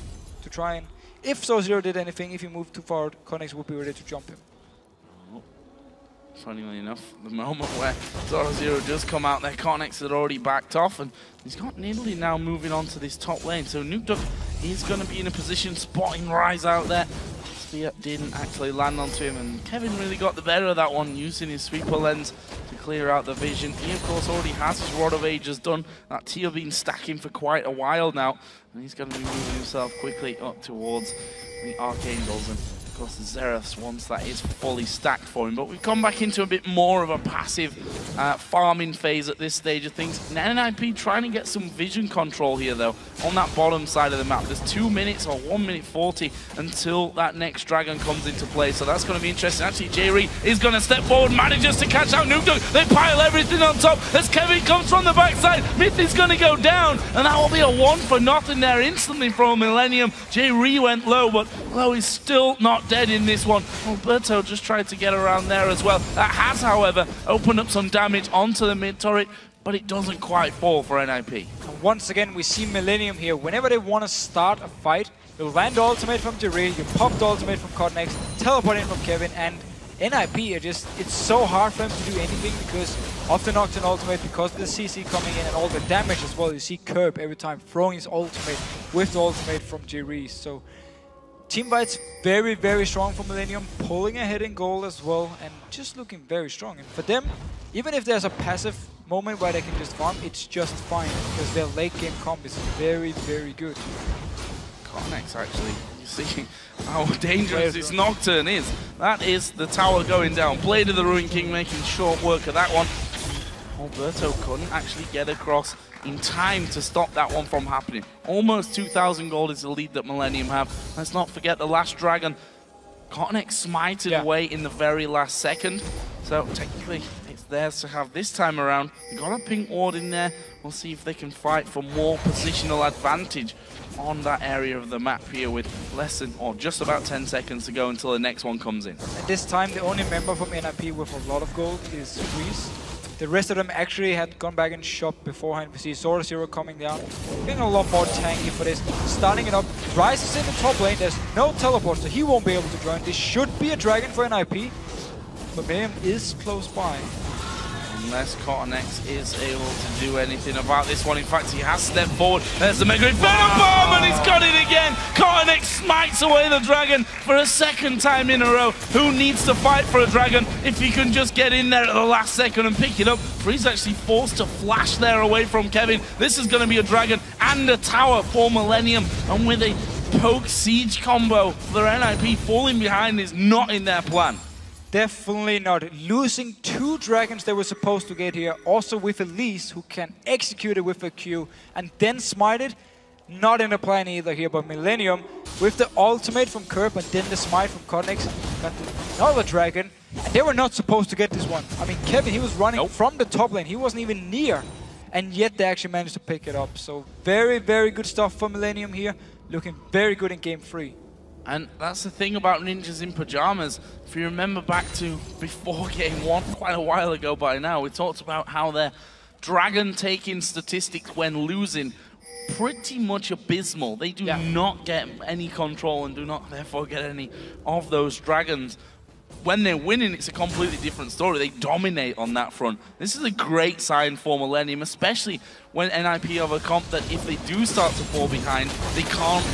to try and, if Zoro Zero did anything, if he moved too far, Cotnex would be ready to jump him. Funnily enough, the moment where Zoro Zero just come out there, Cotnex had already backed off, and he's got Nidalee now moving on to this top lane. So Nukeduck is going to be in a position, spotting Rise out there. Spear didn't actually land onto him, and Kevin really got the better of that one, using his sweeper lens to clear out the vision. He, of course, already has his Rod of Ages done. That Teal been stacking for quite a while now, and he's going to be moving himself quickly up towards the Archangels. And of course, the Xerath, once that is fully stacked for him. But we've come back into a bit more of a passive farming phase at this stage of things. NIP trying to get some vision control here, though, on that bottom side of the map. There's 2 minutes or 1 minute 40 until that next dragon comes into play. So that's going to be interesting. Actually, J-Ree is going to step forward, manages to catch out Nukeduck. They pile everything on top as Kevin comes from the backside. Myth is going to go down, and that will be a 1-for-0 there instantly from Millennium. J-Ree went low, but low is still not dead in this one. Alberto just tried to get around there as well. That has, however, opened up some damage onto the mid turret, but it doesn't quite fall for NIP. And once again, we see Millennium here. Whenever they want to start a fight, you land the ultimate from J-Ree, you pop the ultimate from Cotnex, teleport in from Kevin, and NIP are just, it's so hard for them to do anything because of the Nocturne ultimate, because of the CC coming in and all the damage as well. You see Curb every time throwing his ultimate with the ultimate from J-Ree. So team fights very, very strong for Millennium, pulling ahead in goal as well, and just looking very strong. And for them, even if there's a passive moment where they can just farm, it's just fine, because their late game comp is very, very good. Cotnex, actually, you see how dangerous this Nocturne is. That is the tower going down. Blade of the Ruined King making short work of that one. Alberto couldn't actually get across in time to stop that one from happening. Almost 2,000 gold is the lead that Millennium have. Let's not forget the last dragon. Cotnex smited away in the very last second. So technically it's theirs to have this time around. They got a pink ward in there. We'll see if they can fight for more positional advantage on that area of the map here with less than, or just about 10 seconds to go until the next one comes in. And this time the only member from NIP with a lot of gold is Freeze. The rest of them actually had gone back and shot beforehand. We see Zoro coming down, getting a lot more tanky for this. Starting it up, Ryze is in the top lane, there's no teleport, so he won't be able to join. This should be a dragon for NIP, but Miriam is close by. Unless Cottonex is able to do anything about this one. In fact, he has stepped forward. There's the Mega Inferno Bomb, and he's got it again. Cottonex smites away the dragon for a second time in a row. Who needs to fight for a dragon if he can just get in there at the last second and pick it up? Free's actually forced to flash there away from Kevin. This is going to be a dragon and a tower for Millennium. And with a poke siege combo for NIP, falling behind is not in their plan. Definitely not. Losing 2 dragons they were supposed to get here, also with Elise, who can execute it with a Q and then smite it, not in the plan either here. But Millennium, with the ultimate from Curb and then the smite from Cottonex, got another dragon, and they were not supposed to get this one. I mean, Kevin, he was running from the top lane, he wasn't even near, and yet they actually managed to pick it up. So very, very good stuff for Millennium here, looking very good in game 3. And that's the thing about Ninjas in Pajamas. If you remember back to before game 1, quite a while ago by now, we talked about how their dragon taking statistics when losing pretty much abysmal. They do not get any control and do not therefore get any of those dragons. When they're winning, it's a completely different story. They dominate on that front. This is a great sign for Millennium, especially when NIP have a comp that if they do start to fall behind, they can't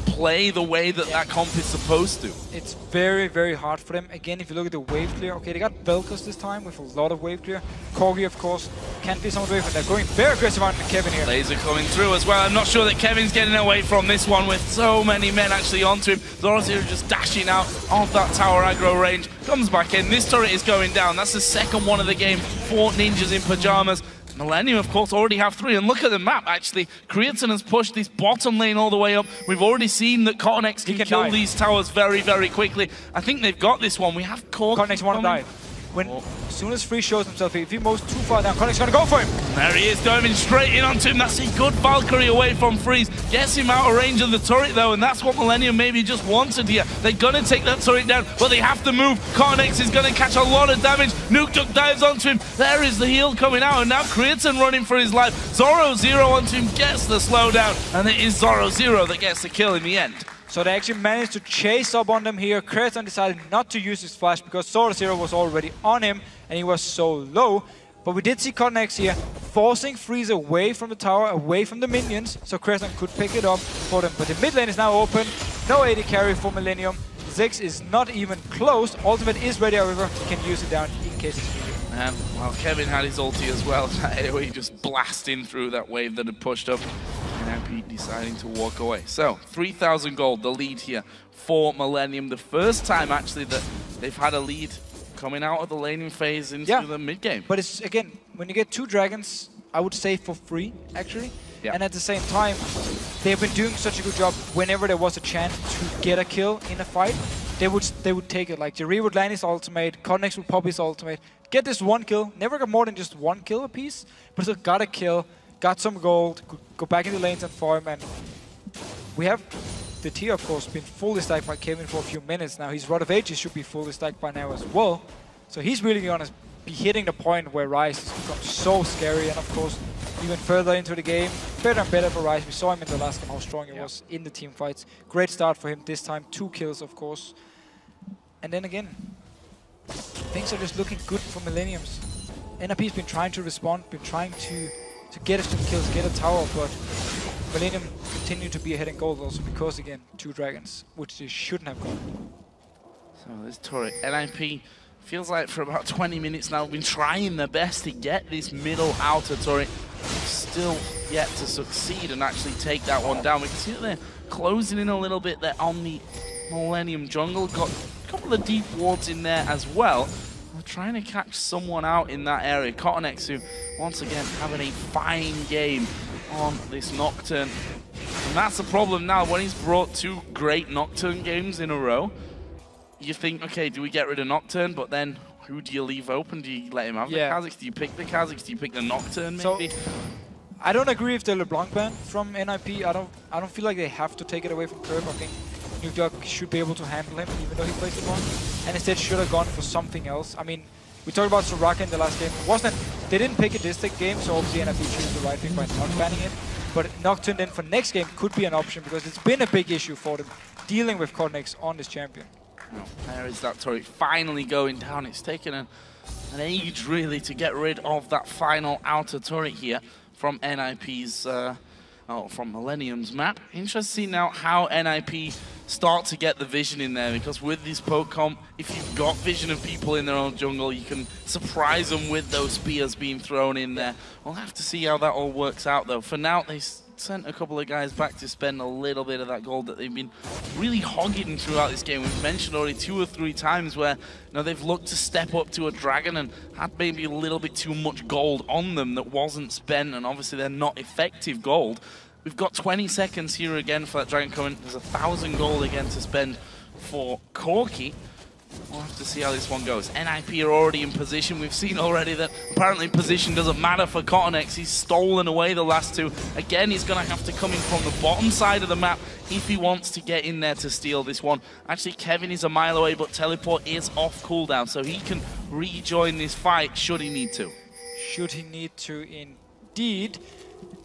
play the way that that comp is supposed to. It's very, very hard for them. Again, if you look at the wave clear, okay, they got Vel'Koz this time with a lot of wave clear. Corgi, of course, can't be some wave, and they're going very aggressive on Kevin here. Laser coming through as well. I'm not sure that Kevin's getting away from this one with so many men actually onto him. Zorozero just dashing out of that tower aggro range. Comes back in. This turret is going down. That's the second one of the game for Ninjas in Pajamas. Millennium, of course, already have 3, and look at the map, actually. Creatine has pushed this bottom lane all the way up. We've already seen that Cottonex can kill these towers very, very quickly. I think they've got this one. We have Cottonex want to die. As soon as Free shows himself, if he moves too far down, Cottonex going to go for him. There he is, diving straight in onto him. That's a good Valkyrie away from Freeze. Gets him out of range of the turret, though, and that's what Millennium maybe just wanted here. They're going to take that turret down, but they have to move. Cottonex is going to catch a lot of damage. Nuke Duck dives onto him. There is the heal coming out, and now Creatine running for his life. Zorozero onto him, gets the slowdown, and it is Zorozero that gets the kill in the end. So they actually managed to chase up on them here. Creatine decided not to use his flash because Zorozero was already on him and he was so low. But we did see Cottonex here forcing Freeze away from the tower, away from the minions, so Creatine could pick it up for them. But the mid lane is now open. No AD carry for Millennium. Ziggs is not even close. Ultimate is ready, however. He can use it down in case it's needed. And well, Kevin had his ulti as well. AoE just blasting through that wave that had pushed up. And NIP deciding to walk away. So, 3,000 gold, the lead here for Millennium. The first time, actually, that they've had a lead coming out of the laning phase into the mid-game. But it's, again, when you get 2 dragons, I would say for free, actually. Yeah. And at the same time, they've been doing such a good job whenever there was a chance to get a kill in a fight. They would take it. Like, Jerry would land his ultimate, Cottonex would pop his ultimate, get this 1 kill, never got more than just 1 kill apiece, but still got a kill, got some gold, could go back in the lanes and farm, and we have the tier, of course, been fully stacked by Kevin for a few minutes now. His Rod of Ages should be fully stacked by now as well. So he's really going to be hitting the point where Ryze has become so scary, and of course, even further into the game, better and better for Ryze. We saw him in the last game, how strong he was in the team fights. Great start for him this time, 2 kills, of course. And then again, things are just looking good for Millenniums. NRP's been trying to respond, been trying to get us some kills, get a tower, but Millennium continue to be ahead in gold also because, again, 2 dragons, which they shouldn't have gone. So this turret, NIP, feels like for about 20 minutes now, been trying their best to get this middle outer turret. Still yet to succeed and actually take that one down. We can see that they're closing in a little bit there on the Millennium jungle. Got a couple of deep wards in there as well. They're trying to catch someone out in that area. Cottonex, who once again having a fine game on this Nocturne. And that's the problem now. When he's brought 2 great Nocturne games in a row, you think, okay, do we get rid of Nocturne? But then who do you leave open? Do you let him have the Kha'Zix? Do you pick the Kha'Zix? Do you pick the Nocturne maybe? So, I don't agree with the LeBlanc ban from NIP. I don't feel like they have to take it away from Curb. I think Nuke Duck should be able to handle him, even though he plays LeBlanc. And instead should have gone for something else. I mean, We talked about Soraka in the last game. They didn't pick a distinct game, so obviously NIP chose the right thing by not banning it. But Nocturne then for next game could be an option because it's been a big issue for them dealing with Cognex on this champion. Oh, there is that turret finally going down. It's taken an age really to get rid of that final outer turret here from NIP's, from Millennium's map. Interesting now how NIP start to get the vision in there, because with this poke comp, if you've got vision of people in their own jungle, you can surprise them with those spears being thrown in there. We'll have to see how that all works out though. For now, they sent a couple of guys back to spend a little bit of that gold that they've been really hogging throughout this game. We've mentioned already 2 or 3 times where they've looked to step up to a dragon and had maybe a little bit too much gold on them that wasn't spent, and obviously they're not effective gold. We've got 20 seconds here again for that dragon coming. There's 1,000 gold again to spend for Corki. We'll have to see how this one goes. NIP are already in position. We've seen already that apparently position doesn't matter for Cottonex. He's stolen away the last 2. Again, he's going to have to come in from the bottom side of the map if he wants to get in there to steal this one. Actually, Kevin is a mile away, but teleport is off cooldown, so he can rejoin this fight should he need to. Should he need to, indeed.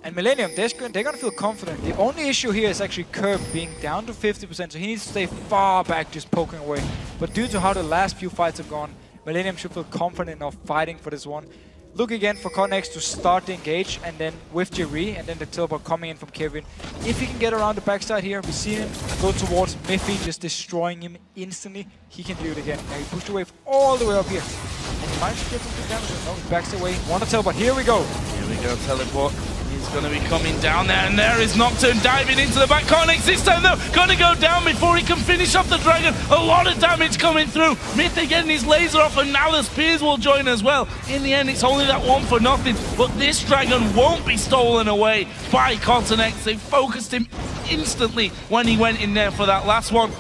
And Millennium, they're going to feel confident. The only issue here is actually Curb being down to 50%, so he needs to stay far back just poking away. But due to how the last few fights have gone, Millennium should feel confident enough fighting for this one. Look again for Cognex to start the engage, and then with Jerry, and then the teleport coming in from Kevin. If he can get around the backside here, we see him go towards Miffy, just destroying him instantly. He can do it again. Now he pushed away all the way up here. And he managed to get some good damage. No, he backs away. Want to teleport. Here we go. Here we go, teleport. He's going to be coming down there, and there is Nocturne diving into the back. Cognex this time though, going to go down before he can finish off the dragon. A lot of damage coming through. Mythic getting his laser off, and now the spears will join as well. In the end, it's only that 1 for nothing, but this dragon won't be stolen away by Cognex. They focused him instantly when he went in there for that last one.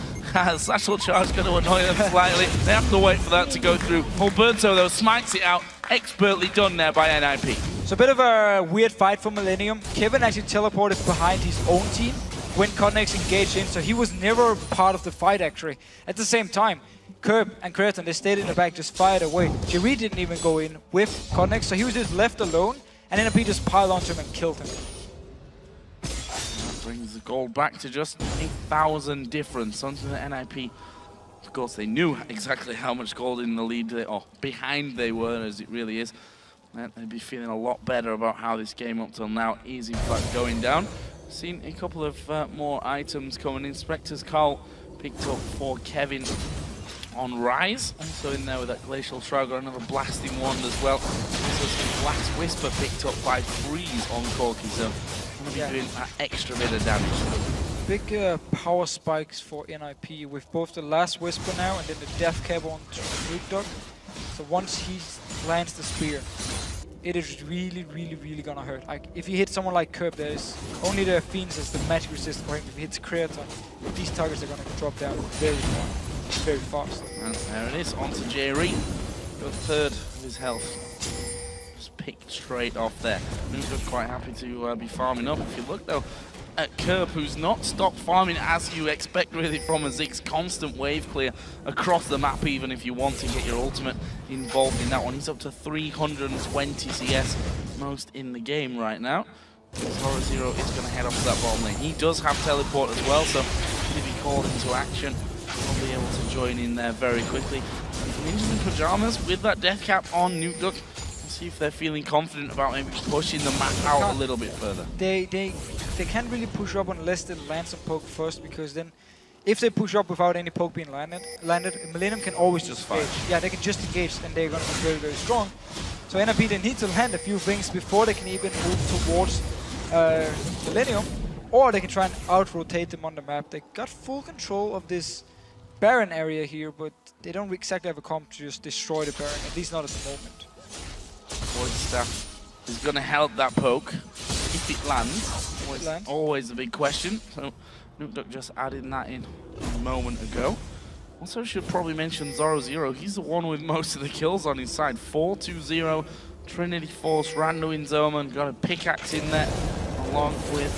Satchel charge going to annoy them slightly. They have to wait for that to go through. Alberto though smites it out. Expertly done there by NIP. So a bit of a weird fight for Millennium. Kevin actually teleported behind his own team when Cognex engaged in, so he was never part of the fight actually. At the same time, Curb and Creton, they stayed in the back, just fired away. Jerry didn't even go in with Cognex, so he was just left alone, and NIP just piled onto him and killed him. That brings the gold back to just 1,000 difference. Something that NIP, of course, they knew exactly how much gold in the lead, or behind they were, as it really is. They'd be feeling a lot better about how this game up till now is in fact going down. Seen a couple of more items coming in. Spectre's Carl picked up for Kevin on Rise. Also in there with that Glacial Shrug, or another blasting wand as well. Also some Blast Whisper picked up by Freeze on Corki, so going to be doing that extra bit of damage. Big power spikes for NIP with both the Last Whisper now and then the Death Cap on Nuke Dog. So once he lands the spear, it is really, really, really gonna hurt. Like if he hits someone like Curb, there's only the Fiends as the magic resist for him. If he hits Creator, these targets are gonna drop down very fast. And there it is, onto Jerry. Got 1/3 of his health. Just picked straight off there. Nuke quite happy to be farming up. If you look though at Curb, who's not stopped farming as you expect really from a Ziggs, constant wave clear across the map, even if you want to get your ultimate involved in that one. He's up to 320 CS, most in the game right now. Horror Zero is going to head off to that bottom lane. He does have teleport as well, so if he called into action, he'll be able to join in there very quickly. Ninjas in Pajamas with that death cap on Nuke Duck. See if they're feeling confident about maybe pushing the map out a little bit further. They can't really push up unless they land some poke first, because then if they push up without any poke being landed, Millennium can always just engage. Yeah, they can just engage and they're going to be very, very strong. So NIP, they need to land a few things before they can even move towards Millennium, or they can try and out-rotate them on the map. They got full control of this Baron area here, but they don't exactly have a comp to just destroy the Baron, at least not at the moment. Void Staff is going to help that poke if it lands. Always the big question. So Nuke Duck just added that in a moment ago. Also should probably mention Zoro Zero. He's the one with most of the kills on his side. 4-2-0, Trinity Force, Rando in Zoman. Got a pickaxe in there along with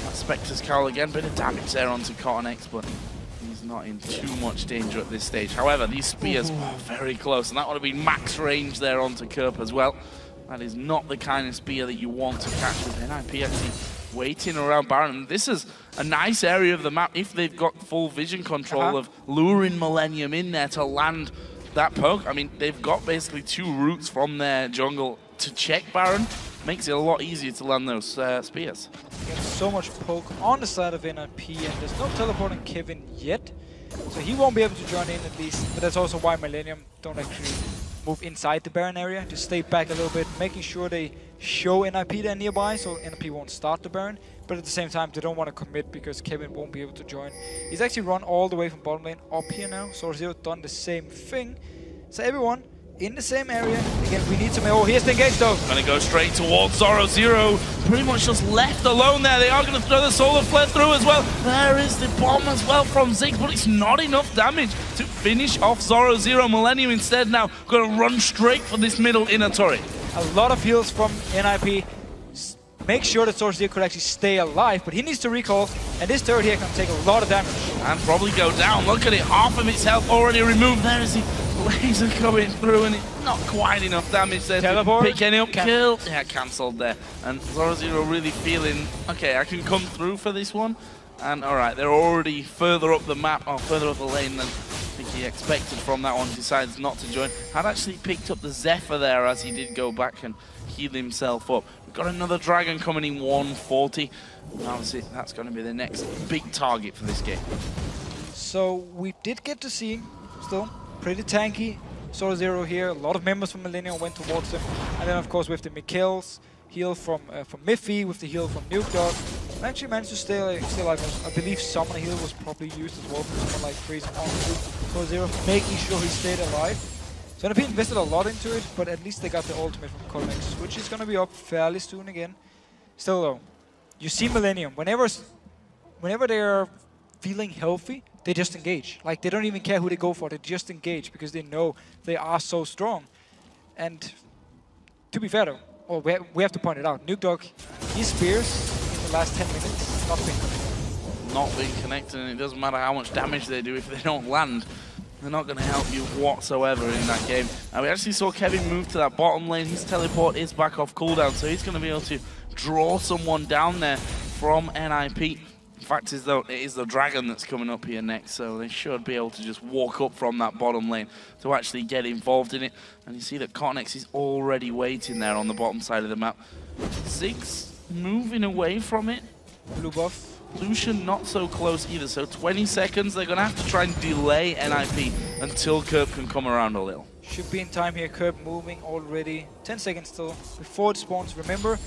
that Spectre's Cowl again. Bit of damage there onto Cottonex, but He's not in too much danger at this stage. However, these spears are very close, and that would have been max range there onto Kerp as well. That is not the kind of spear that you want to catch with NIP actually waiting around Baron. This is a nice area of the map if they've got full vision control of luring Millennium in there to land that poke. I mean, they've got basically 2 routes from their jungle to check Baron. Makes it a lot easier to land those spears. He has so much poke on the side of NIP, and there's no teleport on Kevin yet. So he won't be able to join in at least, but that's also why Millennium don't actually move inside the Baron area, just stay back a little bit, making sure they show NIP they're nearby so NIP won't start the Baron, but at the same time they don't want to commit because Kevin won't be able to join. He's actually run all the way from bottom lane up here now, Zoro done the same thing. So everyone in the same area. Again, we need some... Oh, here's the engage though. Gonna go straight towards Zoro. Pretty much just left alone there. They are gonna throw the Solar Flare through as well. There is the bomb as well from Ziggs, but it's not enough damage to finish off Zoro. Millennium instead now gonna run straight for this middle inner turret. A lot of heals from NIP. Make sure that Zoro could actually stay alive, but he needs to recall, and this turret here can take a lot of damage. And probably go down. Look at it, half of its health already removed. There is the laser coming through, and it's not quite enough damage there Teleport. to pick any up. Kill. Yeah, cancelled there. And Zoro really feeling, okay, I can come through for this one. And alright, they're already further up the map, or further up the lane than I think he expected from that one. Decides not to join. Had actually picked up the Zephyr there as he did go back and heal himself up. We've got another Dragon coming in 140. And obviously, that's going to be the next big target for this game. So we did get to see, still, pretty tanky Zoro here. A lot of members from Millennium went towards him. And then, of course, with the Mikhail's heal from Miffy, with the heal from Nuke Dog, I actually managed to stay alive. I believe Summoner heal was probably used as well from someone like Freeze on Zoro, making sure he stayed alive. So NP invested a lot into it, but at least they got the ultimate from Colmex, which is going to be up fairly soon again. Still though, you see Millennium, whenever they're feeling healthy, they just engage. Like, they don't even care who they go for, they just engage because they know they are so strong. And to be fair though, we have to point it out, Nuke Dog, his spears in the last 10 minutes, not being connected. Not being connected, and it doesn't matter how much damage they do if they don't land. They're not going to help you whatsoever in that game. And we actually saw Kevin move to that bottom lane. His teleport is back off cooldown, so he's going to be able to draw someone down there from NIP. In fact, it is the Dragon that's coming up here next, so they should be able to just walk up from that bottom lane to actually get involved in it. And you see that Cotnex is already waiting there on the bottom side of the map. Ziggs moving away from it. Blue buff. Lucian not so close either, so 20 seconds. They're going to have to try and delay NIP until Kerp can come around a little. Should be in time here. Kerp moving already. 10 seconds still before it spawns. Remember,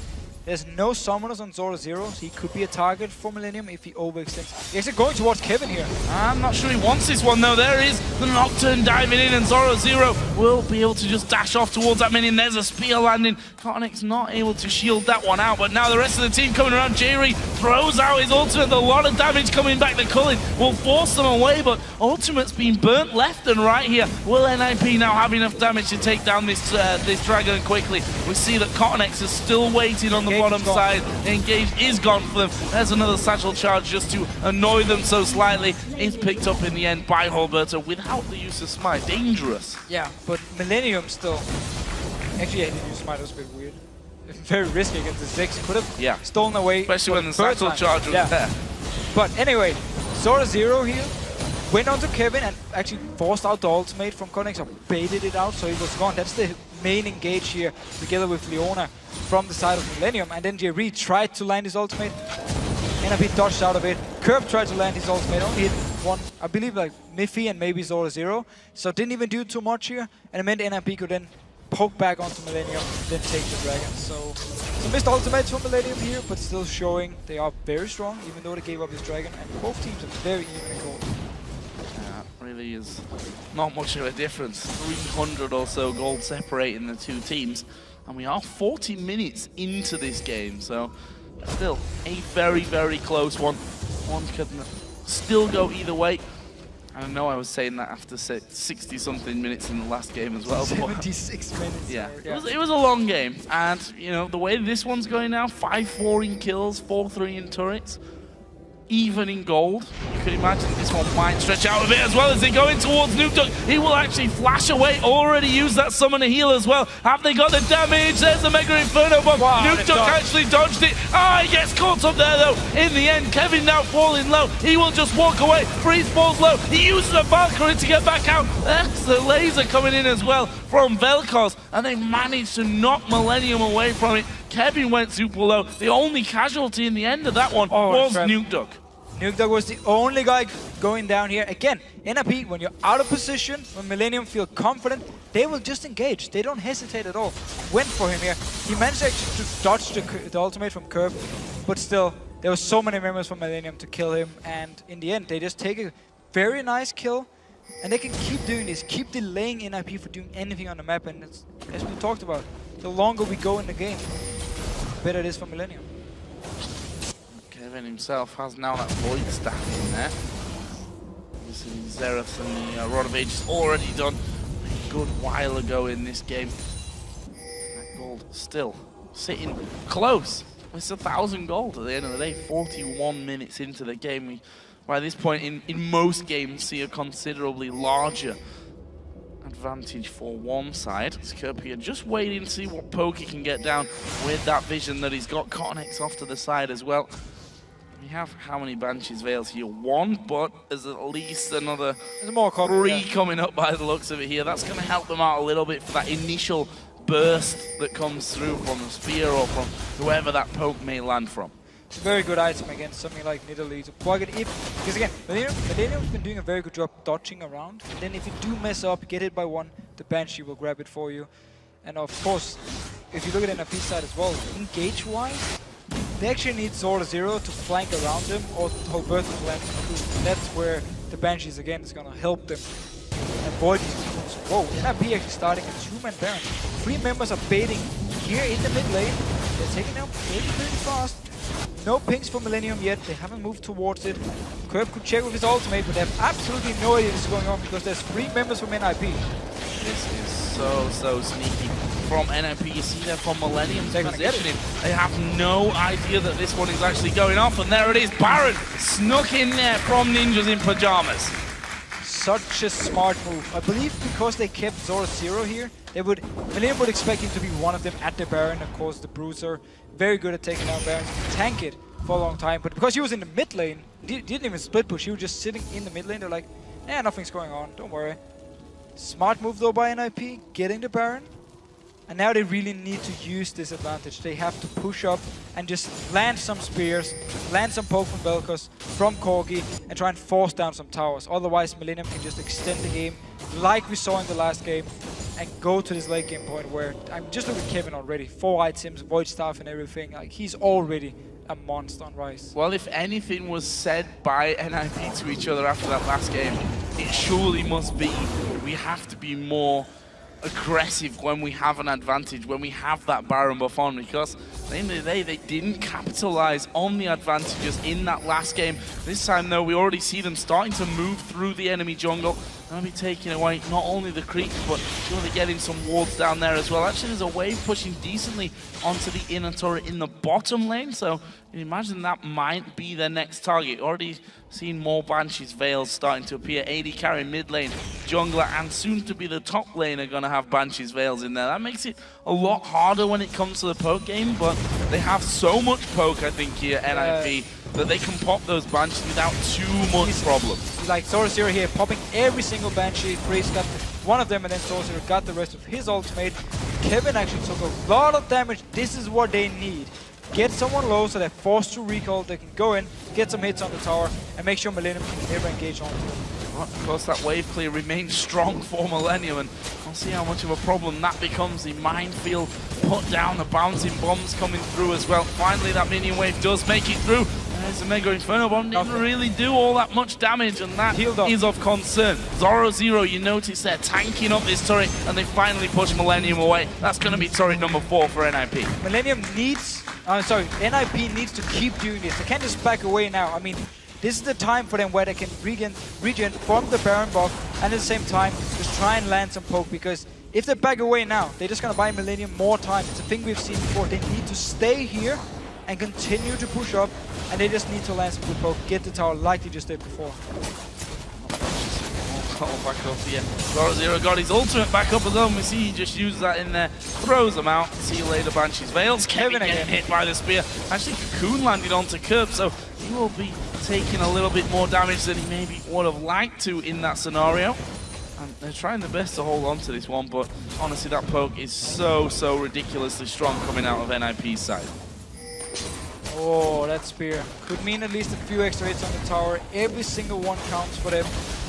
there's no summoners on Zoro, so he could be a target for Millennium if he overextends. He's actually going towards Kevin here. I'm not sure he wants this one though. There is the Nocturne diving in, and Zoro will be able to just dash off towards that minion. There's a spear landing. Cotnex not able to shield that one out, but now the rest of the team coming around. Jerry throws out his ultimate. A lot of damage coming back. The Culling will force them away, but ultimate's been burnt left and right here. Will NIP now have enough damage to take down this Dragon quickly? We see that Cotnex is still waiting on the bottom side. Engage is gone for them. There's another satchel charge just to annoy them so slightly. It's picked up in the end by Holberto without the use of Smite. Dangerous. Yeah, but Millennium still... Actually, yeah, he didn't use Smite. It was a bit weird. Very risky against the Ziggs. Could have stolen away. Especially when the satchel charge was there. But anyway, Zoro here went onto Kevin and actually forced out the ultimate from Cotnex, or baited it out so he was gone. That's the main engage here, together with Leona from the side of Millennium. And then Jerry tried to land his ultimate. NIP dodged out of it. Kerp tried to land his ultimate, only hit one, I believe, like Miffy and maybe Zoro. So didn't even do too much here. And it meant NIP could then poke back onto Millennium, then take the Dragon. So some missed ultimates from Millennium here, but still showing they are very strong, even though they gave up this Dragon. And both teams are very even in gold. Really is not much of a difference. 300 or so gold separating the two teams, and we are 40 minutes into this game, so still a very, very close one. One could still go either way. I know I was saying that after 60-something minutes in the last game as well. 76 minutes. Yeah, it was a long game, and you know the way this one's going now, 5-4 in kills, 4-3 in turrets. even in gold. You could imagine this one might stretch out a bit as well as they go in towards Nukeduck. He will actually flash away, already use that summoner heal as well. Have they got the damage? There's the Mega Inferno bomb. Wow, Nukeduck actually dodged it. Ah, he gets caught up there though. In the end, Kevin now falling low. He will just walk away. Freeze falls low. He uses a Valkyrie to get back out. That's the laser coming in as well from Vel'Koz, and they managed to knock Millennium away from it. Kevin went super low. The only casualty in the end of that one was Nukeduck. Nukeduck was the only guy going down here. Again, NIP, when you're out of position, when Millennium feel confident, they will just engage. They don't hesitate at all. Went for him here. He managed actually to dodge the ultimate from Curve, but still, there were so many members from Millennium to kill him, and in the end, they just take a very nice kill, and they can keep doing this, keep delaying NIP for doing anything on the map, and it's, as we talked about, the longer we go in the game, the better it is for Millennium. Kevin himself has now that Void staff in there. Obviously, Xerath and the Rod of Ages already done a good while ago in this game. That gold still sitting close. It's 1,000 gold at the end of the day. 41 minutes into the game. We, by this point, in most games, see a considerably larger advantage for one side. Scorpion just waiting to see what poke he can get down with that vision that he's got. Cottonex off to the side as well. We have how many Banshees Veils here? 1, but there's at least another 3 coming up by the looks of it here. That's going to help them out a little bit for that initial burst that comes through from the spear or from whoever that poke may land from. It's a very good item against something like Nidalee to plug it if, because again, Millennium's been doing a very good job dodging around, and then if you do mess up, get hit by one, the Banshee will grab it for you. And of course, if you look at NFP side as well, engage-wise, they actually need Zora Zero to flank around them or hold Bertha to land through. And that's where the Banshees again is going to help them avoid these moves. Whoa, NIP actually starting a 2-man Baron. 3 members are baiting here in the mid lane. They're taking them pretty fast. No pings for Millennium yet, they haven't moved towards it. Curve could check with his ultimate, but they have absolutely no idea what's going on because there's 3 members from NIP. This is so sneaky from NIP. You see there from Millennium's positioning. They have no idea that this one is actually going off, and there it is. Baron snuck in there from Ninjas in Pajamas. Such a smart move. I believe because they kept Zora Zero here, Millennium would expect him to be one of them at the Baron. Of course, the Bruiser, very good at taking down Barons, tank it for a long time. But because he was in the mid lane, he didn't even split push, he was just sitting in the mid lane. They're like, eh, nothing's going on, don't worry. Smart move though by NIP, getting the Baron. And now they really need to use this advantage. They have to push up and just land some spears, land some poke from Vel'Koz, from Corgi, and try and force down some towers. Otherwise, Millennium can just extend the game like we saw in the last game and go to this late game point where I'm just looking at Kevin already. 4 items, Void Staff and everything. Like, he's already a monster on Rise. Well, if anything was said by NIP to each other after that last game, it surely must be we have to be more aggressive when we have an advantage, when we have that Baron buff on, because at the end of the day, they didn't capitalize on the advantages in that last game. This time, though, we already see them starting to move through the enemy jungle. They'll be taking away not only the creeps, but surely getting some wards down there as well. Actually, there's a wave pushing decently onto the inner turret in the bottom lane, so you can imagine that might be their next target. Already seen more Banshees Veils starting to appear. AD carry mid lane, jungler, and soon to be the top lane are going to have Banshees Veils in there. That makes it a lot harder when it comes to the poke game, but they have so much poke, I think, here at NIP, that they can pop those Banshees without too much problem. Like Zora Zero here, popping every single Banshee. Freeze got one of them, and then Zora Zero got the rest of his ultimate. Kevin actually took a lot of damage. This is what they need. Get someone low so they're forced to recall. They can go in, get some hits on the tower, and make sure Millennium can never engage onto them. Well, of course, that wave clear remains strong for Millennium, and we'll see how much of a problem that becomes. The minefield put down, the bouncing bombs coming through as well. Finally, that minion wave does make it through. There's a Mega Inferno bomb, didn't really do all that much damage, and that is of concern. Zora Zero, you notice they're tanking up this turret, and they finally push Millennium away. That's going to be turret number 4 for NIP. Millennium needs, NIP needs to keep doing this. They can't just back away now. I mean, this is the time for them where they can regen from the Baron buff, and at the same time, just try and land some poke, because if they back away now, they're just going to buy Millennium more time. It's a thing we've seen before. They need to stay here and continue to push up, and they just need to land some good poke, get the tower like they just did before. Oh, back up here. Zoro got his ultimate back up as well. We see he just uses that in there, throws them out. See you later, Banshee's Veils. Kevin getting hit by the spear. Actually, Cocoon landed onto Curb, so he will be taking a little bit more damage than he maybe would have liked to in that scenario. And they're trying their best to hold on to this one, but honestly, that poke is so ridiculously strong coming out of NIP's side. Oh, that spear could mean at least a few extra hits on the tower. Every single one counts for them.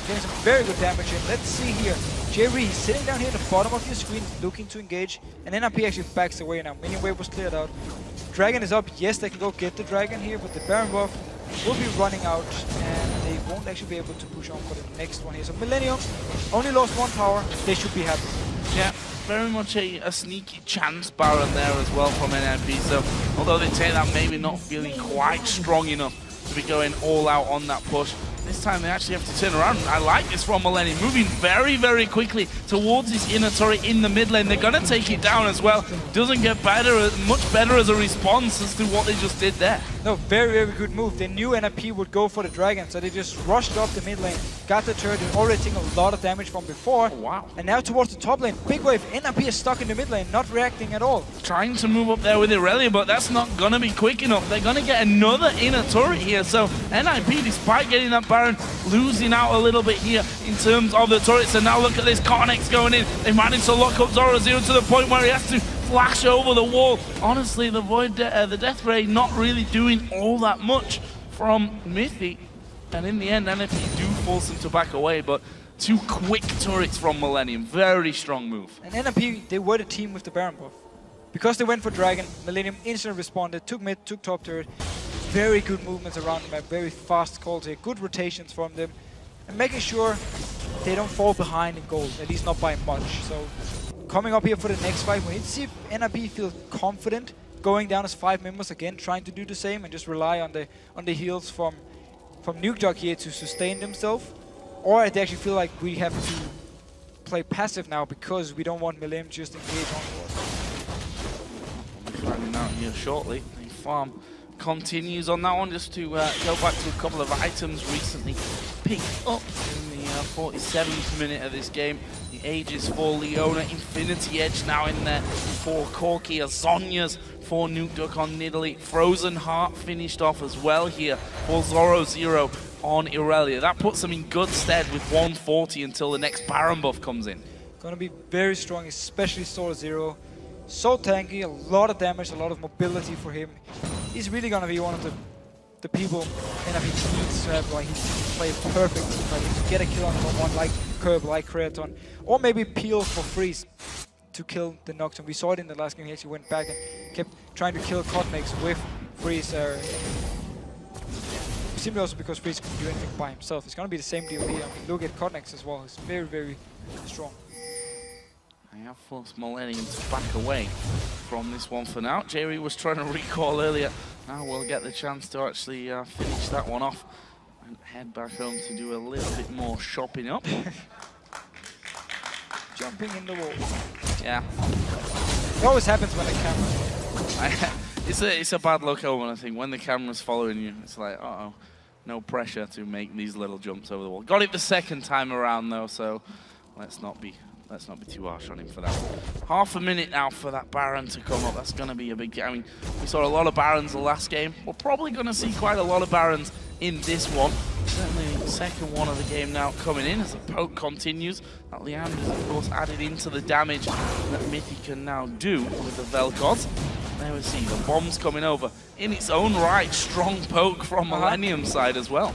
Getting some very good damage in. Let's see here. Jerry, he's sitting down here at the bottom of your screen, looking to engage, and NIP actually backs away now. Minion wave was cleared out. Dragon is up. Yes, they can go get the dragon here, but the Baron buff will be running out, and they won't actually be able to push on for the next one here. So Millennium only lost one tower. They should be happy. Yeah, very much a sneaky chance Baron there as well from NIP. So although they take that, maybe not feeling quite strong enough to be going all out on that push. This time they actually have to turn around. I like this from Millennium, moving very quickly towards his inner turret in the mid lane. They're going to take it down as well. Doesn't get better, much better as a response as to what they just did there. No, very good move. They knew NIP would go for the dragon, so they just rushed up the mid lane, got the turret, and already taking a lot of damage from before. Oh, wow. And now towards the top lane. Big wave. NIP is stuck in the mid lane, not reacting at all. Trying to move up there with Irelia, but that's not going to be quick enough. They're going to get another inner turret here. So NIP, despite getting that Baron, losing out a little bit here in terms of the turrets. And now look at this, Cornex going in. They managed to lock up Zoro Zero to the point where he has to flash over the wall. Honestly, the the Death Ray not really doing all that much from Mithy. And in the end, NIP do force him to back away, but two quick turrets from Millennium. Very strong move. And NIP, they were the team with the Baron buff. Because they went for Dragon, Millennium instantly responded, took mid, took top turret. Very good movements around the map, very fast calls here, good rotations from them, and making sure they don't fall behind in gold, at least not by much. So coming up here for the next fight, we need to see if NIP feels confident going down as 5 members again, trying to do the same and just rely on the heals from Nukedog here to sustain themselves, or if they actually feel like we have to play passive now because we don't want Millennium just engage onwards. We'll be finding out here shortly. The farm continues on that one. Just to go back to a couple of items recently picked up in the 47th minute of this game. The Aegis for Leona, Infinity Edge now in there for Corki, Azonia's for Nukedog on Nidalee. Frozen Heart finished off as well here for Zoro Zero on Irelia. That puts them in good stead with 140 until the next Baron buff comes in. Gonna be very strong, especially Zoro Zero. So tanky, a lot of damage, a lot of mobility for him. He's really gonna be one of the people NIP needs to have, like, he play a perfect team, like to get a kill on someone like Curb, like Creaton, or maybe peel for Freeze to kill the Nocturne. We saw it in the last game. He actually went back and kept trying to kill Cotnex with Freeze. Simply also because Freeze couldn't do anything by himself. It's gonna be the same deal here. I mean, look at Cotnex as well. He's very strong. I have forced Millennium to back away from this one for now. Jerry was trying to recall earlier. Now we'll get the chance to actually finish that one off and head back home to do a little bit more shopping up. Jumping in the wall. Yeah. It always happens when the camera... It's a bad look omen, I think. When the camera's following you, it's like, uh-oh. No pressure to make these little jumps over the wall. Got it the second time around, though, so let's not be too harsh on him for that. Half a minute now for that Baron to come up. That's going to be a big... I mean, we saw a lot of Barons the last game. We're probably going to see quite a lot of Barons in this one. Certainly the second one of the game now coming in as the poke continues. That Leander is, of course, added into the damage that Mithy can now do with the Vel'Koz. There we see the bombs coming over. In its own right, strong poke from Millennium's side as well.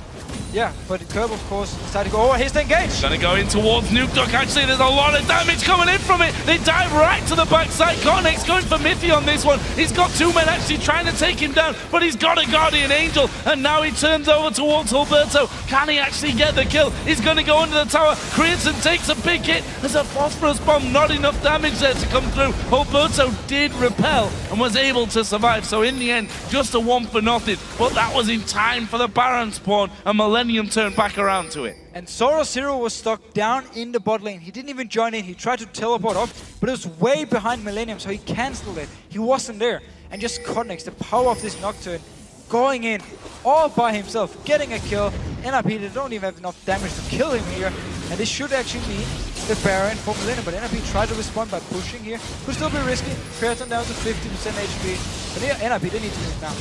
Yeah, but Curb, of course, decided to go, oh, here's the engage! Gonna go in towards Nukedog. Actually, there's a lot of damage coming in from it. They dive right to the backside. Cornex going for Mithy on this one. He's got 2 men actually trying to take him down, but he's got a Guardian Angel, and now he turns over towards Alberto. Can he actually get the kill? He's gonna go into the tower. Creaton takes a big hit. There's a Phosphorus Bomb, not enough damage there to come through. Alberto did repel and was able to survive, so in the end, just a 1 for nothing, but that was in time for the Baron spawn, and Millennium turned back around to it. And Zoro Zero was stuck down in the bot lane. He didn't even join in. He tried to teleport up, but it was way behind Millennium, so he cancelled it. He wasn't there. And just Connex, the power of this Nocturne, going in all by himself, getting a kill. NRP, they don't even have enough damage to kill him here. And this should actually be the Baron for Millennium, but NRP tried to respond by pushing here. Could still be risky. Creaton down to 50% HP. But yeah, NRP, they need to move now.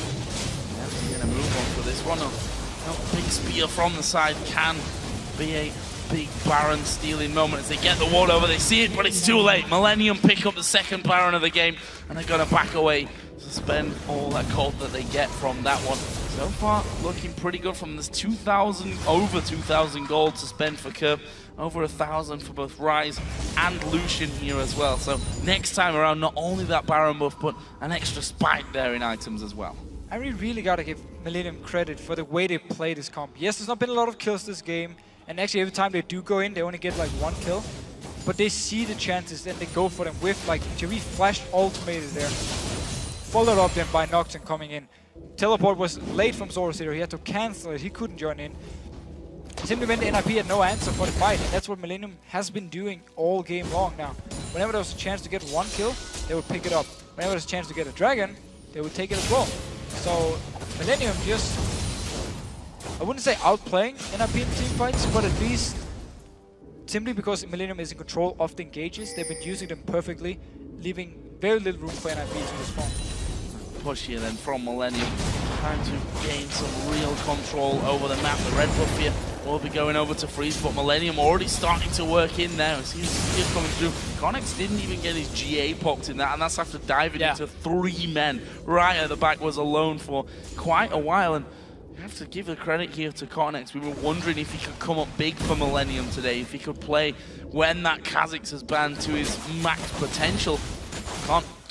They're going to move on for this one. A big spear from the side can be a big Baron stealing moment as they get the ward over. They see it, but it's too late. Millennium pick up the second Baron of the game, and they're going to back away to spend all that gold that they get from that one. So far, looking pretty good from this 2,000, over 2,000 gold to spend for Curb. Over 1,000 for both Rise and Lucian here as well. So next time around, not only that Baron buff, but an extra spike there in items as well. I really gotta give Millennium credit for the way they play this comp. Yes, there's not been a lot of kills this game, and actually every time they do go in, they only get like 1 kill. But they see the chances and they go for them with like Jerry flashed ultimated there. Followed up then by Nocturne coming in. Teleport was late from Zoro Zero, he had to cancel it, he couldn't join in. Simply meant NRP had no answer for the fight, and that's what Millennium has been doing all game long now. Whenever there was a chance to get 1 kill, they would pick it up. Whenever there was a chance to get a dragon, they would take it as well. So Millennium just, I wouldn't say outplaying NRP in team fights, but at least simply because Millennium is in control of the engages, they've been using them perfectly, leaving very little room for NRP to respond. Push here then from Millennium, trying to gain some real control over the map. The red buff here will be going over to Freeze, but Millennium already starting to work in now. He's coming through. Connex didn't even get his GA popped in that, and that's after diving into 3 men. Right at the back was alone for quite a while, and you have to give the credit here to Connex. We were wondering if he could come up big for Millennium today, if he could play when that Kha'Zix has banned to his max potential.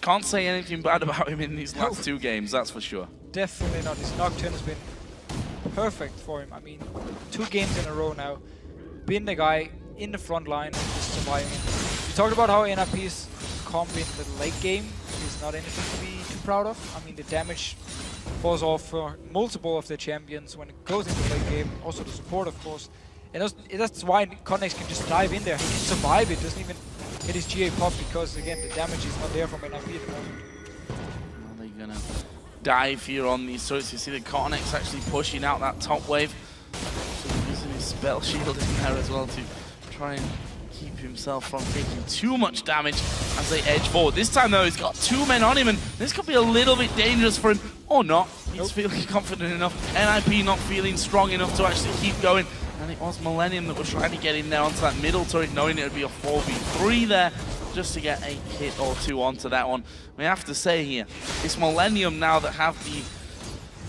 Can't say anything bad about him in these last 2 games, that's for sure. Definitely not. His Nocturne has been perfect for him. I mean, 2 games in a row now. Being the guy in the front line and just surviving. We talked about how NRP's comp in the late game is not anything to be too proud of. I mean, the damage falls off for multiple of their champions when it goes into the late game. Also the support, of course. And that's why Connex can just dive in there. He can survive it. Doesn't even get his GA pop because, again, the damage is not there from NRP at the moment. Well, they're going to dive here on these turrets. You see the Connex actually pushing out that top wave. So using his spell shield in there as well to try and keep himself from taking too much damage as they edge forward. This time, though, he's got 2 men on him, and this could be a little bit dangerous for him. Or not. He's feeling confident enough. NIP not feeling strong enough to actually keep going. And it was Millennium that was trying to get in there onto that middle turret, knowing it would be a 4v3 there, just to get a hit or 2 onto that one. We have to say here, it's Millennium now that have the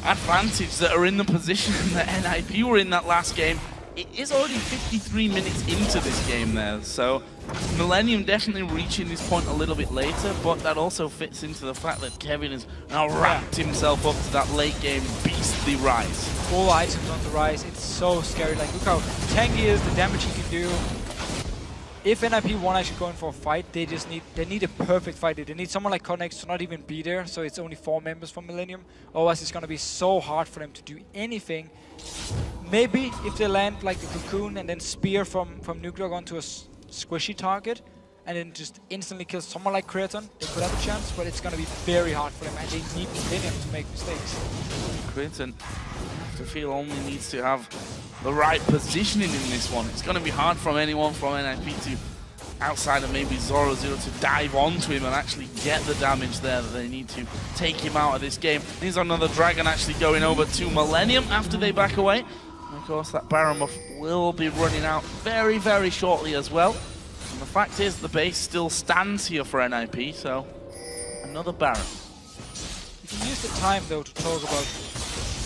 advantage, that are in the position that NIP were in that last game. It is already 53 minutes into this game there, so Millennium definitely reaching this point a little bit later, but that also fits into the fact that Kevin has now wrapped himself up to that late game beastly Rise. All items on the Rise, it's so scary. Like, look how tanky he is, the damage he can do. If NIP want actually going for a fight, they need a perfect fight. They need someone like Connex to not even be there, so it's only 4 members from Millennium. Otherwise, it's going to be so hard for them to do anything. Maybe if they land like the Cocoon and then spear from Nuclear onto a squishy target, and then just instantly kill someone like Creaton, they could have a chance, but it's going to be very hard for them, and they need Millennium to make mistakes. Creaton, I feel, only needs to have the right positioning in this one. It's going to be hard from anyone from NIP to, outside of maybe Zoro Zero, to dive onto him and actually get the damage there that they need to take him out of this game. Here's another Dragon actually going over to Millennium after they back away. And of course, that Baron buff will be running out very, very shortly as well. And the fact is, the base still stands here for NIP, so another Baron. You can use the time, though, to talk about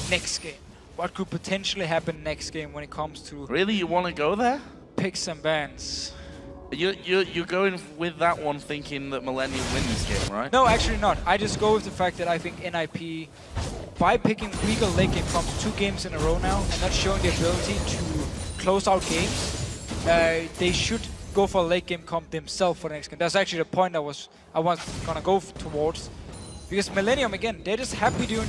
next game. What could potentially happen next game when it comes to... Really? You want to go there? Picks and bans. You're going with that one thinking that Millennium win this game, right? No, actually not. I just go with the fact that I think NIP, by picking weaker late game comps 2 games in a row now and not showing the ability to close out games, they should go for a late game comp themselves for the next game. That's actually the point I was gonna go towards. Because Millennium, again, they're just happy doing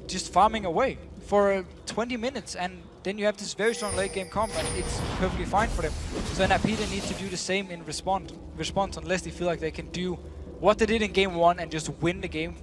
just farming away for 20 minutes, and then you have this very strong late game comp, and it's perfectly fine for them. So NIP, they need to do the same in response unless they feel like they can do what they did in game 1 and just win the game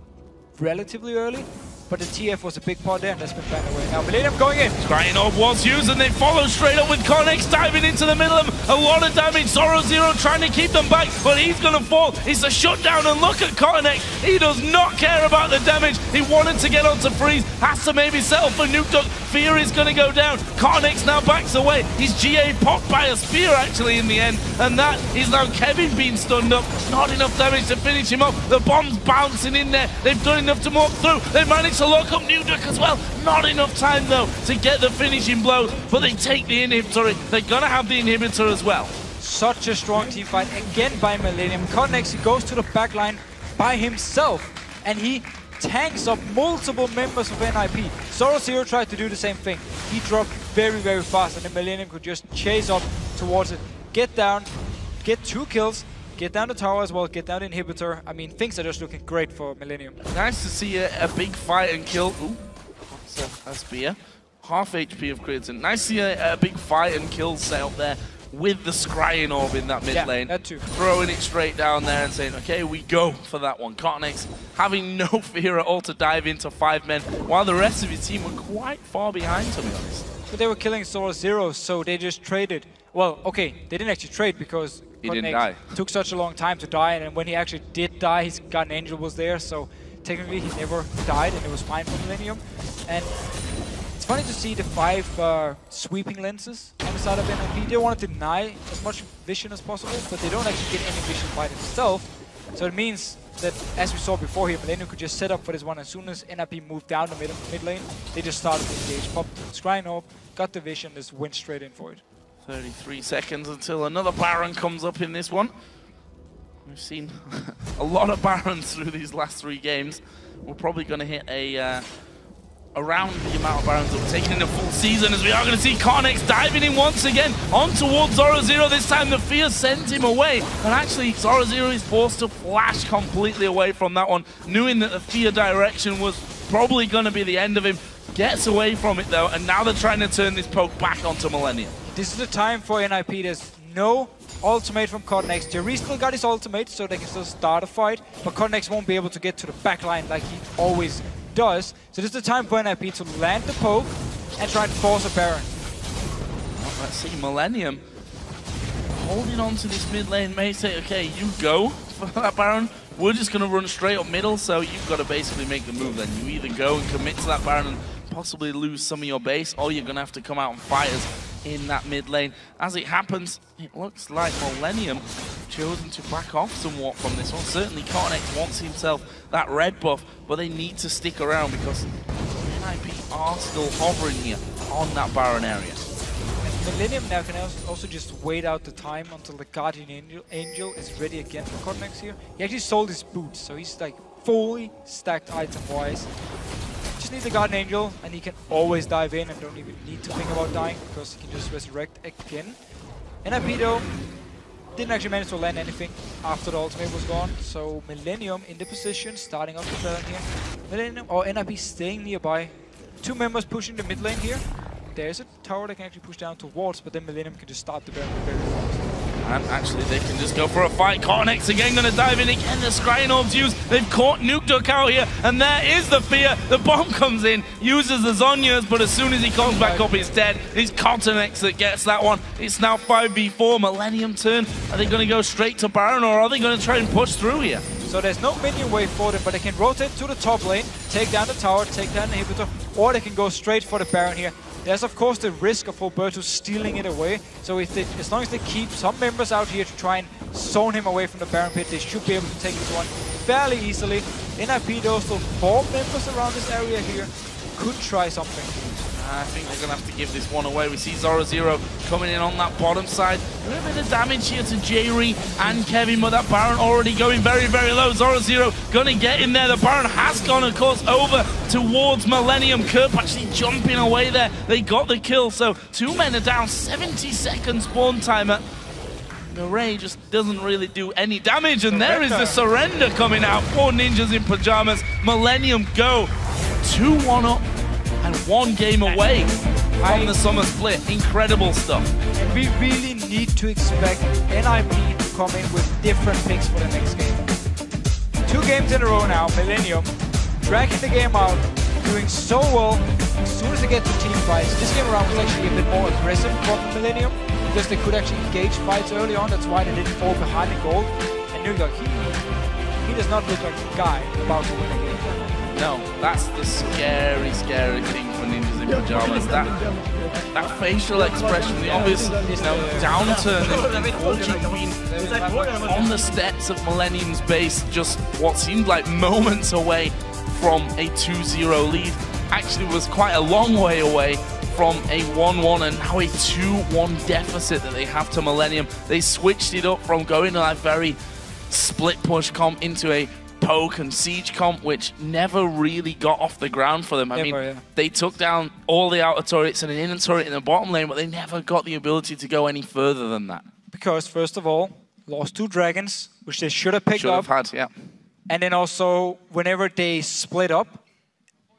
relatively early, but the TF was a big part there, and that's been banned away. Now Millennium going in. Scrying Orb was used, and they follow straight up with Connex diving into the middle of them. A lot of damage. Zero trying to keep them back, but he's going to fall. It's a shutdown, and look at Connex. He does not care about the damage. He wanted to get onto Freeze. Has to maybe settle for Nuke Duck. Fear is going to go down. Connex now backs away. He's GA popped by a spear, actually, in the end, and that is now Kevin being stunned up. Not enough damage to finish him off. The bomb's bouncing in there. They've done enough to walk through. They managed to lock up Nuke Duck as well. Not enough time, though, to get the finishing blows, but they take the inhibitor. They're going to have the inhibitor as well. Such a strong team fight again by Millennium. Connex, he goes to the back line by himself, and he tanks up multiple members of NIP. Zero tried to do the same thing. He dropped very, very fast, and the Millennium could just chase up towards it. Get down, get 2 kills, get down the tower as well, get down the inhibitor. I mean, things are just looking great for Millennium. Nice to see a big fight and kill. Ooh, that's a spear. Half HP of Crimson. Nice to see a big fight and kill set up there with the Scrying Orb in that mid lane. That too. Throwing it straight down there and saying, okay, we go for that one. Connex having no fear at all to dive into 5 men, while the rest of his team were quite far behind, to be honest. But they were killing Zero, so they just traded. Well, okay, they didn't actually trade because he didn't die. Took such a long time to die, and when he actually did die, his Guardian Angel was there, so technically he never died, and it was fine for Millennium. And it's funny to see the 5 sweeping lenses on the side of NIP. They want to deny as much vision as possible, but they don't actually get any vision by themselves. So it means that, as we saw before here, Millennium could just set up for this one. As soon as NIP moved down the mid lane, they just started to engage, popped Scrying Orb, got the vision, just went straight in for it. 33 seconds until another Baron comes up in this one. We've seen a lot of Barons through these last 3 games. We're probably going to hit a around the amount of Barons that we're taking in a full season, as we are going to see Connex diving in once again on towards Zero. This time the fear sends him away, and actually Zero is forced to flash completely away from that one, knowing that the fear direction was probably going to be the end of him. Gets away from it though, and now they're trying to turn this poke back onto Millennium. This is the time for NIP. There's no ultimate from Connex. Jerry still got his ultimate, so they can still start a fight, but Connex won't be able to get to the back line like he always does. So this is the time for NIP to land the poke and try and force a Baron. Well, let's see, Millennium holding on to this mid lane may say, okay, you go for that Baron. We're just going to run straight up middle, so you've got to basically make the move then. You either go and commit to that Baron and possibly lose some of your base, or you're going to have to come out and fight us in that mid lane. As it happens, it looks like Millennium chosen to back off somewhat from this one. Certainly Connex wants himself that red buff, but they need to stick around because NIP are still hovering here on that Baron area. Millennium now can also just wait out the time until the Guardian Angel is ready again for Connex here. He actually sold his boots, so he's like fully stacked item-wise. Just need the Guardian Angel, and he can always dive in and don't even need to think about dying because he can just resurrect again. NIP though didn't actually manage to land anything after the ultimate was gone, so Millennium in the position, starting up the turn here. Millennium or NIP staying nearby. 2 members pushing the mid lane here. There's a tower they can actually push down towards, but then Millennium can just start the Baron very fast. And actually they can just go for a fight. Connex again going to dive in again. The Scrying Orb's used. They've caught Nuke Duck out here, and there is the fear. The bomb comes in, uses the Zhonya's, but as soon as he comes back up, he's dead. It's Connex that gets that one. It's now 5v4. Millennium turn. Are they going to go straight to Baron, or are they going to try and push through here? So there's no minion wave for them, but they can rotate to the top lane, take down the tower, take down the inhibitor, or they can go straight for the Baron here. There's of course the risk of Alberto stealing it away, so if they, as long as they keep some members out here to try and zone him away from the Baron pit, they should be able to take this one fairly easily. NIP though, still 4 members around this area here, could try something. I think they're going to have to give this one away. We see Zero coming in on that bottom side. A little bit of damage here to Jerry and Kevin, but that Baron already going very, very low. Zero going to get in there. The Baron has gone, of course, over towards Millennium. Kerp actually jumping away there. They got the kill, so 2 men are down. 70 seconds spawn timer. The Ray just doesn't really do any damage, and there is the surrender coming out. 4 ninjas in pajamas. Millennium go 2-1 up. And 1 game away from the summer split. Incredible stuff. And we really need to expect NIP to come in with different picks for the next game. 2 games in a row now, Millennium dragging the game out, doing so well. As soon as they get to team fights, this game around was actually a bit more aggressive from Millennium because they could actually engage fights early on. That's why they didn't fall behind in gold. And New York, he does not look like a guy about to win a game. No, that's the scary, scary thing for Ninjas in Pajamas. That facial expression, the obvious, downturn in Fortune Queen on the steps of Millennium's base, just what seemed like moments away from a 2-0 lead, actually was quite a long way away from a 1-1 and now a 2-1 deficit that they have to Millennium. They switched it up from going to that very split push comp into a poke and siege comp, which never really got off the ground for them. I mean, they took down all the outer turrets and an inner turret in the bottom lane, but they never got the ability to go any further than that. Because, first of all, lost 2 dragons, which they should have picked up. Should have had, yeah. And then also, whenever they split up,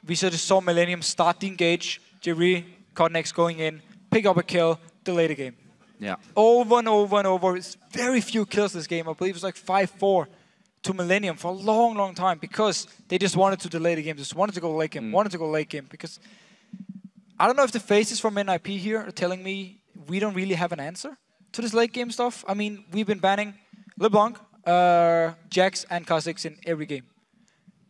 we just saw Millennium start the engage, Jerry, Codnex going in, pick up a kill, delay the game. Yeah. Over and over and over. It's very few kills this game. I believe it's like 5-4 to Millennium for a long, long time because they just wanted to delay the game, just wanted to go late game, wanted to go late game. Because I don't know if the faces from NIP here are telling me we don't really have an answer to this late game stuff. I mean, we've been banning LeBlanc, Jax, and Kha'Zix in every game.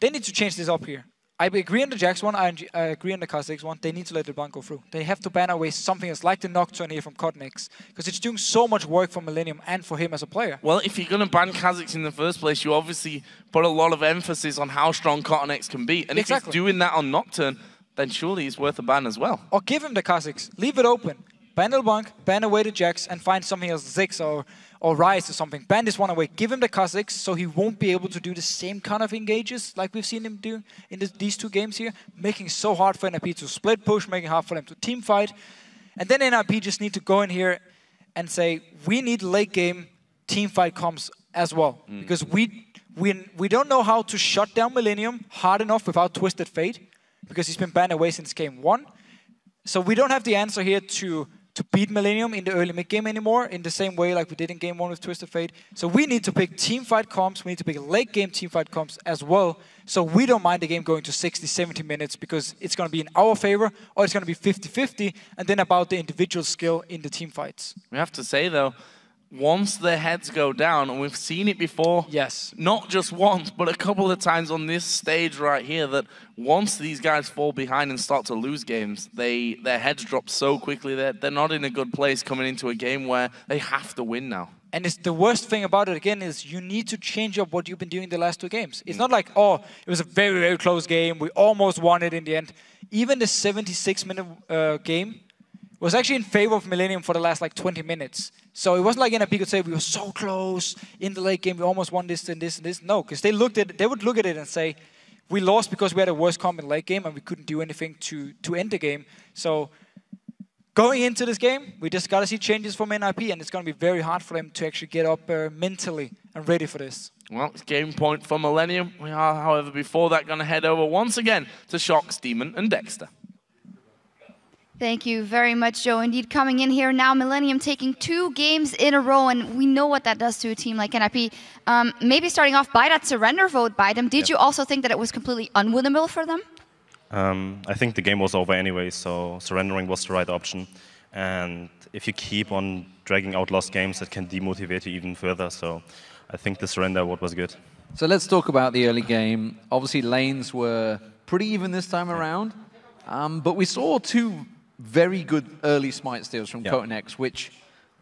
They need to change this up here. I agree on the Jax one, I agree on the Kha'Zix one. They need to let LeBlanc go through. They have to ban away something else, like the Nocturne here from Codnex, because it's doing so much work for Millennium and for him as a player. Well, if you're going to ban Kha'Zix in the first place, you obviously put a lot of emphasis on how strong Codnex can be. And if he's doing that on Nocturne, then surely he's worth a ban as well. Or give him the Kha'Zix. Leave it open. Ban LeBlanc, ban away the Jax, and find something else, Ziggs or Rise or something. Ban this one away. Give him the Kha'Zix so he won't be able to do the same kind of engages like we've seen him do in these 2 games here, making it so hard for NIP to split push, making it hard for them to team fight. And then NIP just need to go in here and say, we need late game team fight comps as well. Because we don't know how to shut down Millennium hard enough without Twisted Fate, because he's been banned away since game 1. So we don't have the answer here to beat Millennium in the early mid-game anymore in the same way like we did in game 1 with Twisted Fate. So we need to pick teamfight comps, we need to pick late-game teamfight comps as well, so we don't mind the game going to 60, 70 minutes because it's going to be in our favor or it's going to be 50-50 and then about the individual skill in the teamfights. We have to say though, once their heads go down, and we've seen it before, not just once, but a couple of times on this stage right here, that once these guys fall behind and start to lose games, their heads drop so quickly that they're not in a good place coming into a game where they have to win now. And it's the worst thing about it, again, is you need to change up what you've been doing the last 2 games. It's not like, oh, it was a very, very close game, we almost won it in the end. Even the 76-minute game was actually in favor of Millennium for the last like 20 minutes. So it wasn't like NIP could say we were so close in the late game, we almost won this and this and this. No, because they would look at it and say, we lost because we had a worse comp in late game and we couldn't do anything to end the game. So going into this game, we just got to see changes from NIP, and it's going to be very hard for them to actually get up mentally and ready for this. Well, it's game point for Millennium. We are, however, before that, going to head over once again to Shox, Demon, and Dexter. Thank you very much, Joe. Indeed, coming in here now, Millennium taking 2 games in a row, and we know what that does to a team like NIP. Maybe starting off by that surrender vote by them, did you also think that it was completely unwinnable for them? I think the game was over anyway, so surrendering was the right option. And if you keep on dragging out lost games, it can demotivate you even further. So I think the surrender vote was good. So let's talk about the early game. Obviously, lanes were pretty even this time around, but we saw 2 very good early smite steals from Codnex, which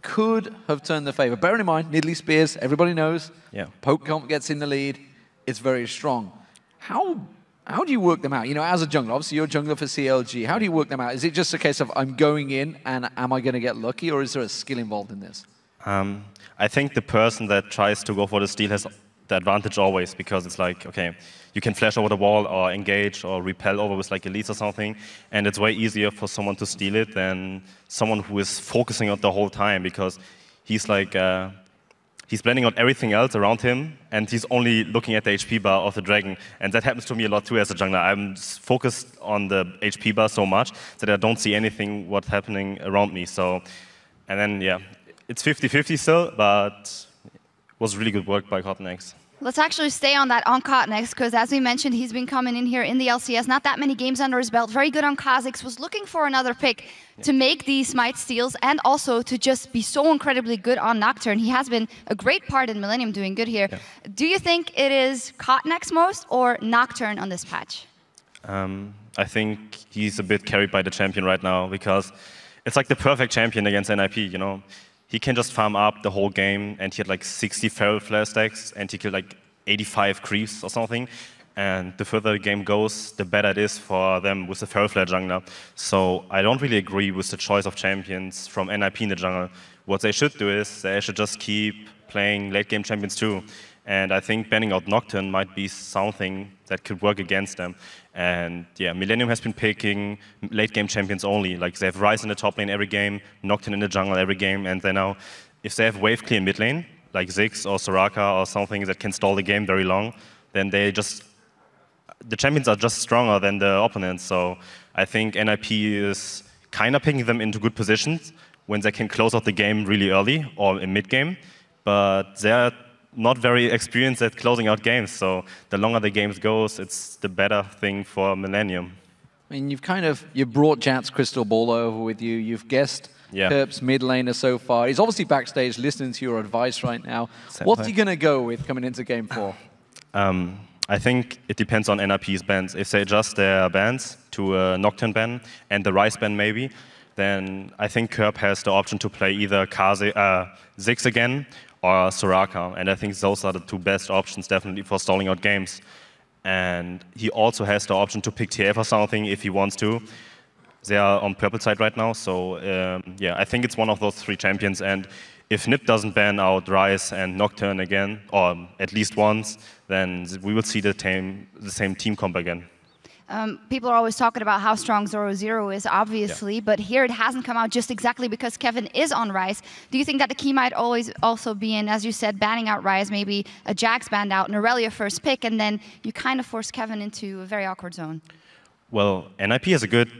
could have turned the favor. Bearing in mind, Nidalee Spears, everybody knows, poke comp gets in the lead, it's very strong. How do you work them out? You know, as a jungler, obviously you're a jungler for CLG, how do you work them out? Is it just a case of I'm going in and am I going to get lucky, or is there a skill involved in this? I think the person that tries to go for the steal has the advantage always, because it's like, okay, you can flash over the wall or engage or repel over with like Elise or something, and it's way easier for someone to steal it than someone who is focusing on the whole time, because he's like, he's blending out everything else around him, and he's only looking at the HP bar of the dragon. And that happens to me a lot too as a jungler. I'm focused on the HP bar so much that I don't see anything what's happening around me. So, and then, yeah, it's 50-50 still, but it was really good work by Codnex. Let's actually stay on that on Kotnex, because as we mentioned, he's been coming in here in the LCS, not that many games under his belt, very good on Kha'Zix, was looking for another pick to make these Smite steals and also to just be so incredibly good on Nocturne. He has been a great part in Millennium doing good here. Yeah. Do you think it is Kotnex most or Nocturne on this patch? I think he's a bit carried by the champion right now because it's like the perfect champion against NIP, you know. He can just farm up the whole game, and he had like 60 Feral Flare stacks, and he killed like 85 creeps or something. And the further the game goes, the better it is for them with the Feral Flare jungler. So I don't really agree with the choice of champions from NIP in the jungle. What they should do is they should just keep playing late game champions too. And I think banning out Nocturne might be something that could work against them. And yeah, Millennium has been picking late game champions only. Like they have Ryze in the top lane every game, Nocturne in the jungle every game, and they now, if they have wave clear mid lane, like Ziggs or Soraka or something that can stall the game very long, then the champions are just stronger than the opponents. So I think NIP is kind of picking them into good positions when they can close out the game really early or in mid game, but they're not very experienced at closing out games, so the longer the games goes, it's the better thing for Millennium. I mean, you've brought Jat's crystal ball over with you. You've guessed Kerp's mid laner so far. He's obviously backstage listening to your advice right now. What's he going to go with coming into Game 4? I think it depends on NIP's bans. If they adjust their bans to a Nocturne ban and the Ryze ban maybe, then I think Kerp has the option to play either Ziggs again or Soraka, and I think those are the two best options definitely for stalling out games. And he also has the option to pick TF or something if he wants to. They are on purple side right now, so yeah, I think it's one of those three champions. And if NIP doesn't ban out Ryze and Nocturne again, or at least once, then we will see the same team comp again. People are always talking about how strong 0-0 is, obviously, but here it hasn't come out just exactly because Kevin is on Ryze. Do you think that the key might always also be in, as you said, banning out Ryze, maybe a Jax banned out, an Aurelia first pick, and then you kind of force Kevin into a very awkward zone? Well, NIP has a good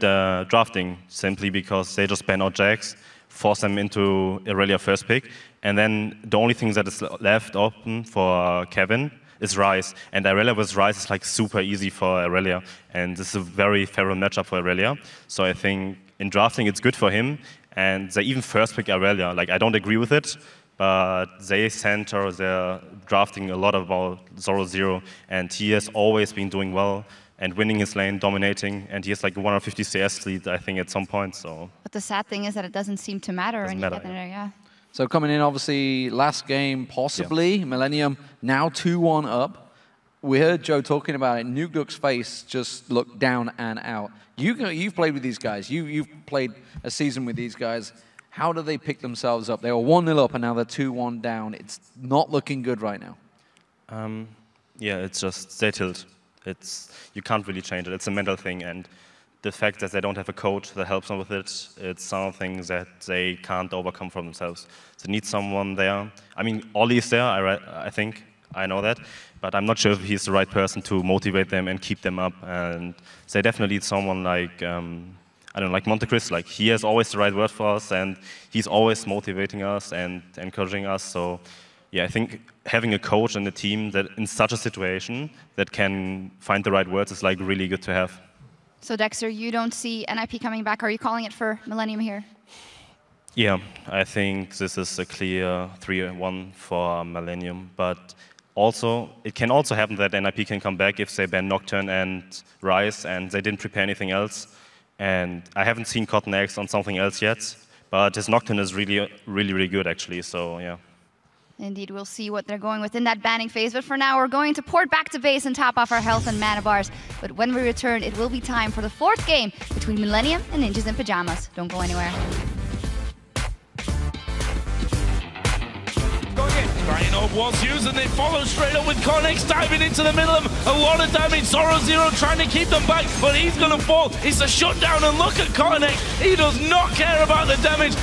drafting, simply because they just ban out Jax, force them into Aurelia first pick, and then the only thing that is left open for Kevin is Ryze, and Aurelia with Ryze is like super easy for Aurelia, and this is a very favorable matchup for Aurelia. So I think in drafting it's good for him, and they even first pick Aurelia. Like I don't agree with it, but they center their drafting a lot about 0-0, and he has always been doing well and winning his lane, dominating, and he has like 150 CS lead, I think, at some point. So. But the sad thing is that it doesn't seem to matter. Yeah. So coming in, obviously, last game, possibly, Millennium now 2-1 up. We heard Joe talking about it. Nukeduck's face just looked down and out. You've played with these guys. You've played a season with these guys. How do they pick themselves up? They were 1-0 up, and now they're 2-1 down. It's not looking good right now. Yeah, it's just they tilt. You can't really change it. It's a mental thing, and the fact that they don't have a coach that helps them with it, it's something that they can't overcome for themselves. They need someone there. I mean, Ollie is there, I think, I know that, but I'm not sure if he's the right person to motivate them and keep them up. And they definitely need someone like, I don't know, like Montecris. Like, he has always the right word for us, and he's always motivating us and encouraging us. So, yeah, I think having a coach and a team that in such a situation that can find the right words is like really good to have. So Dexter, you don't see NIP coming back. Are you calling it for Millennium here? Yeah, I think this is a clear 3-1 for Millennium. But also, it can also happen that NIP can come back if they ban Nocturne and Ryze, and they didn't prepare anything else. And I haven't seen Kotnex on something else yet, but his Nocturne is really good, actually. So yeah. Indeed, we'll see what they're going with in that banning phase. But for now, we're going to port back to base and top off our health and mana bars. But when we return, it will be time for the fourth game between Millennium and Ninjas in Pajamas. Don't go anywhere. Rhino was used, and they follow straight up with Kotnex diving into the middle of them. A lot of damage. 0-0 trying to keep them back, but he's going to fall. It's a shutdown, and look at Kotnex. He does not care about the damage.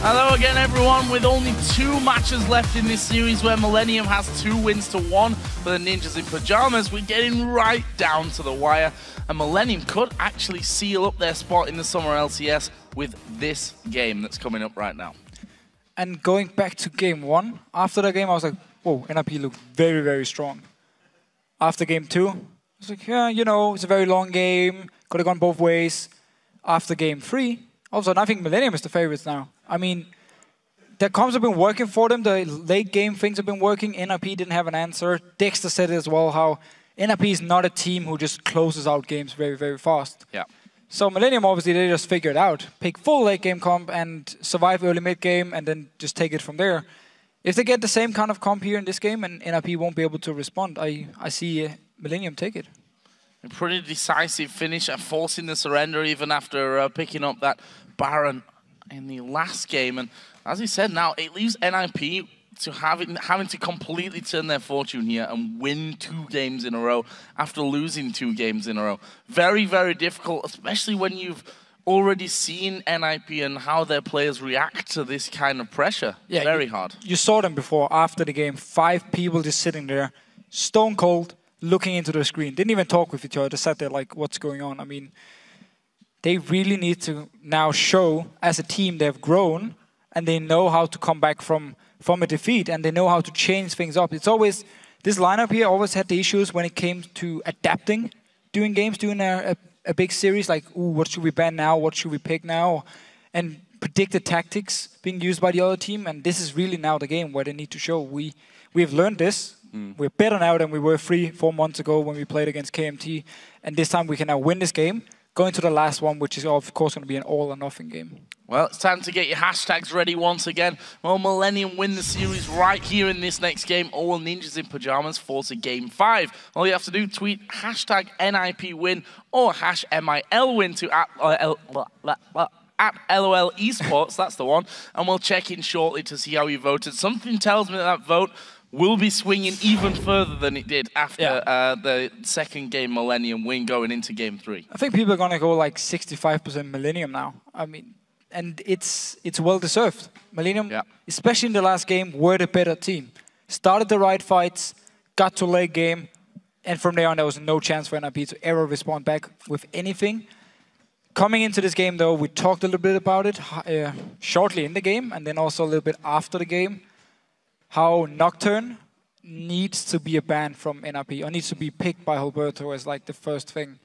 Hello again, everyone. With only 2 matches left in this series where Millennium has 2 wins to 1 for the Ninjas in Pajamas, we're getting right down to the wire. And Millennium could actually seal up their spot in the Summer LCS with this game that's coming up right now. And going back to game 1, after the game I was like, whoa, NRP looked very, very strong. After game 2, I was like, yeah, you know, it's a very long game, could have gone both ways. After game 3, also, I think Millennium is the favorites now. I mean, the comms have been working for them. The late game things have been working. NRP didn't have an answer. Dexter said it as well, how NRP is not a team who just closes out games very, very fast. Yeah. So Millennium, obviously, they just figured out. Pick full late game comp and survive early mid game and then just take it from there. If they get the same kind of comp here in this game and NRP won't be able to respond, I see Millennium take it. A pretty decisive finish at forcing the surrender even after picking up that Baron in the last game. And as he said, now it leaves NIP to having to completely turn their fortune here and win 2 games in a row after losing 2 games in a row. Very, very difficult, especially when you've already seen NIP and how their players react to this kind of pressure. Yeah, very hard. You saw them before, after the game, 5 people just sitting there, stone cold, looking into the screen. Didn't even talk with each other, just sat there like, what's going on? I mean, they really need to now show, as a team, they've grown, and they know how to come back from a defeat, and they know how to change things up. It's always, this lineup here always had the issues when it came to adapting during games, doing a big series, like, ooh, what should we ban now, what should we pick now, and predict the tactics being used by the other team, and this is really now the game where they need to show, we've learned this, we're better now than we were 3-4 months ago when we played against KMT, and this time we can now win this game, going to the last one, which is of course going to be an all or nothing game. Well, it's time to get your hashtags ready once again. Will Millennium win the series right here in this next game, or will Ninjas in Pajamas force a game 5? All you have to do, tweet hashtag NIPWin or hash MILWin to at LOL Esports, that's the one, and we'll check in shortly to see how you voted. Something tells me that vote will be swinging even further than it did after the second game Millennium win going into game 3. I think people are going to go like 65% Millennium now. I mean, and it's well deserved. Millennium, especially in the last game, were the better team. Started the right fights, got to late game, and from there on there was no chance for NRP to ever respond back with anything. Coming into this game though, we talked a little bit about it shortly in the game, and then also a little bit after the game, how Nocturne needs to be a ban from NRP, or needs to be picked by Alberto as like the first thing.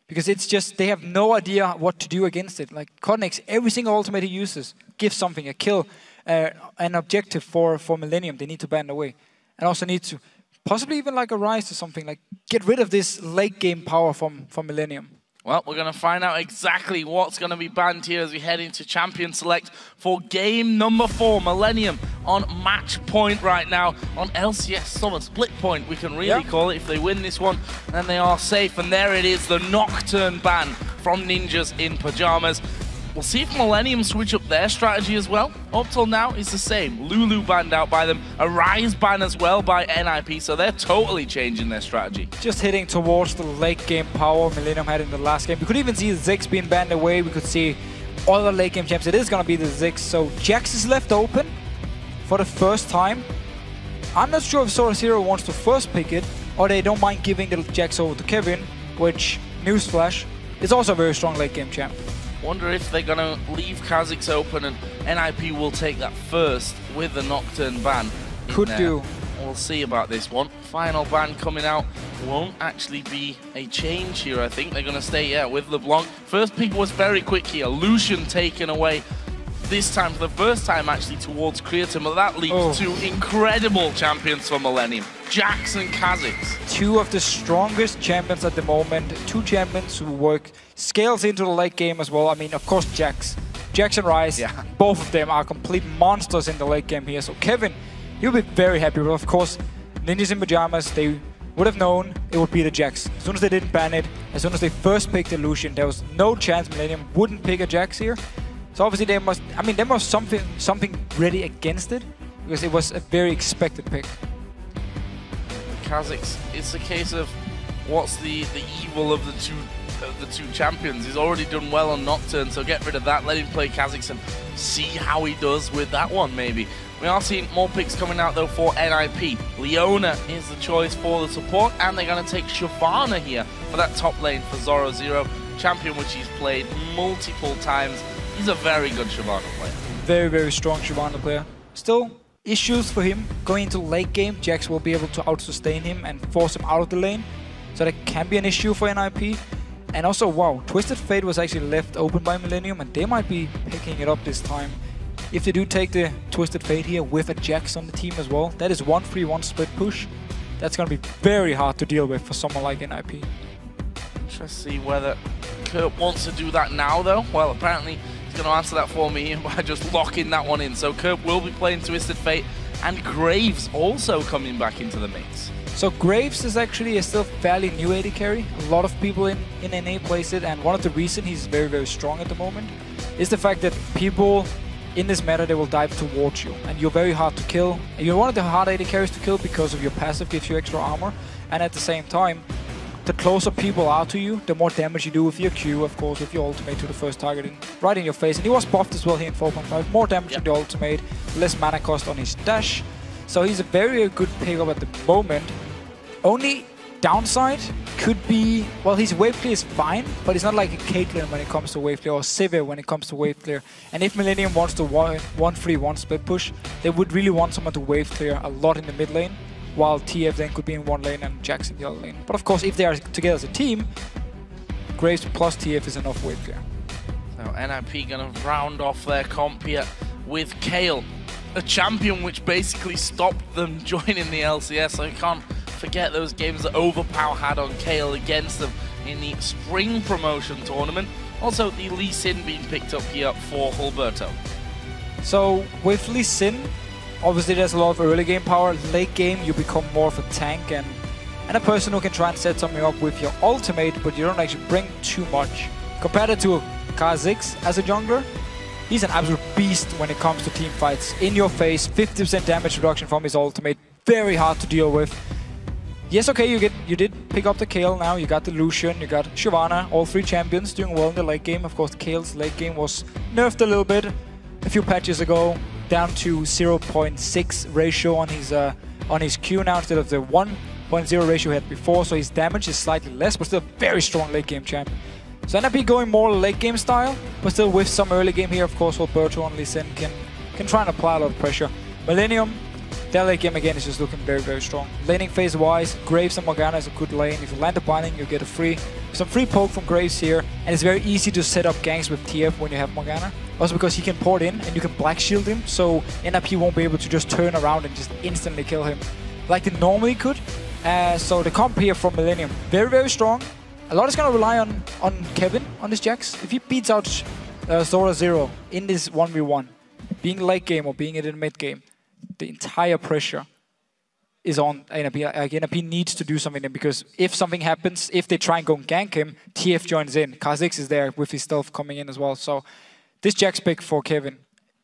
Because it's just, they have no idea what to do against it. Like Codnex, every single ultimate he uses gives something, a kill, an objective for Millennium. They need to ban away. And also need to possibly even like a rise or something, like get rid of this late game power from Millennium. Well, we're going to find out exactly what's going to be banned here as we head into Champion Select for game number 4. Millennium on match point right now on LCS Summer Split Point, we can really call it. If they win this one, then they are safe. And there it is, the Nocturne ban from Ninjas in Pajamas. We'll see if Millennium switch up their strategy as well. Up till now, it's the same. Lulu banned out by them. A Rise ban as well by NIP, so they're totally changing their strategy. Just hitting towards the late game power Millennium had in the last game. We could even see Ziggs being banned away. We could see other late game champs. It is going to be the Ziggs. So Jax is left open for the first time. I'm not sure if Sora Zero wants to first pick it, or they don't mind giving the Jax over to Kevin, which, newsflash, is also a very strong late game champ. Wonder if they're going to leave Kha'Zix open and NIP will take that first with the Nocturne ban. Could do. We'll see about this one. Final ban coming out won't actually be a change here, I think. They're going to stay, with LeBlanc. First pick was very quick here. Lucian taken away. This time, for the first time, actually, towards Creator, but that leads to incredible champions for Millennium. Jax and Kha'Zix. 2 of the strongest champions at the moment. 2 champions who work scales into the late game as well. I mean, of course, Jax and Rise, both of them are complete monsters in the late game here. So Kevin, he'll be very happy. But of course, Ninjas in Pajamas, they would have known it would be the Jax. As soon as they didn't ban it, as soon as they first picked the Lucian, there was no chance Millennium wouldn't pick a Jax here. So obviously they must, there was something ready against it, because it was a very expected pick. Kha'Zix, it's a case of what's the evil of the of the two champions. He's already done well on Nocturne, so get rid of that. Let him play Kha'Zix and see how he does with that one, maybe. We are seeing more picks coming out, though, for NIP. Leona is the choice for the support, and they're going to take Shyvana here for that top lane for Zoro Zero, champion which he's played multiple times. He's a very good Shyvana player. Very, very strong Shyvana player. Still, issues for him going into late game. Jax will be able to out-sustain him and force him out of the lane. So that can be an issue for NIP. And also, wow, Twisted Fate was actually left open by Millennium, and they might be picking it up this time. If they do take the Twisted Fate here with a Jax on the team as well, that is 1-3-1 split push. That's going to be very hard to deal with for someone like NIP. Let's see whether Kurt wants to do that now, though. Well, apparently he's going to answer that for me by just locking that one in. So Kurt will be playing Twisted Fate, and Graves also coming back into the mix. So Graves is actually a still fairly new AD carry. A lot of people in NA plays it, and one of the reasons he's very, very strong at the moment is the fact that people in this meta, they will dive towards you, and you're very hard to kill. And you're one of the hard AD carries to kill because of your passive gives you extra armor, and at the same time, the closer people are to you, the more damage you do with your Q, of course, with your ultimate to the first target right in your face. And he was buffed as well here in 4.5. More damage in the ultimate, less mana cost on his dash. So he's a very good pickup at the moment. Only downside could be, well, his wave clear is fine, but it's not like a Caitlyn when it comes to wave clear, or Sivir when it comes to wave clear. And if Millennium wants to 1-3-1 split push, they would really want someone to wave clear a lot in the mid lane, while TF then could be in one lane and Jax in the other lane. But of course, if they are together as a team, Graves plus TF is enough wave clear. So NIP gonna round off their comp here with Kayle, a champion which basically stopped them joining the LCS. So you can't forget those games that Overpower had on Kayle against them in the spring promotion tournament. Also, the Lee Sin being picked up here for Hulberto. So with Lee Sin, obviously there's a lot of early game power. Late game, you become more of a tank and a person who can try and set something up with your ultimate, but you don't actually bring too much. Compared it to Kha'Zix as a jungler, he's an absolute beast when it comes to team fights. In your face, 50% damage reduction from his ultimate, very hard to deal with. Yes, okay, you did pick up the Kayle now, you got the Lucian, you got Shyvana, all three champions doing well in the late game. Of course, Kayle's late game was nerfed a little bit a few patches ago, down to 0.6 ratio on his Q now instead of the 1.0 ratio he had before, so his damage is slightly less, but still a very strong late game champ. So NIP going more late game style, but still with some early game here, of course, Hulberto and Lee Sin can try and apply a lot of pressure. Millennium, their late game again is just looking very, very strong. Laning phase wise, Graves and Morgana is a good lane. If you land a binding, you get some free poke from Graves here, and it's very easy to set up ganks with TF when you have Morgana. Also because he can port in and you can black shield him, so NIP won't be able to just turn around and just instantly kill him like they normally could. So the comp here from Millennium, very, very strong. A lot is going to rely on Kevin on this Jax. If he beats out Zoro Zero in this 1v1, being late game or being in the mid game, the entire pressure is on NIP. NIP needs to do something, because if something happens, if they try and go and gank him, TF joins in. Kha'Zix is there with his stealth coming in as well. So this Jax pick for Kevin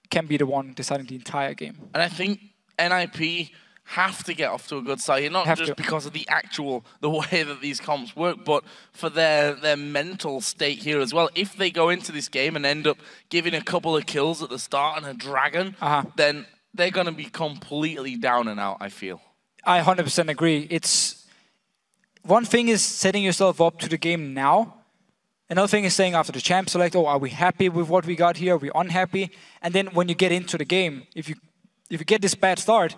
can be the one deciding the entire game. And I think NIP have to get off to a good start here, not just because of the way that these comps work, but for their mental state here as well. If they go into this game and end up giving a couple of kills at the start and a dragon, then they're going to be completely down and out, I feel. I 100% agree. It's one thing is setting yourself up to the game now. Another thing is saying after the champ select, oh, are we happy with what we got here? Are we unhappy? And then when you get into the game, if you get this bad start,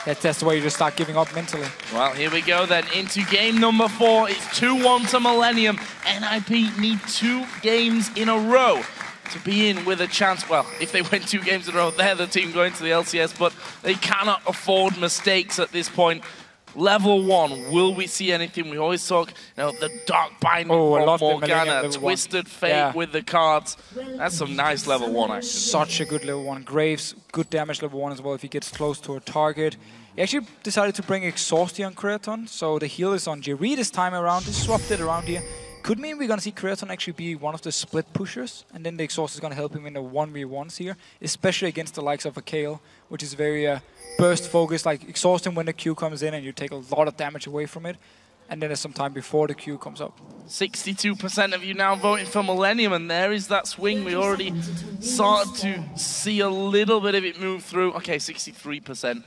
that's where you just start giving up mentally. Well, here we go then into game number 4. It's 2-1 to Millennium. NIP need 2 games in a row to be in with a chance. Well, if they win 2 games in a row, they're the team going to the LCS, but they cannot afford mistakes at this point. Level 1, will we see anything? We always talk, the Dark Binding from Morgana, Twisted Fate with the cards. That's some nice level 1 action. Such a good level 1. Graves, good damage level 1 as well if he gets close to a target. He actually decided to bring Exhaustion on Creaton, so the heal is on Jerry this time around. He swapped it around here. Could mean we're going to see Creaton actually be one of the split pushers, and then the Exhaust is going to help him in the 1v1s here, especially against the likes of a Kayle, which is very burst focused, like Exhaust him when the Q comes in and you take a lot of damage away from it. and then there's some time before the queue comes up. 62% of you now voting for Millennium, and there is that swing. We already started to see a little bit of it move through. Okay, 63%.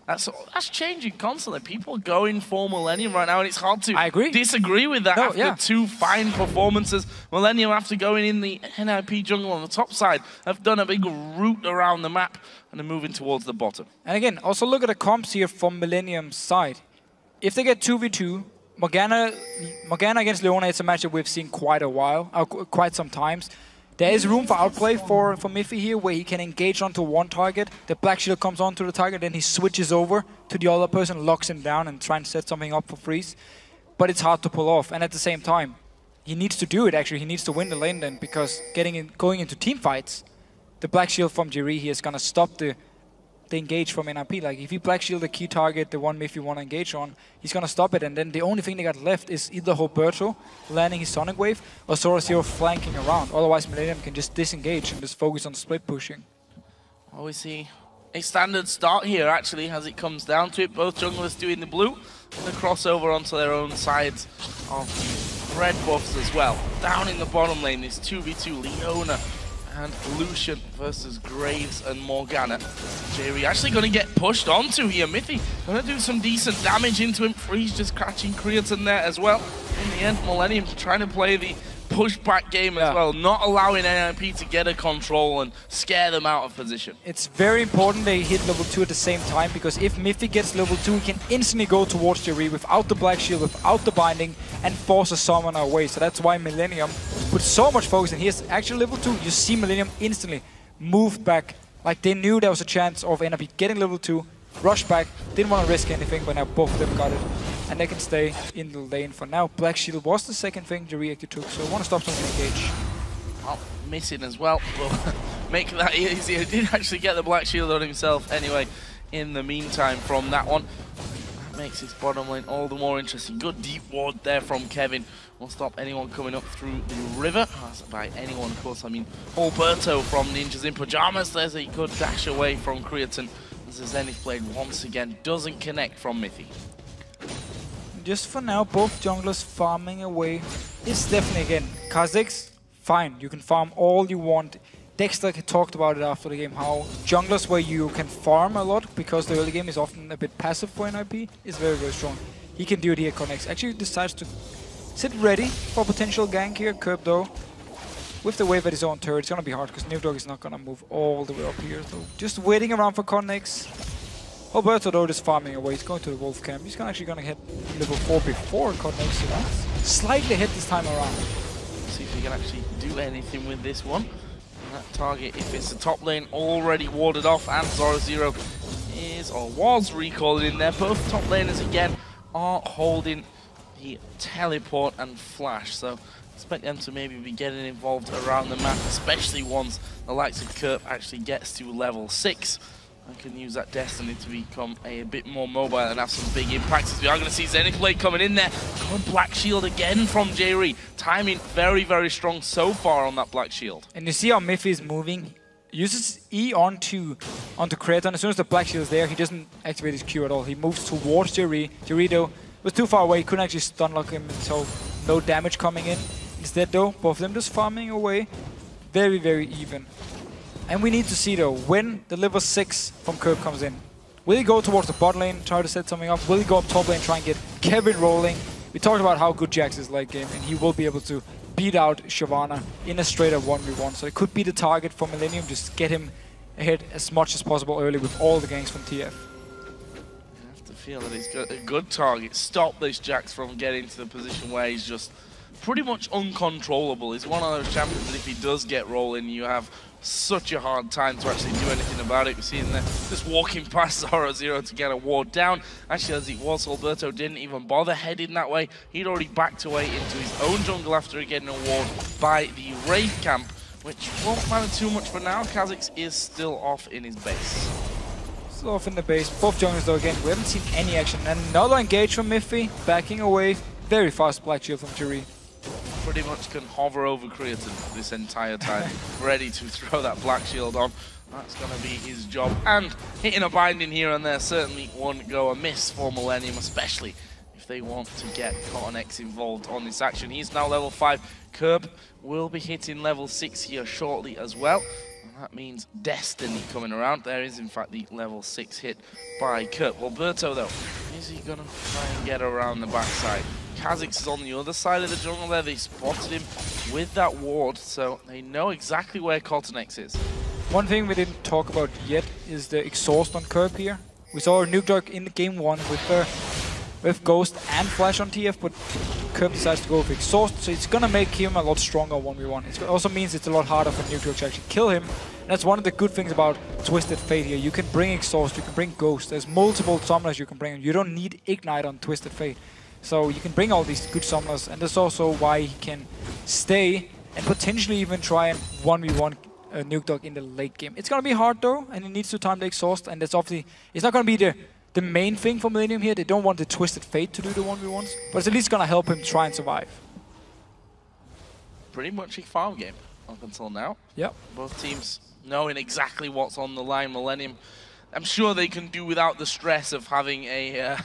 That's changing constantly. People are going for Millennium right now, and it's hard to disagree with that after two fine performances. Millennium, after going in the NIP jungle on the top side, have done a big route around the map and are moving towards the bottom. And again, also look at the comps here from Millennium's side. If they get 2v2, Morgana against Leona, it's a matchup we've seen quite a while, quite some times. There is room for outplay for Miffy here, where he can engage onto one target, the Black Shield comes onto the target, then he switches over to the other person, locks him down and try and set something up for freeze. But it's hard to pull off, and at the same time, he needs to do it actually, he needs to win the lane then, because going into team fights, the Black Shield from Jerry here is going to stop the engage from NIP. Like, if he Black Shield the key target, the one Miffy want to engage on, he's going to stop it, and then the only thing they got left is either Roberto landing his Sonic Wave or Zoro flanking around. Otherwise, Millennium can just disengage and just focus on split pushing. Well, we see a standard start here, actually, as it comes down to it. Both junglers doing the blue, and the crossover onto their own sides of red buffs as well. Down in the bottom lane, this 2v2, Leona and Lucian versus Graves and Morgana. Jerry actually going to get pushed onto here. Miffy going to do some decent damage into him. Freeze just catching Creatine there as well. In the end, Millennium trying to play the pushback game as well, not allowing NIP to get a control and scare them out of position. It's very important they hit level 2 at the same time, because if Miffy gets level 2, he can instantly go towards Jerry without the Black Shield, without the binding, and force a summoner away. So that's why Millennium put so much focus, and here's actually level 2. You see Millennium instantly moved back, like they knew there was a chance of NIP getting level 2, rushed back, didn't want to risk anything, but now both of them got it. And they can stay in the lane for now. Black Shield was the second thing Jerry actually took, so I want to stop someone to engage. Well, missing as well will make that easier. Did actually get the Black Shield on himself anyway in the meantime from that one. That makes his bottom lane all the more interesting. Good deep ward there from Kevin. Will stop anyone coming up through the river. By anyone, of course, I mean Alberto from Ninjas in Pajamas. There's a good dash away from Creatine. As the Zenith Blade once again doesn't connect from Miffy. Just for now, both junglers farming away. It's definitely, again, Kha'Zix, fine, you can farm all you want. Dexter talked about it after the game, how junglers where you can farm a lot, because the early game is often a bit passive for NIP, is very, very strong. He can do it here, connects. Actually decides to sit ready for potential gank here. Curb though, with the wave at his own turret, it's gonna be hard, because Newdog is not gonna move all the way up here. So just waiting around for connects. Alberto though is farming away, he's going to the Wolf camp. He's actually going to hit level 4 before connects, so that's slightly hit this time around. See if he can actually do anything with this one. And that target, if it's the top lane, already warded off, and Zoro is, or was recalled in there. Both top laners again are holding the teleport and flash, so expect them to maybe be getting involved around the map, especially once the likes of Kerp actually gets to level 6. I can use that Destiny to become a bit more mobile and have some big impacts. As we are going to see Zenith Blade coming in there. Good Black Shield again from Jerry. Timing very, very strong so far on that Black Shield. And you see how Miffy is moving. Uses E onto Creatine. As soon as the Black Shield is there, he doesn't activate his Q at all. He moves towards Jerry. Jerry though was too far away, couldn't actually stun lock him, so no damage coming in. Instead though, both of them just farming away. Very, very even. And we need to see though, when the level 6 from Curb comes in, will he go towards the bot lane, try to set something up? Will he go up top lane, try and get Kevin rolling? We talked about how good Jax is late game, and he will be able to beat out Shyvana in a straight up 1v1. So it could be the target for Millennium, just get him ahead as much as possible early with all the ganks from TF. I have to feel that he's got a good target. Stop this Jax from getting to the position where he's just pretty much uncontrollable. He's one of those champions that if he does get rolling, you have such a hard time to actually do anything about it. We see him there just walking past Zoro to get a ward down. Actually, as it was, Alberto didn't even bother heading that way. He'd already backed away into his own jungle after getting a ward by the Wraith camp, which won't matter too much for now. Kha'Zix is still off in his base. Still off in the base. Both junglers though, again, we haven't seen any action. Another engage from Miffy, backing away. Very fast Black Shield from Jerry. Pretty much can hover over Creatine this entire time, ready to throw that Black Shield on. That's going to be his job. And hitting a binding here and there certainly won't go amiss for Millennium, especially if if they want to get Cotton-X involved on this action. He's now level 5. Curb will be hitting level 6 here shortly as well. And that means Destiny coming around. There is, in fact, the level 6 hit by Curb. Alberto, though, is he going to try and get around the backside? Kha'Zix is on the other side of the jungle there. They spotted him with that ward, so they know exactly where Cotton-X is. One thing we didn't talk about yet is the exhaust on Curb here. We saw Nukeduck in the game 1 with Ghost and Flash on TF, but Curb decides to go with exhaust, so it's gonna make him a lot stronger 1v1. It also means it's a lot harder for Nukeduck to actually kill him. And that's one of the good things about Twisted Fate here. You can bring exhaust, you can bring Ghost. There's multiple summoners you can bring. You don't need Ignite on Twisted Fate. So you can bring all these good summoners, and that's also why he can stay and potentially even try and 1v1 Nukeduck in the late game. It's gonna be hard though, and he needs to time the exhaust, and that's obviously, it's not gonna be the main thing for Millennium here. They don't want the Twisted Fate to do the 1v1s, but it's at least gonna help him try and survive. Pretty much a farm game up until now. Yep. Both teams knowing exactly what's on the line. Millennium, I'm sure they can do without the stress of having a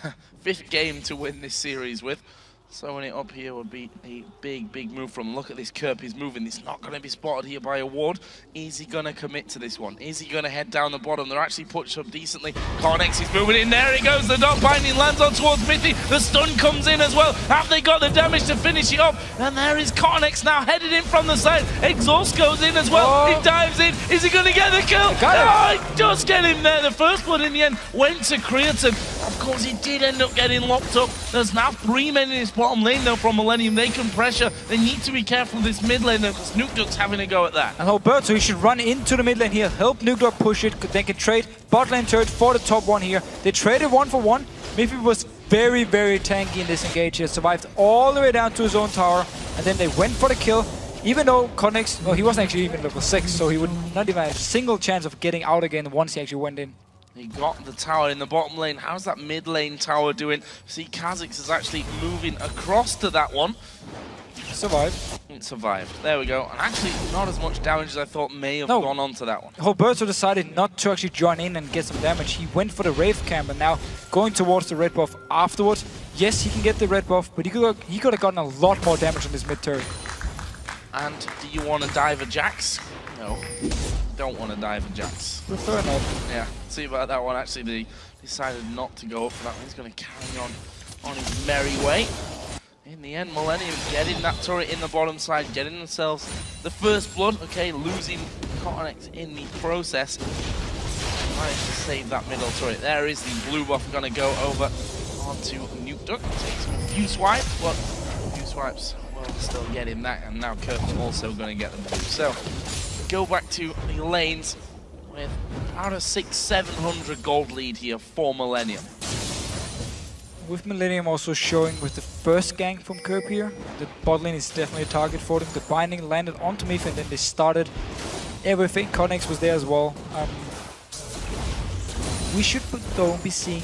5th game to win this series with. Throwing it up here would be a big move from. Look at this Curb, he's moving. He's not going to be spotted here by a ward. Is he going to commit to this one? Is he going to head down the bottom? They're actually pushed up decently. Cotton-X is moving in. There he goes. The dot binding lands on towards Mithy. The stun comes in as well. Have they got the damage to finish it up? And there is Cotton-X now headed in from the side. Exhaust goes in as well. He dives in. Is he going to get the kill? Oh, just get him there. The first one in the end went to Creaton. Of course, he did end up getting locked up. There's now 3 men in his bottom lane though from Millennium. They can pressure. They need to be careful of this mid lane though, because Nukeduck's having a go at that. And Alberto, he should run into the mid lane here, help Nukeduck push it, they can trade bot lane turret for the top one here. They traded 1 for 1. Miffy was very tanky in this engage here, survived all the way down to his own tower, and then they went for the kill. Even though Cotton-X, well, he wasn't actually even level 6, so he would not even have a single chance of getting out again once he actually went in. He got the tower in the bottom lane. How's that mid lane tower doing? See, Kha'Zix is actually moving across to that one. Survived. It survived. There we go. And actually, not as much damage as I thought may have gone on to that one. Alberto decided not to actually join in and get some damage. He went for the Wraith camp, and now going towards the red buff afterwards. Yes, he can get the red buff, but he could have gotten a lot more damage on this mid turret. And do you want to dive a Jax? No. Don't want to dive a Jax. Prefer not. Yeah, see about that one. Actually, they decided not to go up for that one. He's going to carry on his merry way. In the end, Millennium getting that turret in the bottom side, getting themselves the first blood. Okay, losing Cotton-X in the process. Managed to save that middle turret. There is the blue buff going to go over onto Nukeduck. Takes him a few swipes, but a few swipes will still get him that. And now Curt's also going to get the blue. So, go back to the lanes with about a 600-700 gold lead here for Millennium. With Millennium also showing with the first gank from Curb here, the bot lane is definitely a target for them. The binding landed onto Miff, and then they started everything. Cotton-X was there as well. We should though be seeing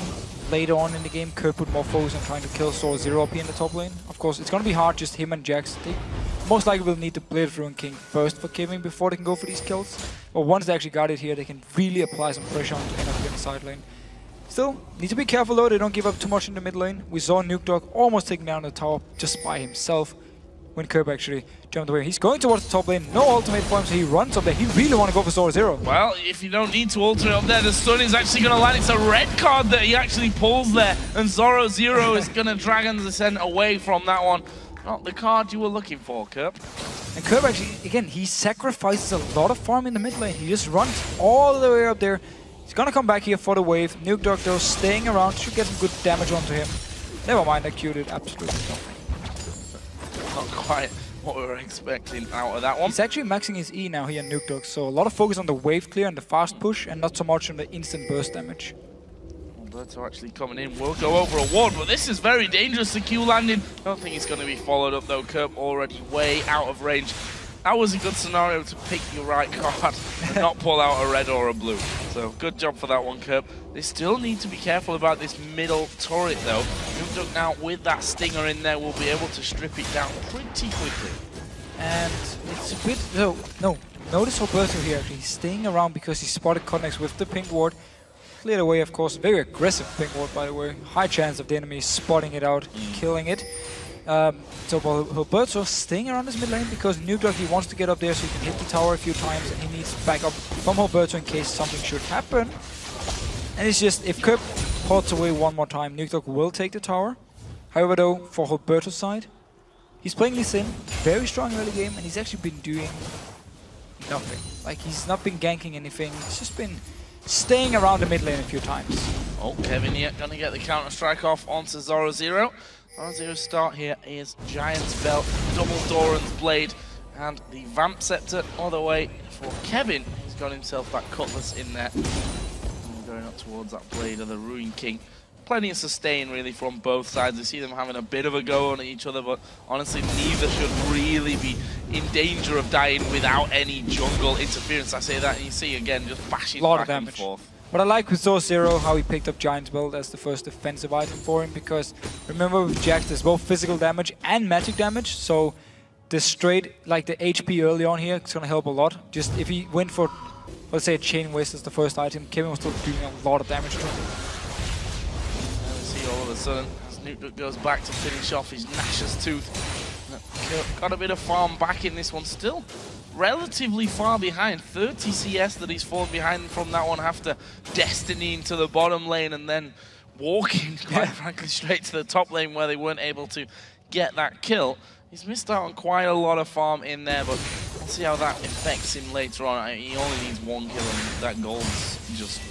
later on in the game Curb put more focus on trying to kill Soul Zero up here in the top lane. Of course, it's gonna be hard, just him and Jax. They most likely will need to play the Ruin King first for killing before they can go for these kills. But once they actually got it here, they can really apply some pressure on the end up here in the side lane. Still, need to be careful though, they don't give up too much in the mid lane. We saw Nukeduck almost taking down the tower just by himself when Curb actually jumped away. He's going towards the top lane, no ultimate for him, so he runs up there. He really want to go for Soul Zero. Well, if you don't need to ultimate up there, the stun is actually going to land. It's a red card that he actually pulls there, and Zoro Zero is going to Dragon's Descent away from that one. Not the card you were looking for, Curb. And Curb actually, again, he sacrifices a lot of farm in the mid lane. He just runs all the way up there. He's gonna come back here for the wave. Nukeduck though staying around, should get some good damage onto him. Never mind, that Q did absolutely nothing. Not quite what we were expecting out of that one. He's actually maxing his E now here, Nukeduck, so a lot of focus on the wave clear and the fast push, and not so much on the instant burst damage. Alberto actually coming in, will go over a ward, but this is very dangerous, the Q landing. I don't think he's going to be followed up though. Curb already way out of range. That was a good scenario to pick your right card and not pull out a red or a blue. So good job for that one, Curb. They still need to be careful about this middle turret though. Nukeduck now with that stinger in there will be able to strip it down pretty quickly. And it's a bit, no, notice Alberto here actually. He's staying around because he spotted Cotton-X with the pink ward. cleared away, of course. Very aggressive pink ward, by the way. High chance of the enemy spotting it out, killing it. So Roberto staying around this mid lane because Nukedog, he wants to get up there so he can hit the tower a few times, and he needs backup from Roberto in case something should happen. And it's just, if Kerb ports away one more time, Nukedog will take the tower. However though, for Roberto's side, he's playing Lee Sin, very strong early game, and he's actually been doing nothing. Like, he's not been ganking anything, he's just been staying around the mid lane a few times. Oh, Kevin here gonna get the counter-strike off onto Zoro0. Zoro0's start here is Giant's Belt, double Doran's Blade, and the Vamp Scepter all the way for Kevin. He's got himself that Cutlass in there. And going up towards that Blade of the Ruin King. Plenty of sustain really from both sides. We see them having a bit of a go on each other, but honestly neither should really be in danger of dying without any jungle interference. I say that and you see again just bashing back and forth. But I like with Zoro0 how he picked up Giant's Build as the first defensive item for him, because remember with Jax there's both physical damage and magic damage, so the straight, like the HP early on here, is going to help a lot. Just if he went for, let's say, a Chain Waste as the first item, Kevin was still doing a lot of damage to him. All of a sudden, as Nukedog goes back to finish off his Nash's Tooth. Got a bit of farm back in this one, still relatively far behind. 30 CS that he's fallen behind from that one after Destiny into the bottom lane and then walking, quite frankly, straight to the top lane where they weren't able to get that kill. He's missed out on quite a lot of farm in there, but we'll see how that affects him later on. He only needs one kill and that gold's just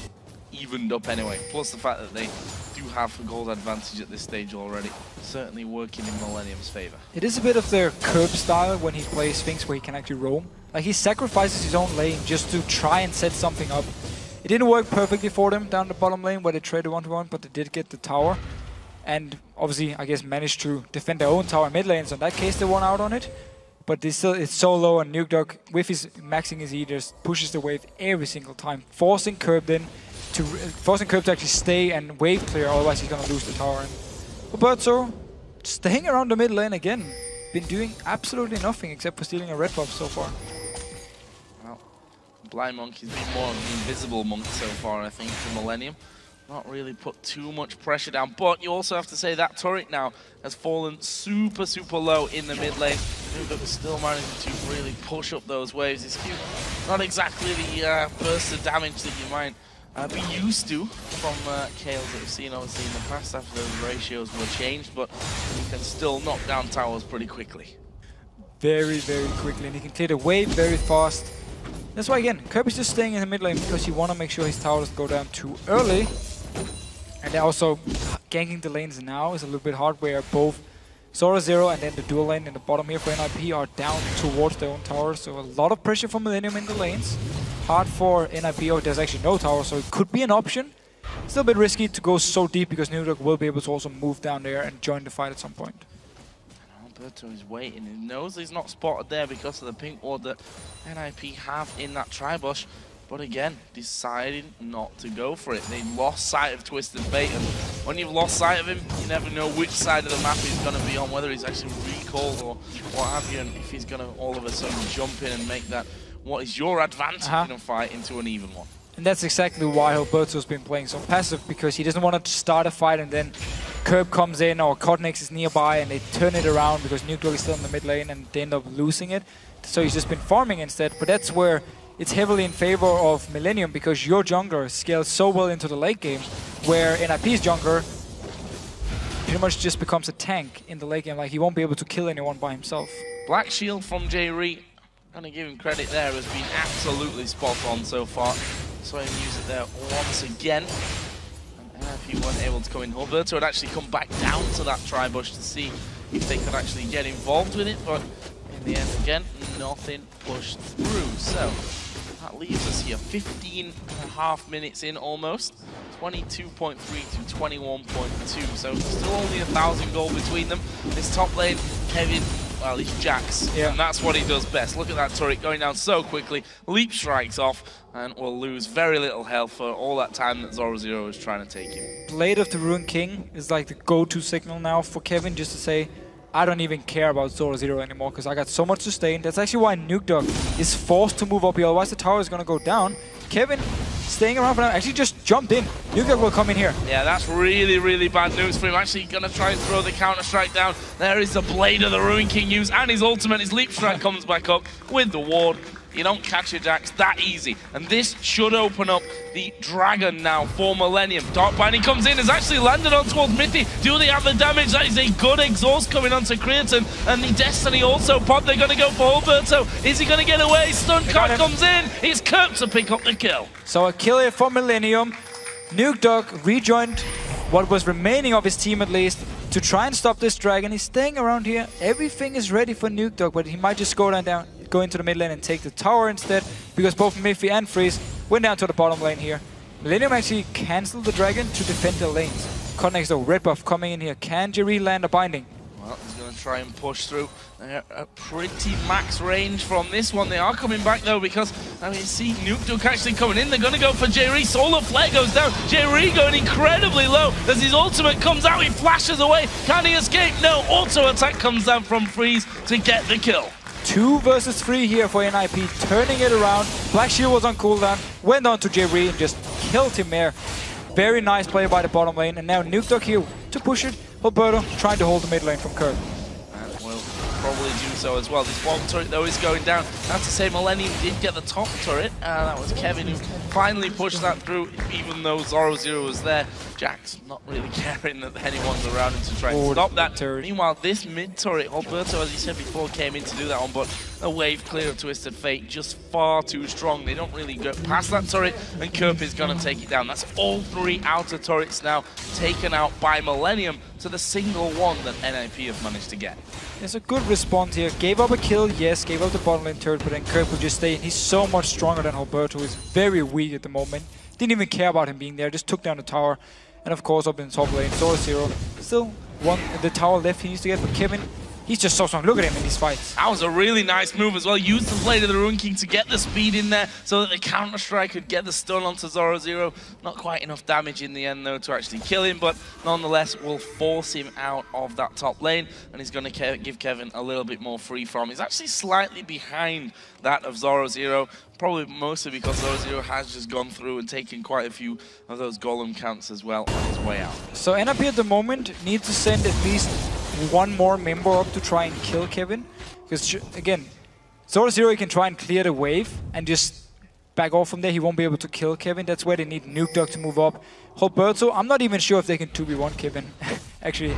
evened up anyway. Plus the fact that they do have a gold advantage at this stage already. Certainly working in Millennium's favor. It is a bit of their Kerb style when he plays Sphinx where he can actually roam. Like, he sacrifices his own lane just to try and set something up. It didn't work perfectly for them down the bottom lane where they traded 1-1, but they did get the tower. And obviously, I guess, managed to defend their own tower mid lane, so in that case they won out on it. But it's so low, and Nukedog, with his maxing his E, just pushes the wave every single time, forcing Kerb then to actually stay and wave clear, otherwise he's gonna lose the tower. And Roberto staying around the mid lane again, been doing absolutely nothing except for stealing a red buff so far. Well, Blind Monkey's been more of an invisible monk so far, I think, for Millennium. Not really put too much pressure down, but you also have to say that turret now has fallen super, super low in the mid lane. Nukedog is still managing to really push up those waves. It's cute. Not exactly the burst of damage that you might be used to from Kales that we've seen obviously in the past after those ratios were changed, but he can still knock down towers pretty quickly. Very, very quickly, and he can clear the wave very fast. That's why, again, Kirby's just staying in the mid lane because he want to make sure his tower doesn't go down too early. And also, ganking the lanes now is a little bit hard, where both Zoro0 and then the dual lane in the bottom here for NIP are down towards their own tower, so a lot of pressure from Millennium in the lanes. Hard for NIP, or there's actually no tower, so it could be an option. Still a bit risky to go so deep because Nukedog will be able to also move down there and join the fight at some point. Alberto is waiting. He knows he's not spotted there because of the pink ward that NIP have in that tri-bush. But again, deciding not to go for it. They lost sight of Twisted Fate, and when you've lost sight of him, you never know which side of the map he's going to be on, whether he's actually recalled or what have you, and if he's going to all of a sudden jump in and make that what is your advantage in a fight into an even one. And that's exactly why Alberto's been playing so passive, because he doesn't want to start a fight and then Kerb comes in or Codnex is nearby and they turn it around because Nukedog is still in the mid lane and they end up losing it. So he's just been farming instead, but that's where it's heavily in favor of Millennium, because your jungler scales so well into the late game, where NIP's jungler pretty much just becomes a tank in the late game. Like, he won't be able to kill anyone by himself. Black Shield from J-Ree, gonna give him credit there, has been absolutely spot on so far. So he used it there once again. And NIP weren't able to come in. Alberto had actually come back down to that tri-bush to see if they could actually get involved with it, but in the end, again, nothing pushed through. So that leaves us here 15.5 minutes in almost. 22.3 to 21.2. So still only 1,000 gold between them. This top lane, Kevin, well, he's Jax. And that's what he does best. Look at that turret going down so quickly. Leap strikes off and will lose very little health for all that time that Zoro0 is trying to take him. Blade of the Ruin King is like the go-to signal now for Kevin, just to say, I don't even care about Zoro0 anymore because I got so much sustain. That's actually why Nukedog is forced to move up here, otherwise the tower is going to go down. Kevin staying around for now. Actually just jumped in. Nuke will come in here. Yeah, that's really, really bad news for him. Actually going to try and throw the counter-strike down. There is the blade of the Ruin King used, and his ultimate, his leap strike comes back up with the ward. You don't catch your Jax that easy. And this should open up the Dragon now for Millennium. Dark Binding comes in, has actually landed on towards Mithy. Do they have the damage? That is a good exhaust coming onto Creaton. And the Destiny also popped. They're going to go for Alberto. Is he going to get away? Stun card comes in. It's Kurt to pick up the kill. So a kill here for Millennium. Nuke Dog rejoined what was remaining of his team at least to try and stop this Dragon. He's staying around here. Everything is ready for Nuke Dog, but he might just go into the mid lane and take the tower instead, because both Miffy and Freeze went down to the bottom lane here. Millennium actually cancelled the Dragon to defend the lanes. Connex though, red buff coming in here. Can Jerry land a binding? Well, he's going to try and push through. They're at pretty max range from this one. They are coming back though, because I mean, see Nuke Duke actually coming in. They're going to go for Jerry. Solar Flare goes down. Jerry going incredibly low as his ultimate comes out. He flashes away. Can he escape? No. Auto attack comes down from Freeze to get the kill. 2 versus 3 here for NIP, turning it around. Black Shield was on cooldown, went on to Jerry and just killed him there. Very nice play by the bottom lane, and now Nuke Dog here to push it. Alberto trying to hold the mid lane from Kurt. And will probably do so as well. This bottom turret though is going down. That's to say Millennium did get the top turret. That was Kevin who finally pushed that through, even though Zoro was there. Jax not really caring that anyone's around him to try and stop that. Meanwhile, this mid turret, Alberto, as he said before, came in to do that one, but a wave clear of Twisted Fate, just far too strong. They don't really go past that turret, and Kerp is going to take it down. That's all 3 outer turrets now taken out by Millennium to the single one that NIP have managed to get. There's a good response here. Gave up a kill, yes, gave up the bottom lane turret, but then Kerp will just stay in. He's so much stronger than Alberto, who is very weak at the moment. Didn't even care about him being there, just took down the tower. And of course, up in the top lane, Zoro still the tower left he needs to get, but Kevin, he's just so strong. Look at him in these fights. That was a really nice move as well. Used the blade of the Ruin King to get the speed in there so that the counter-strike could get the stun onto Zoro. Not quite enough damage in the end, though, to actually kill him, but nonetheless will force him out of that top lane, and he's going to give Kevin a little bit more free from. He's actually slightly behind that of Zoro, probably mostly because Zoro has just gone through and taken quite a few of those golem counts as well on his way out. So NIP at the moment needs to send at least 1 more member up to try and kill Kevin. Because again, Zoro can try and clear the wave and just back off from there. He won't be able to kill Kevin. That's where they need Nuke Dog to move up. Alberto, I'm not even sure if they can 2v1 Kevin. Actually,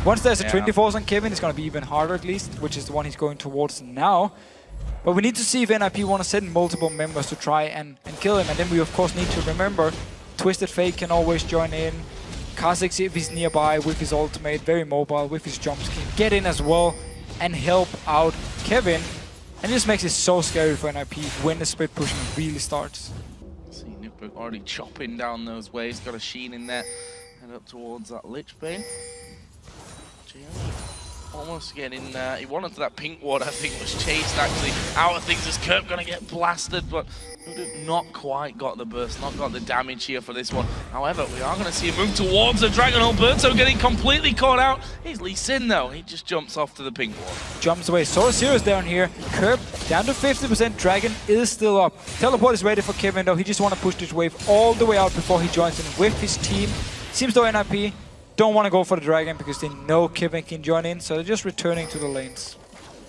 once there's a 24 on Kevin, it's going to be even harder at least, which is the one he's going towards now. But we need to see if NIP want to send multiple members to try and kill him. And then we of course need to remember, Twisted Fate can always join in. Kha'Zix, if he's nearby with his ultimate, very mobile with his jumps, can get in as well and help out Kevin. And this makes it so scary for NIP when the split pushing really starts. See Nuke already chopping down those waves, got a Sheen in there, head up towards that Lich Bane. Almost getting, he wanted that pink ward, I think, was chased actually out of things. Is Kerp going to get blasted? But not quite got the burst, not got the damage here for this one. However, we are going to see a move towards the Dragon. Alberto getting completely caught out. He's Lee Sin though, he just jumps off to the pink ward. Jumps away, Zoro's down here. Kerp down to 50%, Dragon is still up. Teleport is ready for Kevin though, he just want to push this wave all the way out before he joins in with his team. Seems though NIP don't want to go for the Dragon because they know Kevin can join in, so they're just returning to the lanes.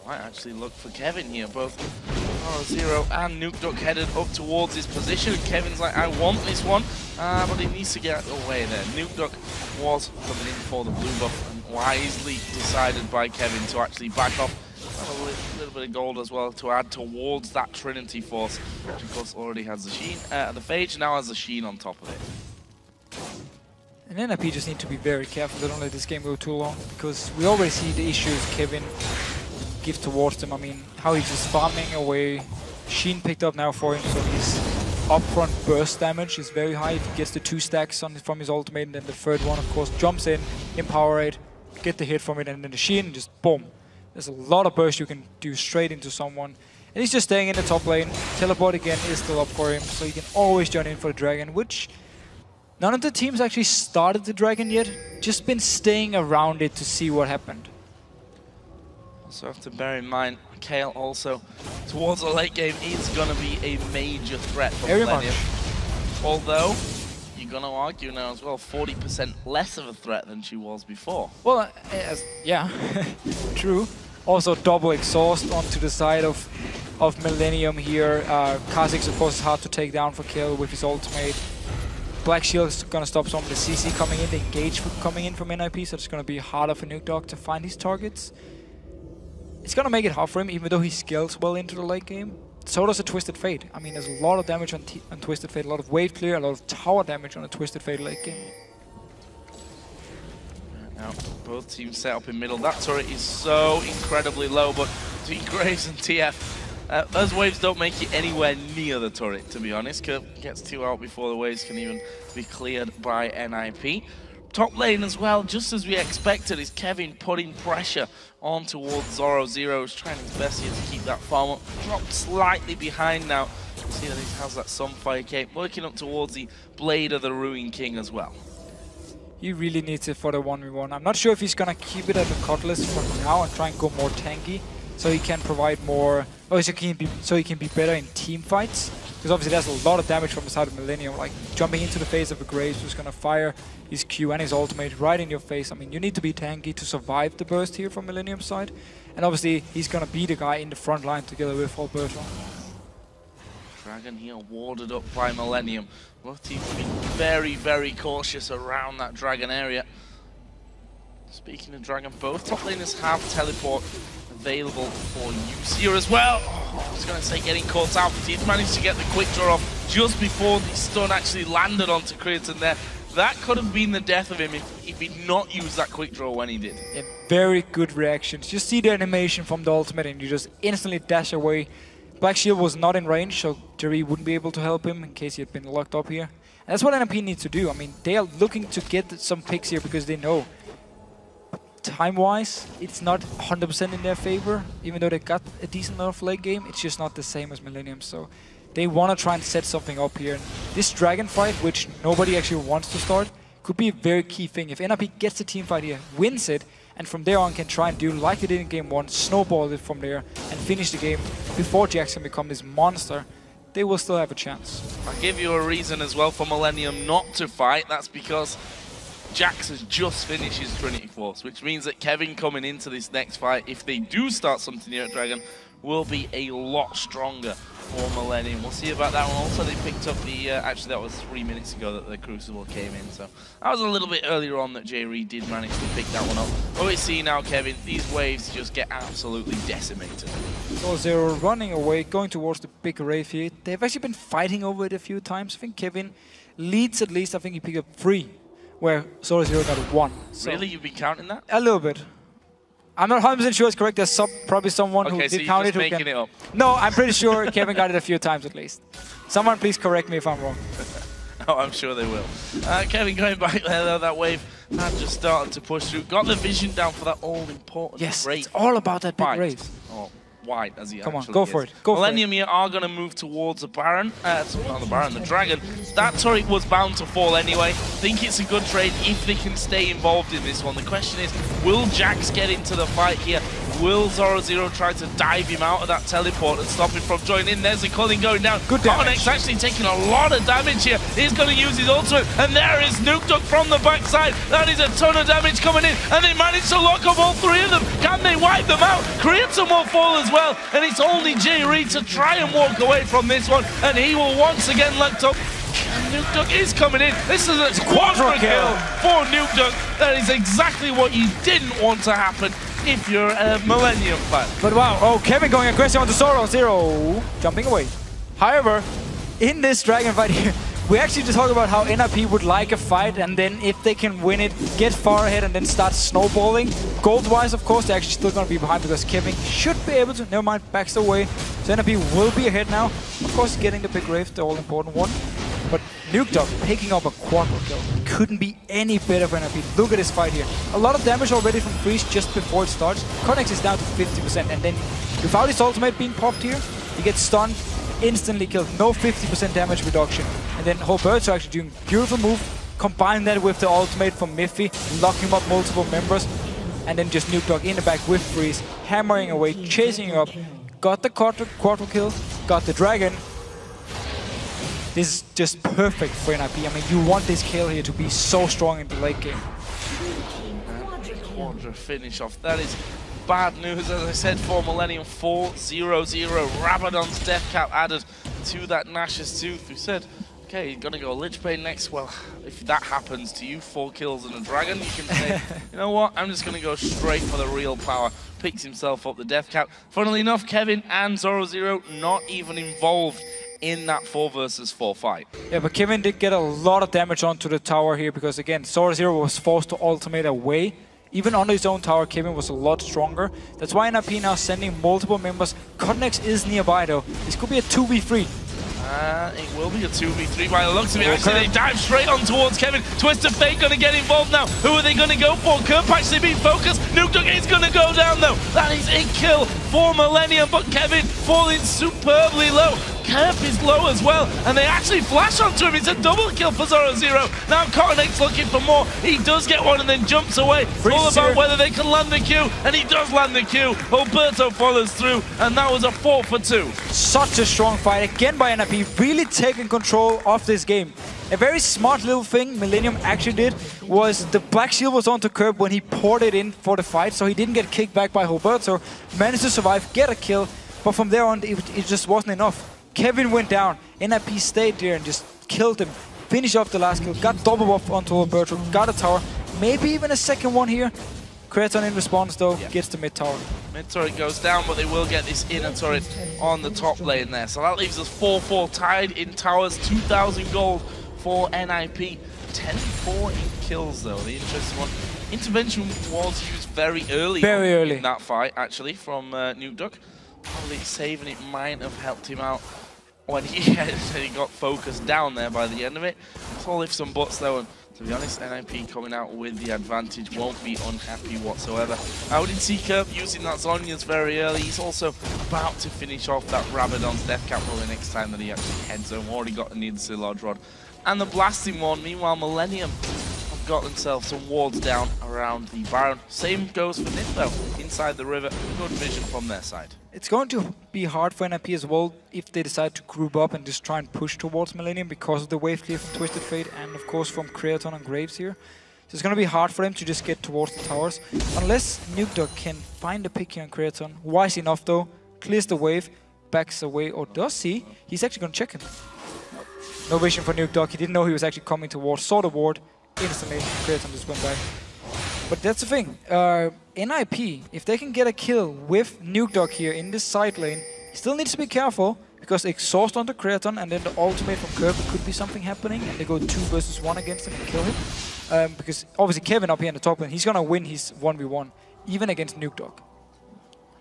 Might actually look for Kevin here. Both Zero and Nuke Duck headed up towards his position. Kevin's like, I want this one, but he needs to get away there. Nuke Duck was coming in for the blue buff, and wisely decided by Kevin to actually back off. A little bit of gold as well to add towards that Trinity Force, which of course already has the Sheen. The Phage now has the Sheen on top of it. And NIP just need to be very careful they don't let this game go too long, because we already see the issues Kevin give towards them. I mean, how he's just farming away. Sheen picked up now for him, so his upfront burst damage is very high if he gets the 2 stacks from his ultimate, and then the third one, of course, jumps in, empower it, get the hit from it, and then the Sheen, just boom. There's a lot of burst you can do straight into someone. And he's just staying in the top lane. Teleport again is still up for him, so he can always join in for the Dragon, which none of the teams actually started the Dragon yet, just been staying around it to see what happened. Also have to bear in mind, Kale also, towards the late game, is going to be a major threat for Millennium. Although, you're going to argue now as well, 40% less of a threat than she was before. Well, yeah, true. Also double exhaust onto the side of Millennium here. Kha'Zix, of course, is hard to take down for kill with his ultimate. Black Shield is going to stop some of the CC coming in, the engage coming in from NIP, so it's going to be harder for Nukedog to find his targets. It's going to make it hard for him, even though he scales well into the late game. So does a Twisted Fate. I mean, there's a lot of damage on Twisted Fate, a lot of wave clear, a lot of tower damage on a Twisted Fate late game. Now, both teams set up in middle. That turret is so incredibly low, but between Graves and TF, those waves don't make it anywhere near the turret, to be honest. Gets 2 out before the waves can even be cleared by NIP. Top lane as well, just as we expected, is Kevin putting pressure on towards Zoro. Zero is trying his best here to keep that farm up. Dropped slightly behind now. See that he has that Sunfire cape, working up towards the Blade of the Ruin King as well. He really needs it for the 1v1. I'm not sure if he's gonna keep it at the Cutlass for now and try and go more tanky, so he can provide more, so he can be better in team fights. Because obviously there's a lot of damage from the side of Millennium, like jumping into the face of a Graves who's gonna fire his Q and his ultimate right in your face. I mean, you need to be tanky to survive the burst here from Millennium's side. And obviously he's gonna be the guy in the front line together with Alberto. Dragon here warded up by Millennium. Both teams being very, very cautious around that Dragon area. Speaking of Dragon, both top laners have teleport available for use here as well. Oh, I was going to say getting caught out, but he's managed to get the quick draw off just before the stun actually landed onto Creaton there. That could have been the death of him if he'd not used that quick draw when he did. Yeah, very good reactions. Just see the animation from the ultimate and you just instantly dash away. Black Shield was not in range, so Jerry wouldn't be able to help him in case he had been locked up here. And that's what NIP needs to do. I mean, they are looking to get some picks here because they know time-wise, it's not 100% in their favor. Even though they got a decent enough late game, it's just not the same as Millennium. So they want to try and set something up here. And this Dragon fight, which nobody actually wants to start, could be a very key thing. If NIP gets the team fight here, wins it, and from there on can try and do like they did in game 1, snowball it from there, and finish the game before Jackson become this monster, they will still have a chance. I'll give you a reason as well for Millennium not to fight. That's because Jax has just finished his Trinity Force, which means that Kevin coming into this next fight, if they do start something here at Dragon, will be a lot stronger for Millennium. We'll see about that one. Also, they picked up the, actually that was 3 minutes ago that the Crucible came in, so that was a little bit earlier on that J. Reed did manage to pick that one up. But we see now, Kevin, these waves just get absolutely decimated. So Zero running away, going towards the big Wraith here. They've actually been fighting over it a few times. I think Kevin leads at least. I think he picked up 3, where Zero got 1. So Really? You've been counting that? a little bit. I'm not 100% sure it's correct. There's probably someone who did count it. Okay, so you're just making it up. No, I'm pretty sure Kevin got it a few times at least. Someone please correct me if I'm wrong. Oh, I'm sure they will. Kevin going back there though, that wave had just started to push through. Got the vision down for that all-important Yes, Wraith. it's all about that big Fight. Wraith. Oh, white as he Come on, actually go is. for it. Go Millennium for it. here are going to move towards the Baron. Not the Baron, the Dragon. That turret was bound to fall anyway. Think it's a good trade if they can stay involved in this one. The question is, will Jax get into the fight here? Will Zoro try to dive him out of that teleport and stop him from joining in? There's a Culling going down. Good damage. Konek's actually taking a lot of damage here. He's going to use his ultimate, and there is Nukedog from the backside. That is a ton of damage coming in, and they managed to lock up all 3 of them. Can they wipe them out? Creaton will fall as well, and it's only J. Reed to try and walk away from this one, and he will once again locked up. And Nukedog is coming in. This is a quadra kill for Nukedog. That is exactly what you didn't want to happen if you're a Millennium fan. But wow, oh, Kevin going aggressive onto Zero, jumping away. However, in this Dragon fight here, we actually just talk about how NIP would like a fight, and then if they can win it, get far ahead and then start snowballing. Gold-wise, of course, they're actually still going to be behind because Kevin should be able to, never mind, backs away. So NIP will be ahead now. Of course, getting the big Wraith, the all-important one. But Nukedog picking up a quadra kill. Couldn't be any better for NIP. Look at this fight here. A lot of damage already from Freeze just before it starts. Konek's is down to 50%, and then without his ultimate being popped here, he gets stunned, instantly killed. No 50% damage reduction. And then Roberto actually doing a beautiful move. Combine that with the ultimate from Miffy, locking up multiple members, and then just Nukedog in the back with Freeze, hammering away, chasing him up. Got the quadra kill, got the Dragon. this is just perfect for NIP. I mean, you want this kill here to be so strong in the late game. Quadra finish off. That is bad news, as I said, for Millennium. 4-0-0. Rabadon's death cap added to that Nash's Tooth, who said, okay, you're going to go Lich Bane next. Well, if that happens to you, 4 kills and a dragon, you can say, you know what, I'm just going to go straight for the real power. Picks himself up the death cap. Funnily enough, Kevin and Zoro0 not even involved in that 4 versus 4 fight. Yeah, but Kevin did get a lot of damage onto the tower here because, again, Zoro0 was forced to ultimate away. Even on his own tower, Kevin was a lot stronger. That's why NIP now sending multiple members. Cotnex is nearby, though. This could be a 2v3. It will be a 2v3 by the looks of it. Actually, they dive straight on towards Kevin. Twist of Fate going to get involved now. Who are they going to go for? Kerp actually being focused. Nukedog is going to go down, though. That is a kill for Millennium, but Kevin falling superbly low. Kerp is low as well, and they actually flash onto him. It's a double kill for Zoro0. Now Cotnex looking for more. He does get one and then jumps away. All about whether they can land the Q, and he does land the Q. Alberto follows through, and that was a 4 for 2. Such a strong fight again by NIP, really taking control of this game. A very smart little thing Millennium actually did was the Black Shield was onto Kerp when he poured it in for the fight, so he didn't get kicked back by Alberto, managed to survive, get a kill, but from there on it just wasn't enough. Kevin went down, NIP stayed there and just killed him, finished off the last kill, got double buff onto Alberto, got a tower, maybe even a second one here. Kraton in response though, gets the mid tower. Mid turret goes down, but they will get this inner turret on the top lane there. So that leaves us 4-4 tied in towers, 2,000 gold for NIP. 10-4 in kills though, the interesting one. Intervention was used very early in that fight actually from Nukedog. Probably saving it might have helped him out when he got focused down there by the end of it. It's all ifs and buts though, and to be honest, NIP coming out with the advantage won't be unhappy whatsoever. I didn't see Kerp using that Zhonya's very early. He's also about to finish off that Rabadon's death cap the next time that he actually heads home. Already got the need to large rod and the blasting one. Meanwhile, Millennium have got themselves some wards down around the Baron. Same goes for Nip though, inside the river. Good vision from their side. It's going to be hard for NIP as well if they decide to group up and just try and push towards Millennium because of the wave clear from Twisted Fate and of course from Kraton and Graves here. So it's going to be hard for them to just get towards the towers. Unless Nukedog can find a pick here on Kraton. Wise enough though, clears the wave, backs away, or does he? He's actually going to check him. No vision for Nukedog, he didn't know he was actually coming towards, saw the ward, instantly Kraton just went back. But that's the thing, NIP, if they can get a kill with Nukedog here in this side lane, he still needs to be careful because exhaust onto Kraton and then the ultimate from Kerp, could be something happening and they go 2 versus 1 against him and kill him. Because obviously Kevin up here in the top lane, he's gonna win his 1v1, even against Nukedog.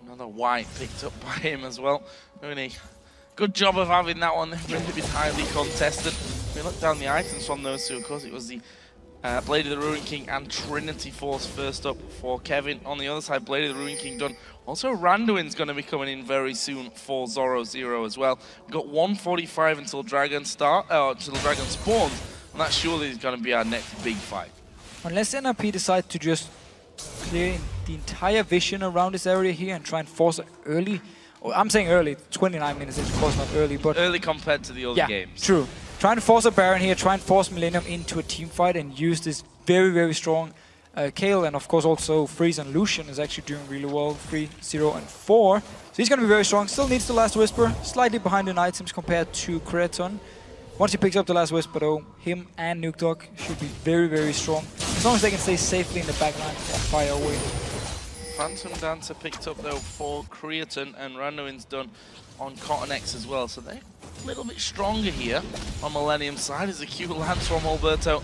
Another white picked up by him as well. Really good job of having that one, really been highly contested. We look down the items from those two, of course it was the Blade of the Ruin King and Trinity Force first up for Kevin. On the other side, Blade of the Ruin King done. Also, Randuin's going to be coming in very soon for Zoro0 as well. We've got 1:45 until Dragon spawns, and that surely is going to be our next big fight. Unless NIP decide to just clear the entire vision around this area here and try and force it early. I'm saying early, 29 minutes is of course not early, but... Early compared to the other games. True. Trying to force a Baron here, try and force Millennium into a team fight and use this very, very strong Kayle, and of course also Freeze and Lucian is actually doing really well, 3, 0 and 4. So he's going to be very strong, still needs the Last Whisper, slightly behind in items compared to Kraton. Once he picks up the Last Whisper though, him and Nukedog should be very, very strong, as long as they can stay safely in the backline and fire away. Phantom Dancer picked up though for Kraton, and Randuin's done on Cotnex as well, so they're a little bit stronger here on Millennium's side as a Q lands from Alberto.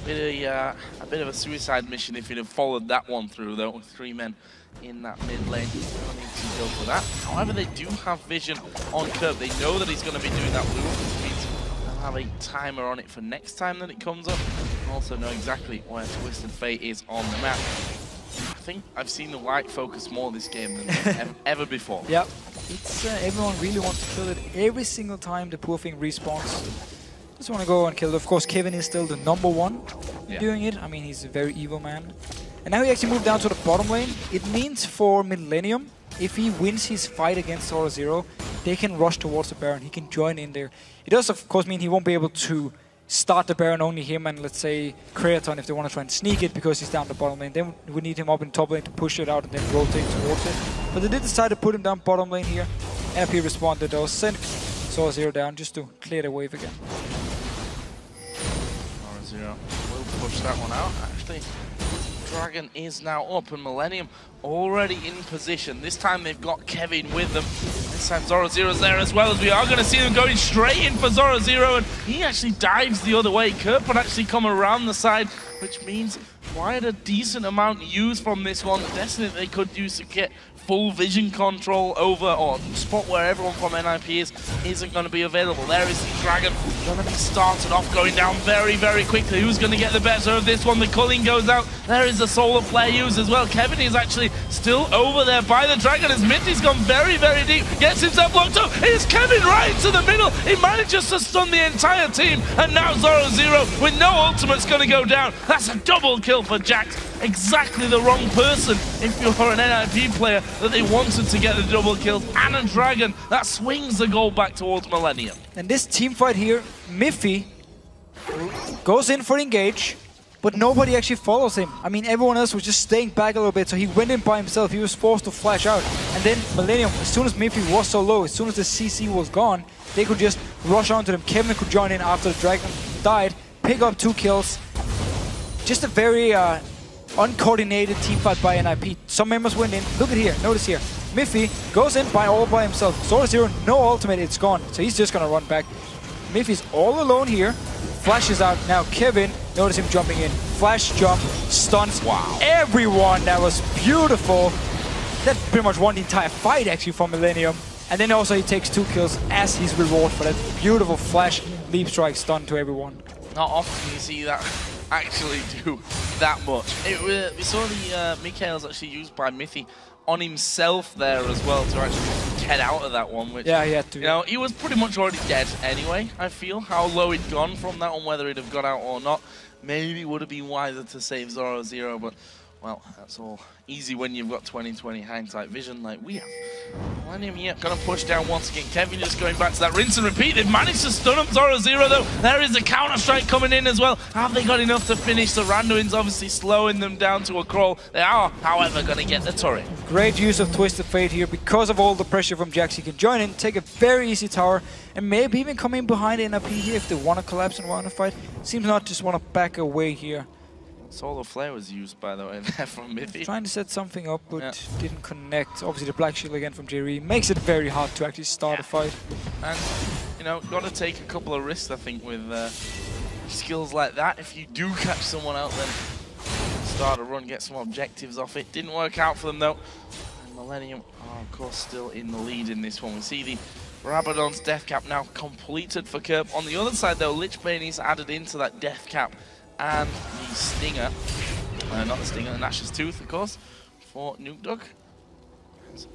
A bit of a suicide mission if he'd have followed that one through though, with 3 men in that mid lane. No need to go for that. However, they do have vision on Kerp. They know that he's going to be doing that blue, which means they'll have a timer on it for next time that it comes up. And also know exactly where Twisted Fate is on the map. I think I've seen the white focus more this game than ever before. Yep. It's everyone really wants to kill it every single time the poor thing respawns. Just want to go and kill it. Of course, Kevin is still the #1 doing it. I mean, he's a very evil man. And now he actually moved down to the bottom lane. It means for Millennium, if he wins his fight against Zoro0, they can rush towards the Baron. He can join in there. It does, of course, mean he won't be able to start the Baron, only him and, let's say, Creaton if they want to try and sneak it because he's down the bottom lane. Then we need him up in top lane to push it out and then rotate towards it. But they did decide to put him down bottom lane here. NIP responded though, sent Zoro down just to clear the wave again. Zoro will push that one out, actually. Dragon is now up and Millennium already in position. This time they've got Kevin with them. This time Zoro Zero's there as well, as we are going to see them going straight in for Zoro Zero, and he actually dives the other way. Kerpon actually come around the side, which means quite a decent amount used from this one. Destiny they could use to get full vision control over, or spot where everyone from NIP isn't going to be available. There is the Dragon going to be started off, going down very, very quickly. Who's going to get the better of this one? The culling goes out. There is the solar flare used as well. Kevin is actually still over there by the Dragon as Minty's gone very, very deep. Gets himself locked up. It's Kevin right into the middle. He manages to stun the entire team, and now Zoro Zero with no ultimate's going to go down. That's a double kill for Jax. Exactly the wrong person if you're an NIP player that they wanted to get the double kills, and a Dragon that swings the goal back towards Millennium. And this team fight here, Miffy goes in for engage, but nobody actually follows him. I mean, everyone else was just staying back a little bit, so he went in by himself. He was forced to flash out. And then Millennium, as soon as Miffy was so low, as soon as the CC was gone, they could just rush onto them. Kevin could join in after the Dragon died, pick up 2 kills. Just a very uncoordinated team fight by NIP. Some members went in. Look at here. Notice here. Miffy goes in all by himself. Zoro Zero, no ultimate. It's gone. So he's just going to run back. Miffy's all alone here. Flashes out. Now Kevin, notice him jumping in. Flash jump, stuns everyone. That was beautiful. That pretty much won the entire fight actually for Millennium. And then also he takes 2 kills as his reward for that beautiful flash leap strike stun to everyone. Not often you see that actually do that much. We saw the Mikhail's actually used by Miffy on himself there as well to actually get out of that one, which, yeah, he had to. You know, he was pretty much already dead anyway, I feel. How low he'd gone from that one, whether he'd have got out or not, maybe would have been wiser to save Zoro Zero, but, well, that's all easy when you've got 20/20 hindsight vision like we have. Millennium here, gonna push down once again. Kevin just going back to that rinse and repeat. They've managed to stun him. Zoro Zero though. There is a counter strike coming in as well. Have they got enough to finish? The Randuin's obviously slowing them down to a crawl. They are, however, gonna get the turret. Great use of Twisted Fate here because of all the pressure from Jax. He can join in, take a very easy tower, and maybe even come in behind NIP here if they want to collapse and want to fight. Seems not just want to back away here. Solar Flare was used, by the way, there from Miffy. Trying to set something up, but didn't connect. Obviously, the Black Shield again from Jerry makes it very hard to actually start a fight. And, you know, got to take a couple of risks, I think, with skills like that. If you do catch someone out, then start a run, get some objectives off it. Didn't work out for them, though. And Millennium are, of course, still in the lead in this one. We see the Rabadon's death cap now completed for Kerp. On the other side, though, Lichbane is added into that death cap. And the Stinger, not the Stinger, the Nash's Tooth, of course, for Nuke Dog.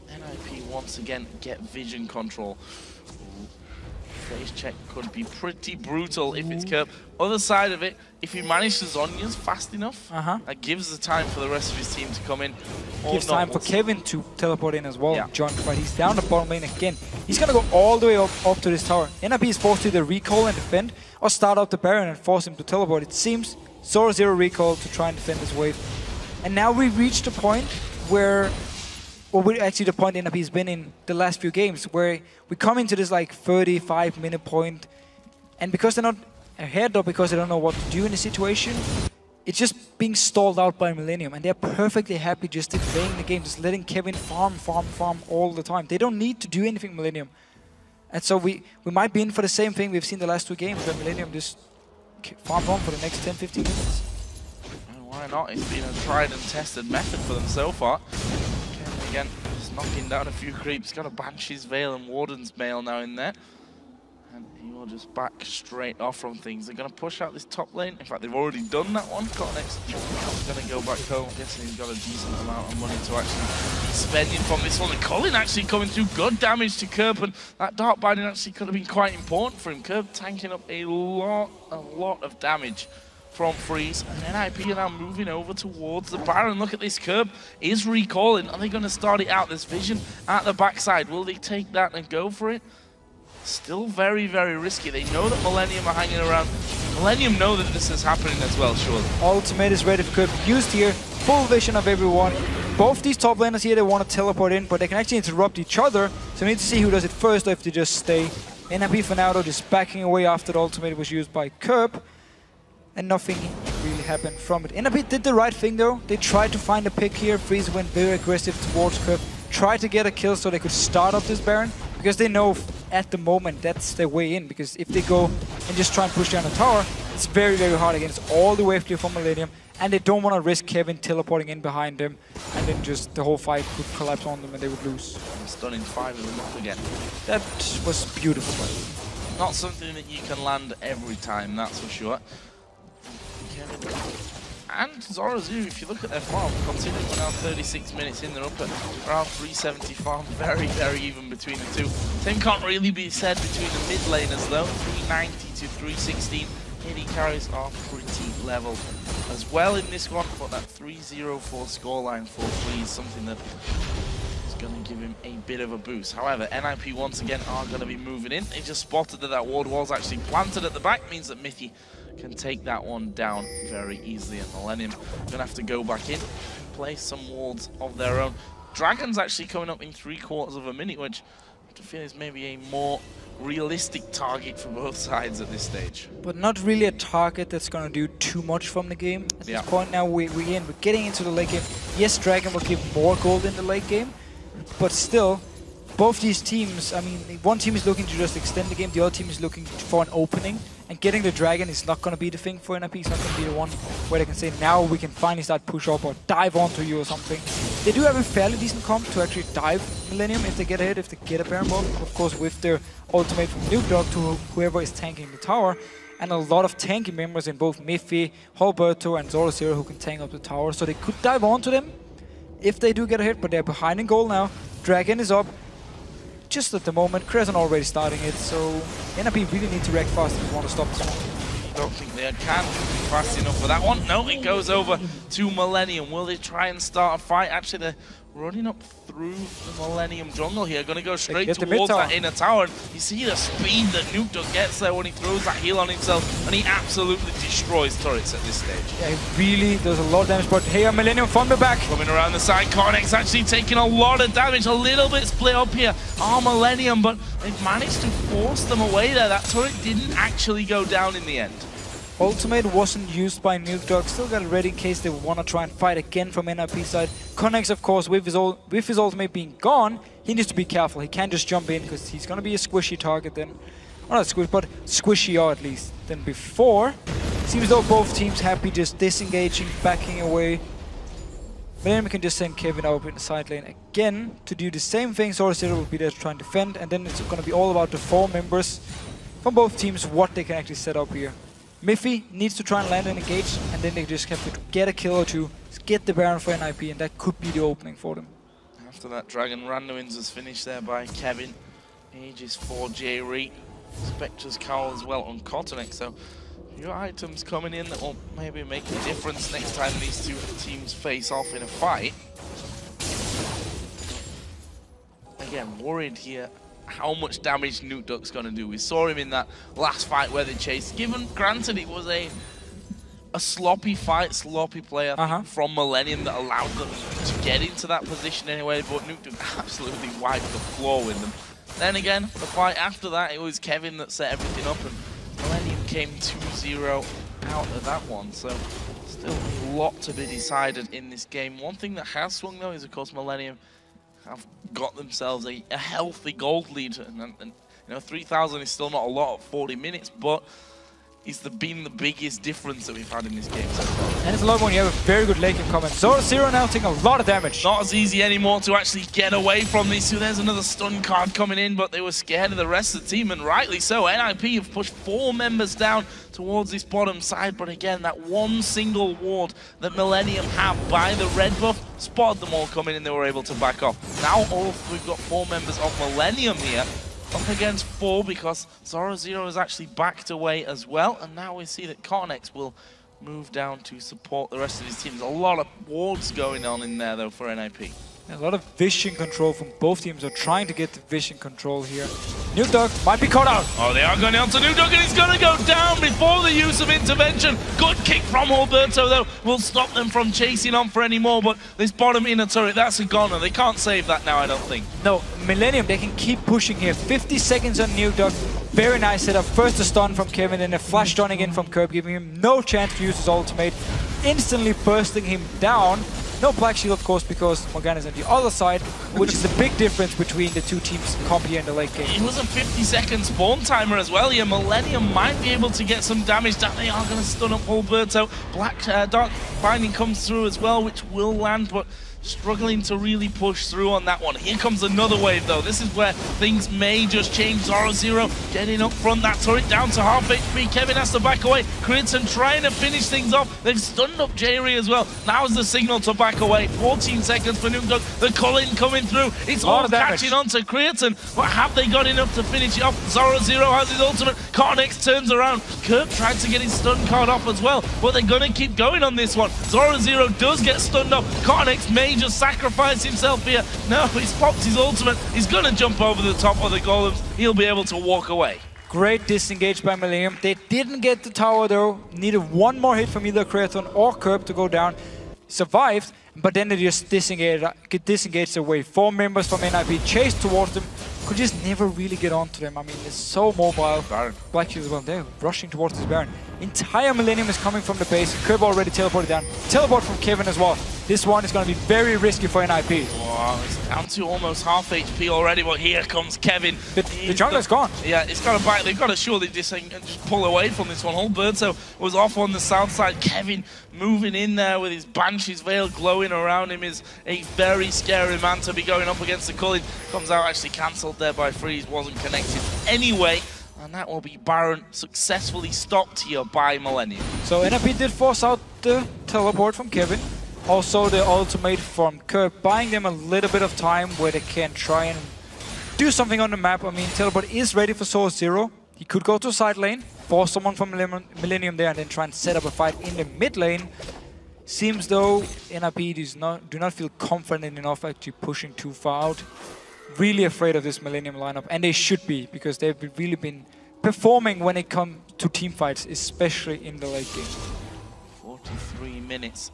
NIP once again get vision control. Phase check could be pretty brutal if it's Kerp. Other side of it, if he manages Zhonya's fast enough, that gives the time for the rest of his team to come in. Gives time for Kevin to teleport in as well. John, but he's down the bottom lane again. He's gonna go all the way up to this tower. NIP is forced to either recall and defend, or start up the Baron and force him to teleport. It seems Zoro Zero recall to try and defend this wave. And now we've reached a point where, well, we're actually the point NIP has been in the last few games, where we come into this like 35-minute point, and because they're not ahead or because they don't know what to do in the situation, it's just being stalled out by Millennium, and they're perfectly happy just playing the game, just letting Kevin farm all the time. They don't need to do anything, Millennium. And so we might be in for the same thing we've seen the last 2 games, where Millennium just farm on for the next 10-15 minutes. And why not? It's been a tried and tested method for them so far. Again, just knocking down a few creeps. Got a Banshee's Veil and Warden's Mail now in there. And he will just back straight off from things. They're going to push out this top lane. In fact, they've already done that one. Got next. He's going to go back home. I'm guessing he's got a decent amount of money to actually be spending from this one. And Colin actually coming through. Good damage to Kerp. And that Dark Binding actually could have been quite important for him. Kerp tanking up a lot of damage from Freeze, and NIP are now moving over towards the Baron. Look at this curb, is recalling. Are they going to start it out? There's vision at the backside. Will they take that and go for it? Still very, very risky. They know that Millennium are hanging around. Millennium know that this is happening as well, surely. Ultimate is ready for curve used here. Full vision of everyone. Both these top laners here, they want to teleport in, but they can actually interrupt each other. So we need to see who does it first or if they just stay. NIP for now, though, just backing away after the ultimate was used by Curb. And nothing really happened from it. NIP did the right thing, though. They tried to find a pick here. Freeze went very aggressive towards Curb. Tried to get a kill so they could start up this Baron. Because they know at the moment that's their way in. Because if they go and just try and push down the tower, it's very, very hard against all the wave clear from Millennium. And they don't want to risk Kevin teleporting in behind them. And then just the whole fight could collapse on them and they would lose. Stunning 5 of them up again. That was beautiful, by the way. Not something that you can land every time, that's for sure. Kevin and Zorazoo, if you look at their farm, considering we're now 36 minutes in, they're up at around 370 farm. Very, very even between the two. Same can't really be said between the mid laners though. 390 to 316. AD carries are pretty level as well in this one, but that 3-0-4 scoreline for Freeze, something that is going to give him a bit of a boost. However, NIP once again are going to be moving in. They just spotted that that ward was actually planted at the back, means that Mithy can take that one down very easily, and Millennium going to have to go back in, play some wards of their own. Dragon's actually coming up in 3/4 of a minute, which I feel is maybe a more realistic target for both sides at this stage. But not really a target that's going to do too much from the game. At this point now, we're getting into the late game. Yes, Dragon will give more gold in the late game, but still, both these teams, I mean, one team is looking to just extend the game, the other team is looking for an opening, and getting the Dragon is not going to be the thing for NIP. It's not going to be the one where they can say, now we can finally start push up or dive onto you or something. They do have a fairly decent comp to actually dive Millennium if they get ahead, if they get a Baron buff. Of course, with their ultimate from Nuke Dog to whoever is tanking the tower. And a lot of tanky members in both Miffy, Halberto and Zorazero who can tank up the tower. So they could dive onto them if they do get ahead, but they're behind in goal now. Dragon is up. Just at the moment, Crescent already starting it, so NIP really need to react fast if they want to stop this one. Don't think they can be fast enough for that one. No, it goes over to Millennium. Will they try and start a fight? Actually, they're running up through the Millennium jungle here. Going to go straight towards that inner tower. And you see the speed that Nuke Dog gets there when he throws that heal on himself, and he absolutely destroys turrets at this stage. Yeah, he really does a lot of damage, but here Millennium from the back. Coming around the side, Cornex actually taking a lot of damage. A little bit split up here on Millennium, but they've managed to force them away there. That turret didn't actually go down in the end. Ultimate wasn't used by Nuke Dog, still got it ready in case they want to try and fight again from NIP side. Connex, of course, with his ultimate being gone, he needs to be careful. He can't just jump in because he's going to be a squishy target then. Well, not squish, but squishier at least than before. Seems though both teams happy just disengaging, backing away. But then we can just send Kevin up in the side lane again to do the same thing. Zorazero will be there to try and defend, and then it's going to be all about the 4 members from both teams, what they can actually set up here. Miffy needs to try and land and engage, and then they just have to get a kill or two, get the Baron for NIP, and that could be the opening for them. After that, Dragon Randomins was finished there by Kevin. Aegis for J-Reet. Spectre's Cowl as well on Cottonex, so your items coming in that will maybe make a difference next time these two teams face off in a fight. Again, worried here how much damage Nuke Dog's going to do. We saw him in that last fight where they chased. Granted, it was a sloppy fight, sloppy play from Millennium that allowed them to get into that position anyway, but Nuke Dog absolutely wiped the floor with them. Then again, the fight after that, it was Kevin that set everything up, and Millennium came 2-0 out of that one, so still a lot to be decided in this game. One thing that has swung though is, of course, Millennium have got themselves a healthy gold lead, and you know, 3,000 is still not a lot at 40 minutes, but it's been the biggest difference that we've had in this game so far. And it's a lot when you have a very good late game comment. Zorazero now taking a lot of damage. Not as easy anymore to actually get away from this. So there's another stun card coming in, but they were scared of the rest of the team, and rightly so. NIP have pushed 4 members down towards this bottom side, but again, that one single ward that Millennium have by the red buff spotted them all coming in, they were able to back off. Now we've got 4 members of Millennium here, up against 4 because Zorazero has actually backed away as well, and now we see that Cornex will move down to support the rest of his team. There's a lot of wards going on in there, though, for NIP. A lot of vision control from both teams are trying to get the vision control here. Nuke Dog might be caught out. Oh, they are going on to Nuke Dog, and he's going to go down before the use of intervention. Good kick from Alberto, though, will stop them from chasing on for any more, but this bottom inner turret, that's a goner. They can't save that now, I don't think. No, Millennium, they can keep pushing here. 50 seconds on Nuke Dog. Very nice setup. First a stun from Kevin, then a flash stun again from Curb, giving him no chance to use his ultimate. Instantly bursting him down. No Black Shield, of course, because Morgana's on the other side, which is the big difference between the two teams comp here in the late game. It was a 50-second spawn timer as well here. Millennium might be able to get some damage down. They are going to stun up Alberto. Dark Binding comes through as well, which will land, but struggling to really push through on that one. Here comes another wave, though. This is where things may just change. Zoro getting up front, that turret down to half HP. Kevin has to back away. Creaton trying to finish things off. They've stunned up Jerry as well. Now's the signal to back away. 14 seconds for Nuke Dog. The Cullen coming through. It's all catching on to Creaton. But have they got enough to finish it off? Zoro has his ultimate. Carnex turns around. Kirk tried to get his stun card off as well, but they're going to keep going on this one. Zoro does get stunned up. Carnex may just sacrifice himself here. No, he's popped his ultimate. He's going to jump over the top of the golems. He'll be able to walk away. Great disengage by Millennium. They didn't get the tower though. Needed one more hit from either Creaton or Curb to go down. Survived, but then they just disengaged away. 4 members from NIP chased towards them. Could just never really get onto them. I mean, they're so mobile. Black Shield as well. They're rushing towards this Baron. Entire Millennium is coming from the base. Curb already teleported down. Teleport from Kevin as well. This one is going to be very risky for NIP. Wow, it's down to almost half HP already, but here comes Kevin. The jungler's gone. Yeah, it's got to bite. They've got to surely just pull away from this one. Alberto was off on the south side. Kevin moving in there with his Banshee's Veil glowing around him is a very scary man to be going up against. The Cullen comes out actually cancelled there by Freeze, wasn't connected anyway. And that will be Baron successfully stopped here by Millennium. So NIP did force out the teleport from Kevin. Also the ultimate from Curb, buying them a little bit of time where they can try and do something on the map. I mean, teleport is ready for Source Zero. He could go to side lane, force someone from Millennium there, and then try and set up a fight in the mid lane. Seems though NIP do not feel confident enough actually pushing too far out. Really afraid of this Millennium lineup, and they should be, because they've really been performing when it comes to team fights, especially in the late game. 43 minutes.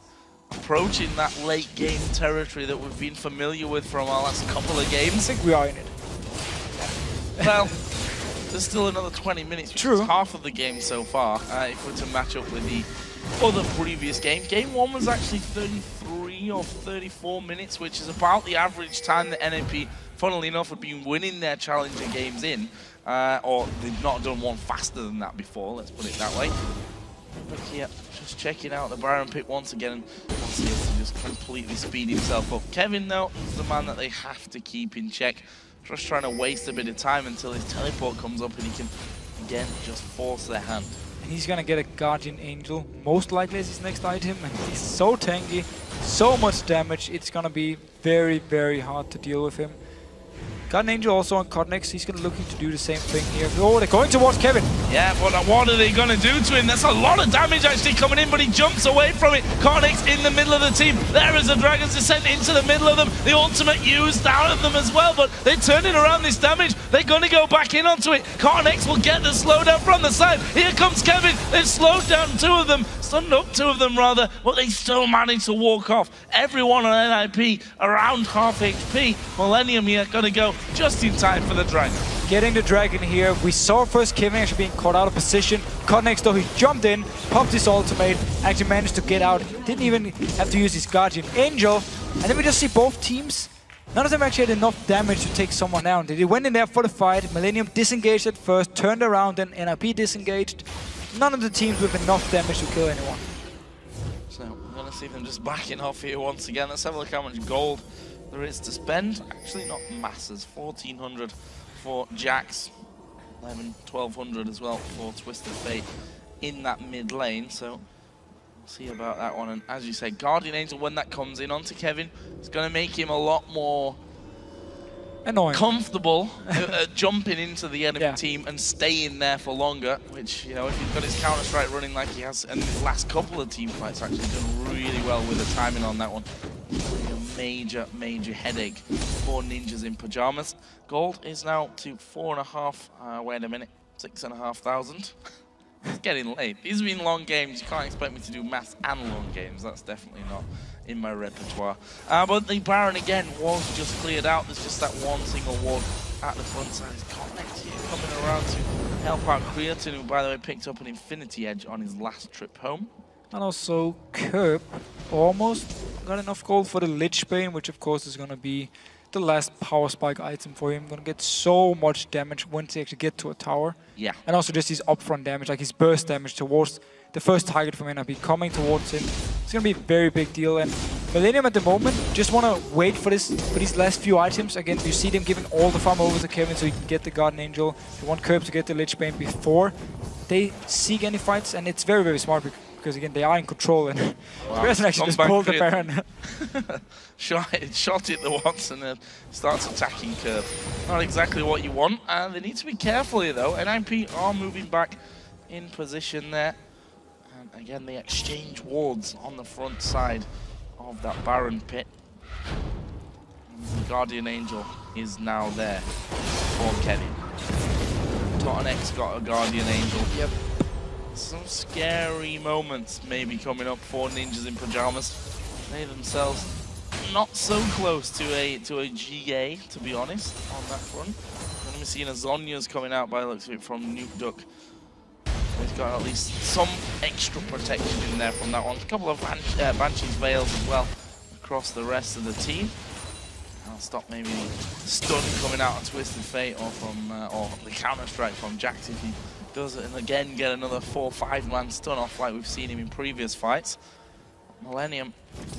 Approaching that late game territory that we've been familiar with from our last couple of games. I think we are in it. Well, there's still another 20 minutes, which is half of the game so far, if we're to match up with the other previous game. Game 1 was actually 33 or 34 minutes, which is about the average time that NMP, funnily enough, have been winning their challenger games in. Or they've not done one faster than that before, let's put it that way. Look here, just checking out the Baron pick once again, and once he has to just completely speed himself up. Kevin, though, is the man that they have to keep in check. Just trying to waste a bit of time until his teleport comes up and he can, again, just force their hand. And he's gonna get a Guardian Angel, most likely as his next item, and he's so tanky, so much damage, it's gonna be very, very hard to deal with him. Guardian Angel also on Codnex, he's gonna looking to do the same thing here. Oh, they're going towards Kevin. Yeah, but what are they gonna do to him? That's a lot of damage actually coming in, but he jumps away from it. Codnex in the middle of the team. There is the Dragon's Descent into the middle of them. The ultimate used out of them as well, but they're turning around this damage. They're gonna go back in onto it. Codnex will get the slowdown from the side. Here comes Kevin. They've slowed down two of them. Stunned up two of them rather, but they still managed to walk off. Everyone on NIP around half HP. Millennium here gonna go just in time for the Dragon. Getting the Dragon here. We saw first Kevin actually being caught out of position. Codnex though, he jumped in, popped his ultimate, actually managed to get out. Didn't even have to use his Guardian Angel. And then we just see both teams. None of them actually had enough damage to take someone down. They went in there for the fight. Millennium disengaged at first, turned around, then NIP disengaged. None of the teams with enough damage to kill anyone. So we're going to see them just backing off here once again. Let's have a look how much gold there is to spend. Actually not masses. 1,400 for Jax. 1,1200 as well for Twisted Fate in that mid lane. So we'll see about that one. And as you say, Guardian Angel, when that comes in onto Kevin, it's going to make him a lot more comfortable jumping into the enemy team and staying there for longer, which, you know, if he's got his Counter-Strike running like he has in his last couple of team fights, actually done really well with the timing on that one. A major headache for Ninjas in Pajamas. Gold is now to 4.5, wait a minute, 6,500. It's getting late. These have been long games. You can't expect me to do maths and long games. That's definitely not in my repertoire. But the Baron again was just cleared out. There's just that one single ward at the front side. Connect here coming around to help out Creatin, who by the way picked up an Infinity Edge on his last trip home. And also Kerb almost got enough gold for the Lich Bane, which of course is going to be the last power spike item for him. Going to get so much damage once he actually get to a tower. Yeah. And also just his upfront damage, like his burst damage towards the first target from NRB coming towards him. It's going to be a very big deal. And Millennium at the moment just want to wait for these last few items. Again, you see them giving all the farm over to Kevin so he can get the Guardian Angel. They want Kerb to get the Lich Bane before they seek any fights, and it's very smart because again they are in control, and Creatin actually just pulled the Baron. shot it the once and then starts attacking Kerb. Not exactly what you want, and they need to be careful here though. NIP are moving back in position there, and again they exchange wards on the front side of that Baron pit. And the Guardian Angel is now there for Kevin. Totenex got a Guardian Angel. Yep. Some scary moments maybe coming up for Ninjas in Pajamas. They themselves not so close to a GA, to be honest, on that front. We're going to be seeing a Zhonya's coming out by the looks of it from Nuke Duck. He's got at least some extra protection in there from that one. A couple of Banshee's Veils as well across the rest of the team. I'll stop maybe the stun coming out of Twisted Fate or from or the Counter-Strike from Jax if he does it, and again get another 4 or 5 man stun off like we've seen him in previous fights. Millennium,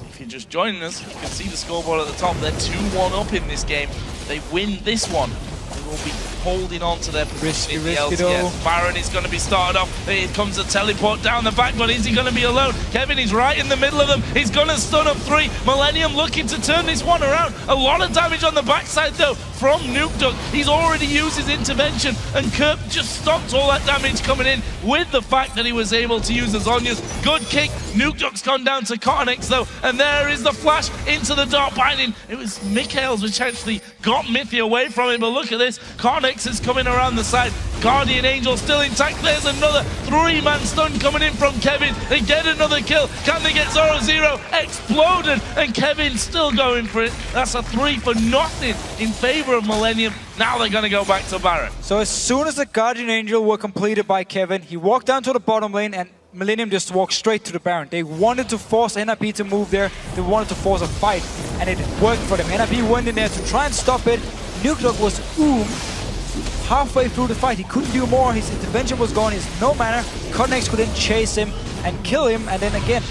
if you're just joining us, you can see the scoreboard at the top. They're 2-1 up in this game. They win this one, they will be holding on to their position in the LCS. Baron is going to be started off. Here comes a teleport down the back, but is he going to be alone? Kevin is right in the middle of them. He's going to stun up 3. Millennium looking to turn this one around. A lot of damage on the backside though from Nuke Duck. He's already used his intervention, and Kerb just stopped all that damage coming in with the fact that he was able to use the Zhonya's. Good kick. Nuke Duck's gone down to Cottonex though, and there is the flash into the Dark Binding. It was Mikhail's which actually got Mithy away from him, but look at this. Cottonex is coming around the side. Guardian Angel still intact. There's another 3-man stun coming in from Kevin. They get another kill. Can they get 0-0? Exploded, and Kevin still going for it. That's a 3 for nothing in favor of Millennium. Now they're going to go back to Baron. So as soon as the Guardian Angel were completed by Kevin, he walked down to the bottom lane and Millennium just walked straight to the Baron. They wanted to force NIP to move there. They wanted to force a fight, and it worked for them. NIP went in there to try and stop it. Nuke Duck was halfway through the fight. He couldn't do more. His intervention was gone. He's no mana. Cottonex couldn't chase him and kill him. And then again,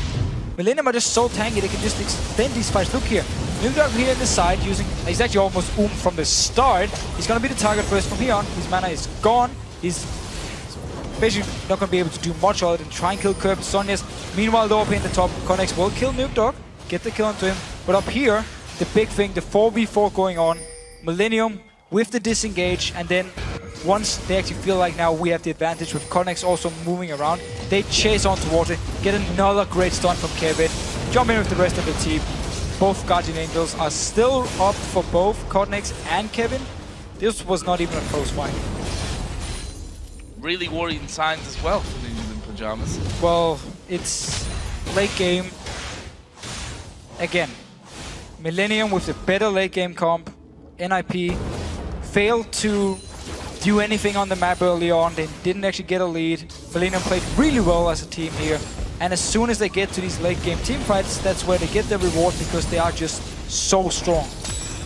Millennium are just so tanky. They can just extend these fights. Look here. Nuke Duck here in the side using... He's actually almost from the start. He's going to be the target first from here on. His mana is gone. He's basically not going to be able to do much other than try and kill Kerb. Zhonya's meanwhile though up in the top. Cottonex will kill Nuke Duck. Get the kill onto him. But up here, the big thing, the 4v4 going on. Millennium with the disengage, and then once they actually feel like now we have the advantage with Cottonex also moving around, they chase on towards it, get another great stun from Kevin, jump in with the rest of the team. Both Guardian Angels are still up for both Cottonex and Kevin. This was not even a close fight. Really worrying signs as well for Ninjas in Pajamas. Well, it's late game. Again, Millennium with the better late game comp. NIP failed to do anything on the map early on. They didn't actually get a lead. Millennium played really well as a team here. And as soon as they get to these late game team fights, that's where they get the reward because they are just so strong.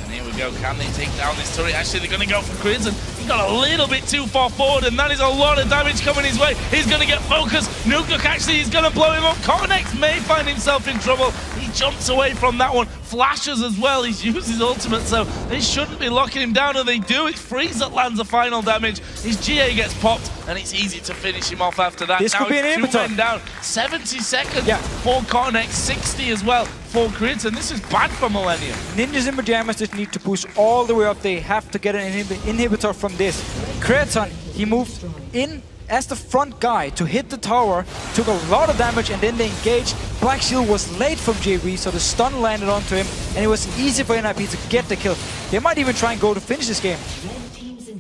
And here we go. Can they take down this turret? Actually, they're going to go for Crimson. He got a little bit too far forward, and that is a lot of damage coming his way. He's going to get focused. Nuke Duck actually is going to blow him up. Cottonex may find himself in trouble. He jumps away from that one. flashes as well. He's used his ultimate, so they shouldn't be locking him down, and they do. It's Freeze that lands the final damage. His GA gets popped, and it's easy to finish him off after that. This now could be an it's 2 inhibitor. men down. 70 seconds for Cotton X, 60 as well for Grid, and this is bad for Millennium. Ninjas in Pajamas just need to push all the way up. They have to get an inhibitor from this. Kreaton, he moved in as the front guy to hit the tower, took a lot of damage, and then they engaged. Black Shield was late from JV, so the stun landed onto him, and it was easy for NIP to get the kill. They might even try and go to finish this game.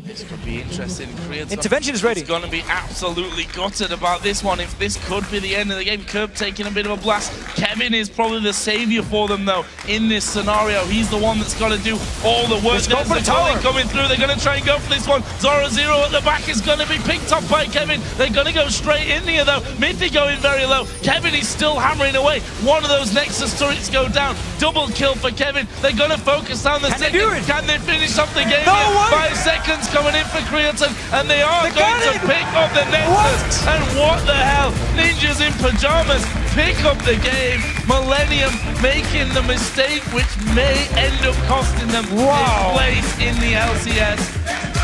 This could be interesting. Intervention is ready. It's going to be absolutely gutted about this one. If this could be the end of the game, Curb taking a bit of a blast. Kevin is probably the savior for them, though, in this scenario. He's the one that's got to do all the work. Let's go for the tower. Coming through. They're going to try and go for this one. Zoro Zero at the back is going to be picked up by Kevin. They're going to go straight in here, though. Mithy going very low. Kevin is still hammering away. One of those Nexus turrets go down. Double kill for Kevin. They're going to focus down the second. Can they finish off the game? No way. 5 seconds coming in for Kreaton, and they are going to pick up the Nexus. And what the hell? Ninjas in Pajamas pick up the game. Millennium making the mistake which may end up costing them their place in the LCS.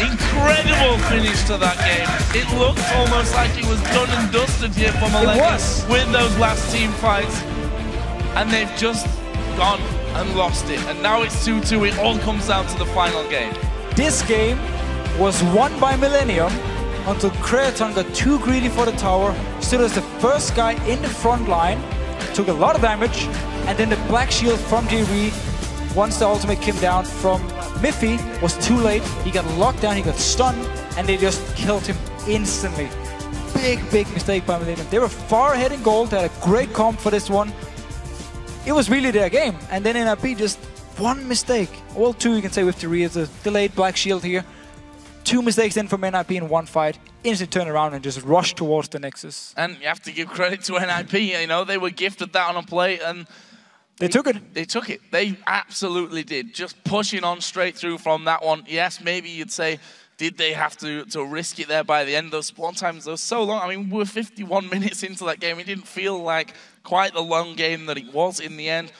Incredible finish to that game. It looked almost like it was done and dusted here for Millennium with those last team fights. And they've just gone and lost it. And now it's 2-2. It all comes down to the final game. This game was won by Millennium until Kreaton got too greedy for the tower, stood as the first guy in the front line, took a lot of damage, and then the Black Shield from JV, once the ultimate came down from Miffy, was too late. He got locked down, he got stunned, and they just killed him instantly. Big mistake by Millennium. They were far ahead in gold, they had a great comp for this one. It was really their game, and then NIP just one mistake. Well, two you can say with Theory, it's a delayed Black Shield here. 2 mistakes in from NIP in one fight, instant turn around and just rush towards the Nexus. And you have to give credit to NIP, you know, they were gifted that on a plate and they took it. They took it. They absolutely did. Just pushing on straight through from that one. Yes, maybe you'd say, did they have to risk it there by the end? Those spawn times, they were so long. I mean, we were 51 minutes into that game. It didn't feel like quite the long game that it was in the end.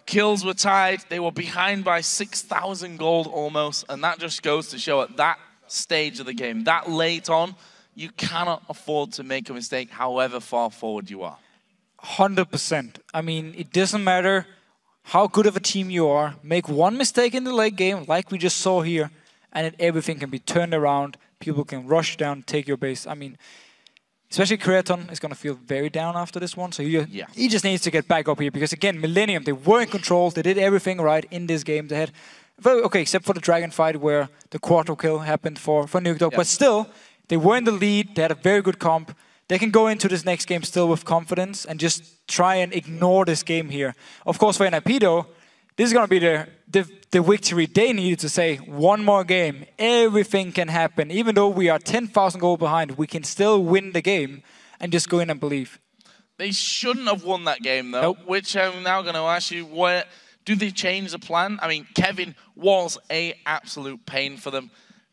Kills were tied. They were behind by 6,000 gold almost. And that just goes to show at that stage of the game, that late on, you cannot afford to make a mistake however far forward you are. 100%. I mean, it doesn't matter how good of a team you are. Make one mistake in the late game, like we just saw here, and then everything can be turned around. People can rush down, take your base. I mean, especially Kreaton is going to feel very down after this one. So he just needs to get back up here because, again, Millennium, they were in control. They did everything right in this game. They had, okay, except for the Dragon fight where the quarter kill happened for Nukedog. But still, they were in the lead. They had a very good comp. They can go into this next game still with confidence and just try and ignore this game here. Of course, for NIP, though, this is going to be the victory they needed to say, one more game. Everything can happen. Even though we are 10,000 gold behind, we can still win the game and just go in and believe. They shouldn't have won that game, though, which I'm now going to ask you, where do they change the plan? I mean, Kevin was an absolute pain for them.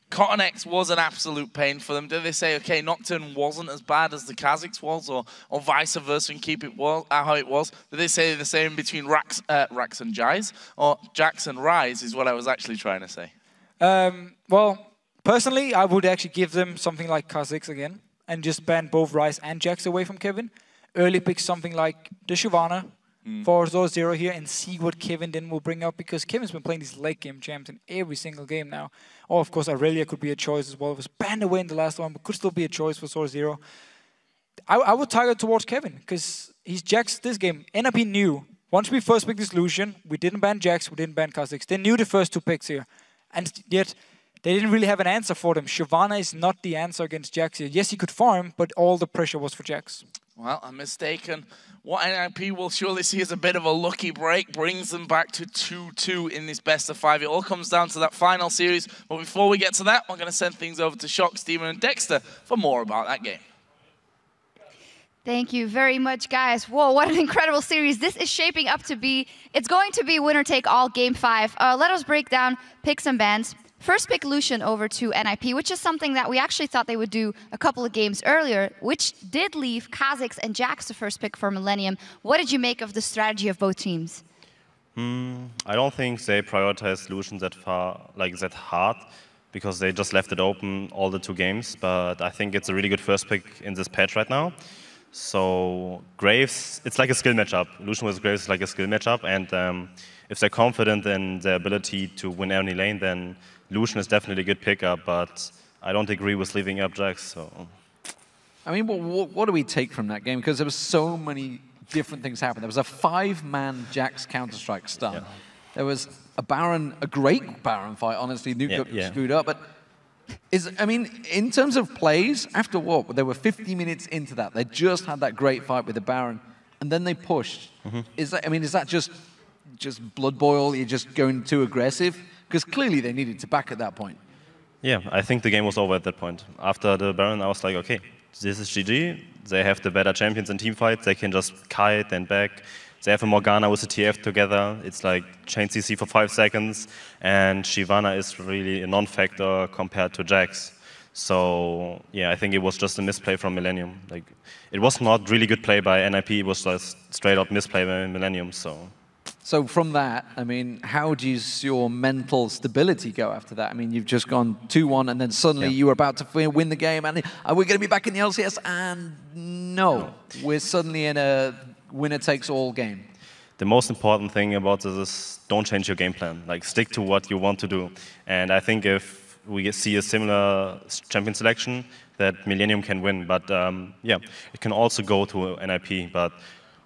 Cotton X was an absolute pain for them. Did they say, okay, Nocturne wasn't as bad as the Kha'Zix was, or vice versa, and keep it how it was? Did they say the same between Rax and Jais, or Jax and Rise is what I was actually trying to say? Well, personally, I would actually give them something like Kha'Zix again, and just ban both Rise and Jax away from Kevin. Early pick something like the Shyvana for Zoro here and see what Kevin then will bring up, because Kevin's been playing these late game champs in every single game now. Or of course Aurelia could be a choice as well. It was banned away in the last one, but could still be a choice for Zoro. I would target towards Kevin, because he's Jax this game. NIP knew, once we first picked this Lucian, we didn't ban Jax, we didn't ban Kha'Zix. They knew the first two picks here. And yet, they didn't really have an answer for them. Shyvana is not the answer against Jax here. Yes, he could farm, but all the pressure was for Jax. Well, I'm mistaken. What NIP will surely see as a bit of a lucky break brings them back to 2-2 in this best of 5. It all comes down to that final series. But before we get to that, we're going to send things over to Shox, Demon, and Dexter for more about that game. Thank you very much, guys. Whoa, what an incredible series this is shaping up to be. It's going to be winner-take-all Game 5. Let us break down picks and bans. First pick Lucian over to NIP, which is something that we actually thought they would do a couple of games earlier, which did leave Kha'Zix and Jax the first pick for Millennium. What did you make of the strategy of both teams? I don't think they prioritize solutions that that hard, because they just left it open all the 2 games. But I think it's a really good first pick in this patch right now. So Graves, it's like a skill matchup. Lucian with Graves is like a skill matchup, and if they're confident in their ability to win any lane, then Lucian is definitely a good pickup. But I don't agree with leaving up Jax. So, I mean, what do we take from that game? Because there were so many different things happened. There was a 5-man Jax Counter-Strike stun. Yeah. There was a Baron, a great Baron fight, honestly. Nuke got screwed up. But I mean, in terms of plays, after what? They were 50 minutes into that. They just had that great fight with the Baron, and then they pushed. Is that just blood boil? You're just going too aggressive? Because clearly they needed to back at that point. Yeah, I think the game was over at that point. After the Baron, I was like, okay, this is GG. They have the better champions in teamfights. They can just kite and back. They have a Morgana with a TF together. It's like chain CC for 5 seconds. And Shyvana is really a non-factor compared to Jax. So, yeah, I think it was just a misplay from Millennium. Like, it was not really good play by NIP. It was just straight-up misplay by Millennium. So from that, I mean, how does your mental stability go after that? I mean, you've just gone 2-1, and then suddenly you were about to win the game, and are we going to be back in the LCS? And no, we're suddenly in a winner-takes-all game. The most important thing about this is don't change your game plan. Like, stick to what you want to do. And I think if we see a similar champion selection, that Millennium can win. But yeah, it can also go to NIP. But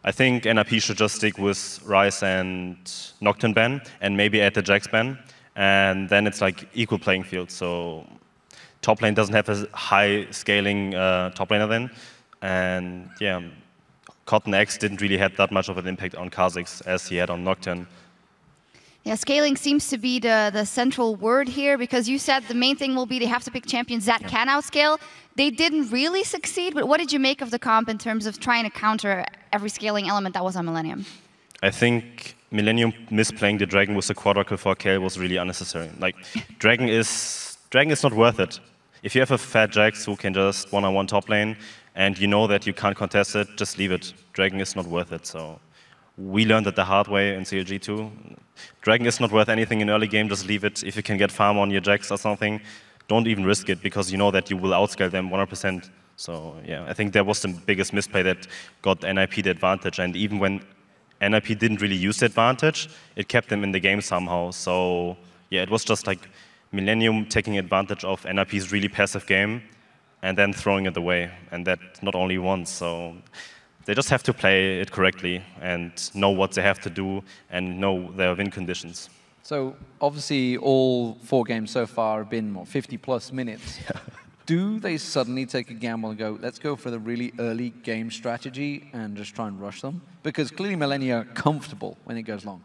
I think NIP should just stick with Ryze and Nocturne ban, and maybe add the Jax ban, and then it's like equal playing field. So top lane doesn't have a high scaling top laner then, and yeah, Cotton X didn't really have that much of an impact on Kha'Zix as he had on Nocturne. Yeah, scaling seems to be the central word here, because you said the main thing will be they have to pick champions that can outscale. They didn't really succeed, but what did you make of the comp in terms of trying to counter every scaling element that was on Millennium? I think Millennium misplaying the Dragon with the quadruple for Kayle was really unnecessary. Like, Dragon is not worth it. If you have a fat Jax who can just one-on-one top lane, and you know that you can't contest it, just leave it. Dragon is not worth it. So we learned it the hard way in CLG too. Dragon is not worth anything in early game, just leave it. If you can get farm on your Jax or something, don't even risk it, because you know that you will outscale them 100%. So yeah, I think that was the biggest misplay that got NIP the advantage. And even when NIP didn't really use the advantage, it kept them in the game somehow. So yeah, it was just like Millennium taking advantage of NIP's really passive game and then throwing it away. And that not only once. So they just have to play it correctly and know what they have to do and know their win conditions. So obviously all 4 games so far have been, what, 50+ minutes. Yeah. Do they suddenly take a gamble and go, let's go for the really early game strategy and just try and rush them? Because clearly Millennium are comfortable when it goes long.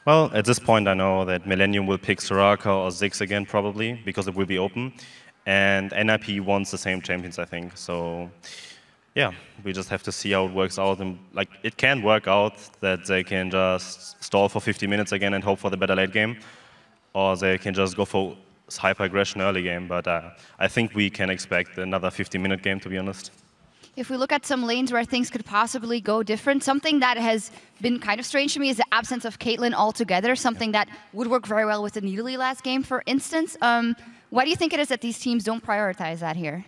Well, at this point I know that Millennium will pick Soraka or Ziggs again probably, because it will be open. And NIP wants the same champions, I think. So yeah, we just have to see how it works out. And like, it can work out that they can just stall for 50 minutes again and hope for the better late game, or they can just go for hyper aggression early game. But I think we can expect another 50-minute game, to be honest. If we look at some lanes where things could possibly go different, something that has been kind of strange to me is the absence of Caitlyn altogether, something that would work very well with the Nidalee last game, for instance. Why do you think it is that these teams don't prioritize that here?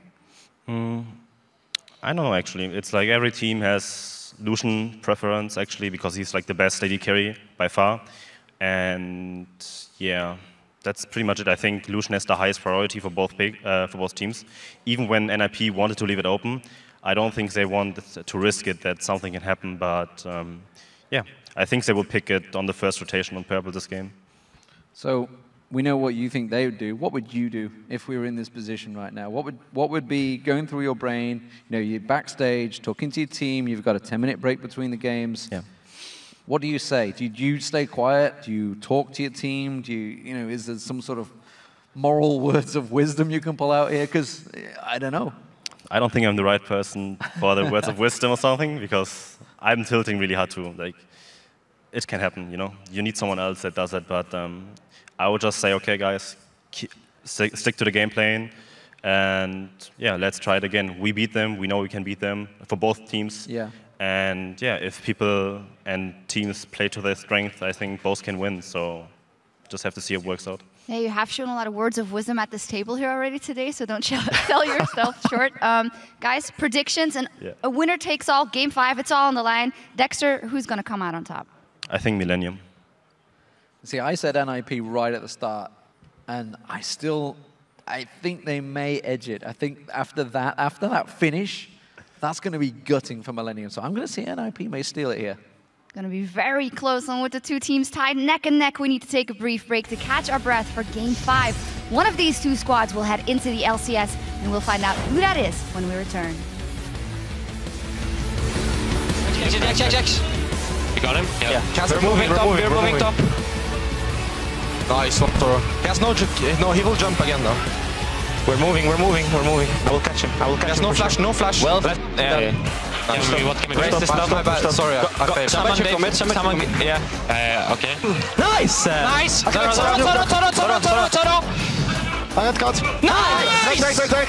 I don't know, actually. It's like every team has Lucian preference, actually, because he's like the best AD carry by far. And yeah, that's pretty much it. I think Lucian has the highest priority for both teams. Even when NIP wanted to leave it open, I don't think they wanted to risk it that something can happen. But yeah, I think they will pick it on the first rotation on purple this game. So we know what you think they would do. What would you do if we were in this position right now? What would be going through your brain? You know, you're backstage, talking to your team, you've got a 10-minute break between the games. Yeah. What do you say? Do you stay quiet? Do you talk to your team? You know, is there some sort of moral words of wisdom you can pull out here? Because I don't know. I don't think I'm the right person for the words of wisdom or something, because I'm tilting really hard too. Like, it can happen, you know. You need someone else that does it, but I would just say, okay, guys, stick to the game plan, and yeah, let's try it again. We beat them. We know we can beat them for both teams. Yeah. And yeah, if people and teams play to their strength, I think both can win. So just have to see if it works out. Yeah, you have shown a lot of words of wisdom at this table here already today, so don't sell yourself short. Guys, predictions, and a winner takes all. Game 5, it's all on the line. Dexter, who's going to come out on top? I think Millennium. See, I said NIP right at the start, and I think they may edge it. I think after that finish, that's going to be gutting for Millennium. So I'm going to say NIP may steal it here. Going to be very close, and with the two teams tied neck and neck, we need to take a brief break to catch our breath for Game 5. One of these two squads will head into the LCS, and we'll find out who that is when we return. X. You got him? Yeah. We're moving top. Nice, Toro. He has no, he will jump again though. We're moving. I will catch him. There's no flash, no flash. Well, What can we do? My bad. Sorry, I failed. Someone, yeah. Okay. Nice! Nice! Toro! I got caught. Nice! Break.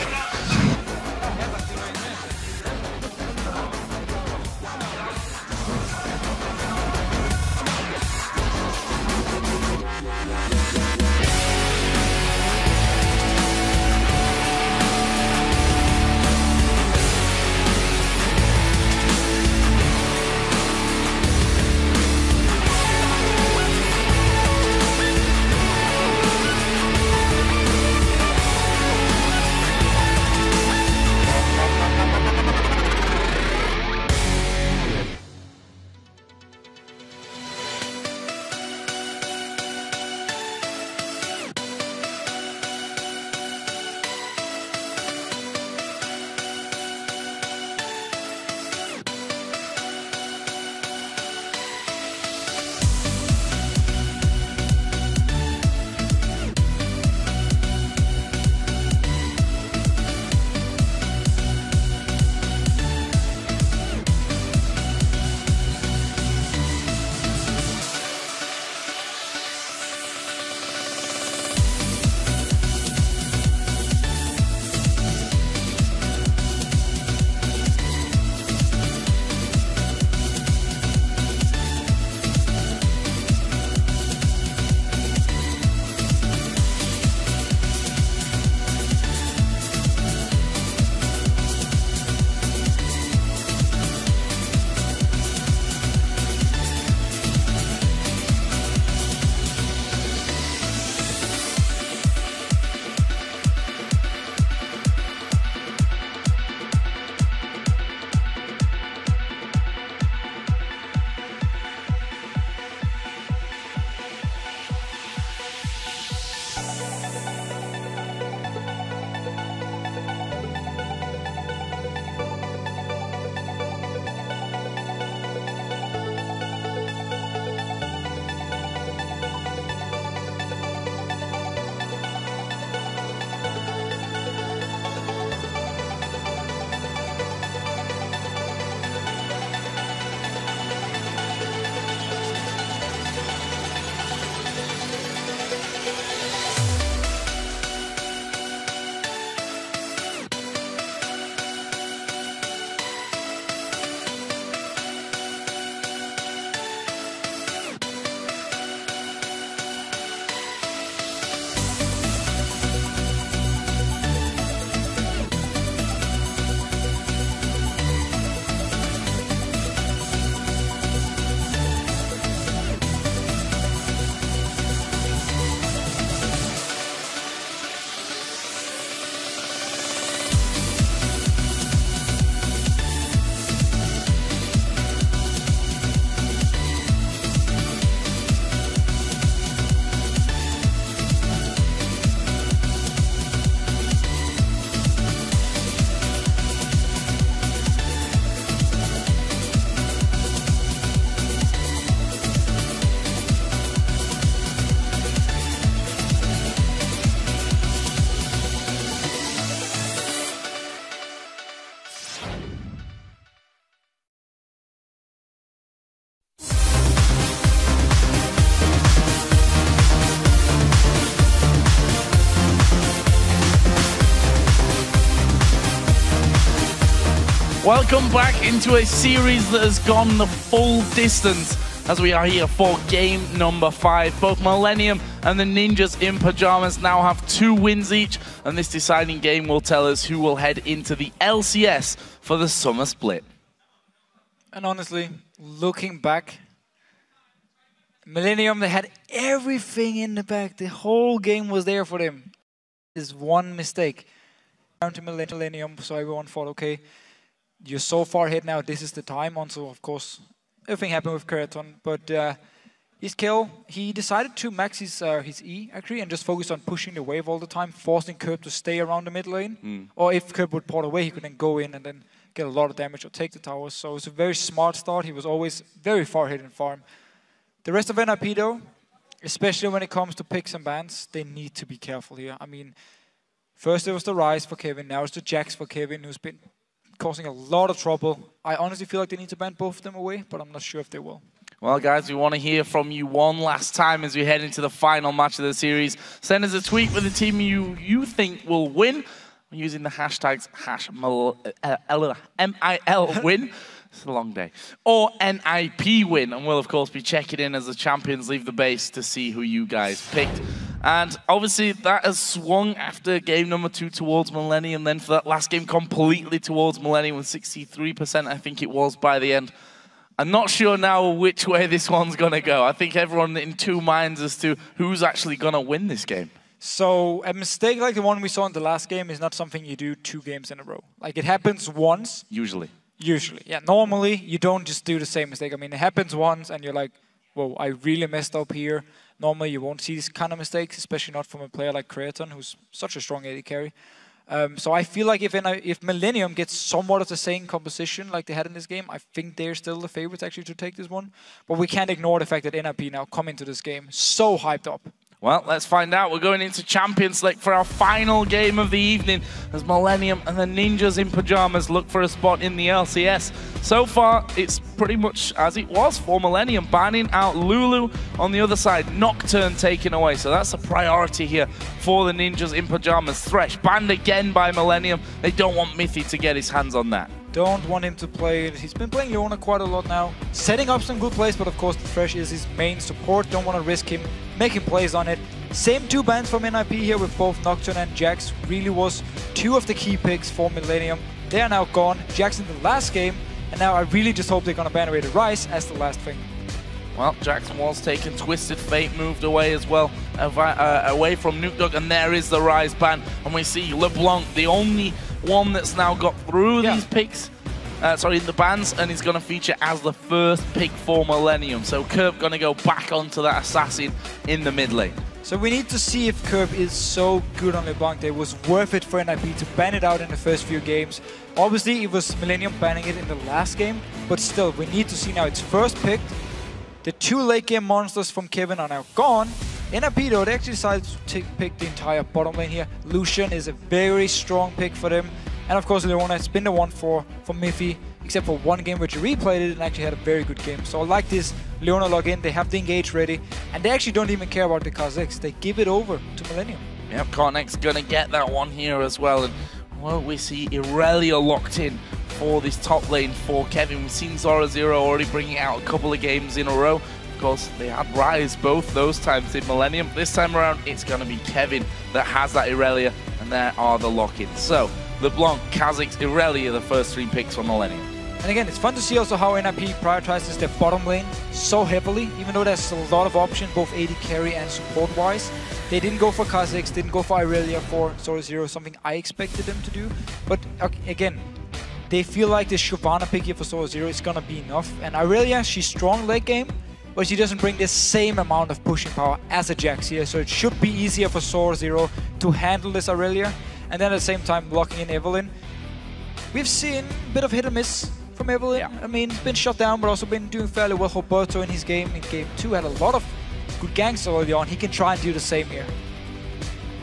Welcome back into a series that has gone the full distance as we are here for game number 5. Both Millennium and the Ninjas in Pajamas now have 2 wins each, and this deciding game will tell us who will head into the LCS for the summer split. And honestly, looking back, Millennium, they had everything in the back. The whole game was there for them. There's one mistake. Down to Millennium, so everyone thought, okay, you're so far ahead now, this is the time. Also, of course, everything happened with Keraton, but his kill, he decided to max his E, actually, and just focus on pushing the wave all the time, forcing Kerb to stay around the mid lane. Or if Kerb would port away, he could then go in and then get a lot of damage or take the towers. So it's a very smart start. He was always very far ahead in farm. The rest of NIP, though, especially when it comes to picks and bans, they need to be careful here. I mean, first it was the Rise for Kevin, now it's the Jax for Kevin, who's been causing a lot of trouble. I honestly feel like they need to ban both of them away, but I'm not sure if they will. Well, guys, we want to hear from you one last time as we head into the final match of the series. Send us a tweet with the team you think will win using the hashtags MIL win. It's a long day. Or NIP win. And we'll, of course, be checking in as the champions leave the base to see who you guys picked. And obviously, that has swung after game number 2 towards Millennium. Then for that last game, completely towards Millennium with 63%, I think it was, by the end. I'm not sure now which way this one's going to go. I think everyone in 2 minds as to who's actually going to win this game. So a mistake like the one we saw in the last game is not something you do 2 games in a row. Like, it happens once. Usually. Usually, yeah. Normally, you don't just do the same mistake. I mean, it happens once and you're like, whoa, I really messed up here. Normally, you won't see these kind of mistakes, especially not from a player like Creaton, who's such a strong AD carry. So I feel like if Millennium gets somewhat of the same composition like they had in this game, I think they're still the favorites actually to take this one. But we can't ignore the fact that NIP now come into this game so hyped up. Well, let's find out. We're going into Champions Select for our final game of the evening as Millennium and the Ninjas in Pajamas look for a spot in the LCS. So far, it's pretty much as it was for Millennium, banning out Lulu. On the other side, Nocturne taken away. So that's a priority here for the Ninjas in Pajamas. Thresh banned again by Millennium. They don't want Mithy to get his hands on that. Don't want him to play it. He's been playing Leona quite a lot now. Setting up some good plays, but of course the Thresh is his main support. Don't want to risk him making plays on it. Same 2 bans from NIP here with both Nocturne and Jax. Really was 2 of the key picks for Millennium. They are now gone. Jax in the last game. And now I really just hope they're going to ban away the Rise as the last thing. Well, Jackson was taken. Twisted Fate moved away as well, away from Nuke Dog, and there is the Rise ban. And we see LeBlanc, the only one that's now got through these picks, the bans, and he's going to feature as the first pick for Millennium. So Kerb going to go back onto that Assassin in the mid lane. So we need to see if Kerb is so good on LeBlanc that it was worth it for NIP to ban it out in the first few games. Obviously, it was Millennium banning it in the last game, but still, we need to see now it's first picked. The 2 late game monsters from Kevin are now gone. NIP, though, they actually decided to pick the entire bottom lane here. Lucian is a very strong pick for them. And of course, Leona has been the one for Mithy, except for 1 game which replayed it and actually had a very good game. So I like this Leona login. They have the engage ready, and they actually don't even care about the Kha'Zix. They give it over to Millennium. Yep, Cornex going to get that one here as well. And well, we see Irelia locked in for this top lane for Kevin. We've seen Zora Zero already bringing out a couple of games in a row. Of course, they had Rise both those times in Millennium. This time around, it's going to be Kevin that has that Irelia, and there are the lock-ins. So, LeBlanc, Kha'Zix, Irelia, the first 3 picks for Millennium. And again, it's fun to see also how NIP prioritizes their bottom lane so heavily, even though there's a lot of options, both AD carry and support-wise. They didn't go for Kha'Zix, didn't go for Irelia for Zora Zero, something I expected them to do. But again, they feel like this Shyvana pick here for Zora Zero is gonna be enough. And Irelia, she's strong late game, but she doesn't bring the same amount of pushing power as a Jax here. So it should be easier for Zora Zero to handle this Irelia. And then at the same time, blocking in Evelynn. We've seen a bit of hit and miss from Evelynn. Yeah. I mean, he's been shut down, but also been doing fairly well. Roberto in his game, in game 2, had a lot of good ganks early on. He can try and do the same here.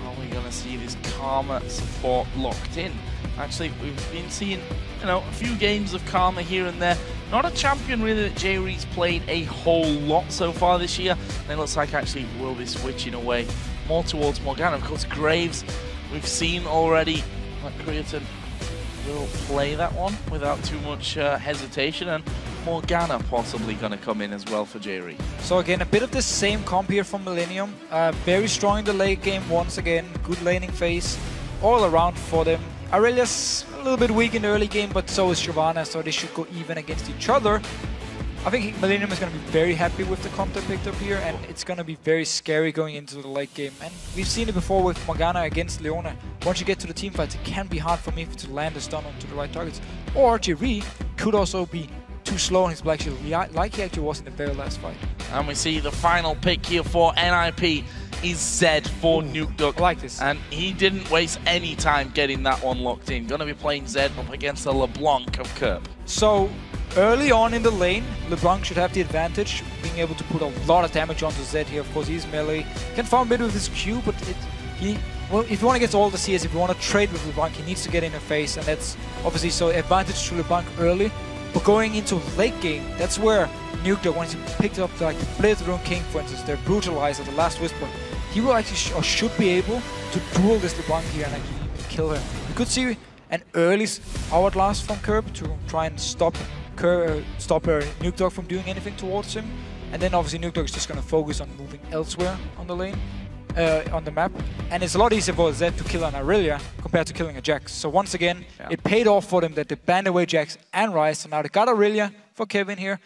Are we going to see this Karma support locked in? Actually, we've been seeing, a few games of Karma here and there. Not a champion really that J-Reed's played a whole lot so far this year. And it looks like actually will be switching away more towards Morgana. Of course, Graves, we've seen already, like Creaton, will play that one without too much hesitation, and Morgana possibly going to come in as well for Jerry. So again, a bit of the same comp here from Millennium. Very strong in the late game once again. Good laning phase all around for them. Aurelia's a little bit weak in the early game, but so is Shyvana, so they should go even against each other. I think Millennium is going to be very happy with the comp they picked up here, and it's going to be very scary going into the late game. And we've seen it before with Morgana against Leona. Once you get to the team fights, it can be hard for me to land a stun onto the right targets. Or Jerry could also be too slow on his Black Shield, like he actually was in the very last fight. And we see the final pick here for NIP is Zed for Nukeduck. I like this. And he didn't waste any time getting that one locked in. Gonna be playing Zed up against the LeBlanc of Kerp. So early on in the lane, LeBlanc should have the advantage, being able to put a lot of damage onto Zed here. Of course, he's melee. Can farm a bit with his Q, but well, if you want to get all the CS, if you want to trade with LeBlanc, he needs to get in the face, and that's obviously so advantage to LeBlanc early. But going into late game, that's where Nukeduck, once he picked up like the Blade-Rune King, for instance, their Brutalizer, the Last Whisper, he will actually or should be able to duel this LeBlanc here and actually kill her. We could see an early Hourglass from Kerp to try and stop Nukeduck from doing anything towards him, and then obviously Nukeduck is just going to focus on moving elsewhere on the lane, on the map, and it's a lot easier for Zed to kill an Aurelia compared to killing a Jax. So once again, it paid off for them that they banned away Jax and Ryze, so now they got Aurelia for Kevin here.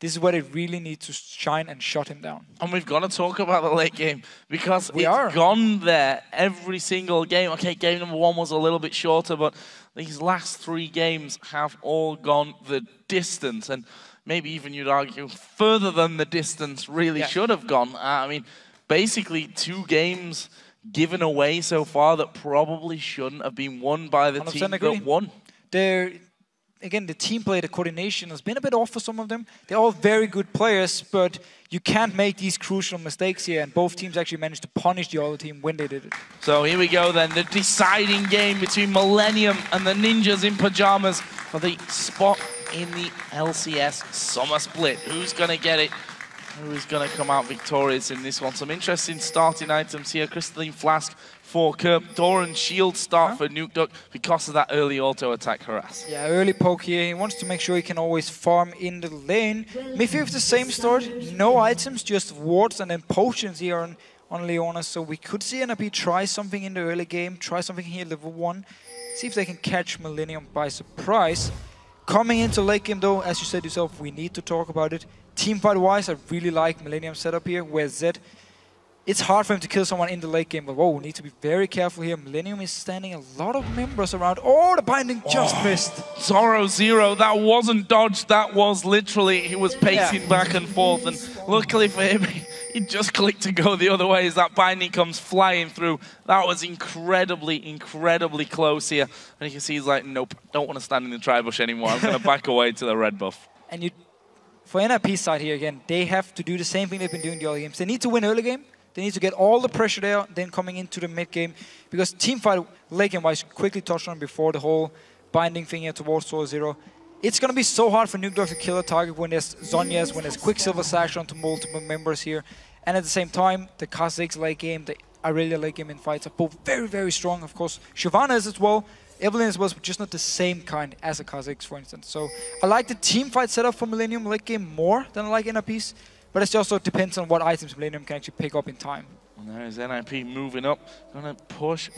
This is where they really need to shine and shut him down. And we've got to talk about the late game, because it's gone there every single game. Okay, game number 1 was a little bit shorter, but these last 3 games have all gone the distance, and maybe even you'd argue further than the distance really should have gone. I mean, basically 2 games given away so far that probably shouldn't have been won by the team that won. Again, the team play, the coordination has been a bit off for some of them. They're all very good players, but you can't make these crucial mistakes here, and both teams actually managed to punish the other team when they did it. So here we go then, the deciding game between Millennium and the Ninjas in Pajamas for the spot in the LCS Summer Split. Who's going to get it? Who is going to come out victorious in this one? Some interesting starting items here. Crystalline Flask for Kerp. Doran Shield start for Nukeduck because of that early auto attack harass. Yeah, early poke here. He wants to make sure he can always farm in the lane. Miffy with the same start. No items, just wards and then potions here on Leona. So we could see NIP try something in the early game. Try something here level 1. See if they can catch Millennium by surprise. Coming into late game though, as you said yourself, we need to talk about it. Teamfight-wise, I really like Millennium's setup here, where Zed, it's hard for him to kill someone in the late game, but whoa, we need to be very careful here. Millennium is standing a lot of members around. Oh, the binding just missed. Zoro0, that wasn't dodged, that was literally, he was pacing back and forth, and luckily for him, he just clicked to go the other way as that binding comes flying through. That was incredibly, incredibly close here. And you can see he's like, nope, don't want to stand in the tri-bush anymore. I'm going to back away to the red buff. And for NIP's side here again, they have to do the same thing they've been doing the early games. They need to win early game. They need to get all the pressure there, then coming into the mid game. Because teamfight, late game wise, quickly touched on before the whole binding thing here towards Zoro0. It's going to be so hard for Nukeduck to kill a target when there's Zhonya's, when there's Quicksilver Sash onto multiple members here. And at the same time, the Kha'Zix late game, the Aurelia late game in fights are both very, very strong. Of course, Shyvana is as well. Evelyn as well, but just not the same kind as a Kha'Zix, for instance. So I like the team fight setup for Millennium late game more than I like NIP's, but it also depends on what items Millennium can actually pick up in time. And there is NIP moving up, going to push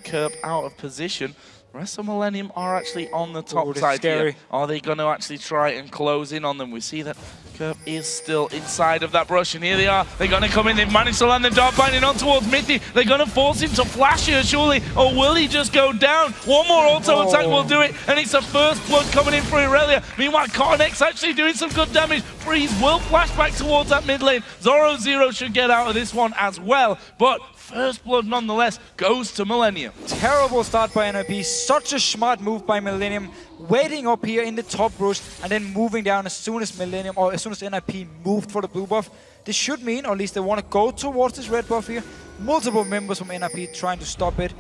Kerp out of position. The rest of Millennium are actually on the top side here. Are they going to actually try and close in on them? We see that Kerp is still inside of that brush, and here they are. They're going to come in. They've managed to land the dart binding on towards Mithy. They're going to force him to flash here, surely. Or will he just go down? One more auto attack will do it, and it's a first blood coming in for Aurelia. Meanwhile, Cornex actually doing some good damage. Freeze will flash back towards that mid lane. Zoro0 should get out of this one as well, but first blood nonetheless goes to Millennium. Terrible start by NIP. Such a smart move by Millennium. Waiting up here in the top brush and then moving down as soon as Millennium, or as soon as NIP moved for the blue buff. This should mean, or at least they want to go towards this red buff here. Multiple members from NIP trying to stop it.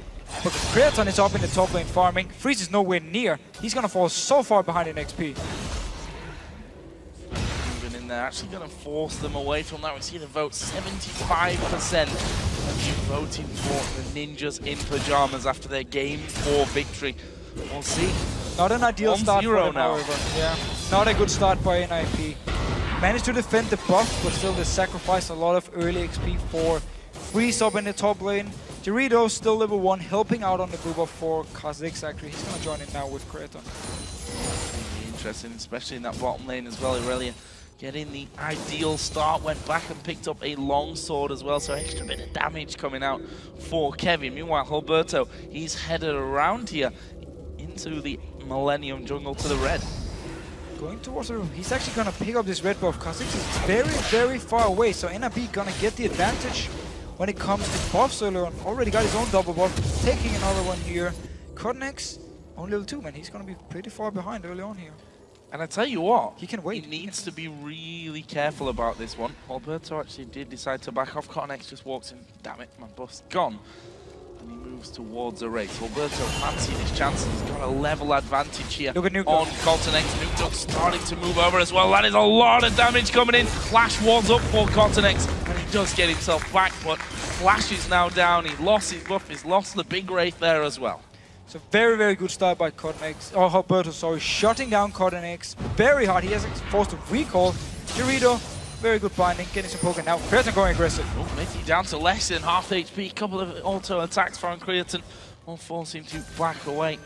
But Creaton is up in the top lane farming. Freeze is nowhere near. He's going to fall so far behind in XP. They're actually going to force them away from that. We see the vote, 75% of you voting for the Ninjas in Pajamas after their Game 4 victory We'll see. Not an ideal start for them, now. however. Yeah, not a good start by NIP. Managed to defend the buff, but still they sacrificed a lot of early XP for Freeze up in the top lane. Dorito still level 1, helping out on the blue buff for Kha'Zix actually. He's going to join in now with Kraton. Interesting, especially in that bottom lane as well. Irelia getting the ideal start, went back and picked up a long sword as well, so extra bit of damage coming out for Kevin. Meanwhile, Alberto, he's headed around here into the Millennium jungle to the red. Going towards the room, he's actually going to pick up this red buff. Kha'Zix is very, very far away, so NIP going to get the advantage when it comes to buffs earlier on. Already got his own double buff, taking another one here. Cotnex, only level 2, man. He's going to be pretty far behind early on here. And I tell you what, he can wait. He needs to be really careful about this one. Alberto actually did decide to back off. Cotnex just walks in. Damn it, my buff's gone. And he moves towards a race. Alberto fancying his chances. He's got a level advantage here on Cotnex. Nukeduck starting to move over as well. That is a lot of damage coming in. Flash wards up for Cotnex. And he does get himself back, but Flash is now down. He lost his buff. He's lost the big wraith there as well. So very, very good start by Cotnex. Oh, Alberto, sorry. Shutting down Cotnex. Very hard. He has forced a recall. Dorito, very good binding. Getting some poke now. Creaton going aggressive. Oh, Mitty down to less than half HP. Couple of auto attacks from Creaton will force him to back away.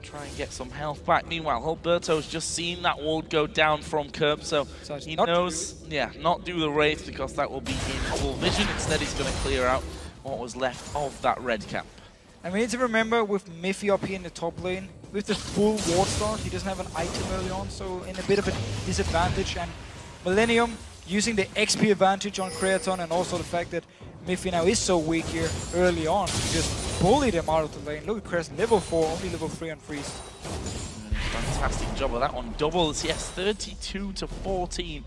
Try and get some health back. Meanwhile, Alberto's just seen that ward go down from Kerb, so he knows, not do the Wraith because that will be in full vision. Instead, he's going to clear out what was left of that red camp. And we need to remember with Miffy up here in the top lane, with the full ward start, he doesn't have an item early on, so in a bit of a disadvantage. And Millennium using the XP advantage on Creaton, and also the fact that Miffy now is so weak here early on, he just bullied him out of the lane. Look at Creaton, level 4, only level 3 on Freeze. Fantastic job of that one. Doubles, yes, 32 to 14.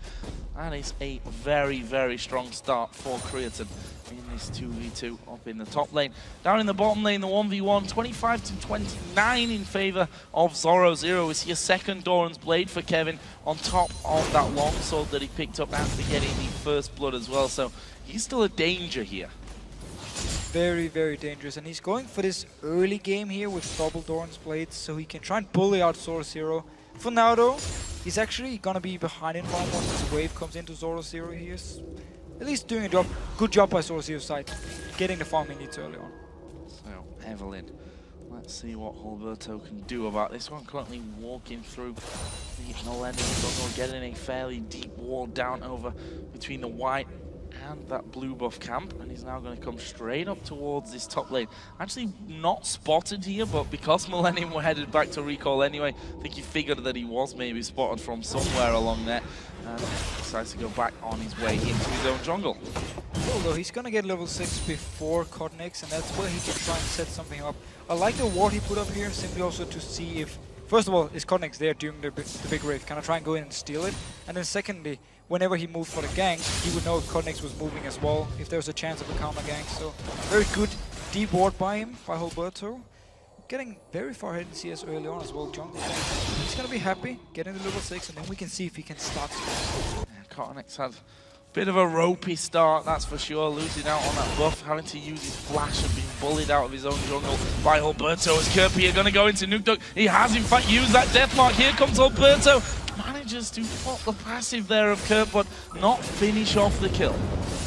That is a very, very strong start for Creaton in this 2v2 up in the top lane. Down in the bottom lane, the 1v1, 25 to 29 in favor of Zoro Zero. We see a second Doran's Blade for Kevin on top of that longsword that he picked up after getting the first blood as well. So he's still a danger here. Very, very dangerous. And he's going for this early game here with double Doran's Blade so he can try and bully out Zoro Zero. For now though, he's actually gonna be behind in farm once this wave comes into Zoro Zero. He is at least doing a good job by Zoro Zero's side, getting the farm he needs early on. So, Evelyn, let's see what Alberto can do about this one. Currently walking through the Millennium Jungle, getting a fairly deep wall down over between the white and that blue buff camp, and he's now going to come straight up towards this top lane. Actually not spotted here, but because Millennium were headed back to recall anyway, I think he figured that he was maybe spotted from somewhere along there, and decides to go back on his way into his own jungle. Although he's going to get level 6 before Cotnex, and that's where he can try and set something up. I like the ward he put up here, simply also to see if, first of all, is Cotnex there during the big raid? Can I try and go in and steal it? And then secondly, whenever he moved for the gank, he would know if Cotnex was moving as well, if there was a chance of a counter gank. So very good deep ward by him, by Alberto. Getting very far ahead in CS early on as well, jungle. He's going to be happy, getting the level 6, and then we can see if he can start. Cotnex had a bit of a ropey start, that's for sure, losing out on that buff, having to use his flash and being bullied out of his own jungle by Alberto. As Kirby are going to go into Nukeduck. He has in fact used that death mark. Here comes Alberto. Manages to pop the passive there of Kurt, but not finish off the kill.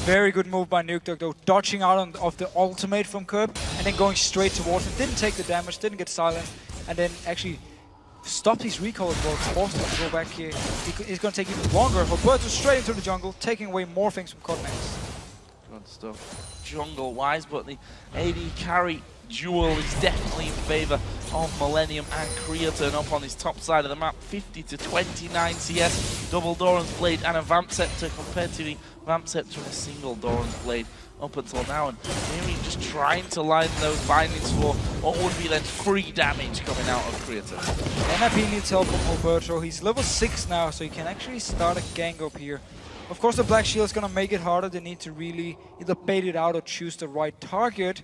Very good move by Nukeduck though, dodging out of the ultimate from Kerb and then going straight towards him. Didn't take the damage, didn't get silenced, and then actually stopped his recall as well, forced him to go back here. It's going to take even longer. Alberto straight into the jungle, taking away more things from Cotnex. Good stuff jungle-wise, but the AD carry duel is definitely in favor of Millennium and Creaton up on his top side of the map. 50 to 29 CS, double Doran's Blade and a Vamp Scepter compared to the Vamp Scepter and a single Doran's Blade up until now. And Miri just trying to line those bindings for what would be then free damage coming out of Creaton. NIP needs help from Alberto. He's level 6 now, so he can actually start a gang up here. Of course, the Black Shield is going to make it harder. They need to really either bait it out or choose the right target.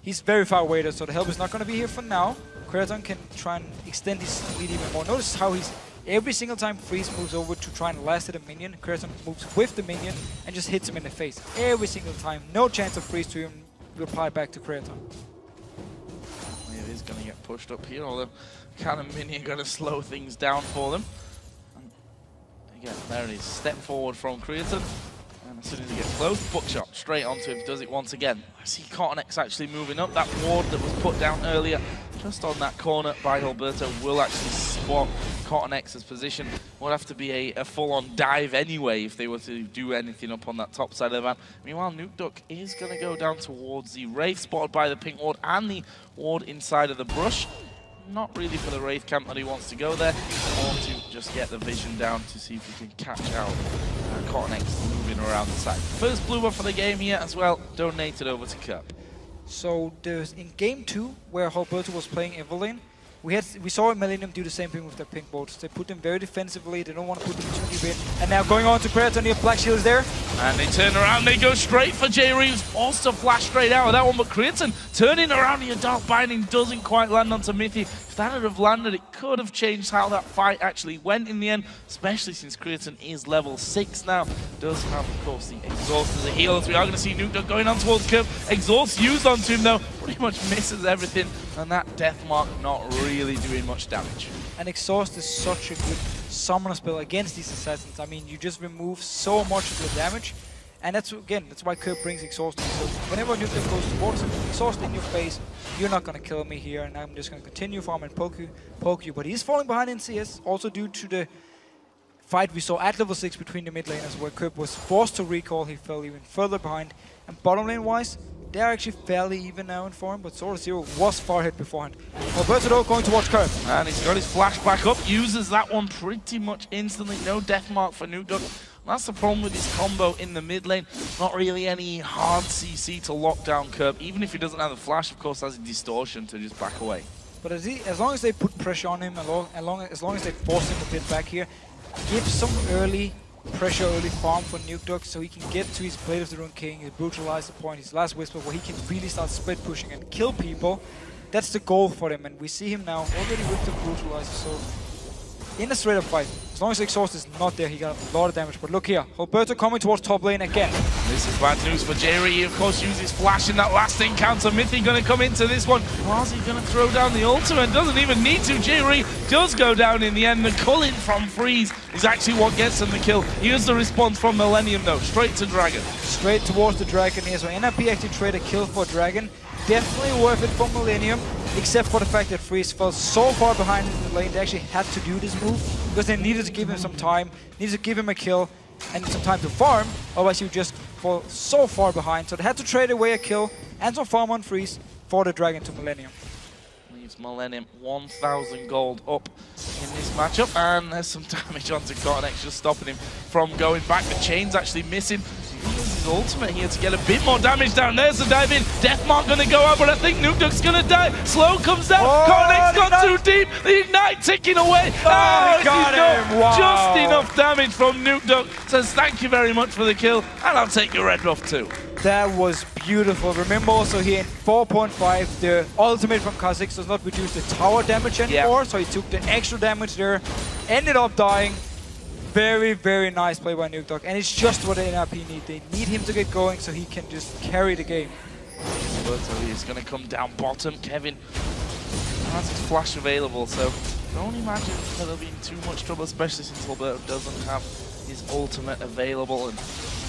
He's very far away though, so the help is not going to be here for now. Creaton can try and extend his lead even more. Notice how he's, every single time Freeze moves over to try and last at a minion, Creaton moves with the minion and just hits him in the face. Every single time. No chance of Freeze to even reply back to Creaton. It is going to get pushed up here, although Cannon Mini are going to slow things down for them. And again, there it is. Step forward from Creatine. And as soon as he gets close, buckshot straight onto him, does it once again. I see Cotton X actually moving up. That ward that was put down earlier, just on that corner by Alberto, will actually spot Cotton X's position. Would have to be a full-on dive anyway if they were to do anything up on that top side of the map. Meanwhile, Nuke Duck is going to go down towards the Wraith, spotted by the pink ward and the ward inside of the brush. Not really for the Wraith camp that he wants to go there, or to just get the vision down to see if he can catch out Cotton X moving around the side. First blue buff for the game here as well, donated over to Cup. So there's in game 2, where Alberto was playing Evelyn, we saw Millennium do the same thing with their pink boats. They put them very defensively, they don't want to put them too deep in. And now going on to Predator, near Black Shield is there. And they turn around, they go straight for J. Reeves, forced to flash straight out of that one, but Creatine turning around, the Dark Binding doesn't quite land onto Mithy. If that had have landed, it could have changed how that fight actually went in the end, especially since Creatine is level 6 now. Does have, of course, the Exhaust as a heal, as we are going to see Nuke Duck going on towards Curve. Exhaust used onto him though, pretty much misses everything, and that Death Mark not really doing much damage. And Exhaust is such a good summoner spell against these assassins. I mean, you just remove so much of the damage, and that's why Curve brings Exhaust in. So whenever Nuke Duck goes towards him, Exhaust in your face, you're not going to kill me here, and I'm just going to continue farm and poke you. But he's falling behind in CS, also due to the fight we saw at level 6 between the mid laners, where Curve was forced to recall, he fell even further behind. And bottom lane wise, they're actually fairly even now in form, but Sword Zero was far ahead beforehand. Alberto though going towards Curve. And he's got his flash back up, uses that one pretty much instantly. No death mark for Nuke Duck. That's the problem with his combo in the mid lane. Not really any hard CC to lock down Curve. Even if he doesn't have the flash, of course, has a distortion to just back away. But as long as they put pressure on him, as long as they force him a bit back here, give some early pressure, early farm for Nuke Duck so he can get to his Blade of the Rune King, his Brutalizer point, his last Whisper, where he can really start split pushing and kill people. That's the goal for him, and we see him now already with the Brutalizer, so in a straight up fight. As long as the Exhaust is not there, he got a lot of damage. But look here, Alberto coming towards top lane again. This is bad news for Jerry. He, of course, uses flash in that last encounter. Mithy going to come into this one. How's he going to throw down the ultimate? Doesn't even need to. Jerry does go down in the end. The culling from Freeze is actually what gets him the kill. Here's the response from Millennium, though. Straight to Dragon. Straight towards the Dragon here. So NRP actually trade a kill for Dragon. Definitely worth it for Millennium, except for the fact that Freeze fell so far behind in the lane. They actually had to do this move because they needed to give him some time, needed to give him a kill and some time to farm, otherwise he would just fall so far behind. So they had to trade away a kill and some farm on Freeze for the Dragon to Millennium. Leaves Millennium 1,000 gold up in this matchup, and there's some damage onto Cotton X, just stopping him from going back. The chain's actually missing. He uses his ultimate here to get a bit more damage down. There's the dive in. Deathmark gonna go out, but I think Nuke Duck's gonna die. Slow comes down. Cotton X got too deep. The Ignite ticking away. Oh, got him. Wow. Just enough damage from Nuke Duck. Says thank you very much for the kill, and I'll take your red buff too. That was beautiful. Remember also here in 4.5, the ultimate from Kha'Zix does not reduce the tower damage anymore, so he took the extra damage there, ended up dying. Very, very nice play by Nuke Duck, and it's just what the NRP need. They need him to get going so he can just carry the game. Alberto is going to come down bottom. Kevin has his flash available, so don't imagine that they'll be in too much trouble, especially since Alberto doesn't have his ultimate available. And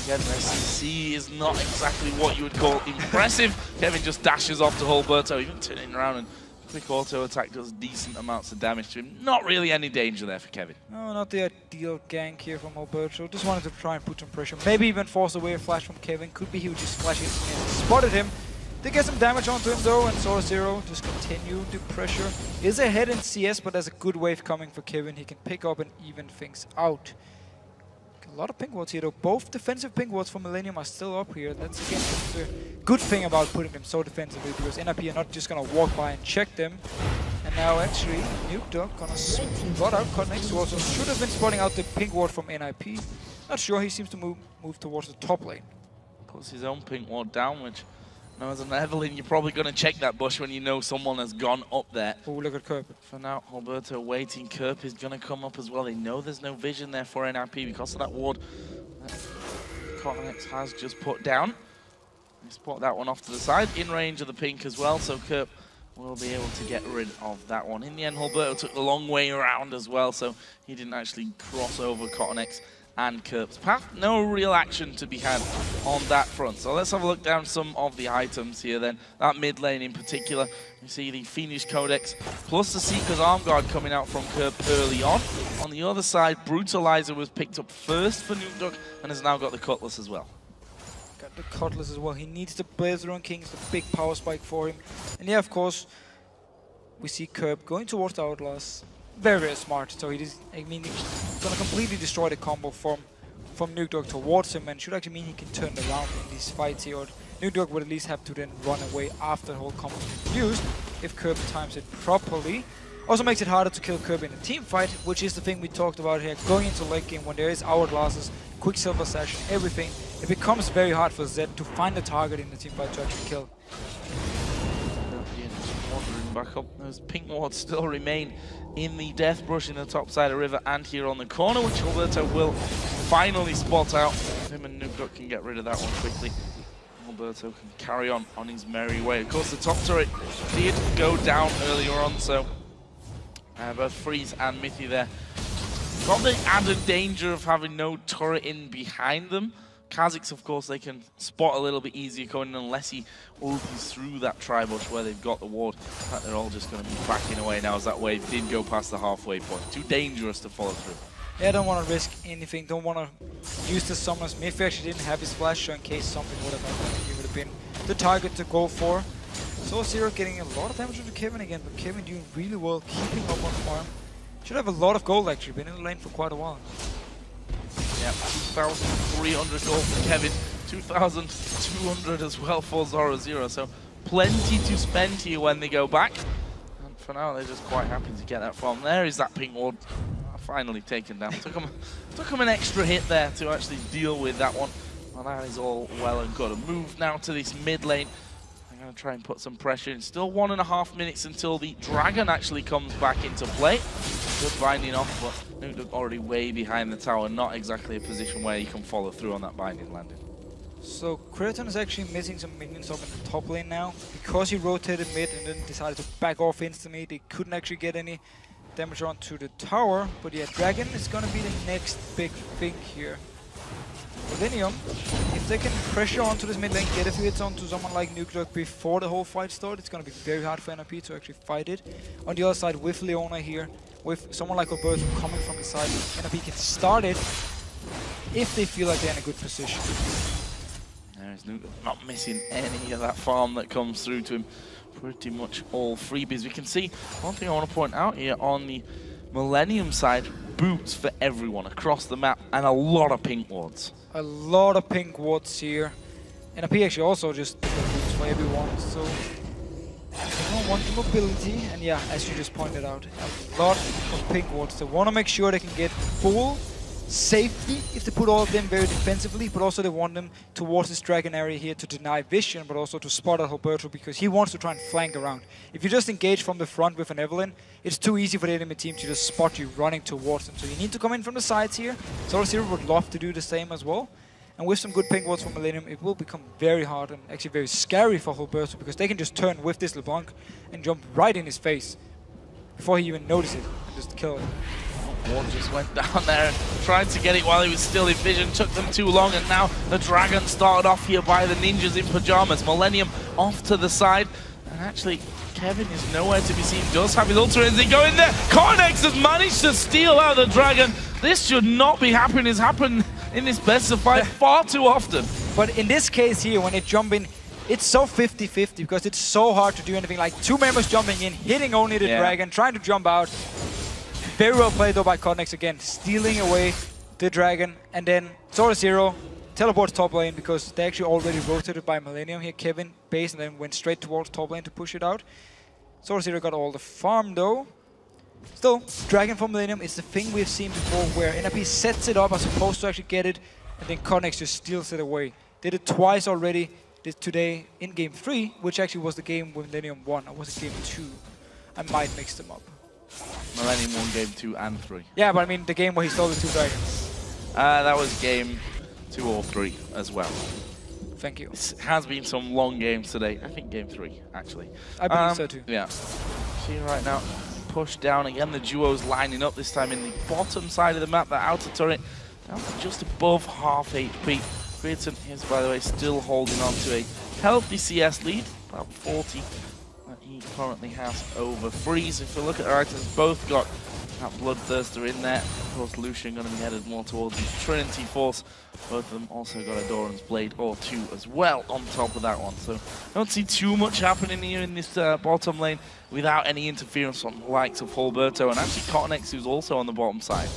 again, their CC is not exactly what you would call impressive. Kevin just dashes off to Alberto, even turning around, and quick auto attack does decent amounts of damage to him. Not really any danger there for Kevin. No, not the ideal gank here from Alberto. Just wanted to try and put some pressure. Maybe even force away a flash from Kevin. Could be he would just flash in and spotted him. They get some damage onto him though, and Sword Zero just continue to pressure. Is ahead in CS, but there's a good wave coming for Kevin. He can pick up and even things out. A lot of pink wards here though. Both defensive pink wards for Millennium are still up here. That's again the good thing about putting them so defensively, because NRP are not just gonna walk by and check them. And now actually Nuke Duck gonna spot out Cotton X, who also should have been spotting out the pink ward from NIP. Not sure, he seems to move towards the top lane. Puts his own pink ward down, which now as an Evelyn, you're probably gonna check that bush when you know someone has gone up there. Oh, look at Kerp. For now, Alberto waiting. Kerp is gonna come up as well. They know there's no vision there for NRP because of that ward that Cotton X has just put down. They spot that one off to the side, in range of the pink as well, so Kerp will be able to get rid of that one. In the end, Alberto took the long way around as well, so he didn't actually cross over Cottonex and Kerp's path. No real action to be had on that front. So let's have a look down some of the items here then. That mid lane in particular, you see the Fiendish Codex plus the Seeker's Arm Guard coming out from Kerp early on. On the other side, Brutalizer was picked up first for Nukeduck and has now got the Cutlass as well. Got the Cutlass as well. He needs the Blazerun King, it's the big power spike for him. And yeah, of course, we see Kerp going towards the Outlaws. Very, very smart. So he's going to completely destroy the combo from Nukeduck towards him, and should actually mean he can turn around in these fights here. Or Nukeduck would at least have to then run away after the whole combo is used if Kerp times it properly. Also makes it harder to kill Kerp in a team fight, which is the thing we talked about here. Going into late game when there is hourglasses, Quicksilver Sash, everything, it becomes very hard for Zed to find a target in the team fight to actually kill. Wandering back up, those pink wards still remain in the Death Brush in the top side of River and here on the corner, which Alberto will finally spot out. Him and Nukeduck can get rid of that one quickly. Alberto can carry on his merry way. Of course, the top turret did go down earlier on, so both Freeze and Mithy there got the added danger of having no turret in behind them. Kha'Zix, of course, they can spot a little bit easier going unless he opens through that tri-bush where they've got the ward. In fact, they're all just going to be backing away now as that wave did go past the halfway point. Too dangerous to follow through. Yeah, don't want to risk anything, don't want to use the summoners. Mithy actually didn't have his flash, so in case something would have happened, he would have been the target to go for. So Zero getting a lot of damage to Kevin again, but Kevin doing really well, keeping up on farm. Should have a lot of gold actually, been in the lane for quite a while. Yeah, 2,300 gold for Kevin, 2,200 as well for Zoro. So plenty to spend here when they go back. And for now, they're just quite happy to get that farm. There is that pink ward finally taken down. Took him an extra hit there to actually deal with that one. Well, that is all well and good. A move now to this mid lane. I'm going to try and put some pressure in. Still 1.5 minutes until the Dragon actually comes back into play. Good binding off, but Nukeduck already way behind the tower. Not exactly a position where you can follow through on that binding landing. So Kraton is actually missing some minions up in the top lane now. Because he rotated mid and then decided to back off instantly, they couldn't actually get any damage onto the tower. But yeah, Dragon is going to be the next big thing here. Millennium, if they can pressure onto this mid lane, get a few hits onto someone like Nukeduck before the whole fight starts, it's going to be very hard for NRP to actually fight it. On the other side, with Leona here, with someone like Alberto coming from the side, NRP can start it if they feel like they're in a good position. There's Nukeduck not missing any of that farm that comes through to him. Pretty much all freebies. We can see one thing I want to point out here on the Millennium side, boots for everyone across the map and a lot of pink wards. A lot of pink wards here. NRP actually also just put boots for everyone, so they want the mobility, and yeah, as you just pointed out, a lot of pink wards. They want to make sure they can get full safety if they put all of them very defensively, but also they want them towards this Dragon area here to deny vision, but also to spot out Alberto because he wants to try and flank around. If you just engage from the front with an Evelynn, it's too easy for the enemy team to just spot you running towards them. So you need to come in from the sides here. Zoro would love to do the same as well. And with some good pink wards from Millennium, it will become very hard and actually very scary for Alberto because they can just turn with this LeBlanc and jump right in his face before he even notices it and just kill it. Ward just went down there and tried to get it while he was still in vision. Took them too long, and now the Dragon started off here by the ninjas in pajamas. Millennium off to the side, and actually Kevin is nowhere to be seen. Does have his ultimate as they go in there. Cornex has managed to steal out the Dragon. This should not be happening. It's happened in this best of fight far too often. But in this case here, when they jump in, it's so 50-50 because it's so hard to do anything. Like 2 members jumping in, hitting only the Dragon, trying to jump out. Very well played though by Cornex again, stealing away the Dragon, and then Zoro teleports top lane because they actually already rotated by Millennium here. Kevin base and then went straight towards top lane to push it out. Zoro got all the farm though. Still, Dragon from Millennium is the thing we've seen before where NRP sets it up as opposed to actually get it, and then Cornex just steals it away. Did it twice already today in game 3, which actually was the game when Millennium won, or was it game 2? I might mix them up. Millennium won game 2 and 3. Yeah, but I mean the game where he stole the 2 dragons. That was game 2 or 3 as well. Thank you. This has been some long games today. I think game 3, actually. I believe so too. Yeah. See right now, push down again. The duo's lining up this time in the bottom side of the map. The outer turret down to just above half HP. Creaton is, by the way, still holding on to a healthy CS lead, about 40 that he currently has over Freeze. If we look at our items, both got that Bloodthirster in there. Of course, Lucian going to be headed more towards the Trinity Force. Both of them also got a Doran's Blade or 2 as well on top of that one. So don't see too much happening here in this bottom lane without any interference from the likes of Holberto and actually Cottonex, who's also on the bottom side.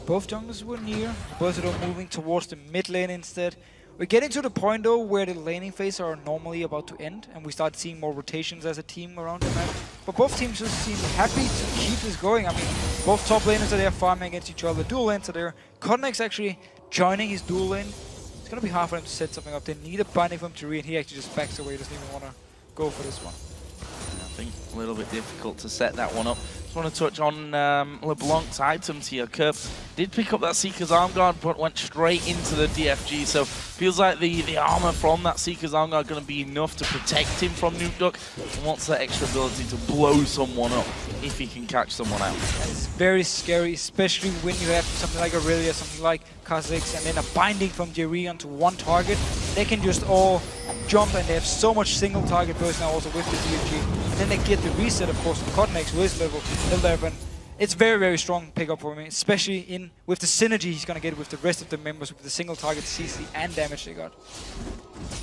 Both junglers were near, both of them moving towards the mid lane instead. We're getting to the point though where the laning phase are normally about to end and we start seeing more rotations as a team around the map. But both teams just seem happy to keep this going. I mean, both top laners are there farming against each other, dual lanes are there. Cottonex actually joining his dual lane. It's gonna be hard for them to set something up. They need a binding from Turi and he actually just backs away, doesn't even want to go for this one. I think a little bit difficult to set that one up. Just want to touch on LeBlanc's items here. Kerp did pick up that Seeker's Arm Guard, but went straight into the DFG. So feels like the armor from that Seeker's Arm Guard going to be enough to protect him from Nuke Duck. And wants that extra ability to blow someone up if he can catch someone out. It's very scary, especially when you have something like Aurelia, something like Kha'Zix, and then a binding from Jerry onto one target. They can just all jump and they have so much single target burst now also with the DFG. And then they get the reset, of course, from Cottonex who is level 11. It's very, very strong pickup for me, especially with the synergy he's going to get with the rest of the members with the single target CC and damage they got.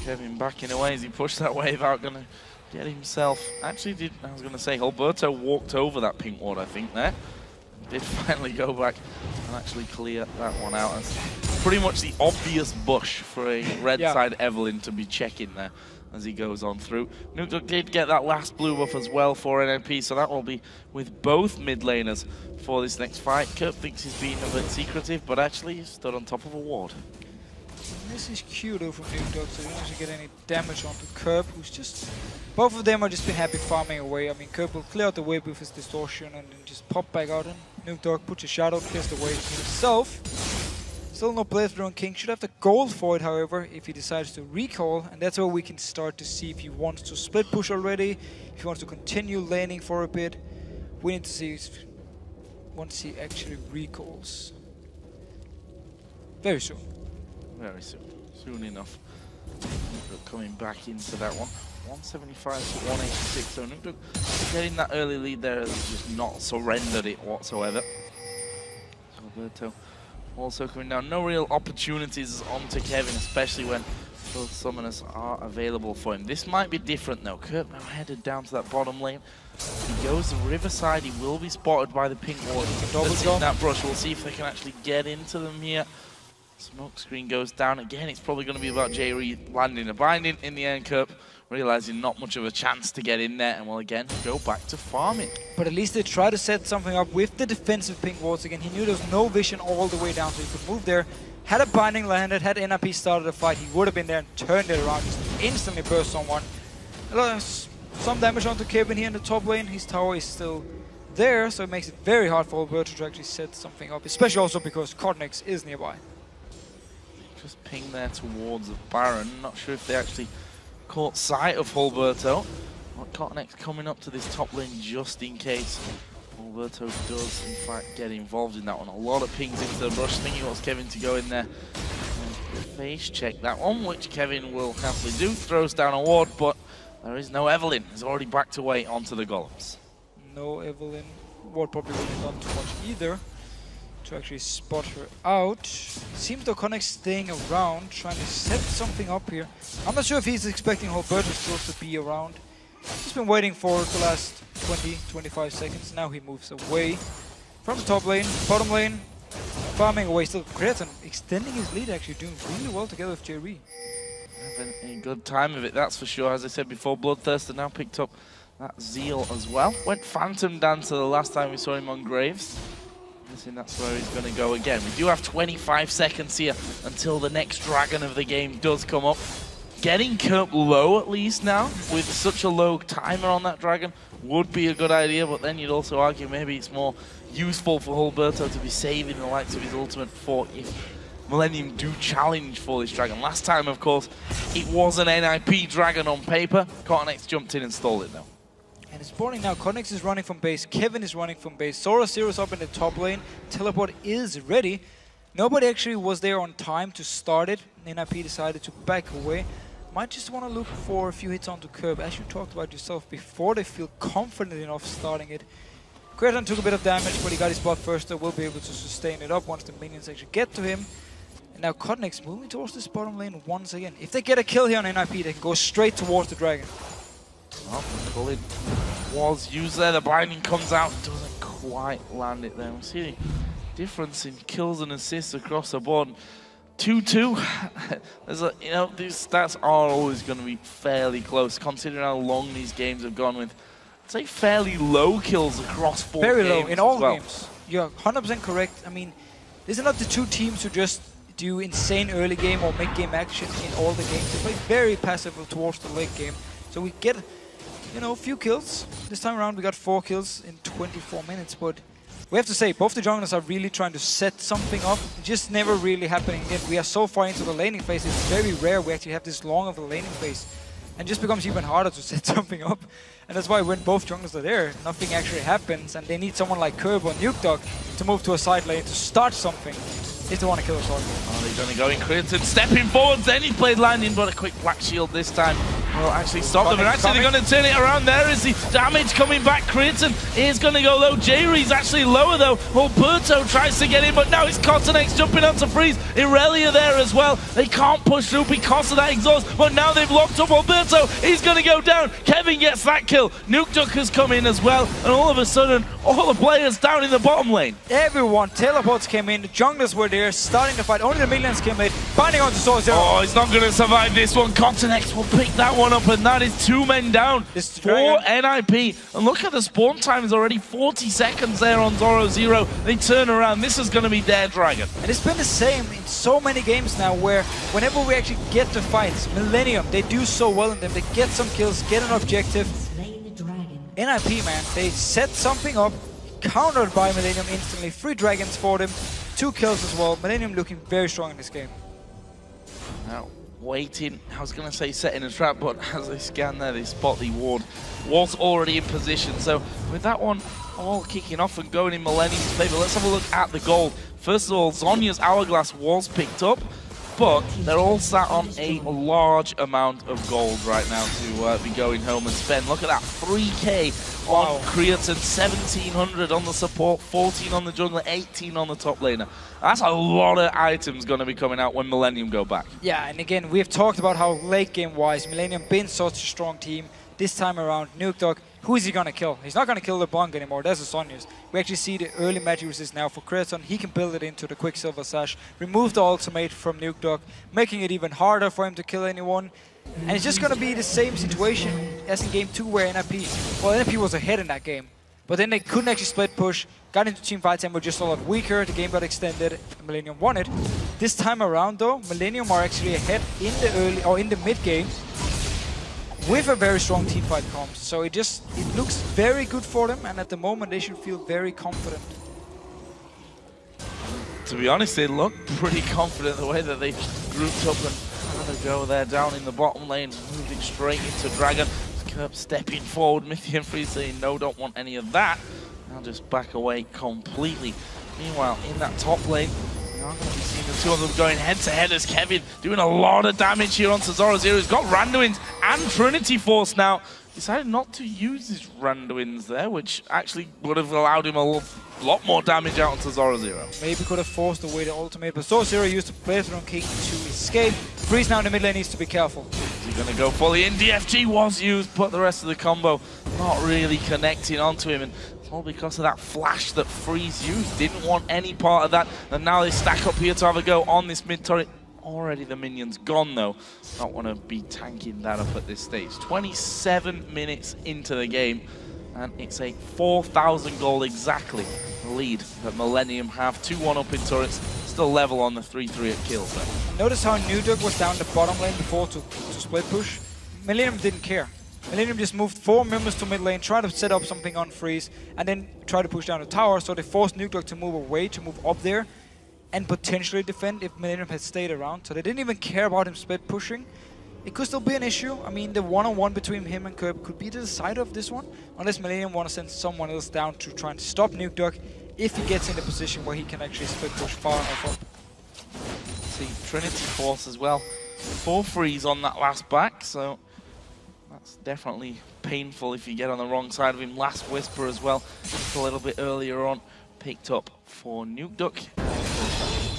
Kevin backing away as he pushed that wave out, going to get himself. Actually, I was going to say, Alberto walked over that pink ward, I think, there. Did finally go back and actually clear that one out. It's pretty much the obvious bush for a red side Evelyn to be checking there as he goes on through. Nuke Duck did get that last blue buff as well for NMP, so that will be with both mid laners for this next fight. Kerp thinks he's being a bit secretive, but actually he's stood on top of a ward. This is Q though from Nuke Duck, so you don't actually get any damage onto Kerp, who's just... Both of them are just been happy farming away. I mean, Kerp will clear out the wave with his distortion and then just pop back out and Nuke Duck puts a shadow, clears the wave himself. Still no Blade on King. Should have the gold for it, however, if he decides to recall, and that's where we can start to see if he wants to split push already, if he wants to continue laning for a bit. We need to see once he actually recalls. Very soon. Very soon. Soon enough. Coming back into that one. 175 to 186, so Nuke Duck getting that early lead there has just not surrendered it whatsoever. So Alberto also coming down. No real opportunities onto Kevin, especially when both summoners are available for him. This might be different though. Kurt now headed down to that bottom lane. He goes to Riverside. He will be spotted by the pink ward. In that brush. We'll see if they can actually get into them here. Smoke screen goes down again. It's probably going to be about J-Re landing a binding in the end. Kerp realizing not much of a chance to get in there and will again go back to farming. But at least they try to set something up with the defensive pink wards again. He knew there was no vision all the way down, so he could move there. Had a binding landed, had NRP started a fight, he would have been there and turned it around, just instantly burst someone. Some damage onto Kevin here in the top lane. His tower is still there, so it makes it very hard for Alberto to actually set something up, especially also because Cottonex is nearby. Just ping there towards the Baron. Not sure if they actually caught sight of Alberto. But Cottonex coming up to this top lane just in case Alberto does in fact get involved in that one. A lot of pings into the brush, thinking it was Kevin to go in there and face check that one, which Kevin will happily do. Throws down a ward, but there is no Evelyn. He's already backed away onto the golems. No Evelyn. Ward probably wouldn't have done too much either to actually spot her out. Seems though Cottonex staying around, trying to set something up here. I'm not sure if he's expecting Alberto still to be around. He's been waiting for the last 20-25 seconds. Now he moves away from the top lane, bottom lane, farming away. Still Cretan extending his lead, actually doing really well together with J-Re. Having a good time of it, that's for sure. As I said before, Bloodthirster now picked up that Zeal as well. Went Phantom Dancer the last time we saw him on Graves. I think that's where he's going to go again. We do have 25 seconds here until the next dragon of the game does come up. Getting Kerp low at least now, with such a low timer on that dragon, would be a good idea, but then you'd also argue maybe it's more useful for Alberto to be saving the likes of his ultimate for if Millennium do challenge for this Dragon. Last time, of course, it was an NIP Dragon on paper. Cottonex jumped in and stole it, though. And it's spawning now. Cottonex is running from base. Kevin is running from base. Zoro Zero's up in the top lane. Teleport is ready. Nobody actually was there on time to start it. NIP decided to back away. Might just want to look for a few hits onto Curb, as you talked about yourself, before they feel confident enough starting it. Kreton took a bit of damage, but he got his buff first, so will be able to sustain it up once the minions actually get to him. And now Cottonex moving towards this bottom lane once again. If they get a kill here on NIP, they can go straight towards the Dragon. Well, the bullet was used there. The binding comes out, doesn't quite land it there. We see the difference in kills and assists across the board. 2-2. There's a, you know, these stats are always going to be fairly close, considering how long these games have gone with. I'd say fairly low kills across 4 games. Very low in all games. You're 100% correct. I mean, these are not the two teams who just do insane early game or mid-game action in all the games. They play very passive towards the late game. So we get, you know, a few kills. This time around we got 4 kills in 24 minutes, but we have to say, both the junglers are really trying to set something up. It's just never really happening again. We are so far into the laning phase, it's very rare we actually have this long of a laning phase. And it just becomes even harder to set something up. And that's why when both junglers are there, nothing actually happens. And they need someone like Curb or Nukedog to move to a side lane to start something if they want to kill a target. Oh, they're going to go in Kreton, stepping forward, then he played landing, but a quick black shield this time will actually stop them. And actually they're going to turn it around. There is the damage coming back. Kreton is going to go low. Jayree's actually lower though. Alberto tries to get in, but now it's Cottonex jumping onto Freeze. Irelia there as well. They can't push through because of that exhaust, but now they've locked up Alberto. He's going to go down. Kevin gets that kill. Nukedog has come in as well, and all of a sudden, all the players down in the bottom lane. Everyone, teleports came in, the junglers were there, starting the fight. Only the minions came in, binding onto Zoro Zero. Oh, he's not going to survive this one. Cottonex will pick that one up, and that is 2 men down for NIP. And look at the spawn time is already 40 seconds there on Zoro Zero. They turn around. This is going to be their Dragon. And it's been the same in so many games now, where whenever we actually get to fights, Millennium, they do so well in them. They get some kills, get an objective. NIP, man, they set something up, countered by Millennium instantly. 3 dragons for them, 2 kills as well. Millennium looking very strong in this game. Now, waiting, I was going to say setting a trap, but as they scan there, they spot the ward was already in position. So with that one all kicking off and going in Millennium's favor, let's have a look at the gold. First of all, Zhonya's Hourglass was picked up, but they're all sat on a large amount of gold right now to be going home and spend. Look at that, 3k on Kreton, 1700 on the support, 14 on the jungler, 18 on the top laner. That's a lot of items going to be coming out when Millennium go back. Yeah, and again, we've talked about how late game-wise, Millennium been such a strong team. This time around, Nukedog, who is he going to kill? He's not going to kill the Blanc anymore, that's the Sonya's. We actually see the early magic resist now for Kreton. He can build it into the Quicksilver Sash, remove the ultimate from Nukedog, making it even harder for him to kill anyone. And it's just going to be the same situation as in game 2 where NIP, well, NIP was ahead in that game. But then they couldn't actually split push, got into team fights and were just a lot weaker. The game got extended and Millennium won it. This time around though, Millennium are actually ahead in the early or in the mid game with a very strong team fight comms. So it looks very good for them, and at the moment they should feel very confident. To be honest, they look pretty confident the way that they grouped up and had to go there down in the bottom lane, moving straight into Dragon. Curb stepping forward, Mithy and Free saying no, don't want any of that. I'll just back away completely. Meanwhile, in that top lane, we are going to be seeing the two of them going head to head as Kevin doing a lot of damage here onto Zoro Zero. He's got Randuin's and Trinity Force now. Decided not to use his Randuin's there, which actually would have allowed him a lot more damage out onto Zoro Zero. Maybe could have forced away the ultimate, but Zoro Zero used the playthrough King to escape. Freeze now in the mid lane needs to be careful. He's going to go fully in. DFG was used, but the rest of the combo not really connecting onto him. And it's all because of that flash that Freeze used. Didn't want any part of that. And now they stack up here to have a go on this mid turret. Already the minions gone though. Don't want to be tanking that up at this stage. 27 minutes into the game, and it's a 4,000 goal exactly lead that Millennium have. 2-1 up in turrets, still level on the 3-3 at kills though. Notice how Nukedog was down the bottom lane before to split push. Millennium didn't care. Millennium just moved 4 members to mid lane, tried to set up something on Freeze, and then tried to push down the tower, so they forced Nukedog to move away, to move up there. and potentially defend if Millennium had stayed around. So they didn't even care about him split pushing. It could still be an issue. I mean, the one-on-one between him and Curb could be the decider of this one, unless Millennium want to send someone else down to try and stop Nuke Duck if he gets in the position where he can actually split push far enough up. See, Trinity Force as well. 4 frees on that last back, so that's definitely painful if you get on the wrong side of him. Last Whisper as well, just a little bit earlier on, picked up for Nuke Duck.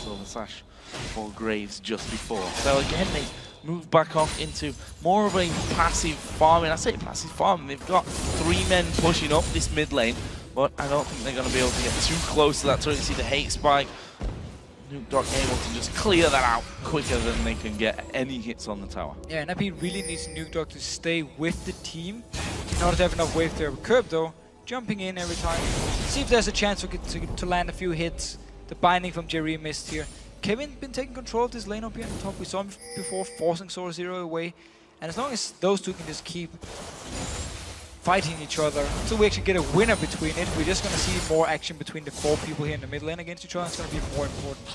Silver Sash for Graves just before. So again, they move back off into more of a passive farming. I say passive farming. They've got 3 men pushing up this mid lane, but I don't think they're going to be able to get too close to that turret. You see the hate spike. Nuke Duck able to just clear that out quicker than they can get any hits on the tower. Yeah, and NIP really needs Nuke Duck to stay with the team in order to have enough wave clear. Curb though, jumping in every time. See if there's a chance to land a few hits. The binding from Jerry missed here. Kevin been taking control of this lane up here on the top. We saw him before forcing Zoro away. And as long as those two can just keep fighting each other until we actually get a winner between it, we're just going to see more action between the 4 people here in the mid lane against each other. It's going to be more important.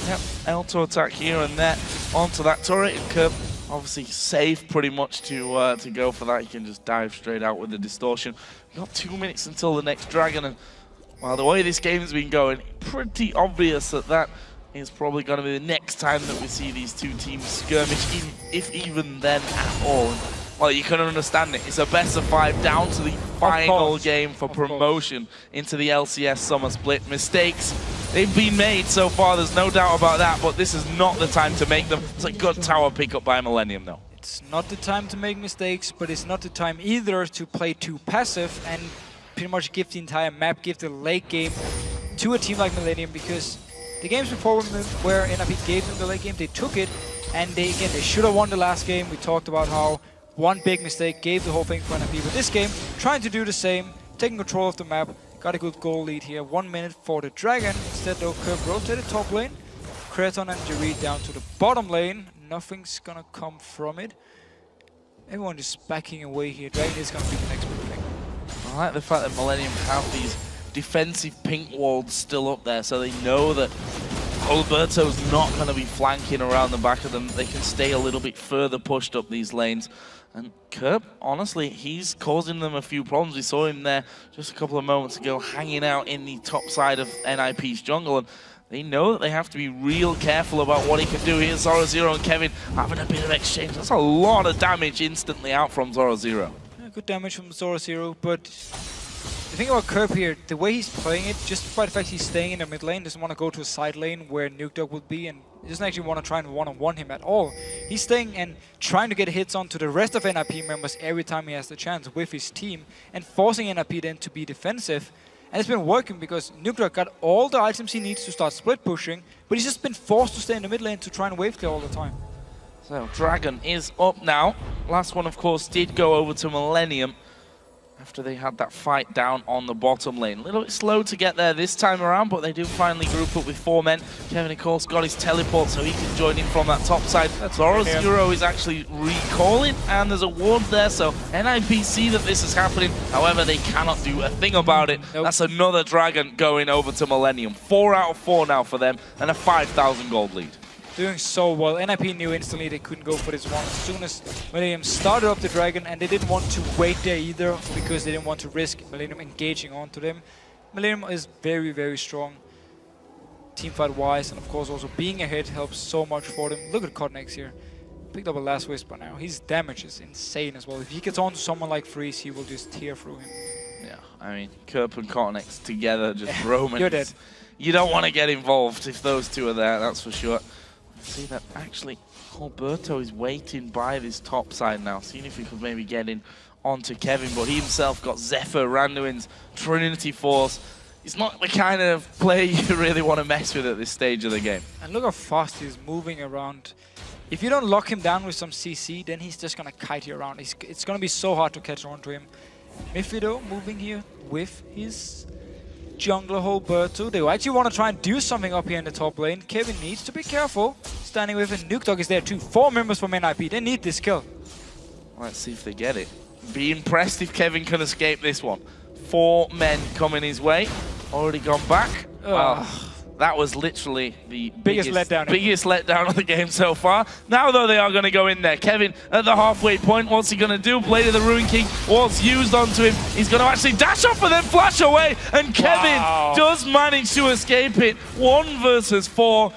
Yep, L2 attack here and there onto that turret. And Curb obviously safe pretty much to go for that. He can just dive straight out with the distortion. We've got 2 minutes until the next dragon, and well, the way this game's been going, pretty obvious that is probably going to be the next time that we see these 2 teams skirmish, if even then at all. Well, you can understand it. It's a best of 5 down to the final game for promotion into the LCS Summer Split. Mistakes, they've been made so far, there's no doubt about that, but this is not the time to make them. It's a good tower pickup by Millennium, though. It's not the time to make mistakes, but it's not the time either to play too passive and pretty much give the entire map, give the late game to a team like Millennium, because the games before where NIP gave them the late game, they took it, and they should have won the last game. We talked about how one big mistake gave the whole thing for NIP, but this game, trying to do the same, taking control of the map, got a good goal lead here. 1 minute for the Dragon. Instead though, Curb rotated top lane, Kreton and Jerry down to the bottom lane. Nothing's gonna come from it. Everyone just backing away here. Dragon is gonna be the next big thing. I like the fact that Millennium have these defensive pink walls still up there, so they know that Alberto's not going to be flanking around the back of them. They can stay a little bit further pushed up these lanes. And Curb, honestly, he's causing them a few problems. We saw him there just a couple of moments ago hanging out in the top side of NIP's jungle. And they know that they have to be real careful about what he can do. Here's Zoro and Kevin having a bit of exchange. That's a lot of damage instantly out from Zoro. Yeah, good damage from Zoro, but the thing about Curb here, the way he's playing it, just by the fact he's staying in the mid lane, doesn't want to go to a side lane where Nuke Duck would be, and he doesn't actually want to try and one-on-one him at all. He's staying and trying to get hits on to the rest of NIP members every time he has the chance with his team, and forcing NIP then to be defensive. And it's been working because Nuke Duck got all the items he needs to start split pushing, but he's just been forced to stay in the mid lane to try and wave clear all the time. So Dragon is up now. Last one, of course, did go over to Millennium after they had that fight down on the bottom lane. A little bit slow to get there this time around, but they do finally group up with 4 men. Kevin, of course, got his teleport, so he can join in from that top side. Zoro is actually recalling, and there's a ward there, so NIP see that this is happening. However, they cannot do a thing about it. Nope. That's another Dragon going over to Millennium. 4 out of 4 now for them, and a 5,000 gold lead. Doing so well. NIP knew instantly they couldn't go for this one as soon as Millennium started up the Dragon, and they didn't want to wait there either because they didn't want to risk Millennium engaging onto them. Millennium is very, very strong teamfight wise, and of course also being ahead helps so much for them. Look at Cotnex here. Picked up a last Whisper now. His damage is insane as well. If he gets onto someone like Freeze, he will just tear through him. Yeah, I mean, Curb and Cotnex together just roaming. You're dead. You don't want to get involved if those two are there, that's for sure. See that actually Alberto is waiting by this top side now, seeing if he could maybe get in onto Kevin, but he himself got Zephyr, Randuin's Trinity Force. He's not the kind of player you really want to mess with at this stage of the game. And look how fast he's moving around. If you don't lock him down with some CC, then he's just going to kite you around. It's going to be so hard to catch on to him. Mifido moving here with his jungler Alberto. They actually want to try and do something up here in the top lane. Kevin needs to be careful. Standing with it. Nuke Duck is there too. 4 members from NIP. They need this kill. Let's see if they get it. Be impressed if Kevin can escape this one. 4 men coming his way. Already gone back. That was literally the biggest letdown of the game so far. Now, though, they are going to go in there. Kevin at the halfway point. What's he going to do? Blade of the Ruin King. What's used onto him? He's going to actually dash off and then flash away. And Kevin does manage to escape it. 1 versus 4.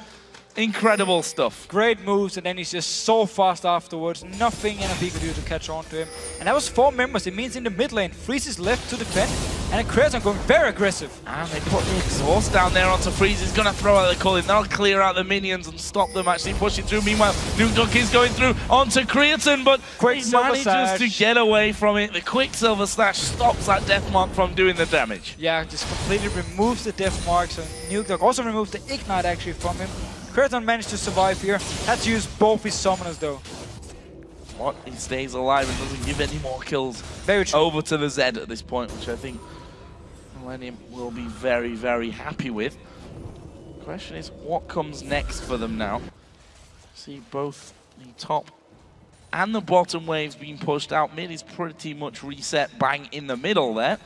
Incredible stuff. Great moves, and then he's just so fast afterwards. Nothing NIP could do to catch on to him. And that was 4 members. It means in the mid lane, Freeze is left to defend, and Kratos going very aggressive. And they put the exhaust down there onto Freeze. He's going to throw out the Culling. That'll clear out the minions and stop them actually pushing through. Meanwhile, Nukeduck is going through onto Creatine, but he manages to get away from it. The Quicksilver Slash stops that Deathmark from doing the damage. Yeah, just completely removes the Deathmark. So Nukeduck also removes the Ignite actually from him. Kratos managed to survive here. Had to use both his summoners though. What? He stays alive and doesn't give any more kills very true. Over to the Zed at this point, which I think Millennium will be very, very happy with. The question is, what comes next for them now? See both the top and the bottom waves being pushed out. Mid is pretty much reset bang in the middle there.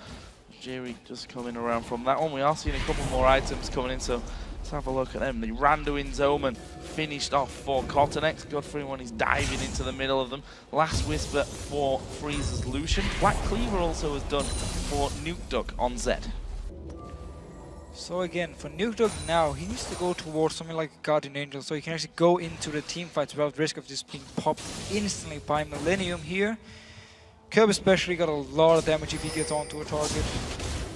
Jerry just coming around from that one. We are seeing a couple more items coming in, so let's have a look at them. The Randuin's Omen finished off for Cottonex. Godfrey one is diving into the middle of them. Last Whisper for Freeze's Lucian. Black Cleaver also has done for Nukeduck on Zed. So again, for Nukeduck now, he needs to go towards something like a Guardian Angel so he can actually go into the team fights without risk of just being popped instantly by Millennium here. Curb especially got a lot of damage if he gets onto a target.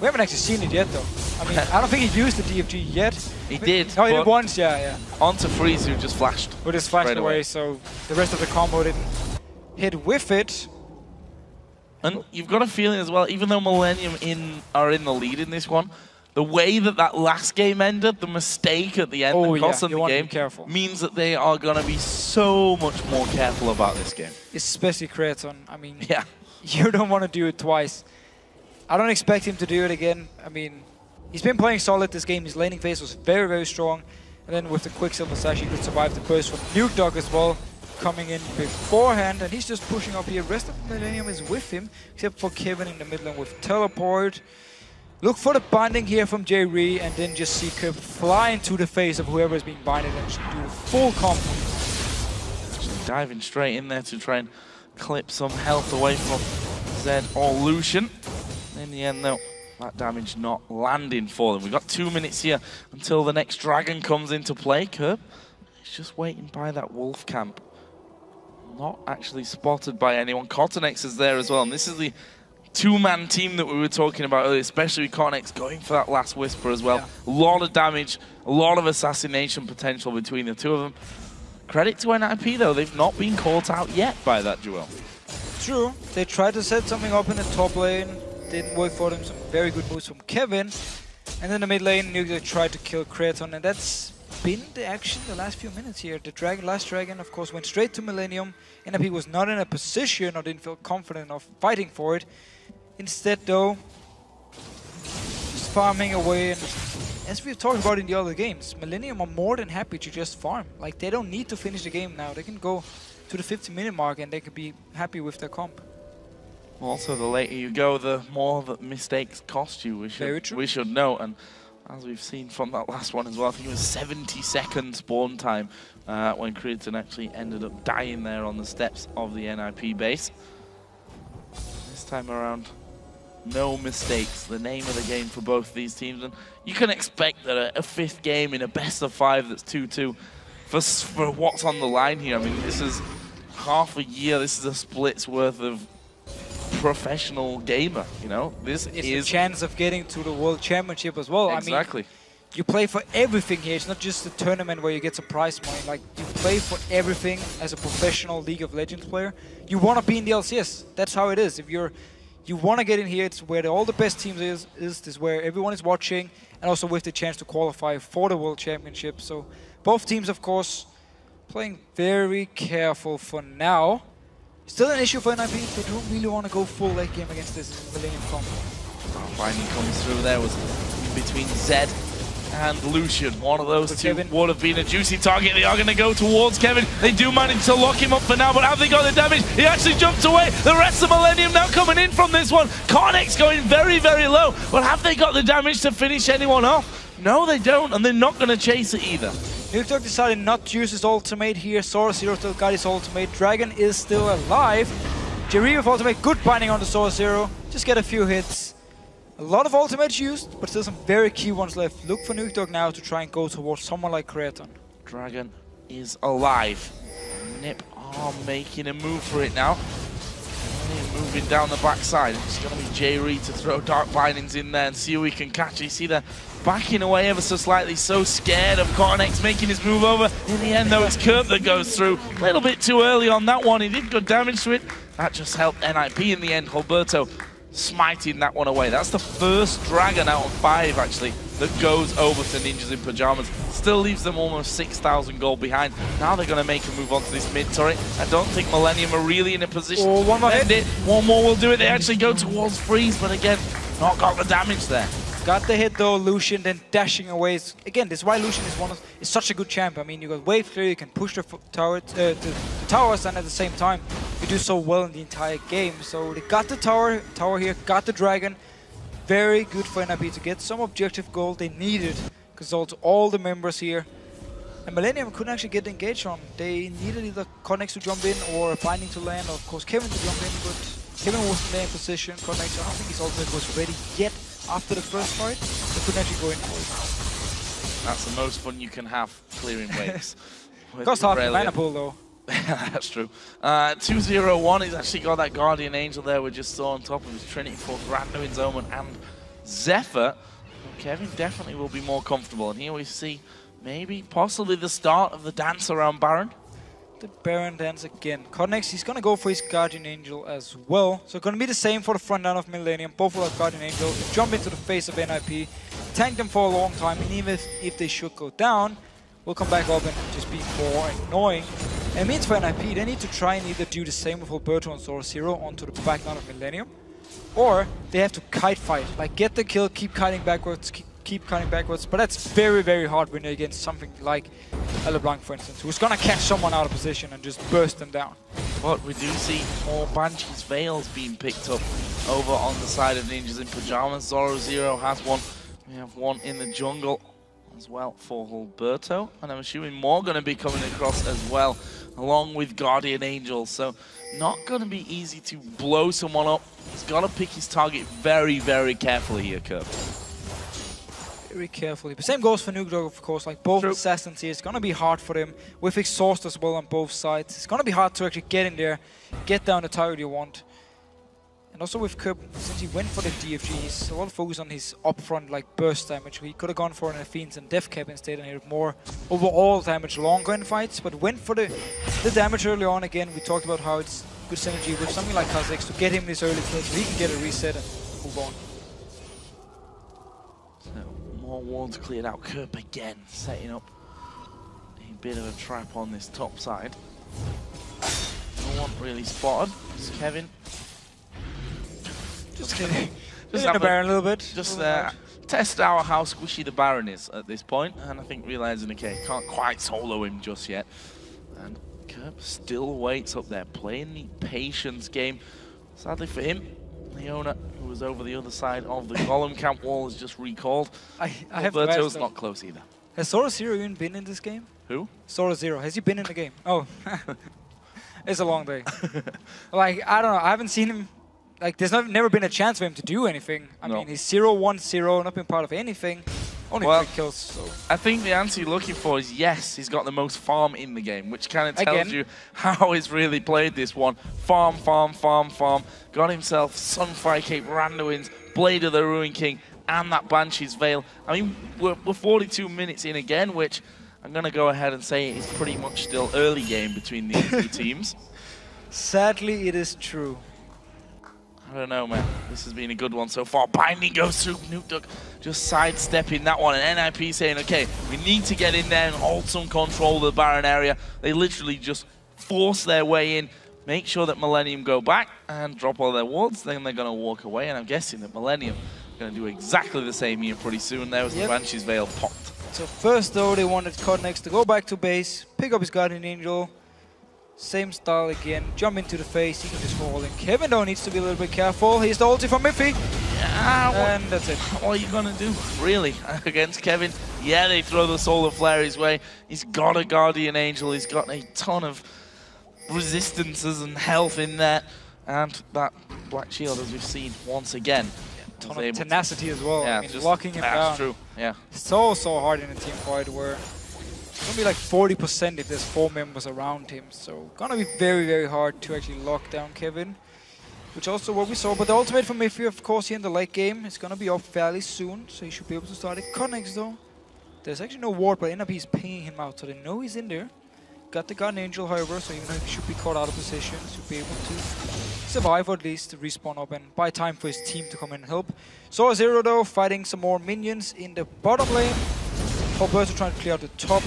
We haven't actually seen it yet though. I mean, I don't think he used the DFG yet. He did. Oh, he did once, yeah. Onto Freeze, who just flashed. Who just flashed away, so the rest of the combo didn't hit with it. And you've got a feeling as well, even though Millennium are in the lead in this one, the way that last game ended, the mistake at the end that cost them the game, means that they are going to be so much more careful about this game. Especially Kratos. I mean, you don't want to do it twice. I don't expect him to do it again. I mean, he's been playing solid this game. His laning phase was very, very strong. And then with the Quicksilver Slash, he could survive the burst from Nukeduck as well, coming in beforehand. And he's just pushing up here. Rest of the Millennium is with him, except for Kevin in the middle lane with Teleport. Look for the binding here from J-Ree, and then just see Kerb fly into the face of whoever is being binded and do a full combo. Just diving straight in there to try and clip some health away from Zed or Lucian. In the end, though, that damage not landing for them. We've got 2 minutes here until the next dragon comes into play. Kerb is just waiting by that wolf camp. Not actually spotted by anyone. Cottonex is there as well, and this is the 2-man team that we were talking about earlier, especially with Cottonex going for that last Whisper as well. Yeah. A lot of damage, a lot of assassination potential between the two of them. Credit to NIP though, they've not been caught out yet by that duel. True, they tried to set something up in the top lane, didn't work for them, some very good moves from Kevin. And then the mid lane, Nukeduck tried to kill Kratos, and that's been the action the last few minutes here. The last dragon, of course, went straight to Millennium. NIP was not in a position or didn't feel confident of fighting for it. Instead, though, just farming away, and as we've talked about in the other games, Millennium are more than happy to just farm. Like, they don't need to finish the game now. They can go to the 50-minute mark and they can be happy with their comp. Also, the later you go, the more that mistakes cost you. We should know. And as we've seen from that last one as well, I think it was 70-second spawn time when Creaton actually ended up dying there on the steps of the NIP base. This time around, no mistakes, the name of the game for both these teams. And you can expect that a 5th game in a best-of-5 that's 2-2 for what's on the line here. I mean, this is half a year, this is a split's worth of professional gamer, you know? This is a chance of getting to the World Championship as well. Exactly. I mean, you play for everything here. It's not just a tournament where you get some prize money. Like, you play for everything as a professional League of Legends player. You want to be in the LCS. That's how it is. If you want to get in here, it's where all the best teams is. This is where everyone is watching, and also with the chance to qualify for the World Championship. So both teams, of course, playing very careful for now. Still an issue for NIP. They don't really want to go full late game against this Millennium combo. Binding comes through there, was between Zed and Lucian. One of those two would have been a juicy target. They are going to go towards Kevin. They do manage to lock him up for now, but have they got the damage? He actually jumped away. The rest of Millennium now coming in from this one. Cottonex going very, very low, but have they got the damage to finish anyone off? No, they don't, and they're not going to chase it either. Nuketook decided not to use his ultimate here. Sora Zero still got his ultimate. Dragon is still alive. Jerry with ultimate, good binding on the Sora Zero. Just get a few hits. A lot of ultimates used, but still some very key ones left. Look for Nuketook now to try and go towards someone like Creaton. Dragon is alive. Nip are making a move for it now. Moving down the backside. It's going to be J-Ree to throw Dark Bindings in there and see who we can catch. You see they're backing away ever so slightly, so scared of Cornex making his move over. In the end, though, it's Kerp that goes through. A little bit too early on that one. He did good damage to it. That just helped NIP in the end. Alberto smiting that one away. That's the first Dragon out of 5, actually, that goes over to Ninjas in Pajamas. Still leaves them almost 6,000 gold behind. Now they're going to make a move on to this mid turret. I don't think Millennium are really in a position to defend it. One more will do it. They actually go towards Freeze, but again, not got the damage there. Got the hit though, Lucian then dashing away. Again, this is why Lucian is such a good champ. I mean, you got wave clear, you can push the towers, and at the same time, you do so well in the entire game. So they got the tower here, got the dragon. Very good for NIP to get some objective gold they needed, because also all the members here. And Millennium couldn't actually get engaged on. They needed either Connex to jump in or Binding to land, or of course Kevin to jump in, but Kevin wasn't there in position. Connex, I don't think his ultimate was ready yet. After the first fight, they couldn't actually go in for it. That's the most fun you can have, clearing waves. Cost half the mana pool though. That's true. 2-0-1, he's actually got that Guardian Angel there we just saw on top of his Trinity for Randuin's Omen and Zephyr. Kevin definitely will be more comfortable, and here we see maybe, possibly the start of the dance around Baron. The Baron dance again. Connex, he's gonna go for his Guardian Angel as well. So gonna be the same for the front line of Millennium. Both will have Guardian Angel. Jump into the face of NIP. Tank them for a long time, and even if they should go down, we'll come back up and just be more annoying. And it means for NIP, they need to try and either do the same with Alberto and Sora Zero onto the back line of Millennium, or they have to kite fight. Like, get the kill, keep kiting backwards, keep cutting backwards, but that's very, very hard when you're against something like LeBlanc, for instance, who's gonna catch someone out of position and just burst them down. But we do see more Banshee's Veils being picked up over on the side of Ninjas in Pajamas. Zoro Zero has one. We have one in the jungle as well for Alberto, and I'm assuming more gonna be coming across as well, along with Guardian Angel. So not gonna be easy to blow someone up. He's gotta pick his target very, very carefully here, Kerp. Very carefully. The same goes for Nuketook, of course. Like, both assassins here, it's gonna be hard for them with exhaust as well on both sides. It's gonna be hard to actually get in there, get down the target you want. And also with Kerp, since he went for the DFGs, a lot of focus on his upfront like burst damage. He could have gone for an Fiends and Death Cap instead and had more overall damage longer in fights, but went for the damage early on. Again, we talked about how it's good synergy with something like Kha'Zix to get him this early kill so he can get a reset and move on. More wards cleared out. Kerp again setting up a bit of a trap on this top side. No one really spotted. It's Kevin. Just have the Baron a little bit. Just test out how squishy the Baron is at this point, and I think realizing, okay, can't quite solo him just yet. And Kerp still waits up there, playing the patience game. Sadly for him, Leona, who was over the other side of the Golem camp wall, is just recalled. Alberto's not close either. Has Sora Zero even been in this game? Who? Sora Zero. Has he been in the game? Oh. It's a long day. Like, I don't know. I haven't seen him. Like, there's never been a chance for him to do anything. I mean, he's 0-1-0, not been part of anything. Only 3 kills. So. I think the answer you're looking for is yes, he's got the most farm in the game, which kind of tells you how he's really played this one. Farm, farm, farm, farm. Got himself Sunfire Cape, Randuin's, Blade of the Ruin King, and that Banshee's Veil. I mean, we're 42 minutes in again, which I'm going to go ahead and say is pretty much still early game between these two teams. Sadly, it is true. I don't know, man. This has been a good one so far. Binding goes through. Nuketook just sidestepping that one. And NIP saying, okay, we need to get in there and hold some control of the Baron area. They literally just force their way in, make sure that Millennium go back and drop all their wards. Then they're going to walk away. And I'm guessing that Millennium are going to do exactly the same here pretty soon. There was the Banshee's Veil popped. So first, though, they wanted Codenex to go back to base, pick up his Guardian Angel. Same style again, jump into the face, he can just fall in. Kevin though needs to be a little bit careful. Here's the ulti from Miffy. And that's it. What are you going to do, really, against Kevin? Yeah, they throw the Solar Flare his way. He's got a Guardian Angel. He's got a ton of resistances and health in there. And that Black Shield, as we've seen once again. A ton of tenacity as well. Yeah, I mean, locking him down. That's true, yeah. So hard in a team fight where it's going to be like 40% if there's 4 members around him. So going to be very hard to actually lock down Kevin. Which also what we saw, but the ultimate from Miffy, of course, here in the late game is going to be up fairly soon, so he should be able to start it. Connex though, there's actually no ward, but NRP is pinging him out, so they know he's in there. Got the Guardian Angel, however, so even though he should be caught out of position, should be able to survive or at least respawn up and buy time for his team to come in and help. Saw Zero though, fighting some more minions in the bottom lane. Alberto trying to clear out the top.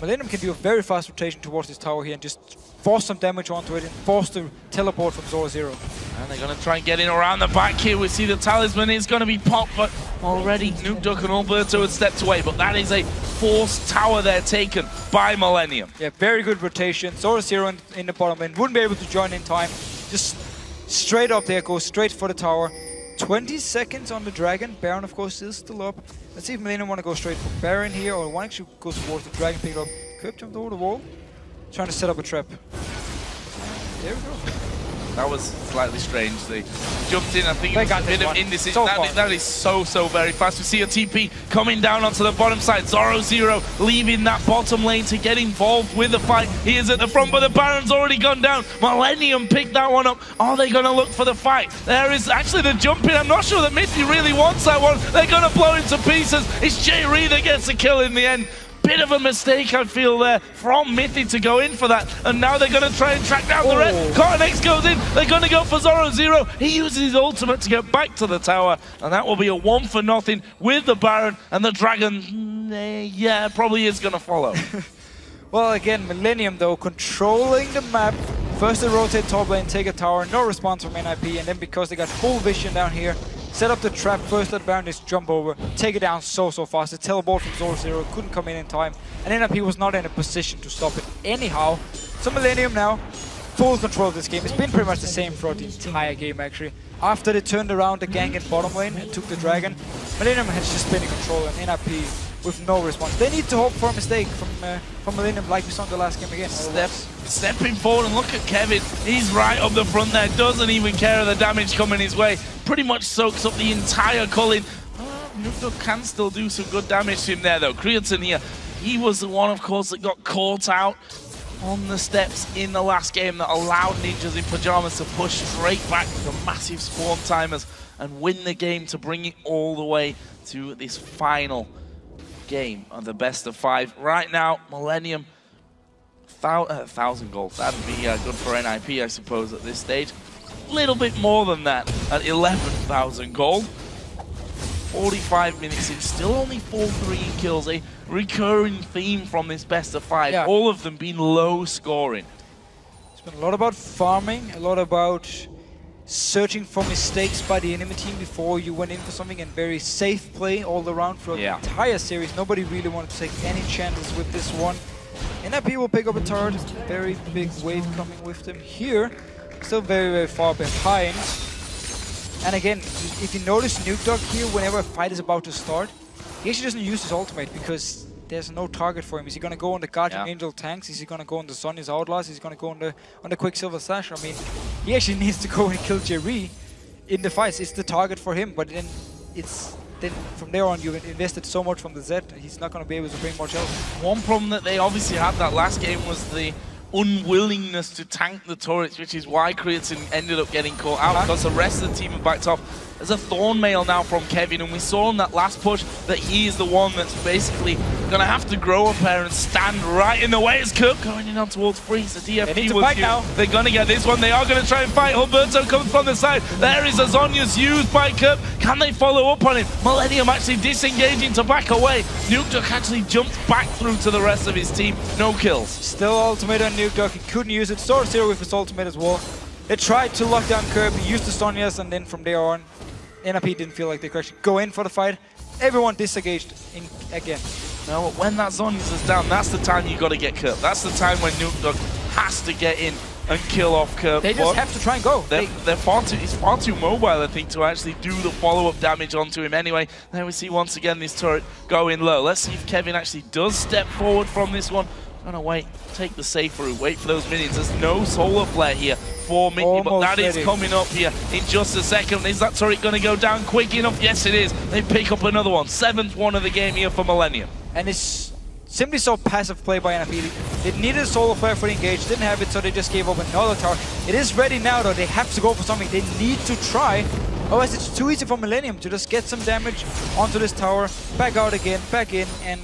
Millennium can do a very fast rotation towards this tower here and just force some damage onto it and force the teleport from Zoro Zero. And they're going to try and get in around the back here. We see the talisman is going to be popped, but already Nuke Duck and Alberto had stepped away. But that is a forced tower there taken by Millennium. Yeah, very good rotation. Zoro Zero in the bottom lane. Wouldn't be able to join in time. Just straight up there, goes straight for the tower. 20 seconds on the Dragon. Baron, of course, is still up. Let's see if Millennium want to go straight for Baron here, or want to go towards the Dragon, pick it up. Curb jumped over the wall. Trying to set up a trap. There we go. That was slightly strange. They jumped in. I think they it was a bit of indecision. That is so very fast. We see a TP coming down onto the bottom side. Zoro Zero leaving that bottom lane to get involved with the fight. He is at the front, but the Baron's already gone down. Millennium picked that one up. Are they going to look for the fight? There is actually the jump in. I'm not sure that Mithy really wants that one. They're going to blow into pieces. It's Jay Ree that gets the kill in the end. Bit of a mistake, I feel, there from Mithy to go in for that. And now they're going to try and track down the red. Cortex goes in. They're going to go for Zoro Zero. He uses his ultimate to get back to the tower. And that will be a 1-for-0 with the Baron. And the Dragon, yeah, probably is going to follow. Well, again, Millennium, though, controlling the map. First they rotate top lane, take a tower, no response from NIP. And then because they got full vision down here, set up the trap, first let Baron just jump over, take it down so fast. The teleport from Zoro Zero couldn't come in time, and NIP was not in a position to stop it anyhow. So Millennium now, full control of this game. It's been pretty much the same throughout the entire game, actually. After they turned around the gank in bottom lane and took the Dragon, Millennium has just been in control, and NIP with no response. They need to hope for a mistake from Millennium, like we saw in the last game again. Stepping forward, and look at Kevin. He's right up the front there, doesn't even care of the damage coming his way. Pretty much soaks up the entire culling. Nuke can still do some good damage to him there, though. Creatine here, he was the one, of course, that got caught out on the steps in the last game that allowed Ninjas in Pajamas to push straight back the massive spawn timers and win the game to bring it all the way to this final game of the best of 5. Right now, Millennium, 1,000 gold. That'd be good for NIP, I suppose, at this stage. A little bit more than that at 11,000 gold. 45 minutes in, still only 4-3 kills. A recurring theme from this best of 5. Yeah. All of them being low scoring. It's been a lot about farming, a lot about searching for mistakes by the enemy team before you went in for something, and very safe play all around throughout the entire series. Nobody really wanted to take any chances with this one. NIP will pick up a turret, very big wave coming with them here. Still very far behind. And again, if you notice Nuke Duck here, whenever a fight is about to start, he actually doesn't use his ultimate because there's no target for him. Is he going to go on the Guardian Angel tanks? Is he going to go on the Sonya's Outlaws? Is he going to go on the Quicksilver Slash? I mean, he actually needs to go and kill Jerry in the fights. It's the target for him, but then from there on you've invested so much from the Z, he's not going to be able to bring much else. One problem that they obviously had that last game was the unwillingness to tank the turrets, which is why Creatine ended up getting caught out because the rest of the team have backed off. There's a Thorn Mail now from Kevin, and we saw in that last push that he is the one that's basically going to have to grow up there and stand right in the way. It's Kirk going in on towards Freeze. The DFP was used. They're going to get this one. They are going to try and fight. Alberto comes from the side. There is a Zonya's used by Kirk. Can they follow up on him? Millennium actually disengaging to back away. Nuke Duck actually jumps back through to the rest of his team. No kills. Still ultimate on Nuke Duck. He couldn't use it. Zoro Zero with his ultimate as well. They tried to lock down Kirby, used the Sonyas, and then from there on, NIP didn't feel like they could actually go in for the fight. Everyone disengaged again. Now, when that Zonyas is down, that's the time you got to get Kirby. That's the time when Nuke Duck has to get in and kill off Kerp. They just have to try and go. He's far too mobile, I think, to actually do the follow-up damage onto him anyway. There we see once again this turret going low. Let's see if Kevin actually does step forward from this one. Gonna wait, take the safe route, wait for those minions. There's no solar flare here for Mickey, but that is coming up here in just a second. Is that turret gonna go down quick enough? Yes, it is. They pick up another one. 7th one of the game here for Millennium. And it's simply so passive play by NIP. They needed a solar flare for the engage, didn't have it, so they just gave up another tower. It is ready now, though. They have to go for something. They need to try. Otherwise, it's too easy for Millennium to just get some damage onto this tower, back out again, back in, and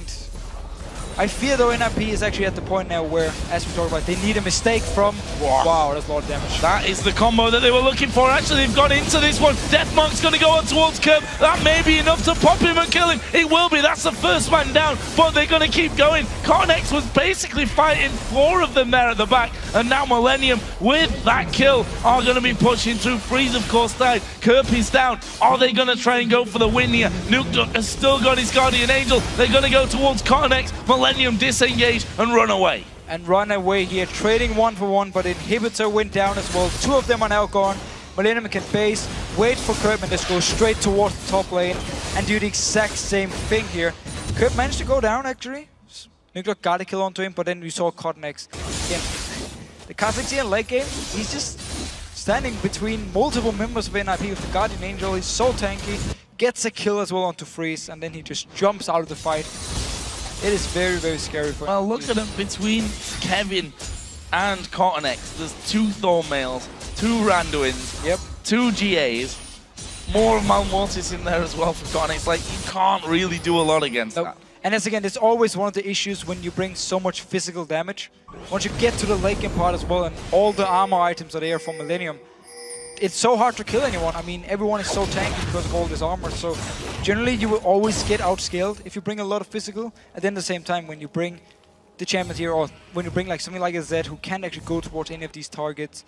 I fear, though, NIP is actually at the point now where, as we talked about, they need a mistake from... Wow, that's a lot of damage. That is the combo that they were looking for. Actually, they've gone into this one. Deathmark's going to go on towards Kerp. That may be enough to pop him and kill him. It will be. That's the first man down, but they're going to keep going. Cornex was basically fighting 4 of them there at the back, and now Millennium, with that kill, are going to be pushing through. Freeze, of course, died. Kerp is down. Are they going to try and go for the win here? Nuke Duck has still got his Guardian Angel. They're going to go towards Cornex. Millennium disengage and run away. And run away here, trading 1 for 1, but Inhibitor went down as well. 2 of them are now gone. Millennium can base, wait for Kerp and just go straight towards the top lane and do the exact same thing here. Kerp managed to go down actually. Nuke got a kill onto him, but then we saw Cornex. Again, the Kazakhstan late game, he's just standing between multiple members of NIP with the Guardian Angel. He's so tanky, gets a kill as well onto Freeze, and then he just jumps out of the fight. It is very, very scary for him. Well, look at him between Kevin and Cortex. There's 2 Thornmails, 2 Randuins, 2 GAs, more Malmortis in there as well for Cortex. Like, you can't really do a lot against that. And as again, it's always one of the issues when you bring so much physical damage. Once you get to the late game part as well, and all the armor items are there for Millennium, it's so hard to kill anyone. I mean, everyone is so tanky because of all this armor, so generally you will always get outscaled if you bring a lot of physical. And then at the same time, when you bring the champions here, or when you bring like something like a Zed who can't actually go towards any of these targets,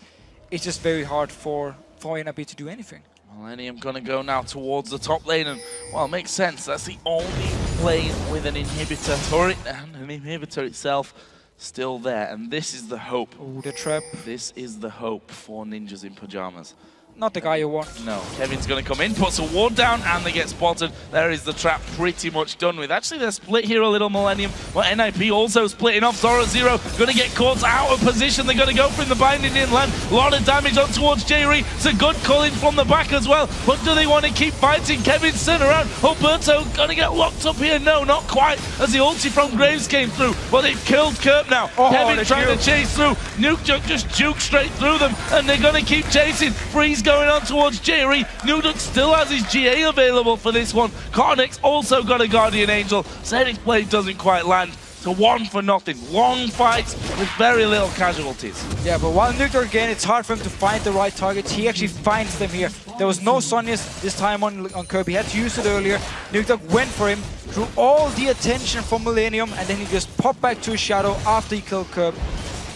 it's just very hard for NIP to do anything. Millennium gonna go now towards the top lane, and well, it makes sense. That's the only lane with an inhibitor turret, and an inhibitor itself still there. And this is the hope. Oh, the trap. This is the hope for Ninjas in Pajamas. Not the guy you want. No, Kevin's going to come in, puts a ward down, and they get spotted. There is the trap pretty much done with. Actually, they're split here a little, Millennium. But NIP also splitting off. Zoro Zero going to get caught out of position. They're going to go for the binding inland. A lot of damage on towards Jerry. It's a good culling from the back as well. But do they want to keep fighting? Kevin's turned around. Alberto going to get locked up here. No, not quite, as the ulti from Graves came through. But they've killed Kerp now. Kevin trying to chase through. Nuke just juke straight through them, and they're going to keep chasing. Freeze going on towards Jerry. Nuke still has his GA available for this one. Cornex also got a Guardian Angel. Zenith Blade doesn't quite land. So 1 for nothing. Long fights with very little casualties. Yeah, but while Nuke again, it's hard for him to find the right targets. He actually finds them here. There was no Sonya's this time on Kerp. He had to use it earlier. Nuke went for him, drew all the attention from Millennium, and then he just popped back to his shadow after he killed Kerp.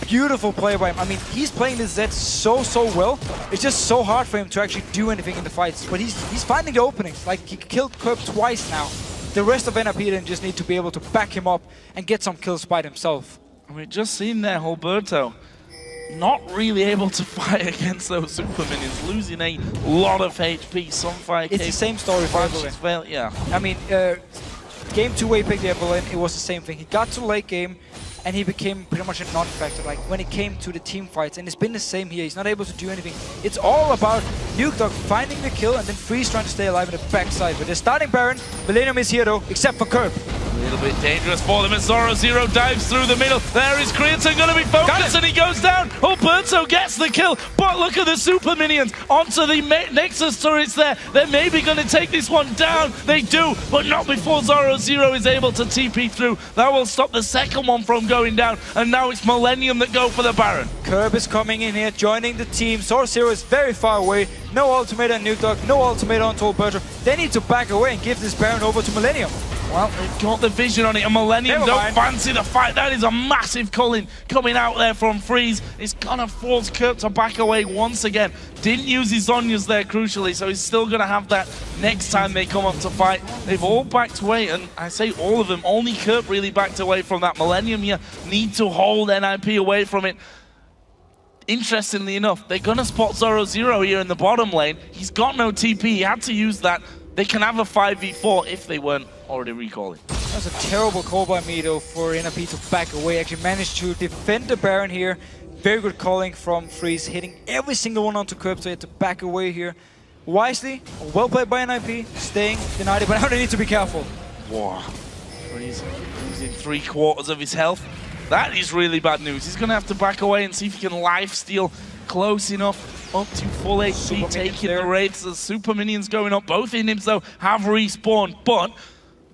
Beautiful play by him. I mean, he's playing this Zed so well. It's just so hard for him to actually do anything in the fights. But he's finding the openings. Like, he killed Kerp twice now. The rest of NIP then just need to be able to back him up and get some kills by himself. And we've just seen there, Alberto not really able to fight against those super minions, losing a lot of HP. Some fight. It's the same story for Evelyn. Yeah. I mean, game 2 where he picked Evelyn, it was the same thing. He got to late game, and he became pretty much a non-factor, like when it came to the team fights, and it's been the same here. He's not able to do anything. It's all about Nuke finding the kill and then Freeze trying to stay alive in the backside. But they're starting Baron. Millennium is here though, except for Kerp. A little bit dangerous for them as Zoro Zero dives through the middle. There is Creatine going to be focused, and he goes down. Alberto gets the kill, but look at the super minions onto the Nexus turrets there. They're maybe going to take this one down. They do, but not before Zoro Zero is able to TP through. That will stop the second one from going down, and now it's Millennium that go for the Baron. Kerp is coming in here, joining the team. Zoro Zero is very far away. No ultimate on Nuke, no ultimate onto Alberto. They need to back away and give this Baron over to Millennium. Well, they've got the vision on it, and Millennium don't fancy the fight. That is a massive culling coming out there from Freeze. It's gonna force Kerp to back away once again. Didn't use his Zonyas there, crucially, so he's still gonna have that next time they come up to fight. They've all backed away, and I say all of them. Only Kerp really backed away from that. Millennium here need to hold NIP away from it. interestingly enough, they're going to spot Zoro here in the bottom lane. He's got no TP. He had to use that. They can have a 5v4 if they weren't already recalling. That was a terrible call by me, though, for NIP to back away. Actually managed to defend the Baron here. Very good calling from Freeze, hitting every single one onto Curb, so he had to back away here. Wisely, well played by NIP, staying denied it, but now they need to be careful. Wow. Freeze losing 3/4 of his health. That is really bad news. He's going to have to back away and see if he can lifesteal close enough up to full HP, taking the raids. The super minions going up. Both inhibs, though, have respawned, but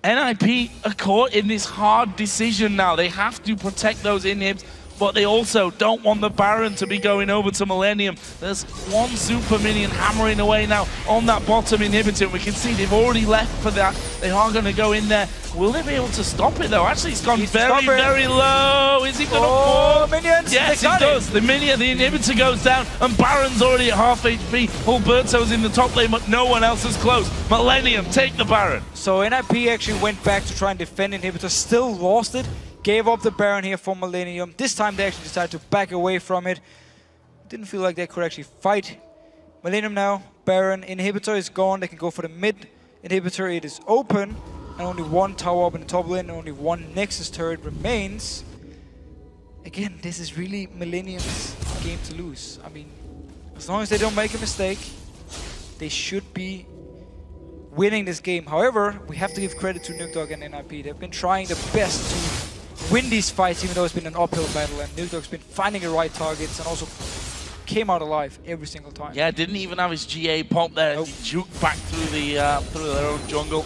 NIP are caught in this hard decision now. They have to protect those inhibs, but they also don't want the Baron to be going over to Millennium. There's one super minion hammering away now on that bottom inhibitor. We can see they've already left for that. They are going to go in there. Will they be able to stop it, though? Actually, it's gone very low. Is he going to fall? Minions! Yes, he does. The inhibitor goes down, and Baron's already at half HP. Alberto's in the top lane, but no one else is close. Millennium, take the Baron. So NIP actually went back to try and defend inhibitor, still lost it. Gave up the Baron here for Millennium. This time they actually decided to back away from it. Didn't feel like they could actually fight. Millennium now, Baron, inhibitor is gone. They can go for the mid inhibitor. It is open. And only one tower up in the top lane, and only one Nexus turret remains. Again, this is really Millennium's game to lose. I mean, as long as they don't make a mistake, they should be winning this game. However, we have to give credit to Nukdog and NIP. They've been trying their best to win these fights, even though it's been an uphill battle, and Nukdog's been finding the right targets and also came out alive every single time. Yeah, didn't even have his GA pop there. Nope. He juked back through their own jungle.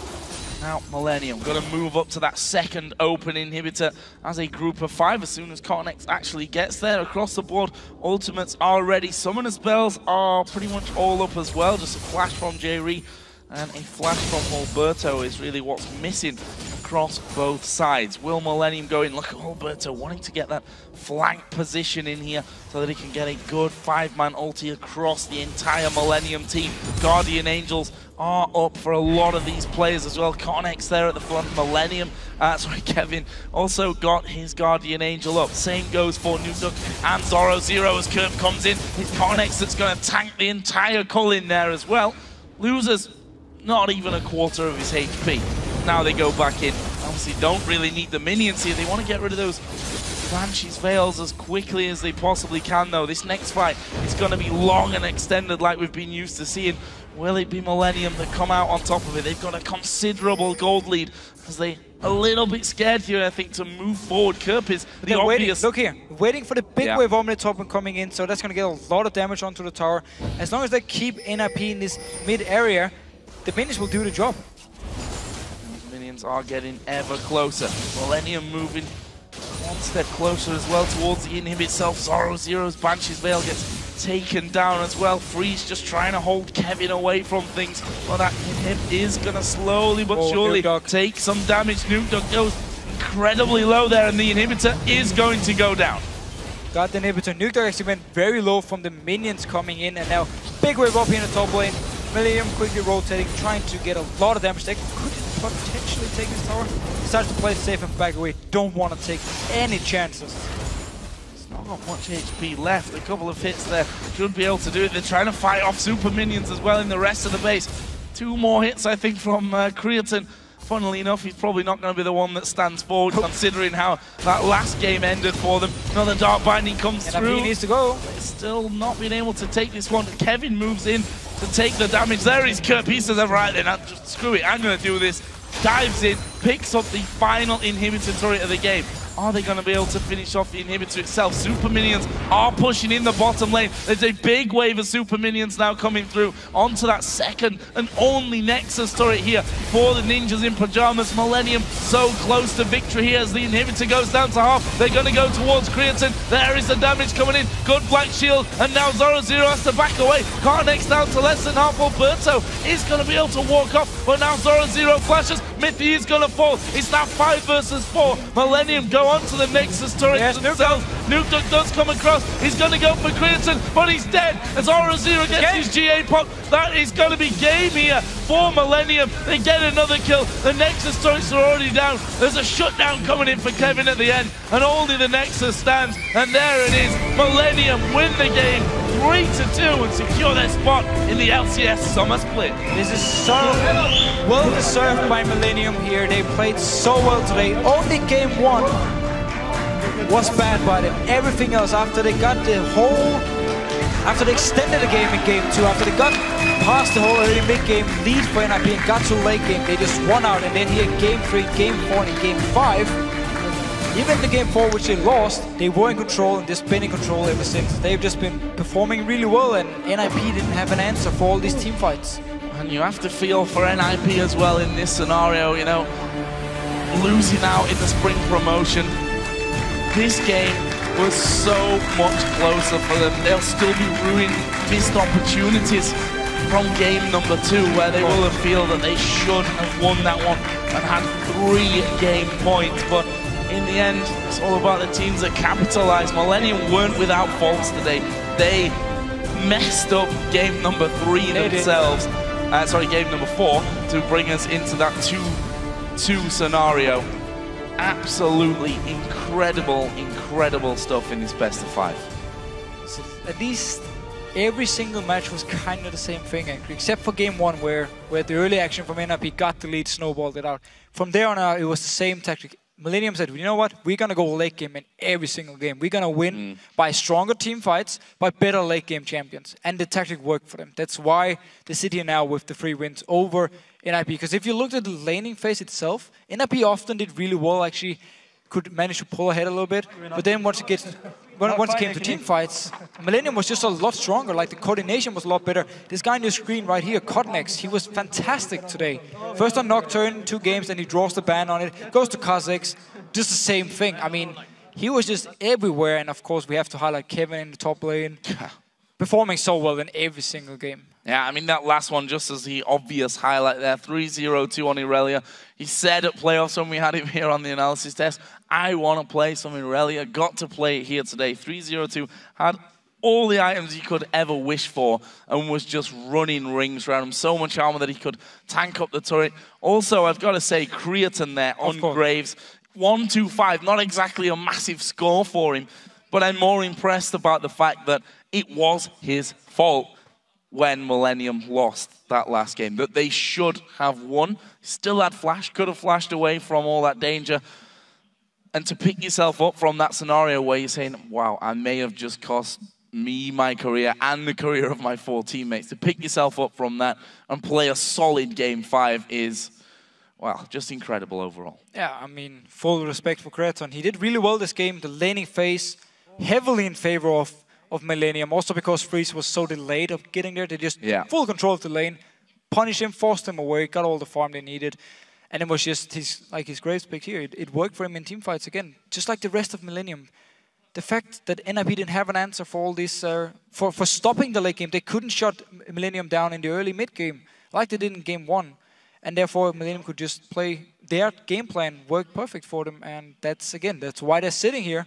Now Millennium got to move up to that second open inhibitor as a group of 5 as soon as Cottonex actually gets there. Across the board, ultimates are ready. Summoner spells are pretty much all up as well. Just a flash from J-Ree and a flash from Alberto is really what's missing across both sides. Will Millennium go in? Look at Alberto wanting to get that flank position in here so that he can get a good 5-man ulti across the entire Millennium team. Guardian Angels are up for a lot of these players as well. Cottonex there at the front. Millennium, Kevin also got his Guardian Angel up. Same goes for Nukdog and Zoro Zero as Kirp comes in. It's Cottonex that's going to tank the entire cull in there as well. Loses not even a quarter of his HP. Now they go back in. Obviously don't really need the minions here. They want to get rid of those Banshee's Veils as quickly as they possibly can, though. This next fight is going to be long and extended like we've been used to seeing. Will it be Millennium that come out on top of it? They've got a considerable gold lead as they a little bit scared here, I think, to move forward. Kirp is the obvious... Look here, waiting for the big wave Omnitop and coming in, so that's going to get a lot of damage onto the tower. As long as they keep NIP in this mid area, the minions will do the job. Minions are getting ever closer. Millennium moving one step closer as well towards the inhib itself. Zoro Zero's Banshee's Veil gets taken down as well. Freeze just trying to hold Kevin away from things. Well, that inhib is going to slowly but surely take some damage. Nukdog goes incredibly low there, and the inhibitor is going to go down. Got the inhibitor. Nukdog actually went very low from the minions coming in, and now big wave up here in the top lane. Millennium quickly rotating, trying to get a lot of damage. They could potentially take this tower. Decides to play safe and back away. Don't want to take any chances. It's not got much HP left. A couple of hits there should be able to do it. They're trying to fight off super minions as well in the rest of the base. 2 more hits, I think, from Creaton. Funnily enough, he's probably not going to be the one that stands forward, considering how that last game ended for them. Another Dark Binding comes through. He needs to go. They're still not being able to take this one. Kevin moves in to take the damage. There is Kirp. He says, right then, screw it, I'm going to do this. Dives in, picks up the final inhibitor turret of the game. Are they going to be able to finish off the inhibitor itself? Super minions are pushing in the bottom lane. There's a big wave of super minions now coming through onto that second and only Nexus turret here for the Ninjas in Pajamas. Millennium so close to victory here as the inhibitor goes down to half. They're going to go towards Creaton. There is the damage coming in. Good black shield, and now Zoro Zero has to back away. Cottonex down to less than half. Alberto is going to be able to walk off, but now Zoro Zero flashes. Mithy is going to fall. It's now 5 versus 4. Millennium go onto the Nexus turret themselves. Nukdog does come across. He's going to go for Creaton, but he's dead as Zoro Zero gets his GA pop. That is going to be game here for Millennium. They get another kill. The Nexus turrets are already down. There's a shutdown coming in for Kevin at the end, and only the Nexus stands. And there it is. Millennium win the game 3-2 and secure their spot in the LCS Summer Split. This is so well deserved by Millennium here. They played so well today. Only game 1 was bad by them. Everything else, after they got after they extended the game in game 2, after they got past the whole early mid-game lead for NIP and got to late game, they just won out. And then here game 3, game 4, and game 5, even the game 4, which they lost, they were in control and just been in control ever since. They've just been performing really well, and NIP didn't have an answer for all these team fights. And you have to feel for NIP as well in this scenario, you know, losing out in the spring promotion. This game was so much closer for them. They'll still be ruining missed opportunities from game number 2, where they will have feel that they should have won that one and had 3 game points. But in the end, it's all about the teams that capitalize. Millennium weren't without faults today. They messed up game number 3 themselves. Sorry, game number 4 to bring us into that 2-2 scenario. Absolutely incredible stuff in this best of 5. So at least every single match was kind of the same thing, except for game 1 where the early action from NIP got the lead, snowballed it out. From there on out, it was the same tactic. Millennium said, you know what, we're going to go late game in every single game. We're going to win by stronger team fights, by better late game champions. And the tactic worked for them. That's why they sit here now with the 3 wins over NIP. Because if you looked at the laning phase itself, NIP often did really well, actually could manage to pull ahead a little bit. But then once it came to team fights, Millennium was just a lot stronger. Like, the coordination was a lot better. This guy on your screen right here, Cotnex, he was fantastic today. First on Nocturne, 2 games, then he draws the ban on it, goes to Kha'Zix, just the same thing. I mean, he was just everywhere. And of course, we have to highlight Kevin in the top lane, performing so well in every single game. Yeah, I mean, that last one, just as the obvious highlight there, 3-0-2 on Irelia. He said at playoffs when we had him here on the analysis test, I want to play some Irelia. Got to play it here today. 3-0-2, had all the items he could ever wish for and was just running rings around him. So much armor that he could tank up the turret. Also, I've got to say, Creatine there on Graves. 1-2-5, not exactly a massive score for him, but I'm more impressed about the fact that it was his fault when Millennium lost that last game, that they should have won. Still had flash, could have flashed away from all that danger. And to pick yourself up from that scenario where you're saying, wow, I may have just cost me my career and the career of my 4 teammates. To pick yourself up from that and play a solid game 5 is, well, just incredible overall. Yeah, I mean, full respect for Creatine. He did really well this game. The laning phase heavily in favor of Millennium, also because Freeze was so delayed of getting there. They just full control of the lane, punished him, forced him away, got all the farm they needed. And it was just his Graves pick here. It worked for him in team fights again, just like the rest of Millennium. The fact that NIP didn't have an answer for all this, for stopping the late game, they couldn't shut Millennium down in the early mid game like they did in game 1. And therefore, Millennium could just play their game plan, worked perfect for them. And that's why they're sitting here.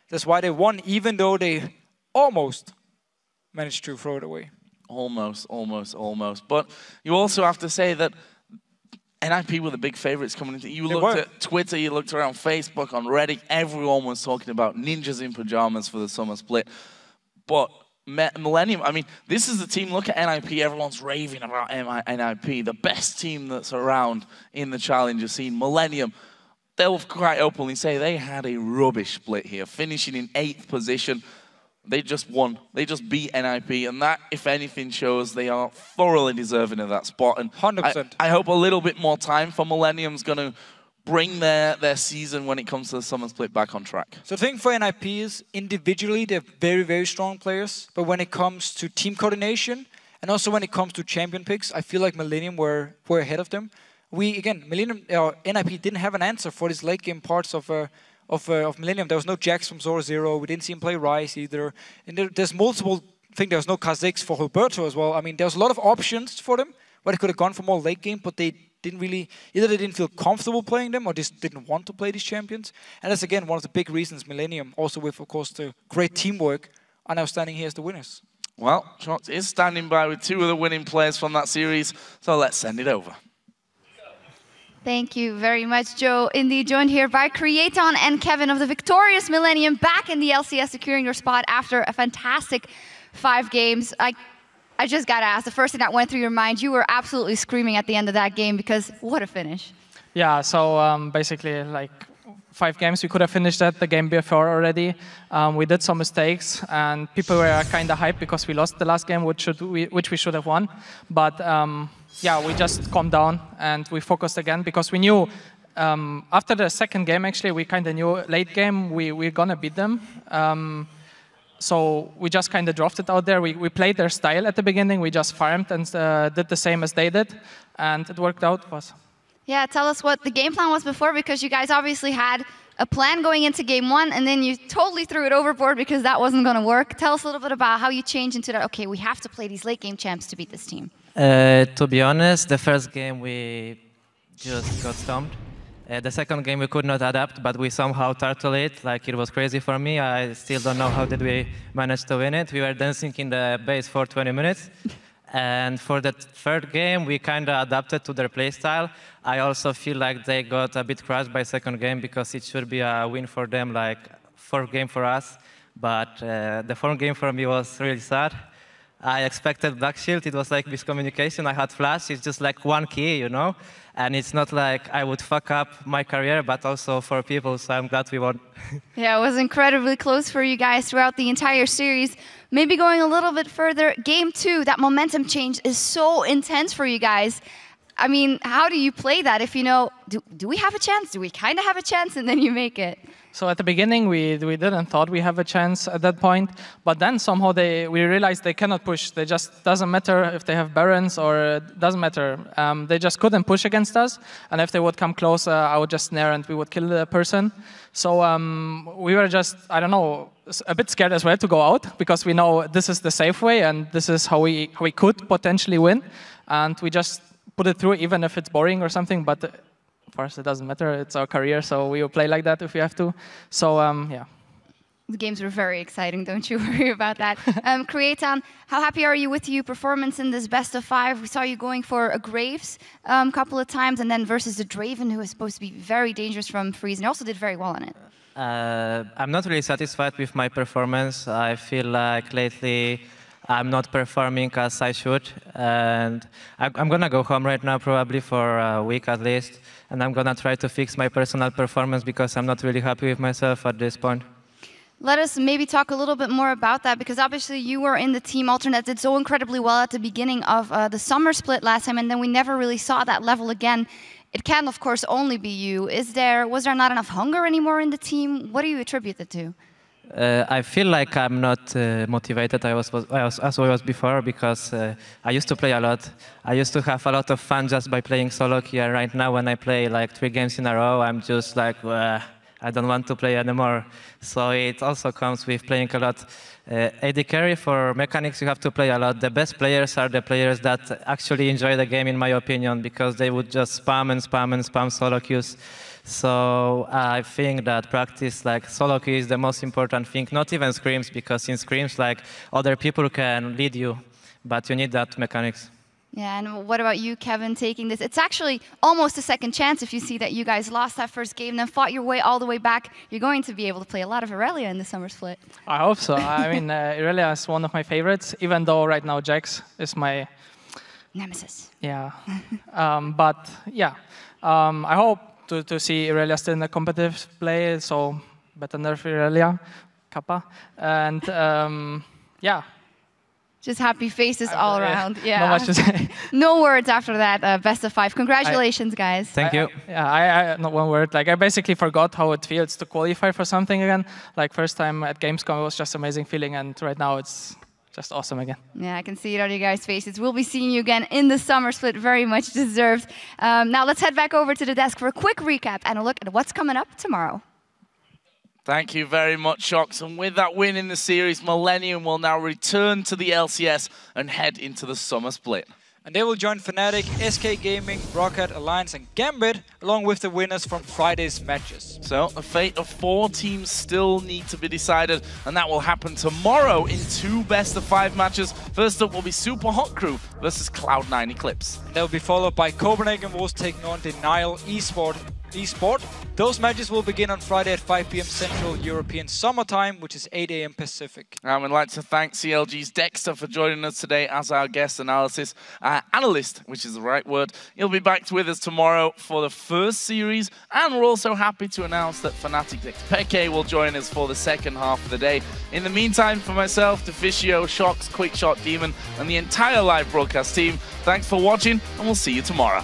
That's why they won, even though they almost managed to throw it away. Almost. But you also have to say that NIP were the big favorites coming into. You looked at Twitter, you looked around Facebook, on Reddit, everyone was talking about ninjas in pajamas for the summer split. But Millennium, I mean, this is the team, look at NIP, everyone's raving about NIP, the best team that's around in the challenger scene. Millennium, they'll quite openly say they had a rubbish split here, finishing in 8th position. They just won. They just beat NIP, and that, if anything, shows they are thoroughly deserving of that spot. And 100%. I hope a little bit more time for Millennium's going to bring their season when it comes to the summer split back on track. So the thing for NIP is, individually, they're very, very strong players. But when it comes to team coordination, and also when it comes to champion picks, I feel like Millennium were ahead of them. NIP didn't have an answer for these late game parts of Millennium. There was no Jax from Zoro Zero. We didn't see him play Ryze either. And there's multiple things. There was no Kha'Zix for Hilberto as well. I mean, there was a lot of options for them where they could have gone for more late game, but they didn't really, either they didn't feel comfortable playing them or just didn't want to play these champions. And that's, again, one of the big reasons Millennium, also with, of course, the great teamwork, are now standing here as the winners. Well, Shox is standing by with 2 of the winning players from that series, so let's send it over. Thank you very much, Joe. Indeed, joined here by Creaton and Kevin of the victorious Millennium, back in the LCS, securing your spot after a fantastic 5 games. I just got to ask, the first thing that went through your mind, you were absolutely screaming at the end of that game because what a finish. Yeah, so basically, like 5 games, we could have finished that the game before already. We did some mistakes, and people were kind of hyped because we lost the last game, which we should have won. But yeah, we just calmed down and we focused again because we knew after the second game, actually, we kind of knew late game we're gonna beat them. So we just kind of dropped it out there. We played their style at the beginning. We just farmed and did the same as they did, and it worked out for us. Yeah, tell us what the game plan was before, because you guys obviously had a plan going into game 1, and then you totally threw it overboard because that wasn't going to work. Tell us a little bit about how you changed into that, okay, we have to play these late game champs to beat this team. To be honest, the first game we just got stomped. The second game we could not adapt, but we somehow turtled it. Like, it was crazy for me. I still don't know how did we manage to win it. We were dancing in the base for 20 minutes. And for the third game, we kind of adapted to their playstyle. I also feel like they got a bit crushed by second game because it should be a win for them, like 4th game for us. But the 4th game for me was really sad. I expected Black Shield. It was like miscommunication. I had Flash. It's just like 1 key, you know? And it's not like I would fuck up my career, but also for people, so I'm glad we won. Yeah, it was incredibly close for you guys throughout the entire series. Maybe going a little bit further, game 2, that momentum change is so intense for you guys. I mean, how do you play that if you know, do we have a chance? Do we kind of have a chance? And then you make it. So at the beginning, we didn't thought we have a chance at that point, but then somehow we realized they cannot push. They just doesn't matter if they have Barons or it doesn't matter. They just couldn't push against us, and if they would come close, I would just snare and we would kill the person. So we were just, I don't know, a bit scared as well to go out because we know this is the safe way and this is how we could potentially win, and we just put it through even if it's boring or something, but for us, it doesn't matter. It's our career, so we will play like that if we have to. So, yeah. The games were very exciting, don't you worry about that. Creaton, how happy are you with your performance in this best of 5? We saw you going for a Graves a couple of times, and then versus the Draven, who is supposed to be very dangerous from freeze, and also did very well on it. I'm not really satisfied with my performance. I feel like lately I'm not performing as I should, and I'm gonna go home right now probably for a week at least, and I'm gonna try to fix my personal performance because I'm not really happy with myself at this point. Let us maybe talk a little bit more about that, because obviously you were in the team alternate, did so incredibly well at the beginning of the summer split last time, and then we never really saw that level again. It can, of course, only be you. Was there not enough hunger anymore in the team? What do you attribute it to? I feel like I'm not motivated as I was before, because I used to play a lot. I used to have a lot of fun just by playing solo queue. Right now, when I play like 3 games in a row, I'm just like, I don't want to play anymore. So it also comes with playing a lot. AD carry, for mechanics, you have to play a lot. The best players are the players that actually enjoy the game, in my opinion, because they would just spam and spam and spam solo queues. So I think that practice, like solo queue, is the most important thing. Not even scrims, because in scrims, like other people can lead you, but you need that mechanics. Yeah, and what about you, Kevin, taking this? It's actually almost a second chance if you see that you guys lost that first game, then fought your way all the way back. You're going to be able to play a lot of Irelia in the summer split. I hope so. I mean, Irelia is one of my favorites, even though right now Jax is my nemesis. Yeah, but yeah, I hope to see Irelia still in the competitive play, so better nerf Irelia, Kappa, and yeah. Just happy faces all around. Yeah. Not much to say. No words after that. Best of 5. Congratulations, guys. Thank you. Yeah, not one word. Like, I basically forgot how it feels to qualify for something again. Like, first time at Gamescom, it was just an amazing feeling, and right now it's just awesome again. Yeah, I can see it on your guys' faces. We'll be seeing you again in the summer split. Very much deserved. Now let's head back over to the desk for a quick recap and a look at what's coming up tomorrow. Thank you very much, Shox. And with that win in the series, Millennium will now return to the LCS and head into the summer split. And they will join Fnatic, SK Gaming, Rocket, Alliance and Gambit, along with the winners from Friday's matches. So the fate of 4 teams still need to be decided, and that will happen tomorrow in 2 best-of-5 matches. First up will be Super Hot Crew versus Cloud9 Eclipse. And they'll be followed by Copenhagen Wolves taking on Denial Esport. Those matches will begin on Friday at 5 PM Central European Summer Time, which is 8 AM Pacific. I would like to thank CLG's Dexter for joining us today as our guest analyst, which is the right word. He'll be back with us tomorrow for the first series, and we're also happy to announce that Fnatic's Peke will join us for the second half of the day. In the meantime, for myself, Deficio, Shox, Quickshot Demon, and the entire live broadcast team, thanks for watching, and we'll see you tomorrow.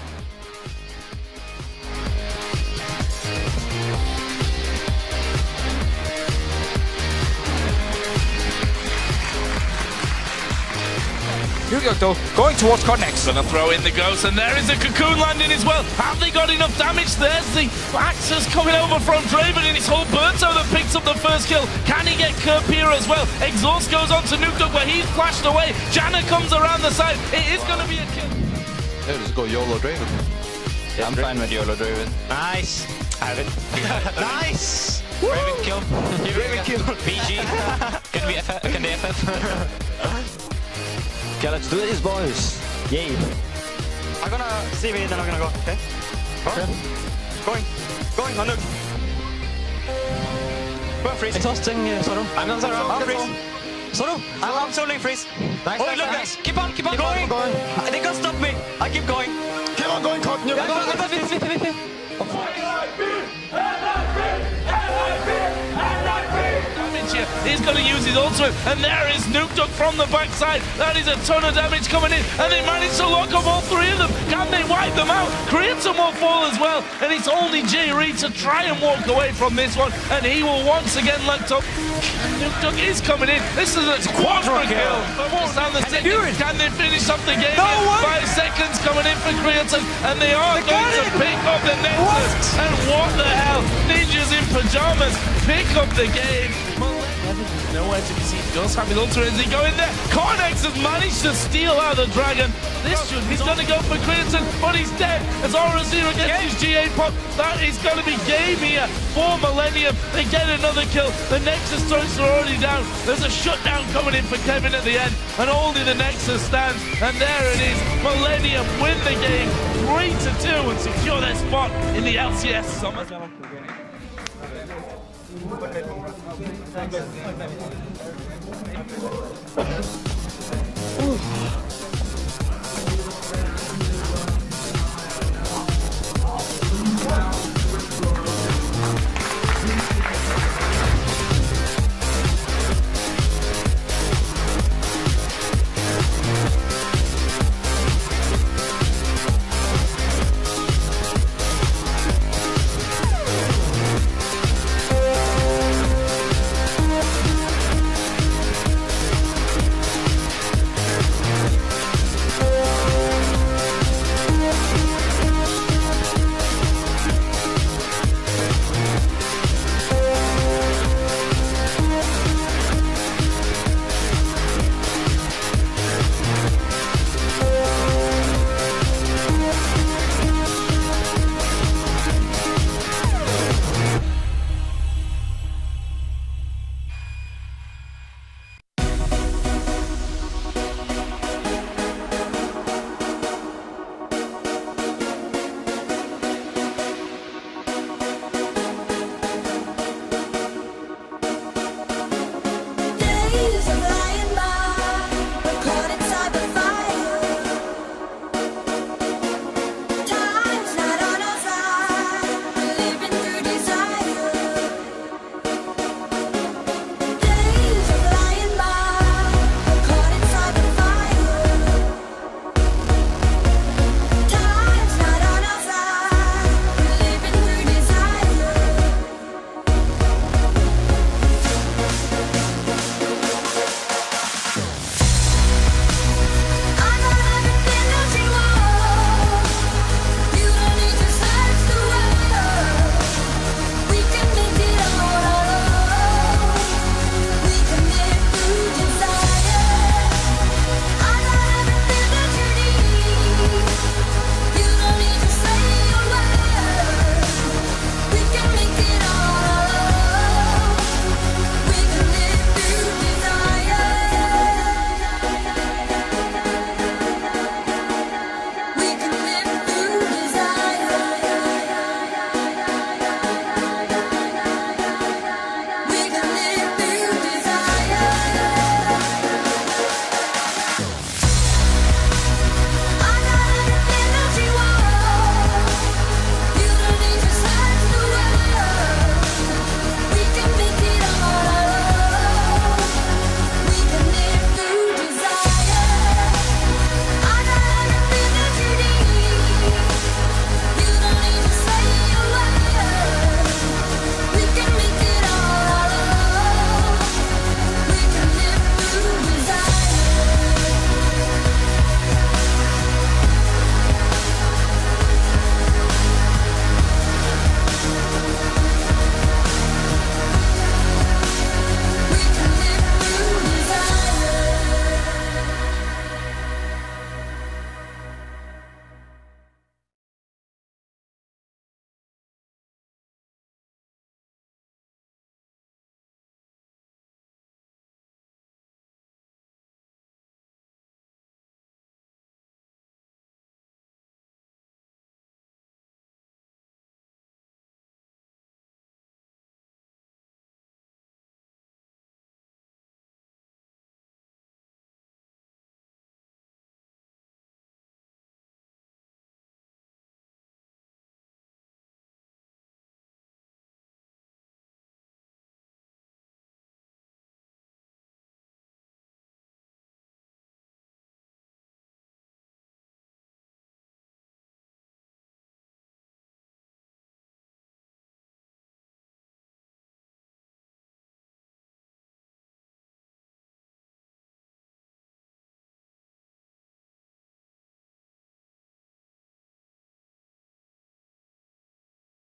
Nugget though, going towards Connex. Gonna throw in the ghost, and there is a cocoon landing as well. Have they got enough damage? There's the Axis coming over from Draven, and it's Humberto that picks up the first kill. Can he get Kerpira as well? Exhaust goes on to Nugget, where he's flashed away. Janna comes around the side. It is gonna be a kill. Yeah, just go YOLO Draven. Yeah, I'm fine with YOLO Draven. Nice. I have it. Nice. Raven kill. Raven kill. BG. Can they FF? Okay, let's do this, boys. Yay. I'm gonna CV, then I'm gonna go, okay? Okay. Going, on look. Go on, freeze. Exhausting, Zoro. I'm on Zoro. I'm freeze. Zoro, I'm soloing freeze. Nice, Oh, nice, look, nice. guys. Keep on going. They can't stop me. I keep going. Keep on going, Cotton. He's going to use his ultimate, and there is Nuketook from the backside. That is a ton of damage coming in, and they managed to lock up all 3 of them. Can they wipe them out? Creator will fall as well, and it's only J-Reed to try and walk away from this one, and he will once again locked up. Nuketook is coming in. This is a quadra kill. Can they finish up the game? No way. 5 seconds coming in for Creator, and they are going to pick up the Nexus. And what the hell? Ninjas in pajamas pick up the game. Nowhere to be seen. Does have his ultimate as he go in there. Cornex has managed to steal out the dragon. He's going to go for Clinton, but he's dead. As Aura Zero gets his GA pop, that is going to be game here for Millennium. They get another kill. The Nexus turrets are already down. There's a shutdown coming in for Kevin at the end, and only the Nexus stands. And there it is. Millennium win the game 3-2 and secure their spot in the LCS Summer. Thank you.